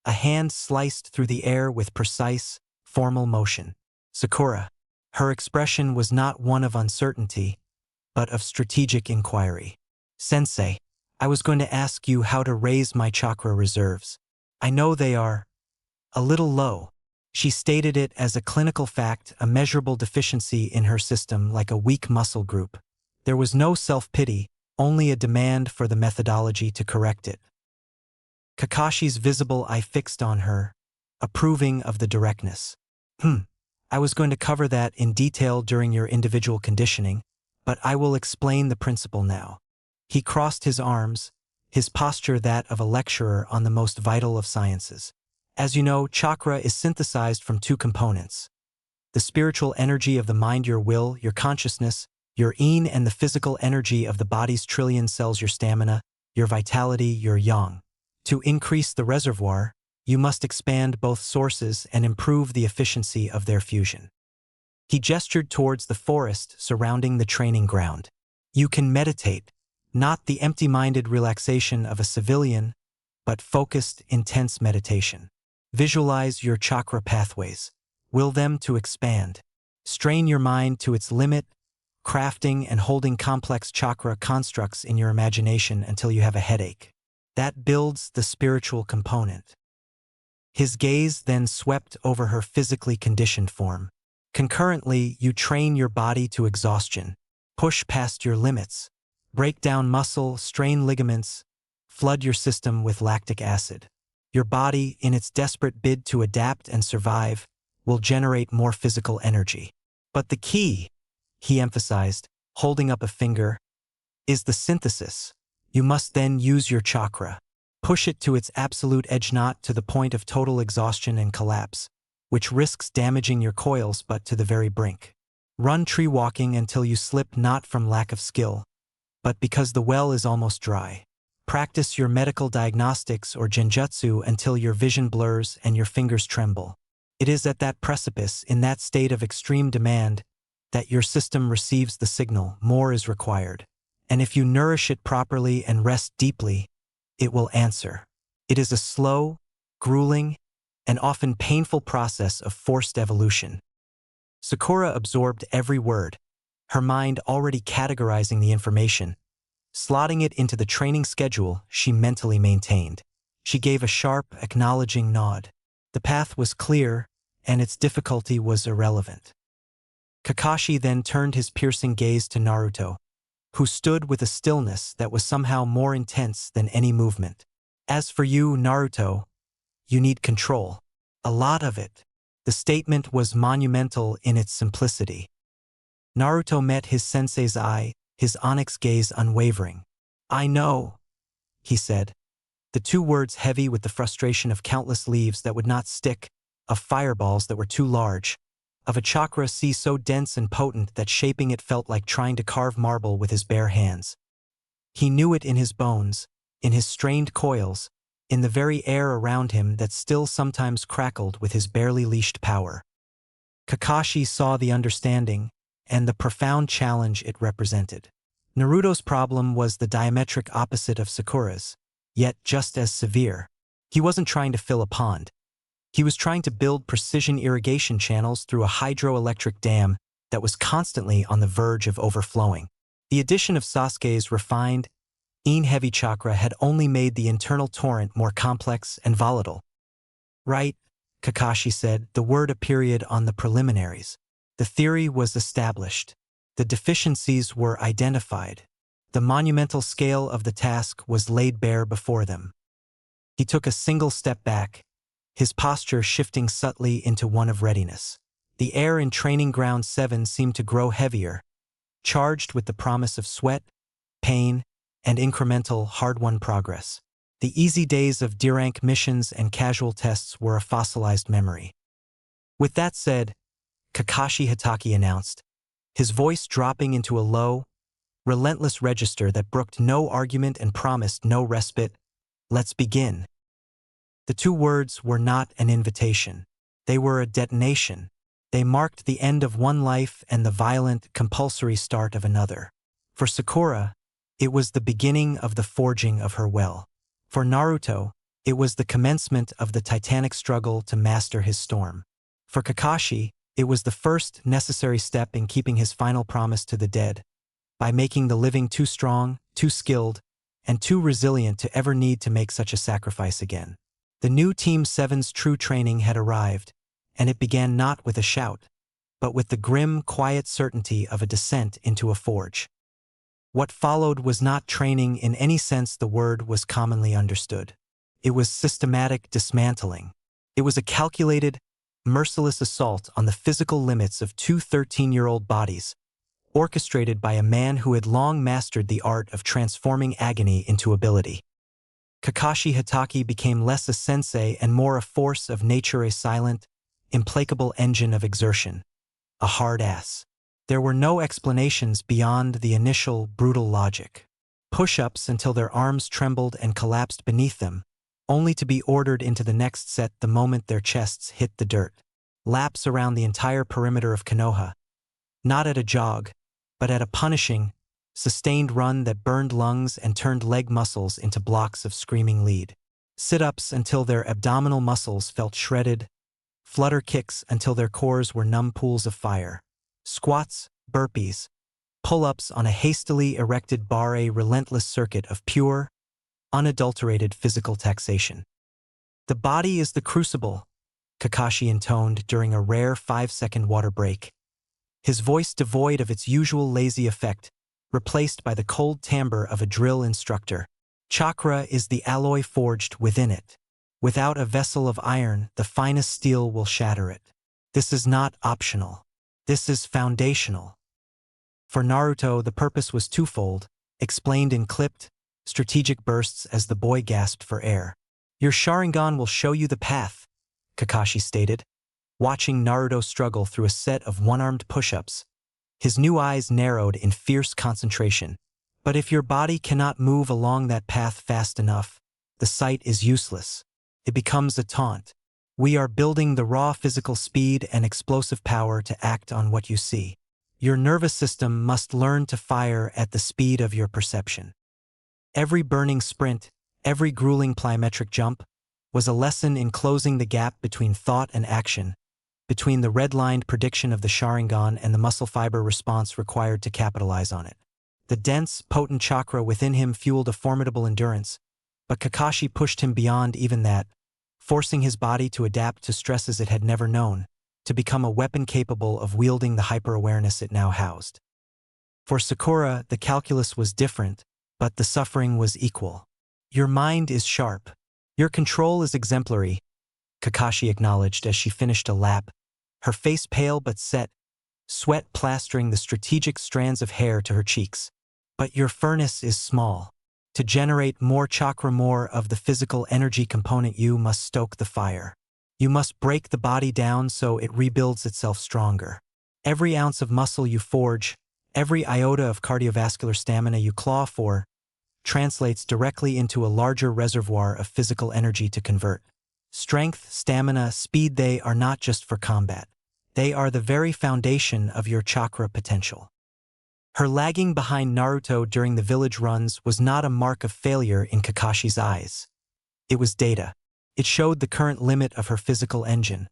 a hand sliced through the air with precise, formal motion. Sakura. Her expression was not one of uncertainty, but of strategic inquiry. Sensei, I was going to ask you how to raise my chakra reserves. I know they are a little low. She stated it as a clinical fact, a measurable deficiency in her system like a weak muscle group. There was no self-pity, only a demand for the methodology to correct it. Kakashi's visible eye fixed on her, approving of the directness. I was going to cover that in detail during your individual conditioning, but I will explain the principle now. He crossed his arms, his posture that of a lecturer on the most vital of sciences. As you know, chakra is synthesized from two components: the spiritual energy of the mind, your will, your consciousness, your yin, and the physical energy of the body's trillion cells, your stamina, your vitality, your yang. To increase the reservoir, you must expand both sources and improve the efficiency of their fusion. He gestured towards the forest surrounding the training ground. You can meditate, not the empty-minded relaxation of a civilian, but focused, intense meditation. Visualize your chakra pathways. Will them to expand. Strain your mind to its limit, crafting and holding complex chakra constructs in your imagination until you have a headache. That builds the spiritual component. His gaze then swept over her physically conditioned form. Concurrently, you train your body to exhaustion. Push past your limits. Break down muscle, strain ligaments, flood your system with lactic acid. Your body, in its desperate bid to adapt and survive, will generate more physical energy. But the key, he emphasized, holding up a finger, is the synthesis. You must then use your chakra. Push it to its absolute edge, not to the point of total exhaustion and collapse, which risks damaging your coils, but to the very brink. Run tree walking until you slip, not from lack of skill, but because the well is almost dry. Practice your medical diagnostics or genjutsu until your vision blurs and your fingers tremble. It is at that precipice, in that state of extreme demand, that your system receives the signal more is required. And if you nourish it properly and rest deeply, it will answer. It is a slow, grueling, and often painful process of forced evolution. Sakura absorbed every word, her mind already categorizing the information, slotting it into the training schedule she mentally maintained. She gave a sharp, acknowledging nod. The path was clear, and its difficulty was irrelevant. Kakashi then turned his piercing gaze to Naruto, who stood with a stillness that was somehow more intense than any movement. As for you, Naruto, you need control. A lot of it. The statement was monumental in its simplicity. Naruto met his sensei's eye, his onyx gaze unwavering. I know, he said, the two words heavy with the frustration of countless leaves that would not stick, of fireballs that were too large, of a chakra sea so dense and potent that shaping it felt like trying to carve marble with his bare hands. He knew it in his bones, in his strained coils, in the very air around him that still sometimes crackled with his barely leashed power. Kakashi saw the understanding and the profound challenge it represented. Naruto's problem was the diametric opposite of Sakura's, yet just as severe. He wasn't trying to fill a pond. He was trying to build precision irrigation channels through a hydroelectric dam that was constantly on the verge of overflowing. The addition of Sasuke's refined, heavy chakra had only made the internal torrent more complex and volatile. Right, Kakashi said, the word a period on the preliminaries. The theory was established. The deficiencies were identified. The monumental scale of the task was laid bare before them. He took a single step back, his posture shifting subtly into one of readiness. The air in Training Ground 7 seemed to grow heavier, charged with the promise of sweat, pain, and incremental, hard-won progress. The easy days of D-rank missions and casual tests were a fossilized memory. With that said, Kakashi Hatake announced, his voice dropping into a low, relentless register that brooked no argument and promised no respite, let's begin. The two words were not an invitation. They were a detonation. They marked the end of one life and the violent, compulsory start of another. For Sakura, it was the beginning of the forging of her will. For Naruto, it was the commencement of the titanic struggle to master his storm. For Kakashi, it was the first necessary step in keeping his final promise to the dead, by making the living too strong, too skilled, and too resilient to ever need to make such a sacrifice again. The new Team 7's true training had arrived, and it began not with a shout, but with the grim, quiet certainty of a descent into a forge. What followed was not training in any sense the word was commonly understood. It was systematic dismantling. It was a calculated, merciless assault on the physical limits of two 13-year-old bodies, orchestrated by a man who had long mastered the art of transforming agony into ability. Kakashi Hatake became less a sensei and more a force of nature, a silent, implacable engine of exertion, a hard ass. There were no explanations beyond the initial, brutal logic. Push-ups until their arms trembled and collapsed beneath them, only to be ordered into the next set the moment their chests hit the dirt. Laps around the entire perimeter of Konoha, not at a jog, but at a punishing, sustained run that burned lungs and turned leg muscles into blocks of screaming lead. Sit-ups until their abdominal muscles felt shredded, flutter kicks until their cores were numb pools of fire. Squats, burpees, pull-ups on a hastily erected bar, a relentless circuit of pure, unadulterated physical taxation. The body is the crucible, Kakashi intoned during a rare 5-second water break, his voice devoid of its usual lazy effect, replaced by the cold timbre of a drill instructor. Chakra is the alloy forged within it. Without a vessel of iron, the finest steel will shatter it. This is not optional. This is foundational. For Naruto, the purpose was twofold, explained in clipped, strategic bursts as the boy gasped for air. Your Sharingan will show you the path, Kakashi stated, watching Naruto struggle through a set of one-armed push-ups. His new eyes narrowed in fierce concentration, But if your body cannot move along that path fast enough, the sight is useless. It becomes a taunt. We are building the raw physical speed and explosive power to act on what you see. Your nervous system must learn to fire at the speed of your perception. Every burning sprint, every grueling plyometric jump, was a lesson in closing the gap between thought and action, between the red-lined prediction of the Sharingan and the muscle fiber response required to capitalize on it. The dense, potent chakra within him fueled a formidable endurance, but Kakashi pushed him beyond even that, forcing his body to adapt to stresses it had never known, to become a weapon capable of wielding the hyper-awareness it now housed. For Sakura, the calculus was different, but the suffering was equal. Your mind is sharp. Your control is exemplary, Kakashi acknowledged as she finished a lap, her face pale but set, sweat plastering the strategic strands of hair to her cheeks. But your furnace is small. To generate more chakra, more of the physical energy component, you must stoke the fire. You must break the body down so it rebuilds itself stronger. Every ounce of muscle you forge, every iota of cardiovascular stamina you claw for, translates directly into a larger reservoir of physical energy to convert. Strength, stamina, speed, they are not just for combat. They are the very foundation of your chakra potential. Her lagging behind Naruto during the village runs was not a mark of failure in Kakashi's eyes. It was data. It showed the current limit of her physical engine.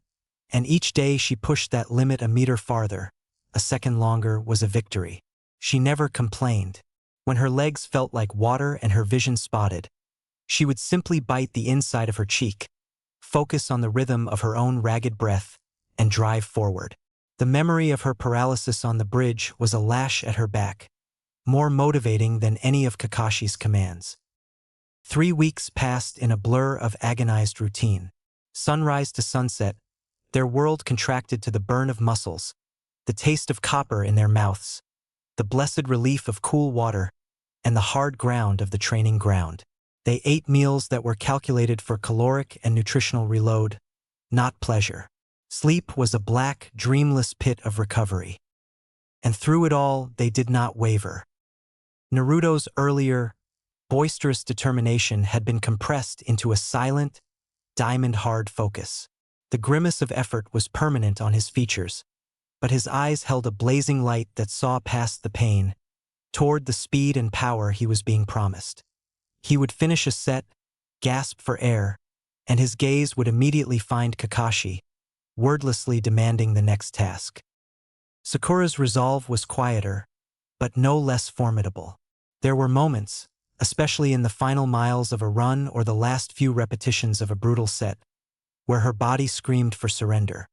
And each day she pushed that limit a meter farther, a second longer, was a victory. She never complained. When her legs felt like water and her vision spotted, she would simply bite the inside of her cheek, focus on the rhythm of her own ragged breath, and drive forward. The memory of her paralysis on the bridge was a lash at her back, more motivating than any of Kakashi's commands. 3 weeks passed in a blur of agonized routine. Sunrise to sunset, their world contracted to the burn of muscles, the taste of copper in their mouths, the blessed relief of cool water, and the hard ground of the training ground. They ate meals that were calculated for caloric and nutritional reload, not pleasure. Sleep was a black, dreamless pit of recovery. And through it all, they did not waver. Naruto's earlier, boisterous determination had been compressed into a silent, diamond-hard focus. The grimace of effort was permanent on his features, but his eyes held a blazing light that saw past the pain, toward the speed and power he was being promised. He would finish a set, gasp for air, and his gaze would immediately find Kakashi, wordlessly demanding the next task. Sakura's resolve was quieter, but no less formidable. There were moments, especially in the final miles of a run or the last few repetitions of a brutal set, where her body screamed for surrender.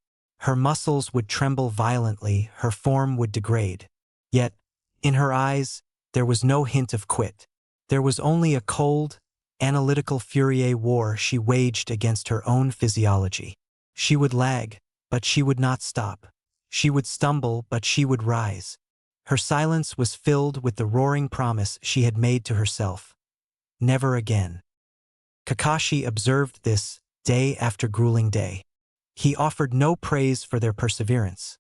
Her muscles would tremble violently, her form would degrade. Yet, in her eyes, there was no hint of quit. There was only a cold, analytical Fourier war she waged against her own physiology. She would lag, but she would not stop. She would stumble, but she would rise. Her silence was filled with the roaring promise she had made to herself. Never again. Kakashi observed this day after grueling day. He offered no praise for their perseverance.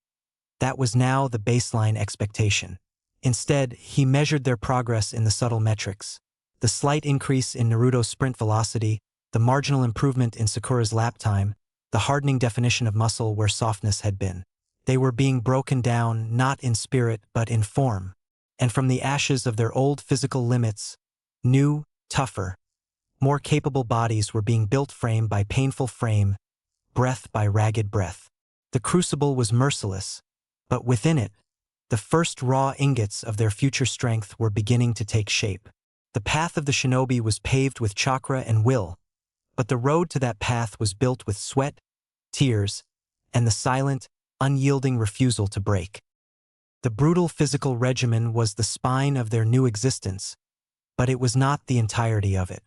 That was now the baseline expectation. Instead, he measured their progress in the subtle metrics. The slight increase in Naruto's sprint velocity, the marginal improvement in Sakura's lap time, the hardening definition of muscle where softness had been. They were being broken down not in spirit but in form. And from the ashes of their old physical limits, new, tougher, more capable bodies were being built frame by painful frame, breath by ragged breath. The crucible was merciless, but within it, the first raw ingots of their future strength were beginning to take shape. The path of the shinobi was paved with chakra and will, but the road to that path was built with sweat, tears, and the silent, unyielding refusal to break. The brutal physical regimen was the spine of their new existence, but it was not the entirety of it.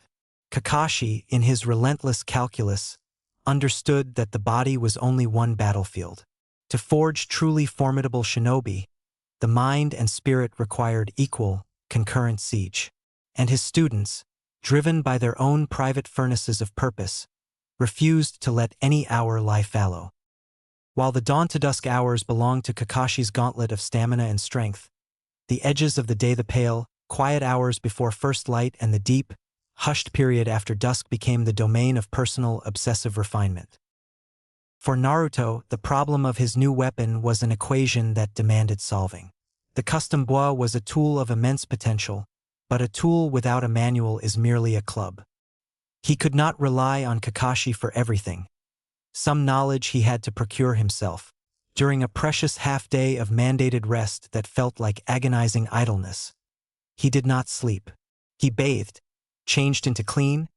Kakashi, in his relentless calculus, understood that the body was only one battlefield. To forge truly formidable shinobi, the mind and spirit required equal, concurrent siege. And his students, driven by their own private furnaces of purpose, refused to let any hour lie fallow. While the dawn to dusk hours belonged to Kakashi's gauntlet of stamina and strength, the edges of the day, the pale, quiet hours before first light and the deep, hushed period after dusk became the domain of personal, obsessive refinement. For Naruto, the problem of his new weapon was an equation that demanded solving. The custom bois was a tool of immense potential, but a tool without a manual is merely a club. He could not rely on Kakashi for everything. Some knowledge he had to procure himself, during a precious half-day of mandated rest that felt like agonizing idleness. He did not sleep. He bathed, changed into clean,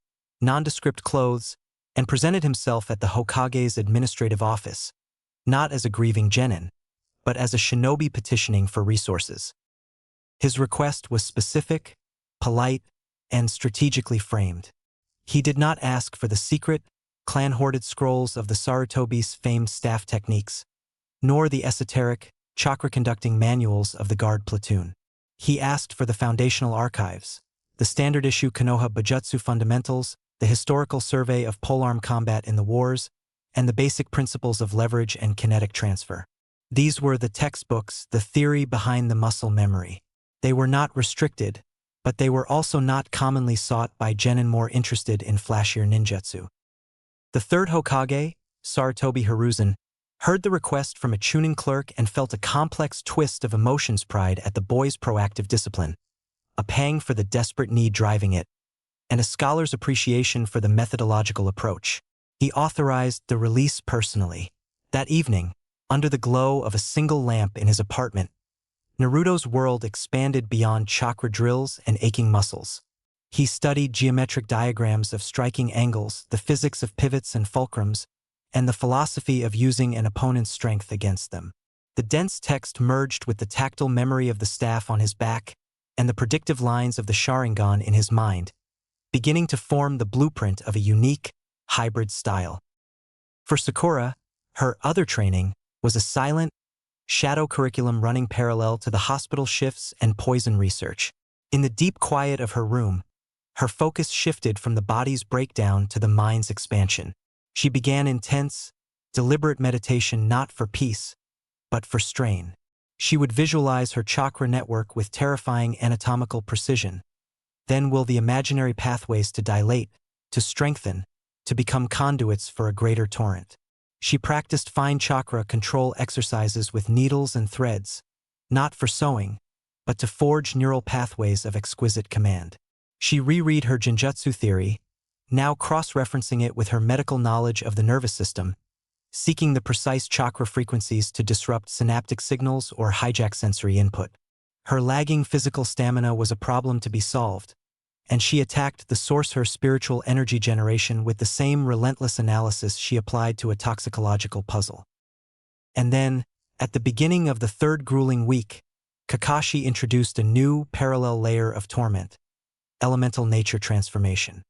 nondescript clothes, and presented himself at the Hokage's administrative office, not as a grieving genin, but as a shinobi petitioning for resources. His request was specific, polite, and strategically framed. He did not ask for the secret, clan-hoarded scrolls of the Sarutobi's famed staff techniques, nor the esoteric, chakra-conducting manuals of the guard platoon. He asked for the foundational archives, the standard-issue Konoha Bujutsu fundamentals, the historical survey of polearm combat in the wars, and the basic principles of leverage and kinetic transfer. These were the textbooks, the theory behind the muscle memory. They were not restricted, but they were also not commonly sought by genin more interested in flashier ninjutsu. The third Hokage, Sarutobi Hiruzen, heard the request from a Chunin clerk and felt a complex twist of emotions: pride at the boy's proactive discipline, a pang for the desperate need driving it, and a scholar's appreciation for the methodological approach. He authorized the release personally. That evening, under the glow of a single lamp in his apartment, Naruto's world expanded beyond chakra drills and aching muscles. He studied geometric diagrams of striking angles, the physics of pivots and fulcrums, and the philosophy of using an opponent's strength against them. The dense text merged with the tactile memory of the staff on his back and the predictive lines of the Sharingan in his mind, beginning to form the blueprint of a unique, hybrid style. For Sakura, her other training was a silent, shadow curriculum running parallel to the hospital shifts and poison research. In the deep quiet of her room, her focus shifted from the body's breakdown to the mind's expansion. She began intense, deliberate meditation not for peace, but for strain. She would visualize her chakra network with terrifying anatomical precision, then will the imaginary pathways to dilate, to strengthen, to become conduits for a greater torrent. She practiced fine chakra control exercises with needles and threads, not for sewing, but to forge neural pathways of exquisite command. She reread her genjutsu theory, now cross-referencing it with her medical knowledge of the nervous system, seeking the precise chakra frequencies to disrupt synaptic signals or hijack sensory input. Her lagging physical stamina was a problem to be solved, and she attacked the source, her spiritual energy generation, with the same relentless analysis she applied to a toxicological puzzle. And then, at the beginning of the third grueling week, Kakashi introduced a new parallel layer of torment: elemental nature transformation.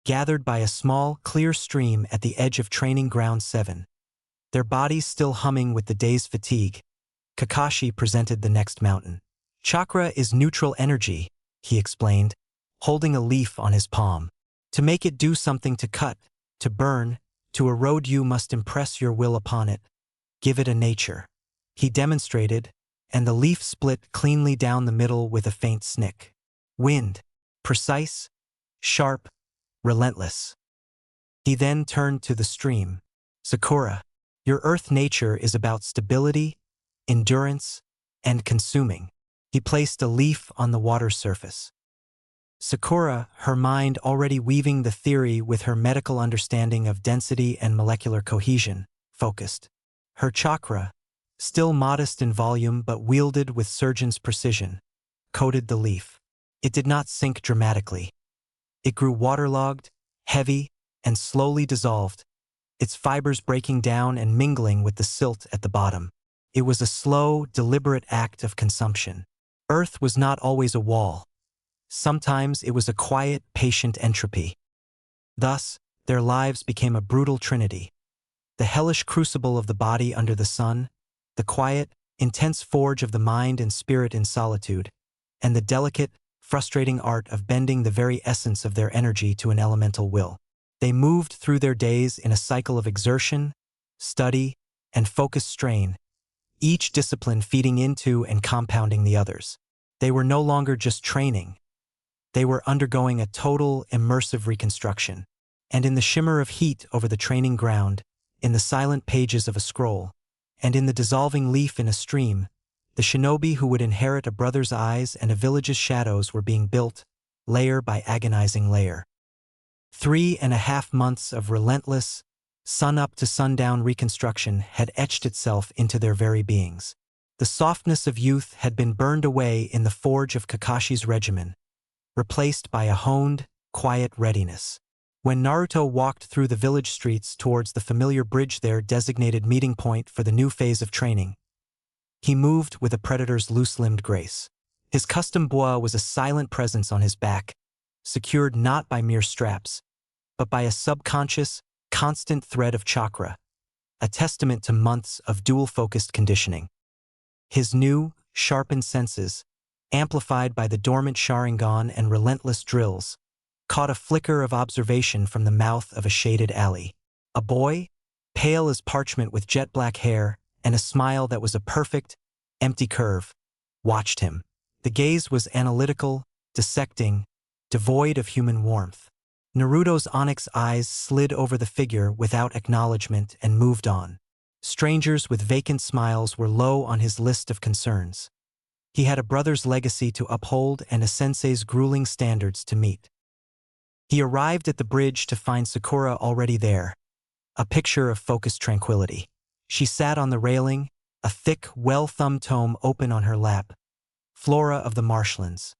Gathered by a small, clear stream at the edge of Training Ground 7, their bodies still humming with the day's fatigue, Kakashi presented the next mountain. Chakra is neutral energy, he explained, holding a leaf on his palm. To make it do something, to cut, to burn, to erode, you must impress your will upon it. Give it a nature. He demonstrated, and the leaf split cleanly down the middle with a faint snick. Wind. Precise, sharp, relentless. He then turned to the stream. Sakura, your earth nature is about stability, endurance, and consuming. He placed a leaf on the water's surface. Sakura, her mind already weaving the theory with her medical understanding of density and molecular cohesion, focused. Her chakra, still modest in volume but wielded with surgeon's precision, coated the leaf. It did not sink dramatically. It grew waterlogged, heavy, and slowly dissolved, its fibers breaking down and mingling with the silt at the bottom. It was a slow, deliberate act of consumption. Earth was not always a wall. Sometimes it was a quiet, patient entropy. Thus, their lives became a brutal trinity: the hellish crucible of the body under the sun, the quiet, intense forge of the mind and spirit in solitude, and the delicate, frustrating art of bending the very essence of their energy to an elemental will. They moved through their days in a cycle of exertion, study, and focused strain, each discipline feeding into and compounding the others. They were no longer just training. They were undergoing a total, immersive reconstruction. And in the shimmer of heat over the training ground, in the silent pages of a scroll, and in the dissolving leaf in a stream, the shinobi who would inherit a brother's eyes and a village's shadows were being built, layer by agonizing layer. 3.5 months of relentless, sun-up to sundown reconstruction had etched itself into their very beings. The softness of youth had been burned away in the forge of Kakashi's regimen, replaced by a honed, quiet readiness. When Naruto walked through the village streets towards the familiar bridge there designated meeting point for the new phase of training, he moved with a predator's loose-limbed grace. His custom boa was a silent presence on his back, secured not by mere straps, but by a subconscious, constant thread of chakra, a testament to months of dual-focused conditioning. His new, sharpened senses, amplified by the dormant Sharingan and relentless drills, caught a flicker of observation from the mouth of a shaded alley. A boy, pale as parchment with jet-black hair and a smile that was a perfect, empty curve, watched him. The gaze was analytical, dissecting, devoid of human warmth. Naruto's onyx eyes slid over the figure without acknowledgement and moved on. Strangers with vacant smiles were low on his list of concerns. He had a brother's legacy to uphold and a sensei's grueling standards to meet. He arrived at the bridge to find Sakura already there, a picture of focused tranquility. She sat on the railing, a thick, well-thumbed tome open on her lap. Flora of the marshlands.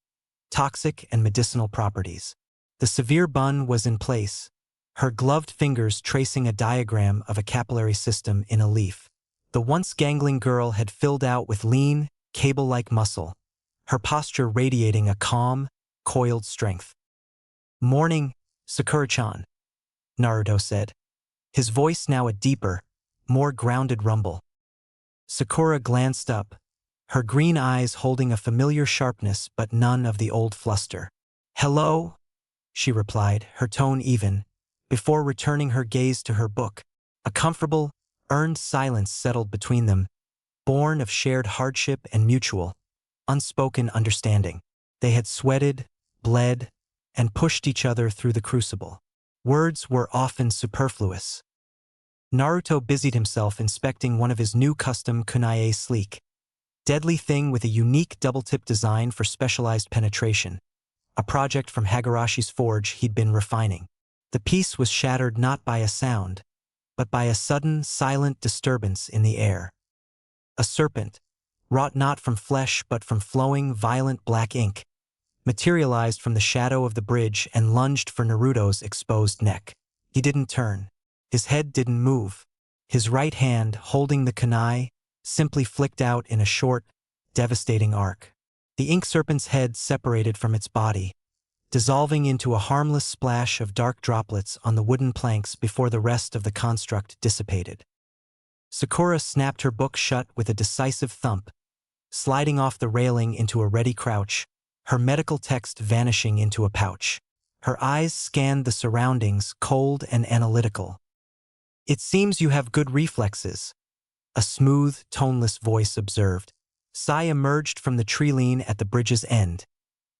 Toxic and medicinal properties. The severe bun was in place, her gloved fingers tracing a diagram of a capillary system in a leaf. The once gangling girl had filled out with lean, cable-like muscle, her posture radiating a calm, coiled strength. "Morning, Sakura-chan," Naruto said, his voice now a deeper, more grounded rumble. Sakura glanced up, her green eyes holding a familiar sharpness but none of the old fluster. "Hello?" she replied, her tone even, before returning her gaze to her book. A comfortable, earned silence settled between them, born of shared hardship and mutual, unspoken understanding. They had sweated, bled, and pushed each other through the crucible. Words were often superfluous. Naruto busied himself inspecting one of his new custom kunai sleek, deadly thing with a unique double-tip design for specialized penetration, a project from Hagarashi's forge he'd been refining. The piece was shattered not by a sound, but by a sudden, silent disturbance in the air. A serpent, wrought not from flesh but from flowing, violent black ink, materialized from the shadow of the bridge and lunged for Naruto's exposed neck. He didn't turn. His head didn't move. His right hand, holding the kunai, simply flicked out in a short, devastating arc. The ink serpent's head separated from its body, dissolving into a harmless splash of dark droplets on the wooden planks before the rest of the construct dissipated. Sakura snapped her book shut with a decisive thump, sliding off the railing into a ready crouch, her medical text vanishing into a pouch. Her eyes scanned the surroundings, cold and analytical. "It seems you have good reflexes," a smooth, toneless voice observed. Sai emerged from the tree-lean at the bridge's end,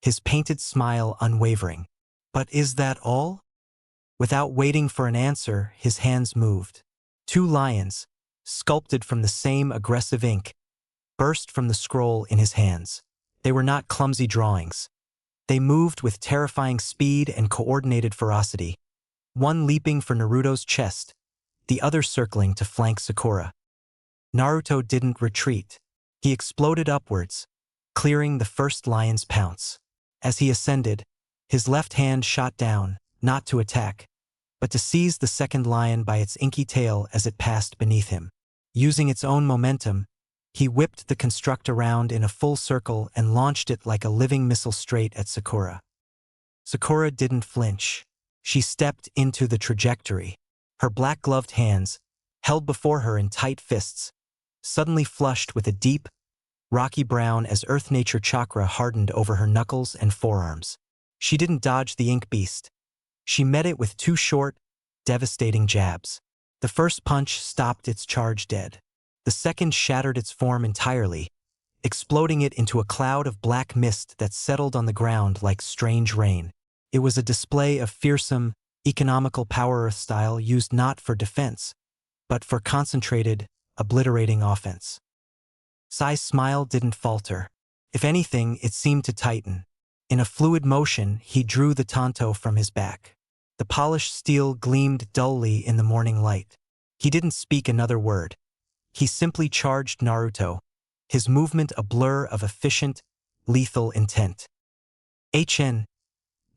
his painted smile unwavering. "But is that all?" Without waiting for an answer, his hands moved. Two lions, sculpted from the same aggressive ink, burst from the scroll in his hands. They were not clumsy drawings. They moved with terrifying speed and coordinated ferocity, one leaping for Naruto's chest, the other circling to flank Sakura. Naruto didn't retreat. He exploded upwards, clearing the first lion's pounce. As he ascended, his left hand shot down, not to attack, but to seize the second lion by its inky tail as it passed beneath him. Using its own momentum, he whipped the construct around in a full circle and launched it like a living missile straight at Sakura. Sakura didn't flinch. She stepped into the trajectory. Her black-gloved hands, held before her in tight fists, suddenly flushed with a deep, rocky brown as earth-nature chakra hardened over her knuckles and forearms. She didn't dodge the ink beast. She met it with two short, devastating jabs. The first punch stopped its charge dead. The second shattered its form entirely, exploding it into a cloud of black mist that settled on the ground like strange rain. It was a display of fearsome, economical power Earth style used not for defense, but for concentrated, obliterating offense. Sai's smile didn't falter. If anything, it seemed to tighten. In a fluid motion, he drew the tanto from his back. The polished steel gleamed dully in the morning light. He didn't speak another word. He simply charged Naruto, his movement a blur of efficient, lethal intent. "HN,"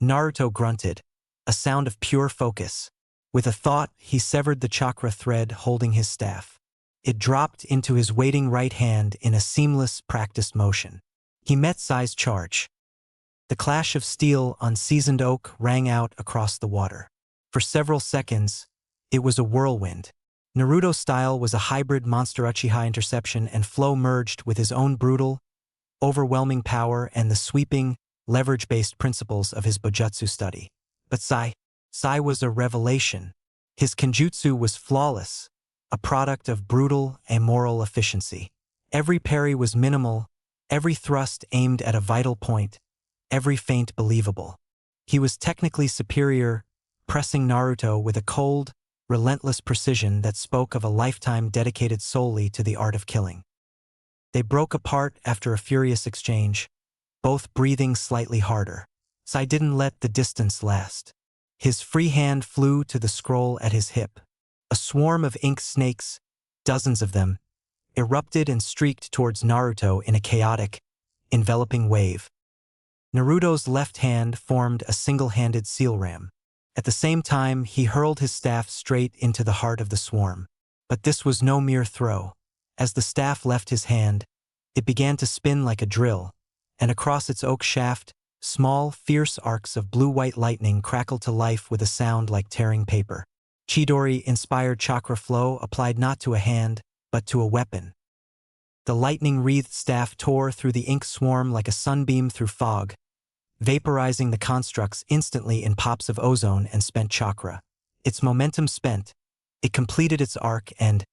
Naruto grunted, a sound of pure focus. With a thought, he severed the chakra thread holding his staff. It dropped into his waiting right hand in a seamless, practiced motion. He met Sai's charge. The clash of steel on seasoned oak rang out across the water. For several seconds, it was a whirlwind. Naruto's style was a hybrid Monster Uchiha interception and flow merged with his own brutal, overwhelming power and the sweeping, leverage-based principles of his Bojutsu study. But Sai was a revelation. His kenjutsu was flawless, a product of brutal, amoral efficiency. Every parry was minimal, every thrust aimed at a vital point, every feint believable. He was technically superior, pressing Naruto with a cold, relentless precision that spoke of a lifetime dedicated solely to the art of killing. They broke apart after a furious exchange, both breathing slightly harder. Sai didn't let the distance last. His free hand flew to the scroll at his hip. A swarm of ink snakes, dozens of them, erupted and streaked towards Naruto in a chaotic, enveloping wave. Naruto's left hand formed a single-handed seal ram. At the same time, he hurled his staff straight into the heart of the swarm. But this was no mere throw. As the staff left his hand, it began to spin like a drill, and across its oak shaft, small, fierce arcs of blue-white lightning crackled to life with a sound like tearing paper. Chidori-inspired chakra flow applied not to a hand, but to a weapon. The lightning-wreathed staff tore through the ink swarm like a sunbeam through fog, vaporizing the constructs instantly in pops of ozone and spent chakra. Its momentum spent, it completed its arc and,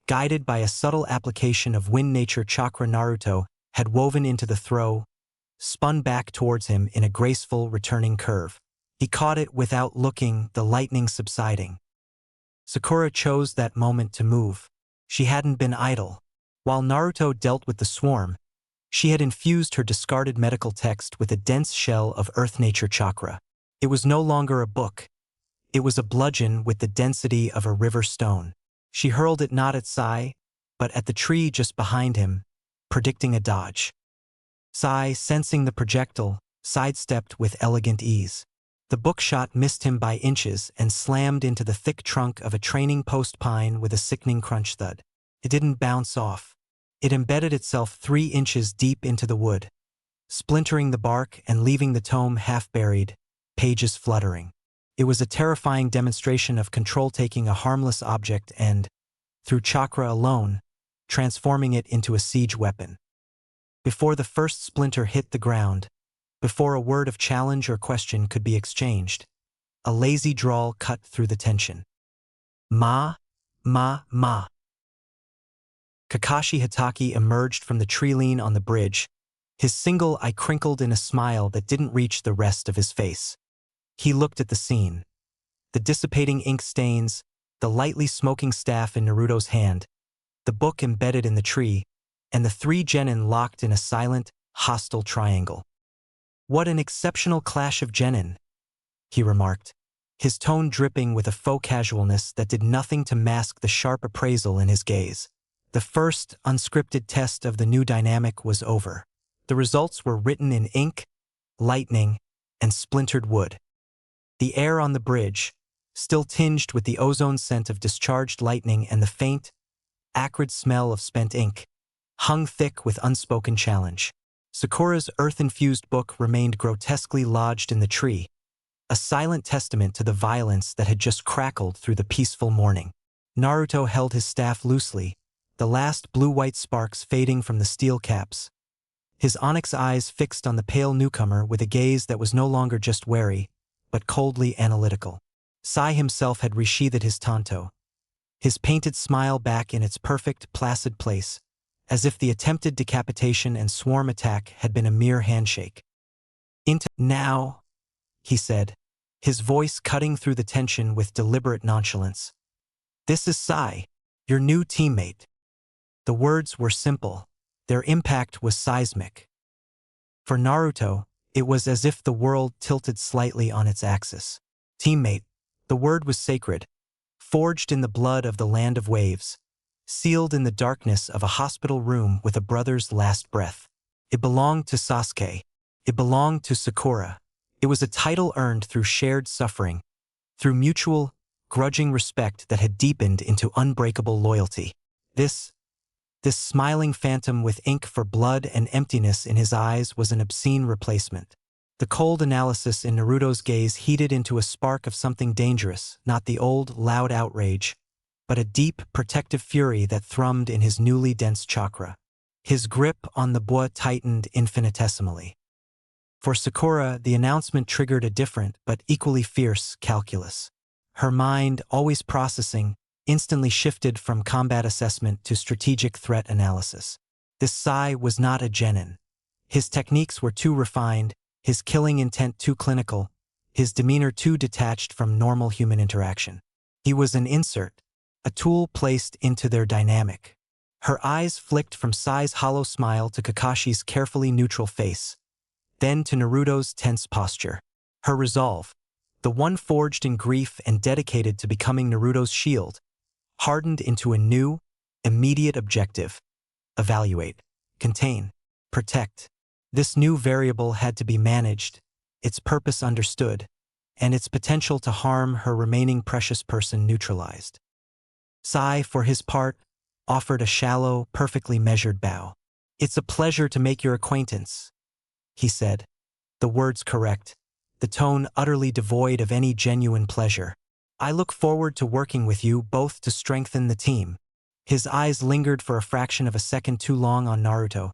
guided by a subtle application of wind-nature chakra, Naruto had woven into the throw, spun back towards him in a graceful returning curve. He caught it without looking, the lightning subsiding. Sakura chose that moment to move. She hadn't been idle. While Naruto dealt with the swarm, she had infused her discarded medical text with a dense shell of earth-nature chakra. It was no longer a book. It was a bludgeon with the density of a river stone. She hurled it not at Sai, but at the tree just behind him, predicting a dodge. Sai, sensing the projectile, sidestepped with elegant ease. The bookshot missed him by inches and slammed into the thick trunk of a training post pine with a sickening crunch thud. It didn't bounce off. It embedded itself 3 inches deep into the wood, splintering the bark and leaving the tome half-buried, pages fluttering. It was a terrifying demonstration of control, taking a harmless object and, through chakra alone, transforming it into a siege weapon. Before the first splinter hit the ground, before a word of challenge or question could be exchanged, a lazy drawl cut through the tension. "Ma, ma, ma." Kakashi Hatake emerged from the tree lean on the bridge, his single eye crinkled in a smile that didn't reach the rest of his face. He looked at the scene. The dissipating ink stains, the lightly smoking staff in Naruto's hand, the book embedded in the tree, and the 3 genin locked in a silent, hostile triangle. "What an exceptional clash of genin," he remarked, his tone dripping with a faux casualness that did nothing to mask the sharp appraisal in his gaze. The first, unscripted test of the new dynamic was over. The results were written in ink, lightning, and splintered wood. The air on the bridge, still tinged with the ozone scent of discharged lightning and the faint, acrid smell of spent ink, hung thick with unspoken challenge. Sakura's earth-infused book remained grotesquely lodged in the tree, a silent testament to the violence that had just crackled through the peaceful morning. Naruto held his staff loosely, the last blue-white sparks fading from the steel caps, his onyx eyes fixed on the pale newcomer with a gaze that was no longer just wary, but coldly analytical. Sai himself had resheathed his tanto, his painted smile back in its perfect, placid place, as if the attempted decapitation and swarm attack had been a mere handshake. "Into now," he said, his voice cutting through the tension with deliberate nonchalance. "This is Sai, your new teammate." The words were simple. Their impact was seismic. For Naruto, it was as if the world tilted slightly on its axis. Teammate, the word was sacred, forged in the blood of the land of waves, sealed in the darkness of a hospital room with a brother's last breath. It belonged to Sasuke. It belonged to Sakura. It was a title earned through shared suffering, through mutual, grudging respect that had deepened into unbreakable loyalty. This smiling phantom with ink for blood and emptiness in his eyes was an obscene replacement. The cold analysis in Naruto's gaze heated into a spark of something dangerous, not the old, loud outrage, but a deep, protective fury that thrummed in his newly dense chakra. His grip on the bois tightened infinitesimally. For Sakura, the announcement triggered a different, but equally fierce, calculus. Her mind, always processing, instantly shifted from combat assessment to strategic threat analysis. This Sai was not a genin. His techniques were too refined, his killing intent too clinical, his demeanor too detached from normal human interaction. He was an insert, a tool placed into their dynamic. Her eyes flicked from Sai's hollow smile to Kakashi's carefully neutral face, then to Naruto's tense posture. Her resolve, the one forged in grief and dedicated to becoming Naruto's shield, hardened into a new, immediate objective: evaluate, contain, protect. This new variable had to be managed, its purpose understood, and its potential to harm her remaining precious person neutralized. Sai, for his part, offered a shallow, perfectly measured bow. "It's a pleasure to make your acquaintance," he said, the words correct, the tone utterly devoid of any genuine pleasure. "I look forward to working with you both to strengthen the team." His eyes lingered for a fraction of a second too long on Naruto,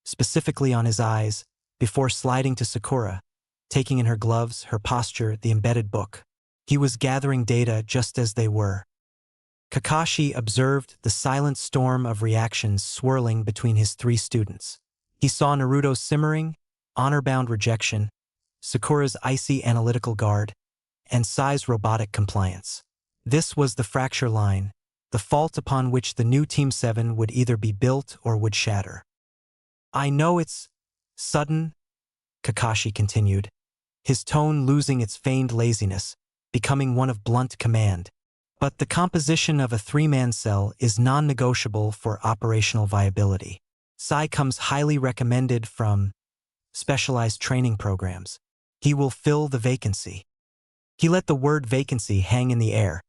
specifically on his eyes, before sliding to Sakura, taking in her gloves, her posture, the embedded book. He was gathering data just as they were. Kakashi observed the silent storm of reactions swirling between his three students. He saw Naruto's simmering, honor-bound rejection, Sakura's icy analytical guard, and Sai's robotic compliance. This was the fracture line, the fault upon which the new Team 7 would either be built or would shatter. "I know it's sudden," Kakashi continued, his tone losing its feigned laziness, becoming one of blunt command. "But the composition of a three-man cell is non-negotiable for operational viability. Sai comes highly recommended from specialized training programs. He will fill the vacancy." He let the word vacancy hang in the air,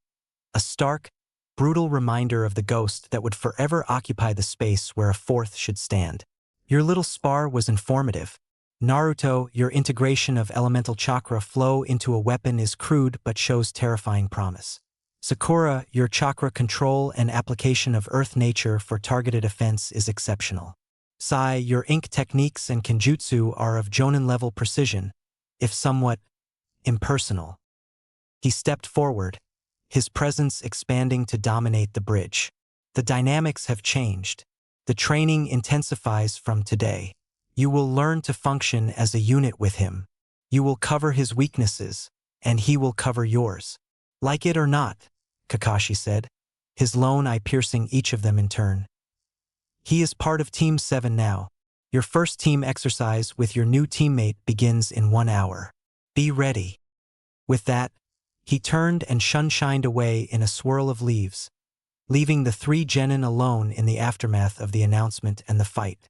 a stark, brutal reminder of the ghost that would forever occupy the space where a fourth should stand. Your little spar was informative. Naruto, your integration of elemental chakra flow into a weapon is crude but shows terrifying promise. Sakura, your chakra control and application of earth nature for targeted offense is exceptional. Sai, your ink techniques and kenjutsu are of jonin-level precision, if somewhat impersonal. He stepped forward, his presence expanding to dominate the bridge. "The dynamics have changed. The training intensifies from today. You will learn to function as a unit with him. You will cover his weaknesses, and he will cover yours. Like it or not," Kakashi said, his lone eye piercing each of them in turn. "He is part of Team 7 now. Your first team exercise with your new teammate begins in 1 hour. Be ready." With that, he turned and shunshined away in a swirl of leaves, leaving the three genin alone in the aftermath of the announcement and the fight.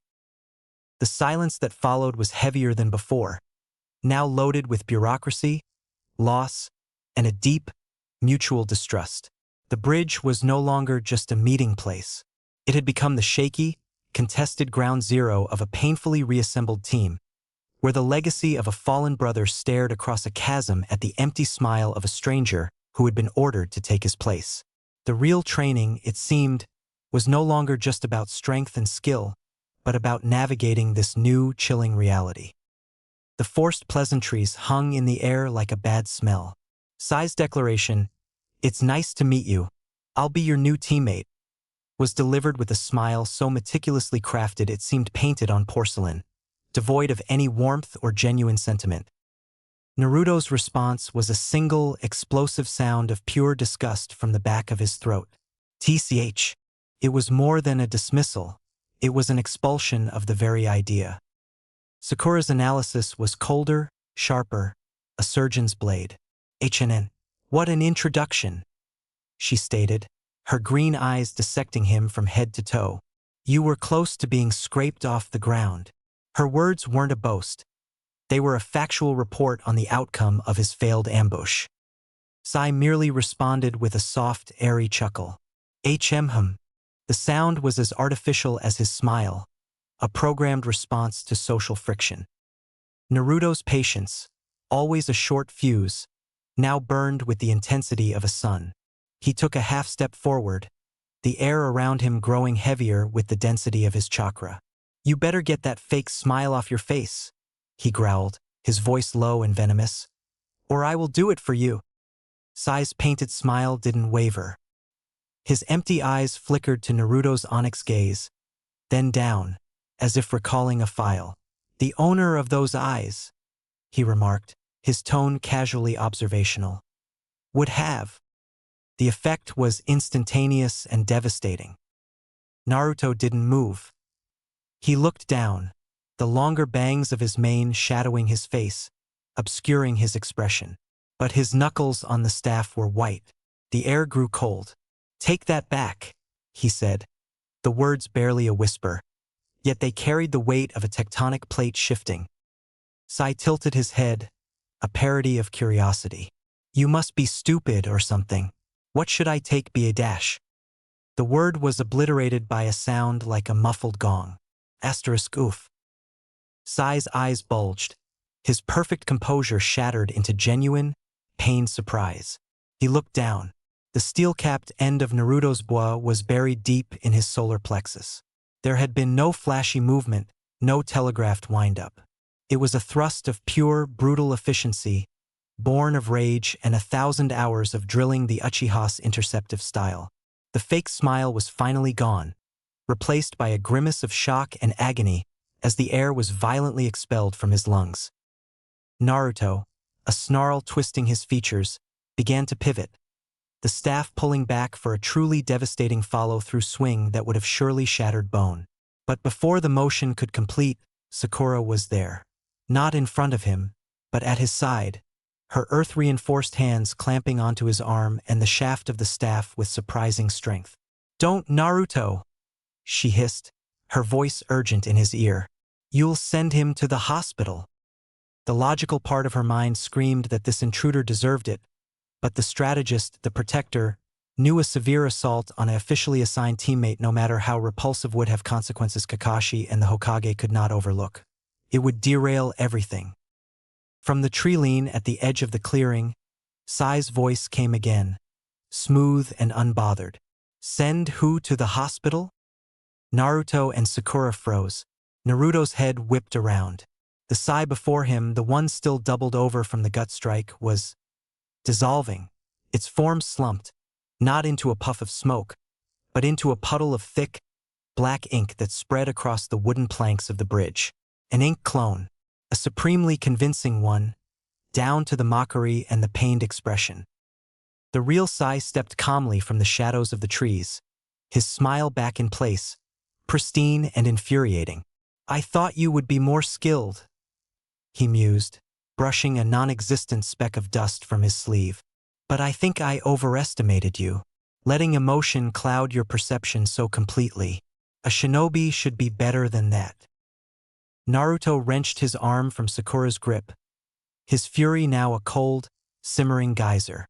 The silence that followed was heavier than before, now loaded with bureaucracy, loss, and a deep, mutual distrust. The bridge was no longer just a meeting place. It had become the shaky, contested ground zero of a painfully reassembled team, where the legacy of a fallen brother stared across a chasm at the empty smile of a stranger who had been ordered to take his place. The real training, it seemed, was no longer just about strength and skill, but about navigating this new, chilling reality. The forced pleasantries hung in the air like a bad smell. Sai's declaration, "It's nice to meet you. I'll be your new teammate," was delivered with a smile so meticulously crafted it seemed painted on porcelain, devoid of any warmth or genuine sentiment. Naruto's response was a single, explosive sound of pure disgust from the back of his throat. TCH. It was more than a dismissal. It was an expulsion of the very idea. Sakura's analysis was colder, sharper, a surgeon's blade. HNN. What an introduction, she stated, her green eyes dissecting him from head to toe. You were close to being scraped off the ground. Her words weren't a boast. They were a factual report on the outcome of his failed ambush. Sai merely responded with a soft, airy chuckle. HM. The sound was as artificial as his smile, a programmed response to social friction. Naruto's patience, always a short fuse, now burned with the intensity of a sun. He took a half-step forward, the air around him growing heavier with the density of his chakra. You better get that fake smile off your face, he growled, his voice low and venomous. Or I will do it for you. Sai's painted smile didn't waver. His empty eyes flickered to Naruto's onyx gaze, then down, as if recalling a file. The owner of those eyes, he remarked, his tone casually observational, would have. The effect was instantaneous and devastating. Naruto didn't move. He looked down, the longer bangs of his mane shadowing his face, obscuring his expression. But his knuckles on the staff were white. The air grew cold. Take that back, he said, the words barely a whisper, yet they carried the weight of a tectonic plate shifting. Sai tilted his head, a parody of curiosity. You must be stupid or something. What should I take be a dash? The word was obliterated by a sound like a muffled gong. Asterisk oof. Sai's eyes bulged. His perfect composure shattered into genuine, pained surprise. He looked down. The steel-capped end of Naruto's boa was buried deep in his solar plexus. There had been no flashy movement, no telegraphed wind-up. It was a thrust of pure, brutal efficiency, born of rage and 1,000 hours of drilling the Uchiha's interceptive style. The fake smile was finally gone, replaced by a grimace of shock and agony as the air was violently expelled from his lungs. Naruto, a snarl twisting his features, began to pivot, the staff pulling back for a truly devastating follow-through swing that would have surely shattered bone. But before the motion could complete, Sakura was there. Not in front of him, but at his side, her earth-reinforced hands clamping onto his arm and the shaft of the staff with surprising strength. Don't, Naruto, she hissed, her voice urgent in his ear. You'll send him to the hospital. The logical part of her mind screamed that this intruder deserved it, but the strategist, the protector, knew a severe assault on an officially assigned teammate, no matter how repulsive, would have consequences Kakashi and the Hokage could not overlook. It would derail everything. From the tree line at the edge of the clearing, Sai's voice came again, smooth and unbothered. Send who to the hospital? Naruto and Sakura froze. Naruto's head whipped around. The Sai before him, the one still doubled over from the gut strike, was dissolving. Its form slumped, not into a puff of smoke, but into a puddle of thick, black ink that spread across the wooden planks of the bridge. An ink clone, a supremely convincing one, down to the mockery and the pained expression. The real Sai stepped calmly from the shadows of the trees, his smile back in place, pristine and infuriating. I thought you would be more skilled, he mused, brushing a non-existent speck of dust from his sleeve. But I think I overestimated you, letting emotion cloud your perception so completely. A shinobi should be better than that. Naruto wrenched his arm from Sakura's grip, his fury now a cold, simmering geyser.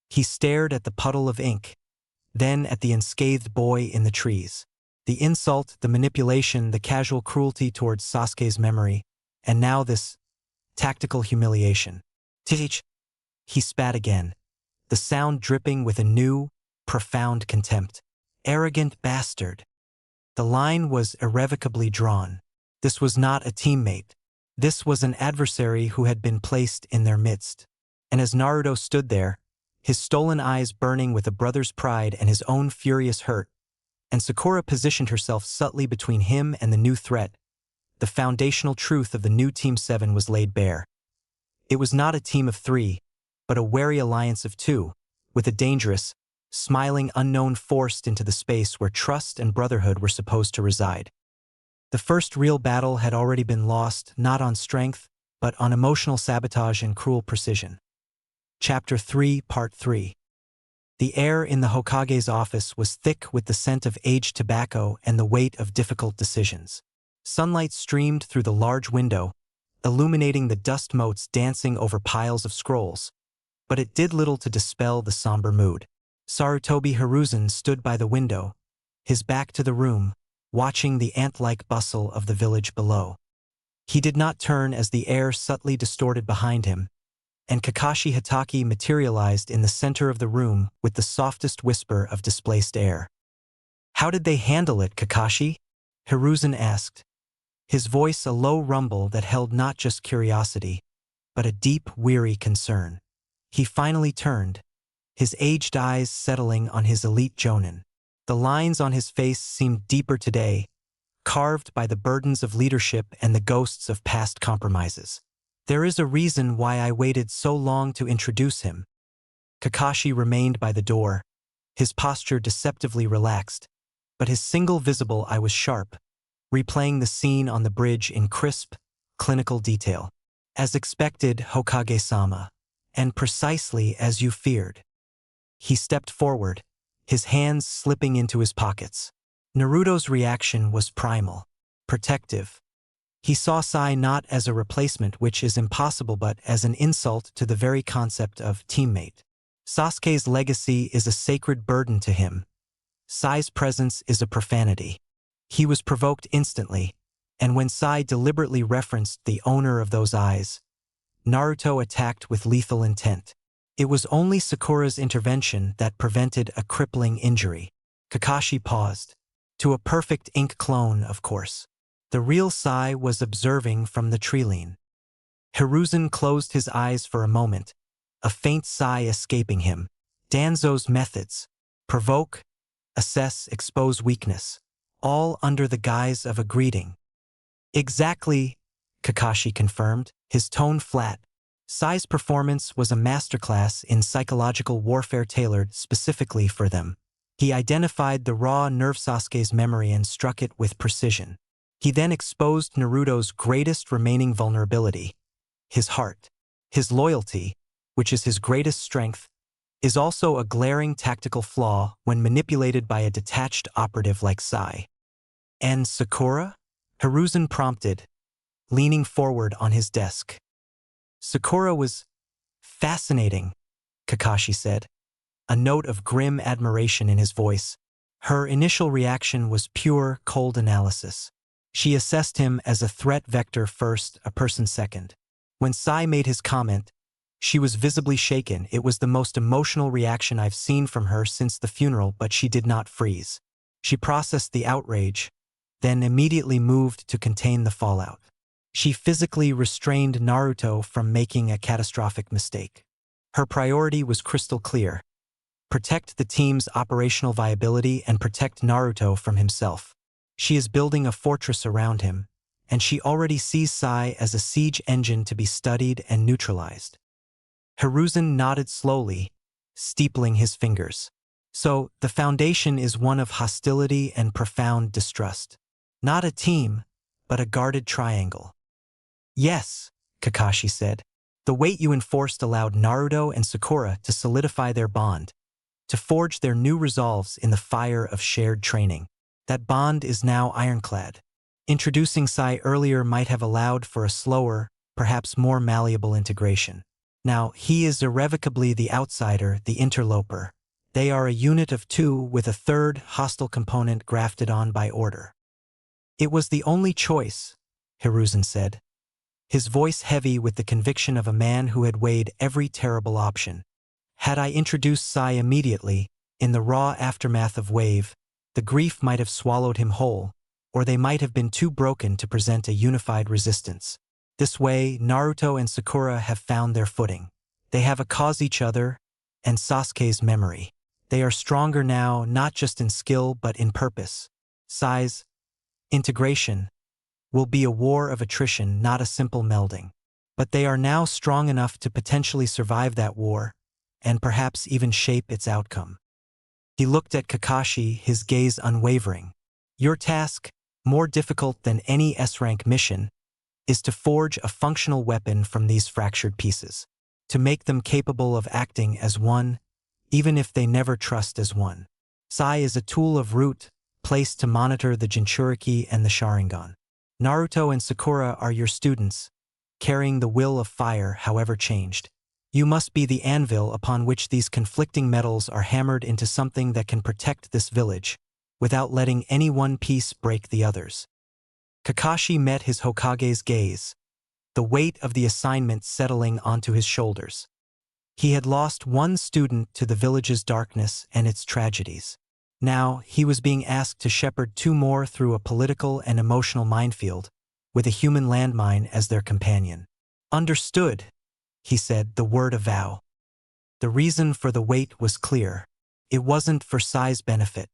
He stared at the puddle of ink, then at the unscathed boy in the trees. The insult, the manipulation, the casual cruelty towards Sasuke's memory, and now this tactical humiliation. Tch! He spat again, the sound dripping with a new, profound contempt. Arrogant bastard. The line was irrevocably drawn. This was not a teammate. This was an adversary who had been placed in their midst. And as Naruto stood there, his stolen eyes burning with a brother's pride and his own furious hurt, and Sakura positioned herself subtly between him and the new threat. The foundational truth of the new Team 7 was laid bare. It was not a team of 3, but a wary alliance of 2, with a dangerous, smiling unknown forced into the space where trust and brotherhood were supposed to reside. The first real battle had already been lost, not on strength, but on emotional sabotage and cruel precision. Chapter 3, Part 3. The air in the Hokage's office was thick with the scent of aged tobacco and the weight of difficult decisions. Sunlight streamed through the large window, illuminating the dust motes dancing over piles of scrolls, but it did little to dispel the somber mood. Sarutobi Hiruzen stood by the window, his back to the room, watching the ant-like bustle of the village below. He did not turn as the air subtly distorted behind him, and Kakashi Hatake materialized in the center of the room with the softest whisper of displaced air. "How did they handle it, Kakashi?" Hiruzen asked, his voice a low rumble that held not just curiosity, but a deep, weary concern. He finally turned, his aged eyes settling on his elite jonin. The lines on his face seemed deeper today, carved by the burdens of leadership and the ghosts of past compromises. "There is a reason why I waited so long to introduce him." Kakashi remained by the door, his posture deceptively relaxed, but his single visible eye was sharp, replaying the scene on the bridge in crisp, clinical detail. "As expected, Hokage-sama, and precisely as you feared." He stepped forward, his hands slipping into his pockets. Naruto's reaction was primal, protective. He saw Sai not as a replacement, which is impossible, but as an insult to the very concept of teammate. Sasuke's legacy is a sacred burden to him. Sai's presence is a profanity. He was provoked instantly, and when Sai deliberately referenced the owner of those eyes, Naruto attacked with lethal intent. It was only Sakura's intervention that prevented a crippling injury. Kakashi paused. To a perfect ink clone, of course. The real Sai was observing from the treeline. Hiruzen closed his eyes for a moment, a faint sigh escaping him. Danzo's methods: provoke, assess, expose weakness, all under the guise of a greeting. "Exactly," Kakashi confirmed, his tone flat. Sai's performance was a masterclass in psychological warfare tailored specifically for them. He identified the raw nerve Sasuke's memory and struck it with precision. He then exposed Naruto's greatest remaining vulnerability: his heart. His loyalty, which is his greatest strength, is also a glaring tactical flaw when manipulated by a detached operative like Sai. "And Sakura?" Hiruzen prompted, leaning forward on his desk. "Sakura was fascinating," Kakashi said, a note of grim admiration in his voice. Her initial reaction was pure, cold analysis. She assessed him as a threat vector first, a person second. When Sai made his comment, she was visibly shaken. It was the most emotional reaction I've seen from her since the funeral, but she did not freeze. She processed the outrage, then immediately moved to contain the fallout. She physically restrained Naruto from making a catastrophic mistake. Her priority was crystal clear: protect the team's operational viability and protect Naruto from himself. She is building a fortress around him, and she already sees Sai as a siege engine to be studied and neutralized. Hiruzen nodded slowly, steepling his fingers. "So, the foundation is one of hostility and profound distrust. Not a team, but a guarded triangle." "Yes," Kakashi said. "The weight you enforced allowed Naruto and Sakura to solidify their bond, to forge their new resolves in the fire of shared training. That bond is now ironclad. Introducing Sai earlier might have allowed for a slower, perhaps more malleable integration. Now, he is irrevocably the outsider, the interloper. They are a unit of 2 with a third hostile component grafted on by order." "It was the only choice," Hiruzen said, his voice heavy with the conviction of a man who had weighed every terrible option. "Had I introduced Sai immediately, in the raw aftermath of Wave, the grief might have swallowed him whole, or they might have been too broken to present a unified resistance. This way, Naruto and Sakura have found their footing. They have a cause each other, and Sasuke's memory. They are stronger now, not just in skill but in purpose. Size, integration, will be a war of attrition, not a simple melding. But they are now strong enough to potentially survive that war, and perhaps even shape its outcome. He looked at Kakashi, his gaze unwavering. Your task, more difficult than any S-rank mission, is to forge a functional weapon from these fractured pieces, to make them capable of acting as one, even if they never trust as one. Sai is a tool of root, placed to monitor the Jinchuriki and the Sharingan. Naruto and Sakura are your students, carrying the will of fire however changed. You must be the anvil upon which these conflicting metals are hammered into something that can protect this village, without letting any one piece break the others. Kakashi met his Hokage's gaze, the weight of the assignment settling onto his shoulders. He had lost one student to the village's darkness and its tragedies. Now, he was being asked to shepherd two more through a political and emotional minefield, with a human landmine as their companion. Understood, he said, the word of vow. The reason for the wait was clear. It wasn't for Sai's benefit.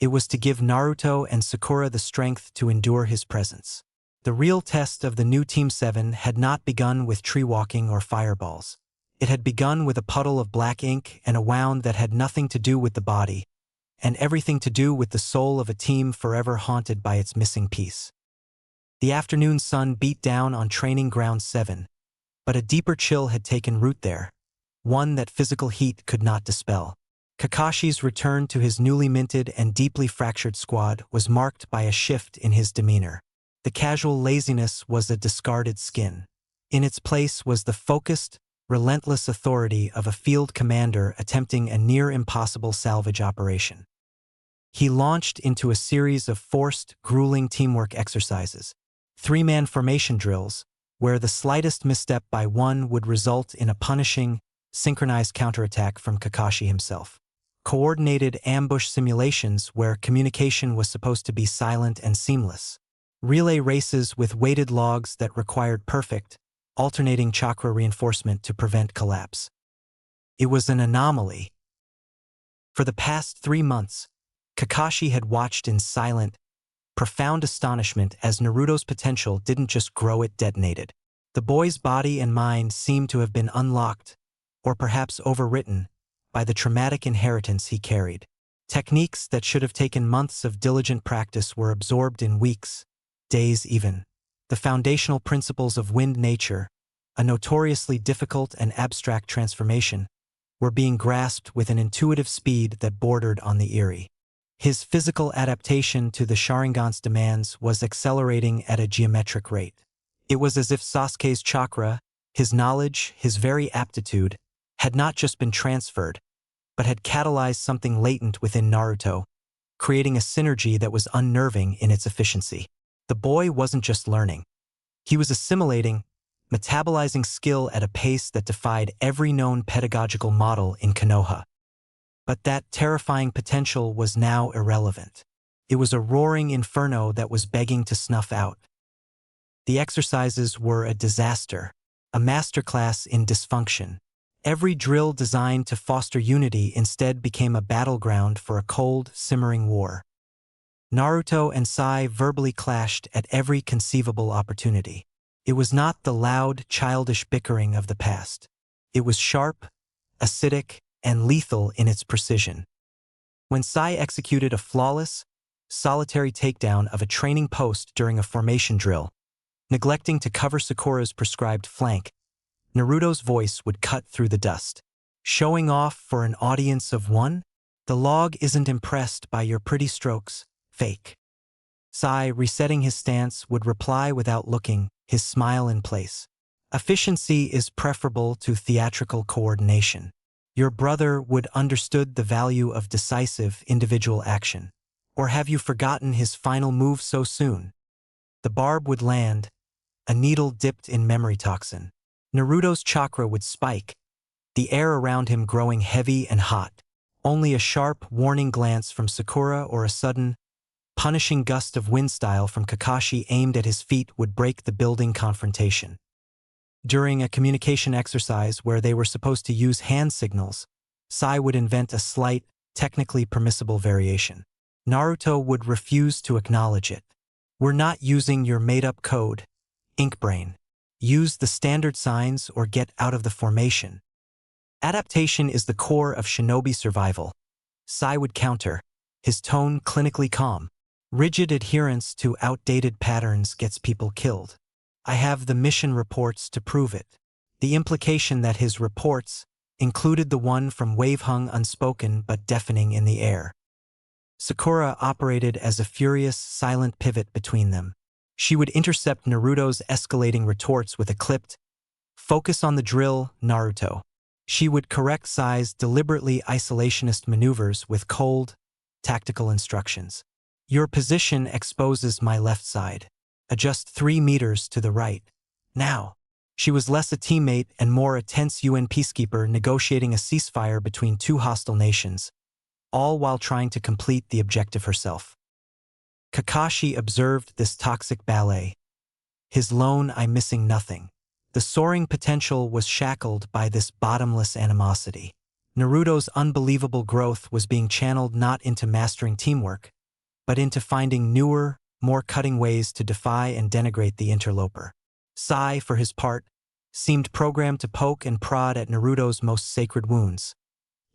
It was to give Naruto and Sakura the strength to endure his presence. The real test of the new Team 7 had not begun with tree walking or fireballs. It had begun with a puddle of black ink and a wound that had nothing to do with the body, and everything to do with the soul of a team forever haunted by its missing piece. The afternoon sun beat down on Training Ground 7, but a deeper chill had taken root there, one that physical heat could not dispel. Kakashi's return to his newly minted and deeply fractured squad was marked by a shift in his demeanor. The casual laziness was a discarded skin. In its place was the focused, relentless authority of a field commander attempting a near-impossible salvage operation. He launched into a series of forced, grueling teamwork exercises, three-man formation drills, where the slightest misstep by one would result in a punishing, synchronized counterattack from Kakashi himself. Coordinated ambush simulations where communication was supposed to be silent and seamless. Relay races with weighted logs that required perfect, alternating chakra reinforcement to prevent collapse. It was an anomaly. For the past 3 months, Kakashi had watched in silent, profound astonishment as Naruto's potential didn't just grow, it detonated. The boy's body and mind seemed to have been unlocked, or perhaps overwritten, by the traumatic inheritance he carried. Techniques that should have taken months of diligent practice were absorbed in weeks, days even. The foundational principles of wind nature, a notoriously difficult and abstract transformation, were being grasped with an intuitive speed that bordered on the eerie. His physical adaptation to the Sharingan's demands was accelerating at a geometric rate. It was as if Sasuke's chakra, his knowledge, his very aptitude, had not just been transferred, but had catalyzed something latent within Naruto, creating a synergy that was unnerving in its efficiency. The boy wasn't just learning. He was assimilating, metabolizing skill at a pace that defied every known pedagogical model in Konoha. But that terrifying potential was now irrelevant. It was a roaring inferno that was begging to snuff out. The exercises were a disaster, a masterclass in dysfunction. Every drill designed to foster unity instead became a battleground for a cold, simmering war. Naruto and Sai verbally clashed at every conceivable opportunity. It was not the loud, childish bickering of the past. It was sharp, acidic, and lethal in its precision. When Sai executed a flawless, solitary takedown of a training post during a formation drill, neglecting to cover Sakura's prescribed flank, Naruto's voice would cut through the dust. Showing off for an audience of one? The log isn't impressed by your pretty strokes, fake. Sai, resetting his stance, would reply without looking, his smile in place. Efficiency is preferable to theatrical coordination. Your brother would understood the value of decisive individual action. Or have you forgotten his final move so soon? The barb would land, a needle dipped in memory toxin. Naruto's chakra would spike, the air around him growing heavy and hot. Only a sharp, warning glance from Sakura or a sudden, punishing gust of wind style from Kakashi aimed at his feet would break the building confrontation. During a communication exercise where they were supposed to use hand signals, Sai would invent a slight, technically permissible variation. Naruto would refuse to acknowledge it. "We're not using your made-up code, Inkbrain. Use the standard signs or get out of the formation." Adaptation is the core of shinobi survival. Sai would counter, his tone clinically calm. "Rigid adherence to outdated patterns gets people killed. I have the mission reports to prove it." The implication that his reports included the one from Wave hung unspoken but deafening in the air. Sakura operated as a furious, silent pivot between them. She would intercept Naruto's escalating retorts with a clipped, "Focus on the drill, Naruto." She would correct Sai's deliberately isolationist maneuvers with cold, tactical instructions. "Your position exposes my left side. Adjust 3 meters to the right. Now." She was less a teammate and more a tense UN peacekeeper negotiating a ceasefire between two hostile nations, all while trying to complete the objective herself. Kakashi observed this toxic ballet, his lone eye missing nothing. The soaring potential was shackled by this bottomless animosity. Naruto's unbelievable growth was being channeled not into mastering teamwork, but into finding newer, more cutting ways to defy and denigrate the interloper. Sai, for his part, seemed programmed to poke and prod at Naruto's most sacred wounds,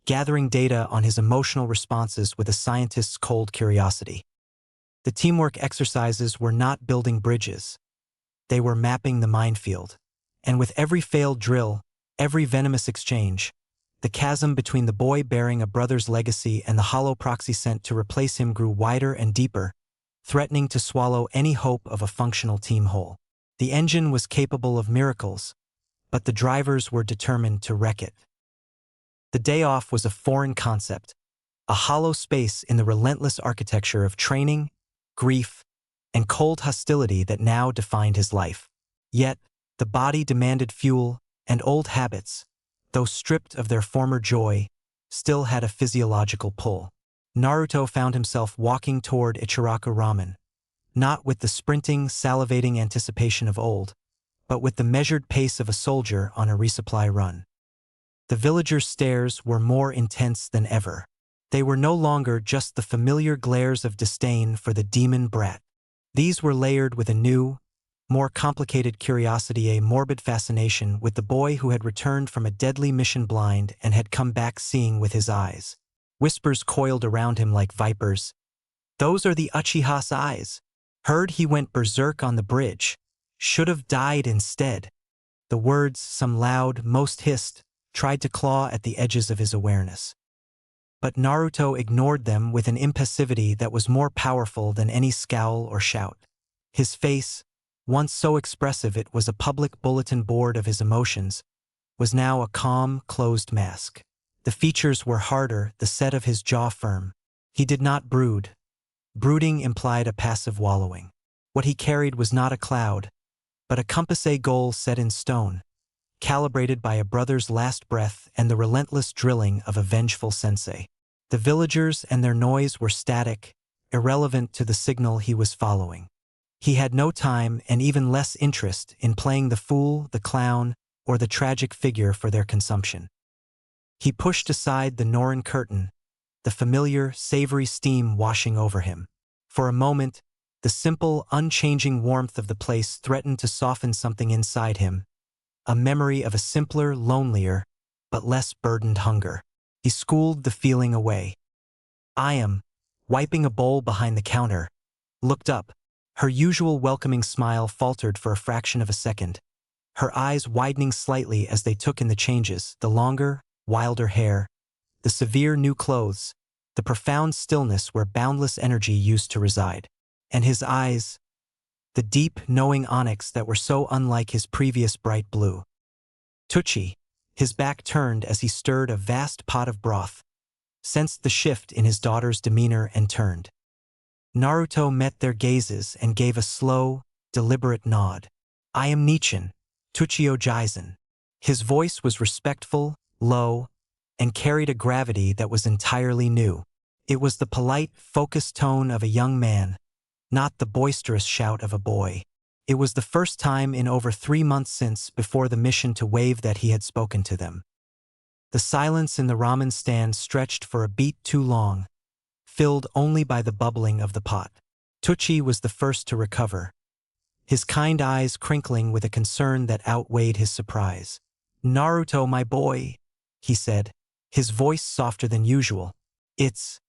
gathering data on his emotional responses with a scientist's cold curiosity. The teamwork exercises were not building bridges. They were mapping the minefield. And with every failed drill, every venomous exchange, the chasm between the boy bearing a brother's legacy and the hollow proxy sent to replace him grew wider and deeper, threatening to swallow any hope of a functional team whole. The engine was capable of miracles, but the drivers were determined to wreck it. The day off was a foreign concept, a hollow space in the relentless architecture of training, grief, and cold hostility that now defined his life. Yet, the body demanded fuel, and old habits, though stripped of their former joy, still had a physiological pull. Naruto found himself walking toward Ichiraku Ramen, not with the sprinting, salivating anticipation of old, but with the measured pace of a soldier on a resupply run. The villagers' stares were more intense than ever. They were no longer just the familiar glares of disdain for the demon brat. These were layered with a new, more complicated curiosity, a morbid fascination with the boy who had returned from a deadly mission blind and had come back seeing with his eyes. Whispers coiled around him like vipers. "Those are the Uchiha's eyes. Heard he went berserk on the bridge. Should have died instead." The words, some loud, most hissed, tried to claw at the edges of his awareness. But Naruto ignored them with an impassivity that was more powerful than any scowl or shout. His face, once so expressive it was a public bulletin board of his emotions, was now a calm, closed mask. The features were harder, the set of his jaw firm. He did not brood. Brooding implied a passive wallowing. What he carried was not a cloud, but a compass, a goal set in stone, calibrated by a brother's last breath and the relentless drilling of a vengeful sensei. The villagers and their noise were static, irrelevant to the signal he was following. He had no time and even less interest in playing the fool, the clown, or the tragic figure for their consumption. He pushed aside the Norin curtain, the familiar, savory steam washing over him. For a moment, the simple, unchanging warmth of the place threatened to soften something inside him, a memory of a simpler, lonelier, but less burdened hunger. He schooled the feeling away. Ayam, wiping a bowl behind the counter, looked up. Her usual welcoming smile faltered for a fraction of a second, her eyes widening slightly as they took in the changes, the longer, wilder hair, the severe new clothes, the profound stillness where boundless energy used to reside. And his eyes, the deep, knowing onyx that were so unlike his previous bright blue. Tucci, his back turned as he stirred a vast pot of broth, sensed the shift in his daughter's demeanor and turned. Naruto met their gazes and gave a slow, deliberate nod. "I am Nichin, Tuchio Jaizen." His voice was respectful, low, and carried a gravity that was entirely new. It was the polite, focused tone of a young man, not the boisterous shout of a boy. It was the first time in over 3 months since before the mission to Wave that he had spoken to them. The silence in the ramen stand stretched for a beat too long, filled only by the bubbling of the pot. Tucci was the first to recover, his kind eyes crinkling with a concern that outweighed his surprise. "Naruto, my boy," he said, his voice softer than usual. It's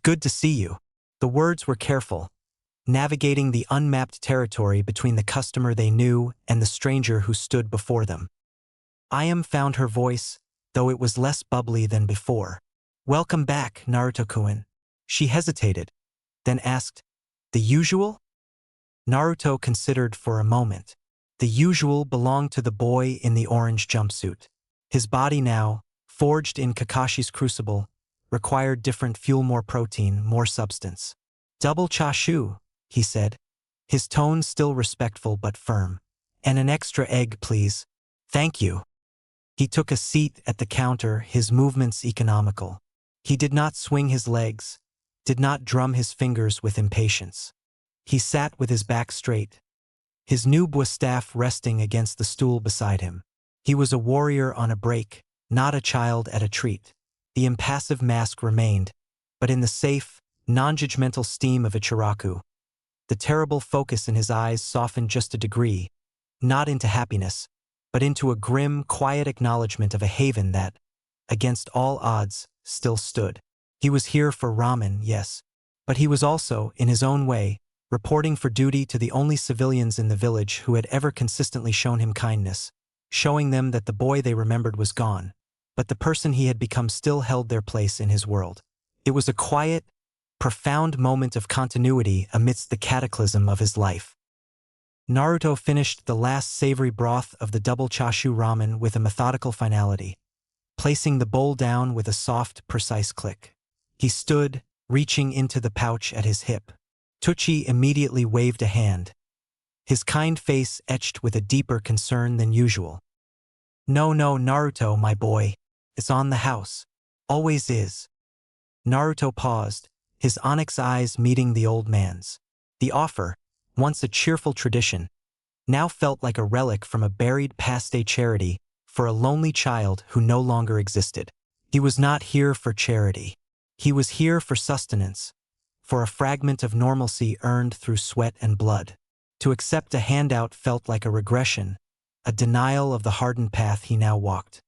good to see you." The words were careful, navigating the unmapped territory between the customer they knew and the stranger who stood before them. Ayam found her voice, though it was less bubbly than before. "Welcome back, Naruto-kun." She hesitated, then asked, "The usual?" Naruto considered for a moment. The usual belonged to the boy in the orange jumpsuit. His body now, forged in Kakashi's crucible, required different fuel, more protein, more substance. "Double chashu," he said, his tone still respectful but firm. "And an extra egg, please." "Thank you." He took a seat at the counter, his movements economical. He did not swing his legs, did not drum his fingers with impatience. He sat with his back straight, his new staff resting against the stool beside him. He was a warrior on a break, not a child at a treat. The impassive mask remained, but in the safe, non-judgmental steam of Ichiraku. The terrible focus in his eyes softened just a degree, not into happiness, but into a grim, quiet acknowledgement of a haven that, against all odds, still stood. He was here for ramen, yes, but he was also, in his own way, reporting for duty to the only civilians in the village who had ever consistently shown him kindness, showing them that the boy they remembered was gone, but the person he had become still held their place in his world. It was a quiet, profound moment of continuity amidst the cataclysm of his life. Naruto finished the last savory broth of the double chashu ramen with a methodical finality, placing the bowl down with a soft, precise click. He stood, reaching into the pouch at his hip. Tucci immediately waved a hand, his kind face etched with a deeper concern than usual. "No, Naruto, my boy. It's on the house. Always is." Naruto paused, his onyx eyes meeting the old man's. The offer, once a cheerful tradition, now felt like a relic from a buried past-day charity for a lonely child who no longer existed. He was not here for charity. He was here for sustenance, for a fragment of normalcy earned through sweat and blood. To accept a handout felt like a regression, a denial of the hardened path he now walked.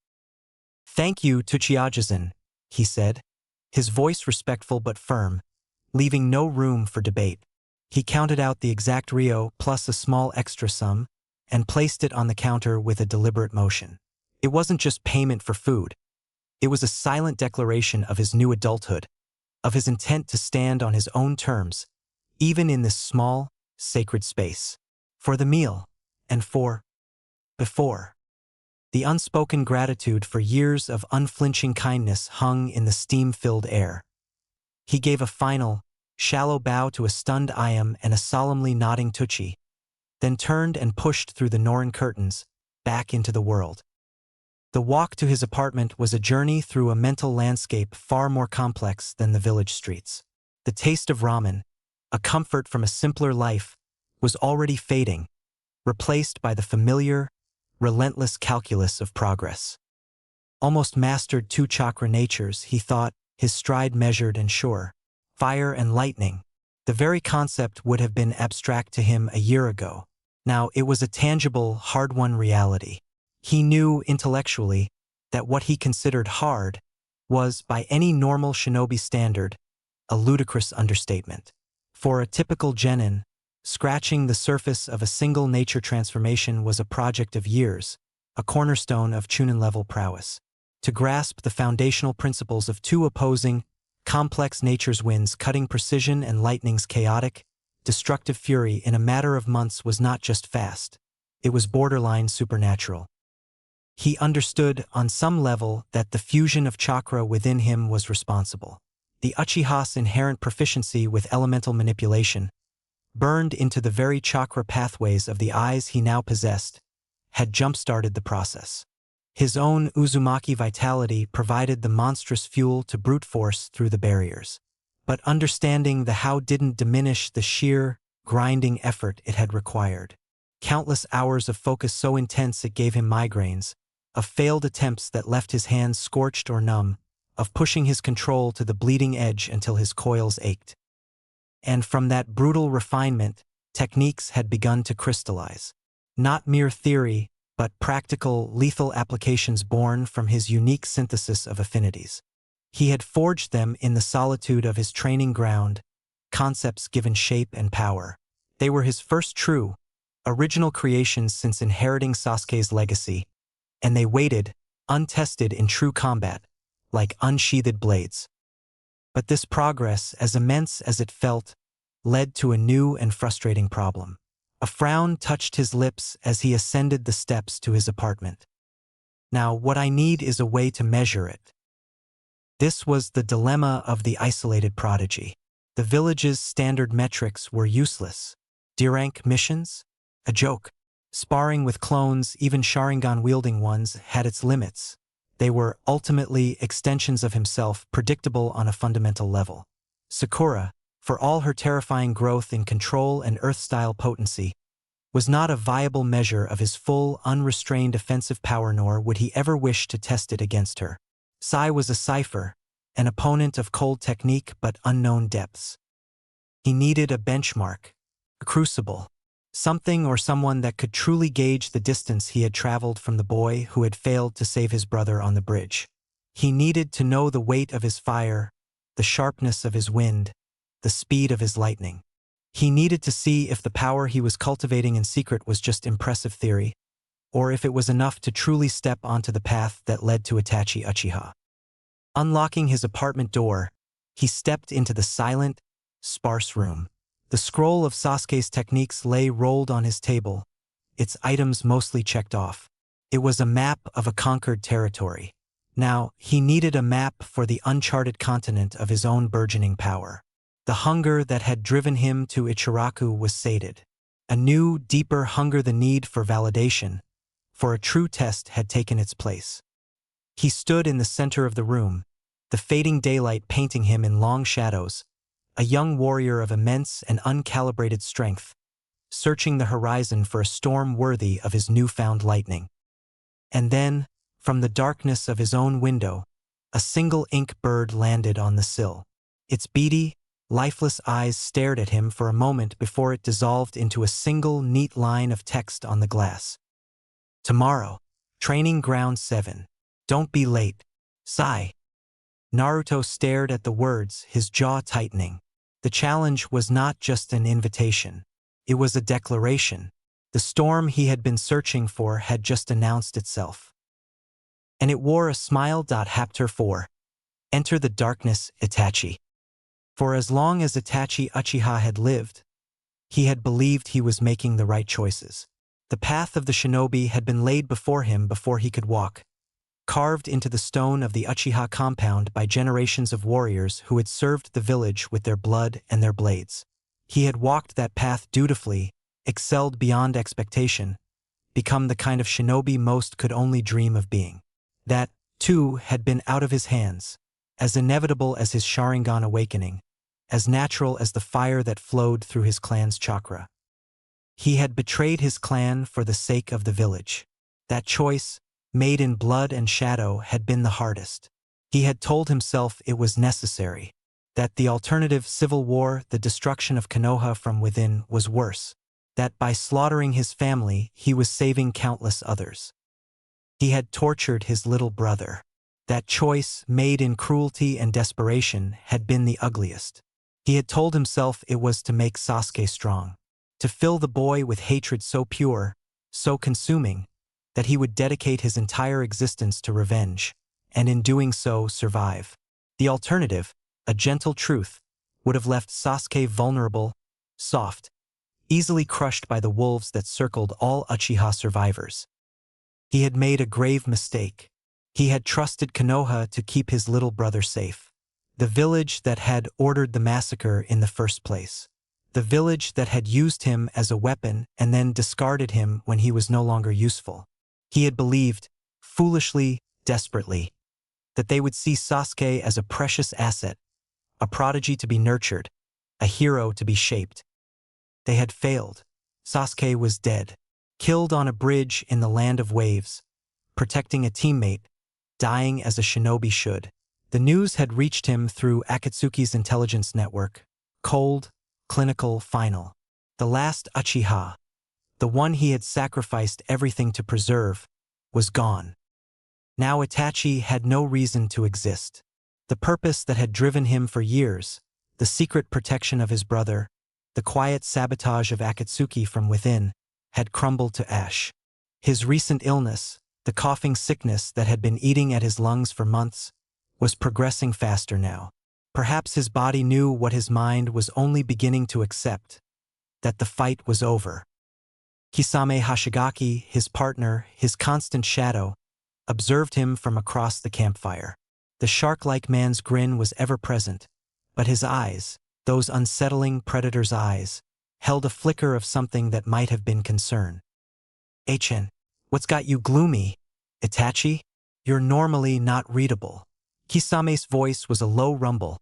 "Thank you, Tsuchiya-san," he said, his voice respectful but firm, leaving no room for debate. He counted out the exact ryo plus a small extra sum and placed it on the counter with a deliberate motion. It wasn't just payment for food. It was a silent declaration of his new adulthood, of his intent to stand on his own terms, even in this small, sacred space. For the meal, and before. The unspoken gratitude for years of unflinching kindness hung in the steam-filled air. He gave a final, shallow bow to a stunned Ayam and a solemnly nodding Tucci, then turned and pushed through the Norin curtains, back into the world. The walk to his apartment was a journey through a mental landscape far more complex than the village streets. The taste of ramen, a comfort from a simpler life, was already fading, replaced by the familiar, relentless calculus of progress. Almost mastered two chakra natures, he thought, his stride measured and sure. Fire and lightning. The very concept would have been abstract to him a year ago. Now it was a tangible, hard-won reality. He knew intellectually that what he considered hard was, by any normal shinobi standard, a ludicrous understatement. For a typical genin, scratching the surface of a single nature transformation was a project of years, a cornerstone of chunin-level prowess. To grasp the foundational principles of two opposing, complex nature's winds cutting precision and lightning's chaotic, destructive fury in a matter of months was not just fast. It was borderline supernatural. He understood on some level that the fusion of chakra within him was responsible. The Uchiha's inherent proficiency with elemental manipulation, burned into the very chakra pathways of the eyes he now possessed, had jump-started the process. His own Uzumaki vitality provided the monstrous fuel to brute force through the barriers. But understanding the how didn't diminish the sheer, grinding effort it had required. Countless hours of focus so intense it gave him migraines, of failed attempts that left his hands scorched or numb, of pushing his control to the bleeding edge until his coils ached. And from that brutal refinement, techniques had begun to crystallize. Not mere theory, but practical, lethal applications born from his unique synthesis of affinities. He had forged them in the solitude of his training ground, concepts given shape and power. They were his first true, original creations since inheriting Sasuke's legacy, and they waited, untested in true combat, like unsheathed blades. But this progress, as immense as it felt, led to a new and frustrating problem. A frown touched his lips as he ascended the steps to his apartment. Now, what I need is a way to measure it. This was the dilemma of the isolated prodigy. The village's standard metrics were useless. D-rank missions? A joke. Sparring with clones, even Sharingan-wielding ones, had its limits. They were ultimately extensions of himself, predictable on a fundamental level. Sakura, for all her terrifying growth in control and Earth-style potency, was not a viable measure of his full, unrestrained offensive power, nor would he ever wish to test it against her. Sai was a cipher, an opponent of cold technique but unknown depths. He needed a benchmark, a crucible, something or someone that could truly gauge the distance he had traveled from the boy who had failed to save his brother on the bridge. He needed to know the weight of his fire, the sharpness of his wind, the speed of his lightning. He needed to see if the power he was cultivating in secret was just impressive theory, or if it was enough to truly step onto the path that led to Itachi Uchiha. Unlocking his apartment door, he stepped into the silent, sparse room. The scroll of Sasuke's techniques lay rolled on his table, its items mostly checked off. It was a map of a conquered territory. Now, he needed a map for the uncharted continent of his own burgeoning power. The hunger that had driven him to Ichiraku was sated. A new, deeper hunger, the need for validation, for a true test, had taken its place. He stood in the center of the room, the fading daylight painting him in long shadows, a young warrior of immense and uncalibrated strength, searching the horizon for a storm worthy of his newfound lightning. And then, from the darkness of his own window, a single ink bird landed on the sill. Its beady, lifeless eyes stared at him for a moment before it dissolved into a single, neat line of text on the glass. Tomorrow, Training Ground 7. Don't be late. Sai. Naruto stared at the words, his jaw tightening. The challenge was not just an invitation. It was a declaration. The storm he had been searching for had just announced itself. And it wore a smile. Chapter 4. Enter the darkness, Itachi. For as long as Itachi Uchiha had lived, he had believed he was making the right choices. The path of the shinobi had been laid before him before he could walk, carved into the stone of the Uchiha compound by generations of warriors who had served the village with their blood and their blades. He had walked that path dutifully, excelled beyond expectation, become the kind of shinobi most could only dream of being. That, too, had been out of his hands, as inevitable as his Sharingan awakening, as natural as the fire that flowed through his clan's chakra. He had betrayed his clan for the sake of the village. That choice, made in blood and shadow, had been the hardest. He had told himself it was necessary, that the alternative, civil war, the destruction of Konoha from within, was worse, that by slaughtering his family he was saving countless others. He had tortured his little brother. That choice, made in cruelty and desperation, had been the ugliest. He had told himself it was to make Sasuke strong, to fill the boy with hatred so pure, so consuming, that he would dedicate his entire existence to revenge, and in doing so survive. The alternative, a gentle truth, would have left Sasuke vulnerable, soft, easily crushed by the wolves that circled all Uchiha survivors. He had made a grave mistake. He had trusted Konoha to keep his little brother safe. The village that had ordered the massacre in the first place. The village that had used him as a weapon and then discarded him when he was no longer useful. He had believed, foolishly, desperately, that they would see Sasuke as a precious asset, a prodigy to be nurtured, a hero to be shaped. They had failed. Sasuke was dead, killed on a bridge in the land of waves, protecting a teammate, dying as a shinobi should. The news had reached him through Akatsuki's intelligence network. Cold, clinical, final. The last Uchiha, the one he had sacrificed everything to preserve, was gone. Now Itachi had no reason to exist. The purpose that had driven him for years, the secret protection of his brother, the quiet sabotage of Akatsuki from within, had crumbled to ash. His recent illness, the coughing sickness that had been eating at his lungs for months, was progressing faster now. Perhaps his body knew what his mind was only beginning to accept, that the fight was over. Kisame Hashigaki, his partner, his constant shadow, observed him from across the campfire. The shark-like man's grin was ever present, but his eyes, those unsettling predator's eyes, held a flicker of something that might have been concern. "Achen, what's got you gloomy? Itachi? You're normally not readable." Kisame's voice was a low rumble,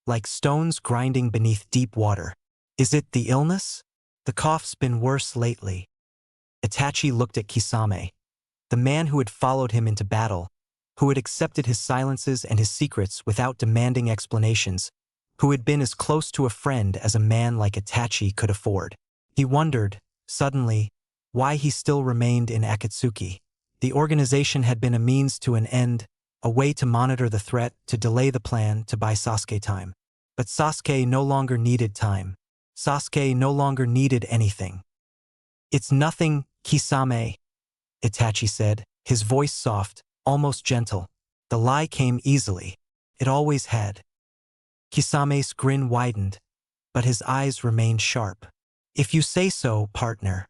like stones grinding beneath deep water. "Is it the illness? The cough's been worse lately." Itachi looked at Kisame, the man who had followed him into battle, who had accepted his silences and his secrets without demanding explanations, who had been as close to a friend as a man like Itachi could afford. He wondered, suddenly, why he still remained in Akatsuki. The organization had been a means to an end, a way to monitor the threat, to delay the plan, to buy Sasuke time. But Sasuke no longer needed time. Sasuke no longer needed anything. "It's nothing, Kisame," Itachi said, his voice soft, almost gentle. The lie came easily. It always had. Kisame's grin widened, but his eyes remained sharp. "If you say so, partner."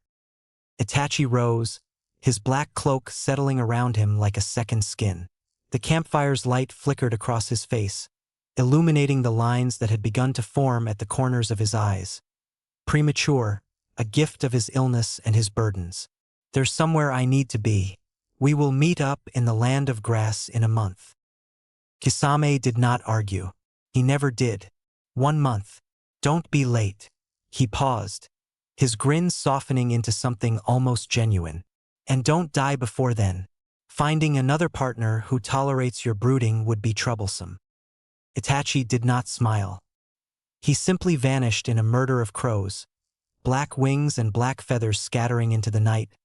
Itachi rose, his black cloak settling around him like a second skin. The campfire's light flickered across his face, illuminating the lines that had begun to form at the corners of his eyes. Premature, a gift of his illness and his burdens. "There's somewhere I need to be. We will meet up in the land of grass in a month." Kisame did not argue. He never did. 1 month. Don't be late. He paused, his grin softening into something almost genuine. "And don't die before then. Finding another partner who tolerates your brooding would be troublesome." Itachi did not smile. He simply vanished in a murder of crows, black wings and black feathers scattering into the night,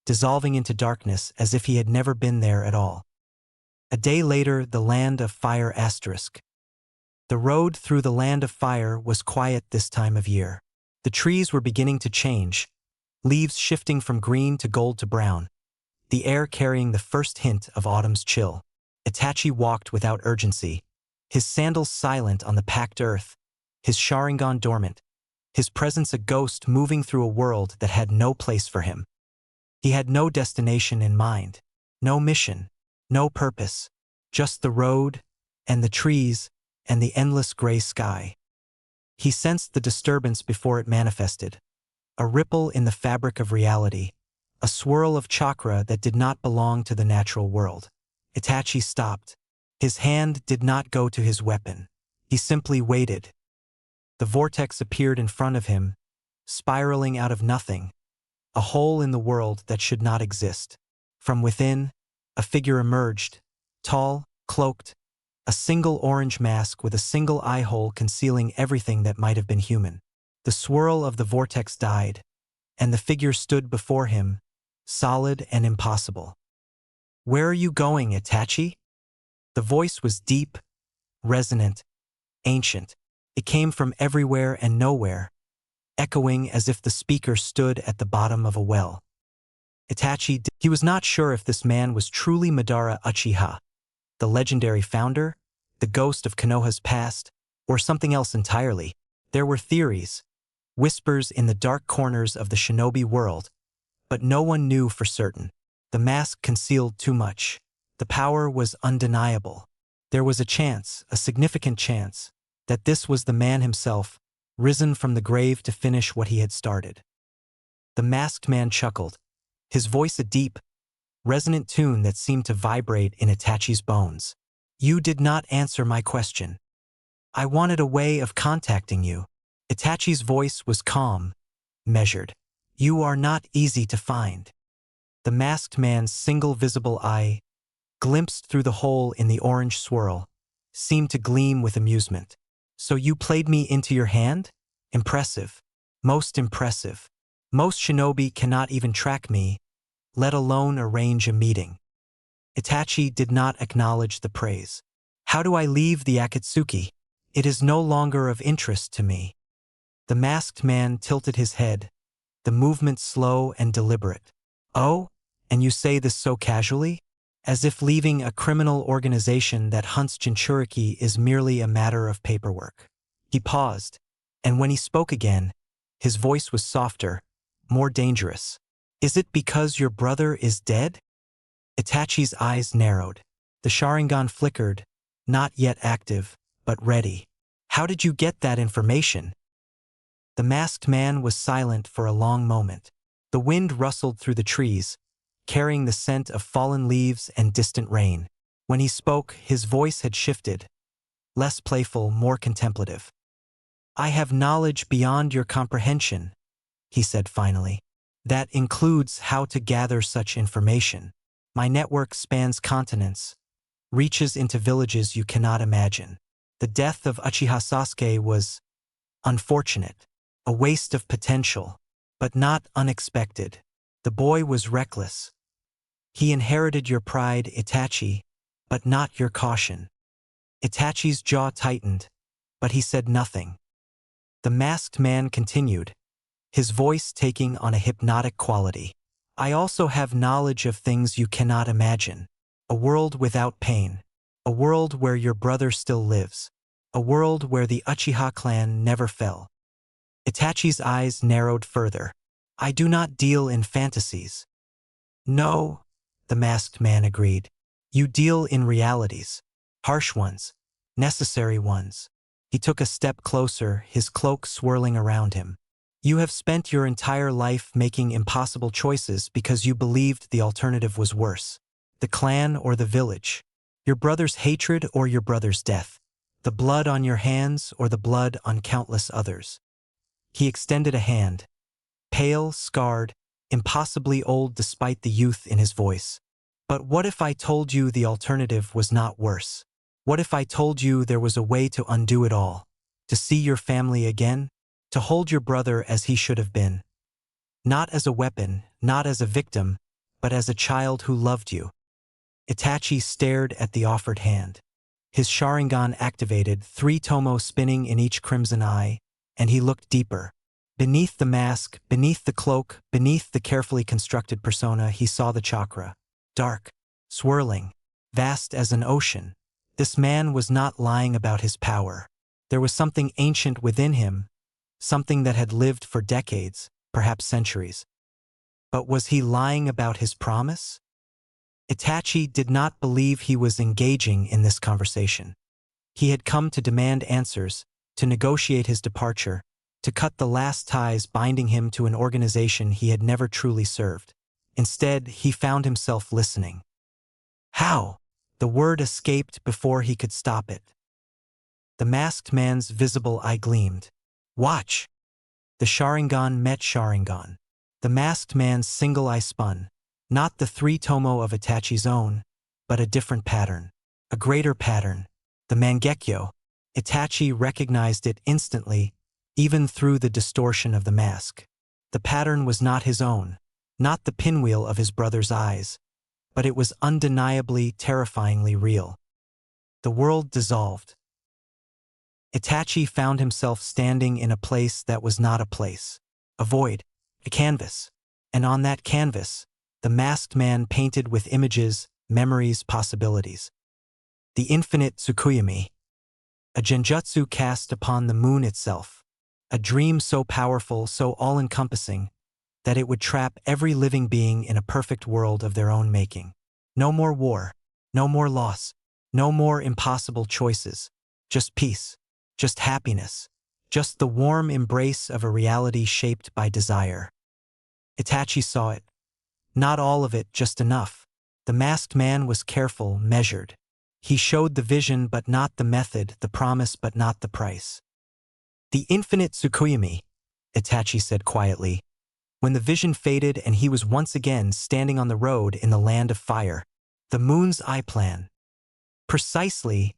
dissolving into darkness as if he had never been there at all. A day later, the land of fire asterisk. The road through the land of fire was quiet this time of year. The trees were beginning to change, leaves shifting from green to gold to brown, the air carrying the first hint of autumn's chill. Itachi walked without urgency, his sandals silent on the packed earth, his Sharingan dormant, his presence a ghost moving through a world that had no place for him. He had no destination in mind, no mission, no purpose, just the road, and the trees, and the endless gray sky. He sensed the disturbance before it manifested, a ripple in the fabric of reality, a swirl of chakra that did not belong to the natural world. Itachi stopped. His hand did not go to his weapon. He simply waited. The vortex appeared in front of him, spiraling out of nothing, a hole in the world that should not exist. From within, a figure emerged, tall, cloaked, a single orange mask with a single eye hole concealing everything that might have been human. The swirl of the vortex died, and the figure stood before him, solid and impossible. "Where are you going, Itachi?" The voice was deep, resonant, ancient. It came from everywhere and nowhere, echoing as if the speaker stood at the bottom of a well. He was not sure if this man was truly Madara Uchiha, the legendary founder, the ghost of Konoha's past, or something else entirely. There were theories, whispers in the dark corners of the shinobi world, but no one knew for certain. The mask concealed too much. The power was undeniable. There was a chance, a significant chance, that this was the man himself, risen from the grave to finish what he had started. The masked man chuckled, his voice a deep, resonant tune that seemed to vibrate in Itachi's bones. "You did not answer my question. I wanted a way of contacting you." Itachi's voice was calm, measured. "You are not easy to find. The masked man's single visible eye, glimpsed through the hole in the orange swirl, seemed to gleam with amusement. So you played me into your hand? Impressive. Most impressive. Most shinobi cannot even track me, let alone arrange a meeting. Itachi did not acknowledge the praise. How do I leave the Akatsuki? It is no longer of interest to me. The masked man tilted his head, the movement slow and deliberate. Oh, and you say this so casually? As if leaving a criminal organization that hunts Jinchuriki is merely a matter of paperwork. He paused, and when he spoke again, his voice was softer, more dangerous. Is it because your brother is dead? Itachi's eyes narrowed. The Sharingan flickered, not yet active, but ready. How did you get that information? The masked man was silent for a long moment. The wind rustled through the trees, carrying the scent of fallen leaves and distant rain. When he spoke, his voice had shifted, less playful, more contemplative. I have knowledge beyond your comprehension, he said finally. That includes how to gather such information. My network spans continents, reaches into villages you cannot imagine. The death of Uchiha Sasuke was unfortunate, a waste of potential, but not unexpected. The boy was reckless. He inherited your pride, Itachi, but not your caution. Itachi's jaw tightened, but he said nothing. The masked man continued, his voice taking on a hypnotic quality. I also have knowledge of things you cannot imagine. A world without pain. A world where your brother still lives. A world where the Uchiha clan never fell. Itachi's eyes narrowed further. I do not deal in fantasies. No, the masked man agreed. You deal in realities. Harsh ones. Necessary ones. He took a step closer, his cloak swirling around him. You have spent your entire life making impossible choices because you believed the alternative was worse. The clan or the village. Your brother's hatred or your brother's death. The blood on your hands or the blood on countless others. He extended a hand. Pale, scarred, impossibly old despite the youth in his voice. But what if I told you the alternative was not worse? What if I told you there was a way to undo it all? To see your family again? To hold your brother as he should have been? Not as a weapon, not as a victim, but as a child who loved you. Itachi stared at the offered hand. His Sharingan activated, 3 tomo spinning in each crimson eye, and he looked deeper. Beneath the mask, beneath the cloak, beneath the carefully constructed persona, he saw the chakra. Dark, swirling, vast as an ocean. This man was not lying about his power. There was something ancient within him, something that had lived for decades, perhaps centuries. But was he lying about his promise? Itachi did not believe he was engaging in this conversation. He had come to demand answers, to negotiate his departure, to cut the last ties binding him to an organization he had never truly served. Instead, he found himself listening. How? The word escaped before he could stop it. The masked man's visible eye gleamed. Watch! The Sharingan met Sharingan. The masked man's single eye spun, not the 3 tomo of Itachi's own, but a different pattern. A greater pattern. The Mangekyo. Itachi recognized it instantly, even through the distortion of the mask. The pattern was not his own, not the pinwheel of his brother's eyes, but it was undeniably, terrifyingly real. The world dissolved. Itachi found himself standing in a place that was not a place. A void, a canvas. And on that canvas, the masked man painted with images, memories, possibilities. The infinite Tsukuyomi. A genjutsu cast upon the moon itself. A dream so powerful, so all-encompassing, that it would trap every living being in a perfect world of their own making. No more war, no more loss, no more impossible choices, just peace, just happiness, just the warm embrace of a reality shaped by desire. Itachi saw it. Not all of it, just enough. The masked man was careful, measured. He showed the vision but not the method, the promise but not the price. The infinite Tsukuyomi, Itachi said quietly. When the vision faded and he was once again standing on the road in the land of fire. The moon's eye plan. Precisely,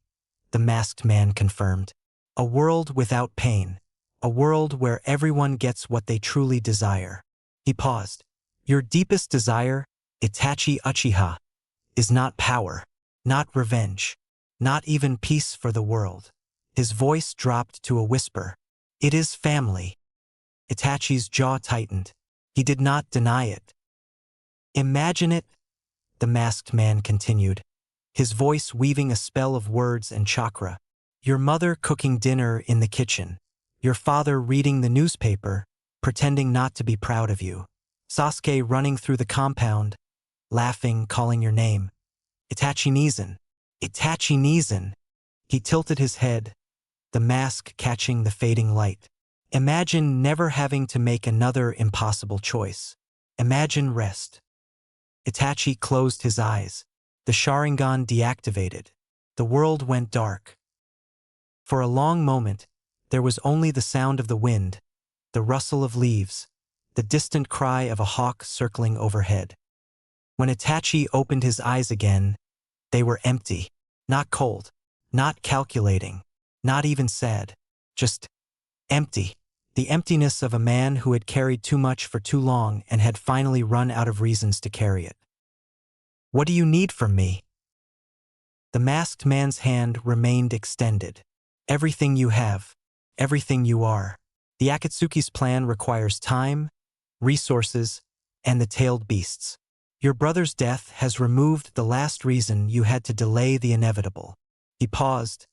the masked man confirmed. A world without pain. A world where everyone gets what they truly desire. He paused. Your deepest desire, Itachi Uchiha, is not power, not revenge, not even peace for the world. His voice dropped to a whisper. It is family. Itachi's jaw tightened. He did not deny it. Imagine it, the masked man continued, his voice weaving a spell of words and chakra. Your mother cooking dinner in the kitchen. Your father reading the newspaper, pretending not to be proud of you. Sasuke running through the compound, laughing, calling your name. Itachi Nizan. Itachi Nizan. He tilted his head, the mask catching the fading light. Imagine never having to make another impossible choice. Imagine rest. Itachi closed his eyes. The Sharingan deactivated. The world went dark. For a long moment, there was only the sound of the wind, the rustle of leaves, the distant cry of a hawk circling overhead. When Itachi opened his eyes again, they were empty, not cold, not calculating, not even sad, just empty. The emptiness of a man who had carried too much for too long and had finally run out of reasons to carry it. What do you need from me? The masked man's hand remained extended. Everything you have, everything you are. The Akatsuki's plan requires time, resources, and the tailed beasts. Your brother's death has removed the last reason you had to delay the inevitable. He paused,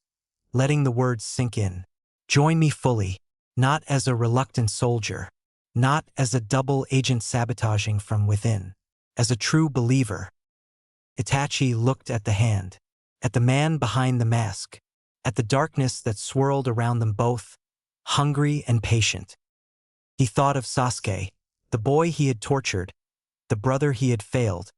letting the words sink in. Join me fully, not as a reluctant soldier, not as a double agent sabotaging from within, as a true believer. Itachi looked at the hand, at the man behind the mask, at the darkness that swirled around them both, hungry and patient. He thought of Sasuke, the boy he had tortured, the brother he had failed,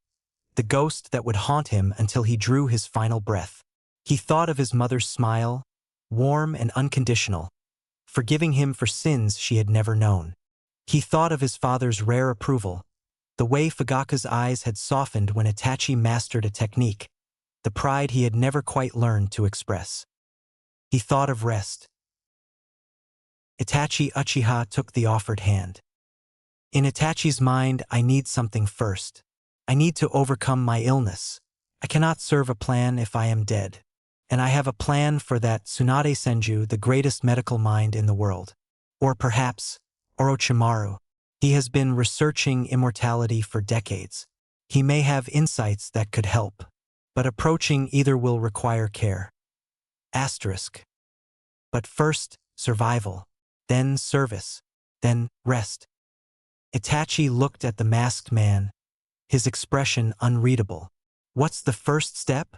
the ghost that would haunt him until he drew his final breath. He thought of his mother's smile, warm and unconditional, forgiving him for sins she had never known. He thought of his father's rare approval, the way Fugaka's eyes had softened when Itachi mastered a technique, the pride he had never quite learned to express. He thought of rest. Itachi Uchiha took the offered hand. In Itachi's mind, I need something first. I need to overcome my illness. I cannot serve a plan if I am dead. And I have a plan for that Tsunade Senju, the greatest medical mind in the world. Or perhaps Orochimaru. He has been researching immortality for decades. He may have insights that could help, but approaching either will require care. Asterisk. But first, survival, then service, then rest. Itachi looked at the masked man, his expression unreadable. What's the first step?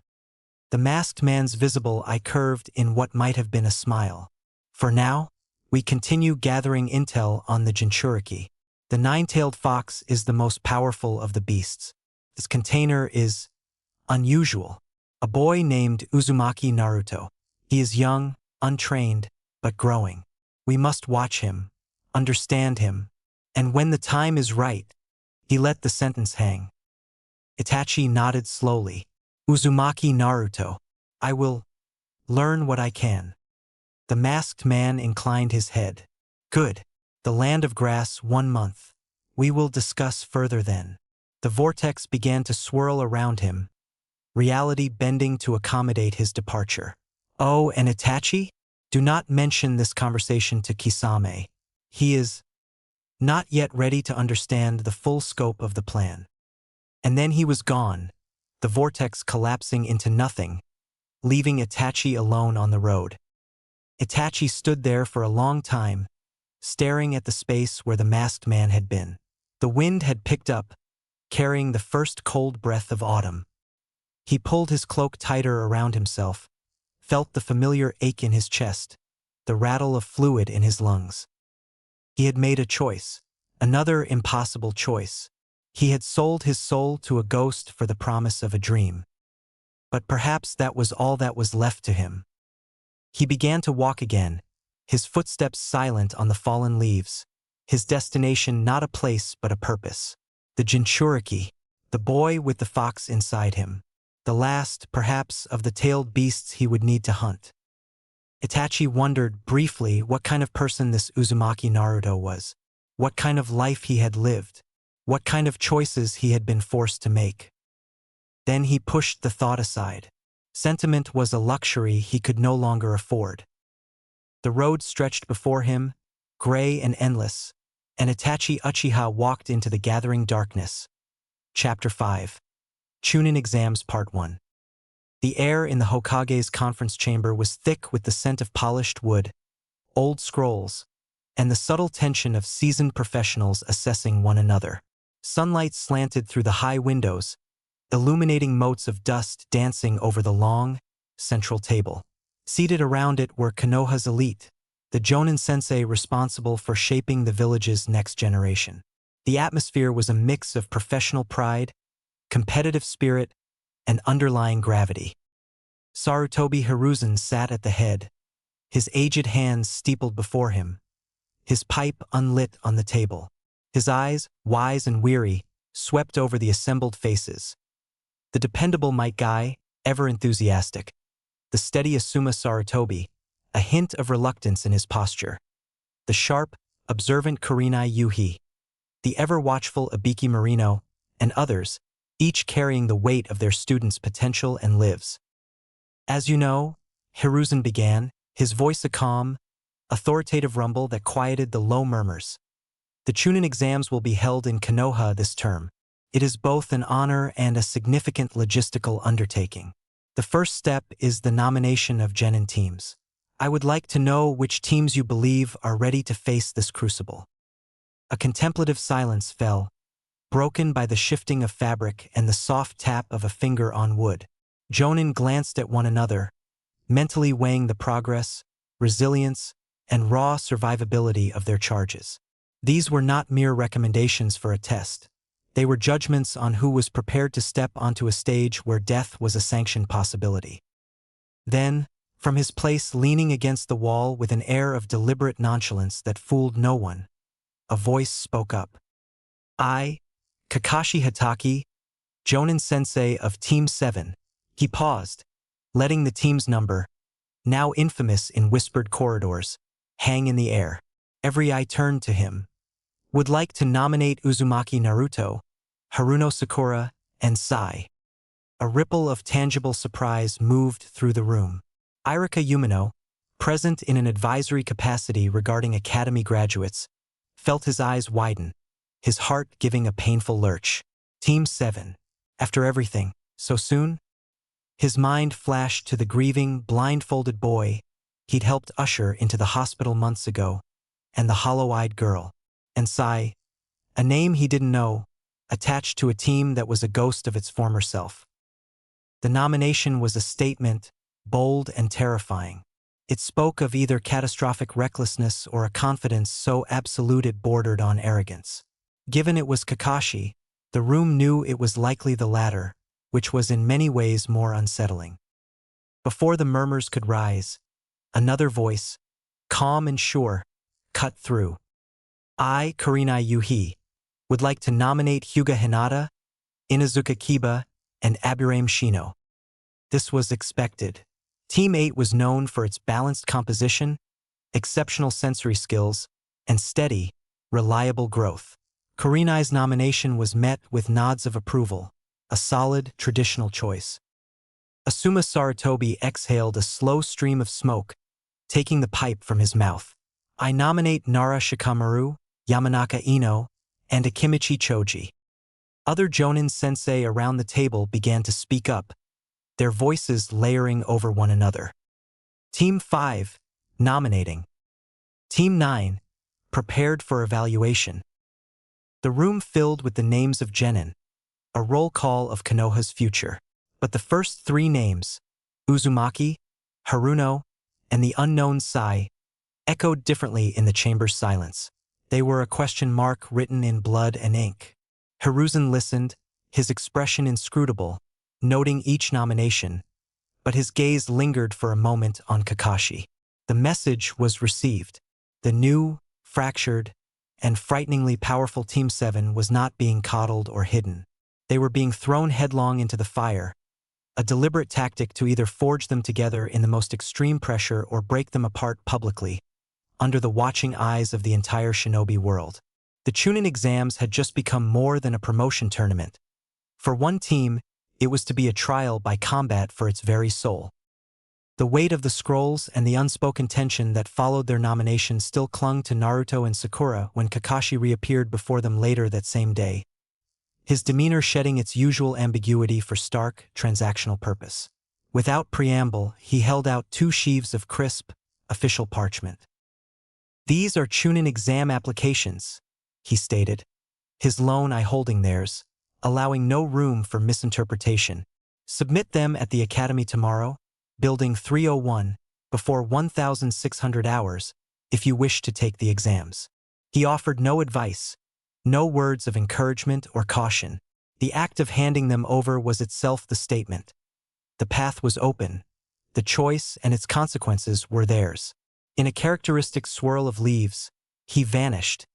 The masked man's visible eye curved in what might have been a smile. For now, we continue gathering intel on the Jinchuriki. The nine-tailed fox is the most powerful of the beasts. This container is unusual. A boy named Uzumaki Naruto. He is young, untrained, but growing. We must watch him, understand him, and when the time is right, he let the sentence hang. Itachi nodded slowly. Uzumaki Naruto. I will learn what I can. The masked man inclined his head. Good. The land of grass 1 month. We will discuss further then. The vortex began to swirl around him, reality bending to accommodate his departure. Oh, and Itachi? Do not mention this conversation to Kisame. He is not yet ready to understand the full scope of the plan. And then he was gone, the vortex collapsing into nothing, leaving Itachi alone on the road. Itachi stood there for a long time, staring at the space where the masked man had been. The wind had picked up, carrying the first cold breath of autumn. He pulled his cloak tighter around himself, felt the familiar ache in his chest, the rattle of fluid in his lungs. He had made a choice, another impossible choice. He had sold his soul to a ghost for the promise of a dream. But perhaps that was all that was left to him. He began to walk again, his footsteps silent on the fallen leaves. his destination not a place but a purpose. The Jinchuriki, the boy with the fox inside him. The last, perhaps, of the tailed beasts he would need to hunt. Itachi wondered briefly what kind of person this Uzumaki Naruto was, what kind of life he had lived, what kind of choices he had been forced to make. Then he pushed the thought aside. Sentiment was a luxury he could no longer afford. The road stretched before him, gray and endless, and Itachi Uchiha walked into the gathering darkness. Chapter 5. Chunin Exams Part 1. The air in the Hokage's conference chamber was thick with the scent of polished wood, old scrolls, and the subtle tension of seasoned professionals assessing one another. Sunlight slanted through the high windows, illuminating motes of dust dancing over the long, central table. Seated around it were Konoha's elite, the Jonin sensei responsible for shaping the village's next generation. The atmosphere was a mix of professional pride, competitive spirit, and underlying gravity. Sarutobi Hiruzen sat at the head, his aged hands steepled before him, his pipe unlit on the table. His eyes, wise and weary, swept over the assembled faces. The dependable Might Guy, ever enthusiastic. The steady Asuma Sarutobi, a hint of reluctance in his posture. The sharp, observant Kurenai Yuhi. The ever-watchful Ibiki Marino, and others, each carrying the weight of their students' potential and lives. As you know, Hiruzen began, his voice a calm, authoritative rumble that quieted the low murmurs. The Chunin exams will be held in Konoha this term. It is both an honor and a significant logistical undertaking. The first step is the nomination of genin teams. I would like to know which teams you believe are ready to face this crucible. A contemplative silence fell, broken by the shifting of fabric and the soft tap of a finger on wood. Jonin glanced at one another, mentally weighing the progress, resilience, and raw survivability of their charges. These were not mere recommendations for a test. They were judgments on who was prepared to step onto a stage where death was a sanctioned possibility. Then, from his place leaning against the wall with an air of deliberate nonchalance that fooled no one, a voice spoke up. I, Kakashi Hatake, Jonin Sensei of Team 7. He paused, letting the team's number, now infamous in whispered corridors, hang in the air. Every eye turned to him. Would like to nominate Uzumaki Naruto, Haruno Sakura, and Sai. A ripple of tangible surprise moved through the room. Irika Umino, present in an advisory capacity regarding academy graduates, felt his eyes widen, his heart giving a painful lurch. Team 7. After everything, so soon? His mind flashed to the grieving, blindfolded boy he'd helped usher into the hospital months ago, and the hollow-eyed girl. And Sai, a name he didn't know, attached to a team that was a ghost of its former self. The nomination was a statement, bold and terrifying. It spoke of either catastrophic recklessness or a confidence so absolute it bordered on arrogance. Given it was Kakashi, the room knew it was likely the latter, which was in many ways more unsettling. Before the murmurs could rise, another voice, calm and sure, cut through. I, Kurenai Yuhi, would like to nominate Hyuga Hinata, Inazuka Kiba, and Aburame Shino. This was expected. Team 8 was known for its balanced composition, exceptional sensory skills, and steady, reliable growth. Kurenai's nomination was met with nods of approval, a solid, traditional choice. Asuma Sarutobi exhaled a slow stream of smoke, taking the pipe from his mouth. I nominate Nara Shikamaru, Yamanaka Ino, and Akimichi Choji. Other Jonin sensei around the table began to speak up, their voices layering over one another. Team 5, nominating. Team 9, prepared for evaluation. The room filled with the names of genin, a roll call of Konoha's future. But the first three names, Uzumaki, Haruno, and the unknown Sai, echoed differently in the chamber's silence. They were a question mark written in blood and ink. Hiruzen listened, his expression inscrutable, noting each nomination, but his gaze lingered for a moment on Kakashi. The message was received. The new, fractured, and frighteningly powerful Team 7 was not being coddled or hidden. They were being thrown headlong into the fire, a deliberate tactic to either forge them together in the most extreme pressure or break them apart publicly, under the watching eyes of the entire shinobi world. The Chunin exams had just become more than a promotion tournament. For one team, it was to be a trial by combat for its very soul. The weight of the scrolls and the unspoken tension that followed their nomination still clung to Naruto and Sakura when Kakashi reappeared before them later that same day, his demeanor shedding its usual ambiguity for stark, transactional purpose. Without preamble, he held out 2 sheaves of crisp, official parchment. "These are Chunin exam applications," he stated, his lone eye holding theirs, allowing no room for misinterpretation. "Submit them at the academy tomorrow, Building 301, before 1,600 hours, if you wish to take the exams." He offered no advice, no words of encouragement or caution. The act of handing them over was itself the statement. The path was open. The choice and its consequences were theirs. In a characteristic swirl of leaves, he vanished,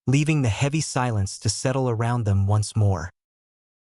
leaving the heavy silence to settle around them once more.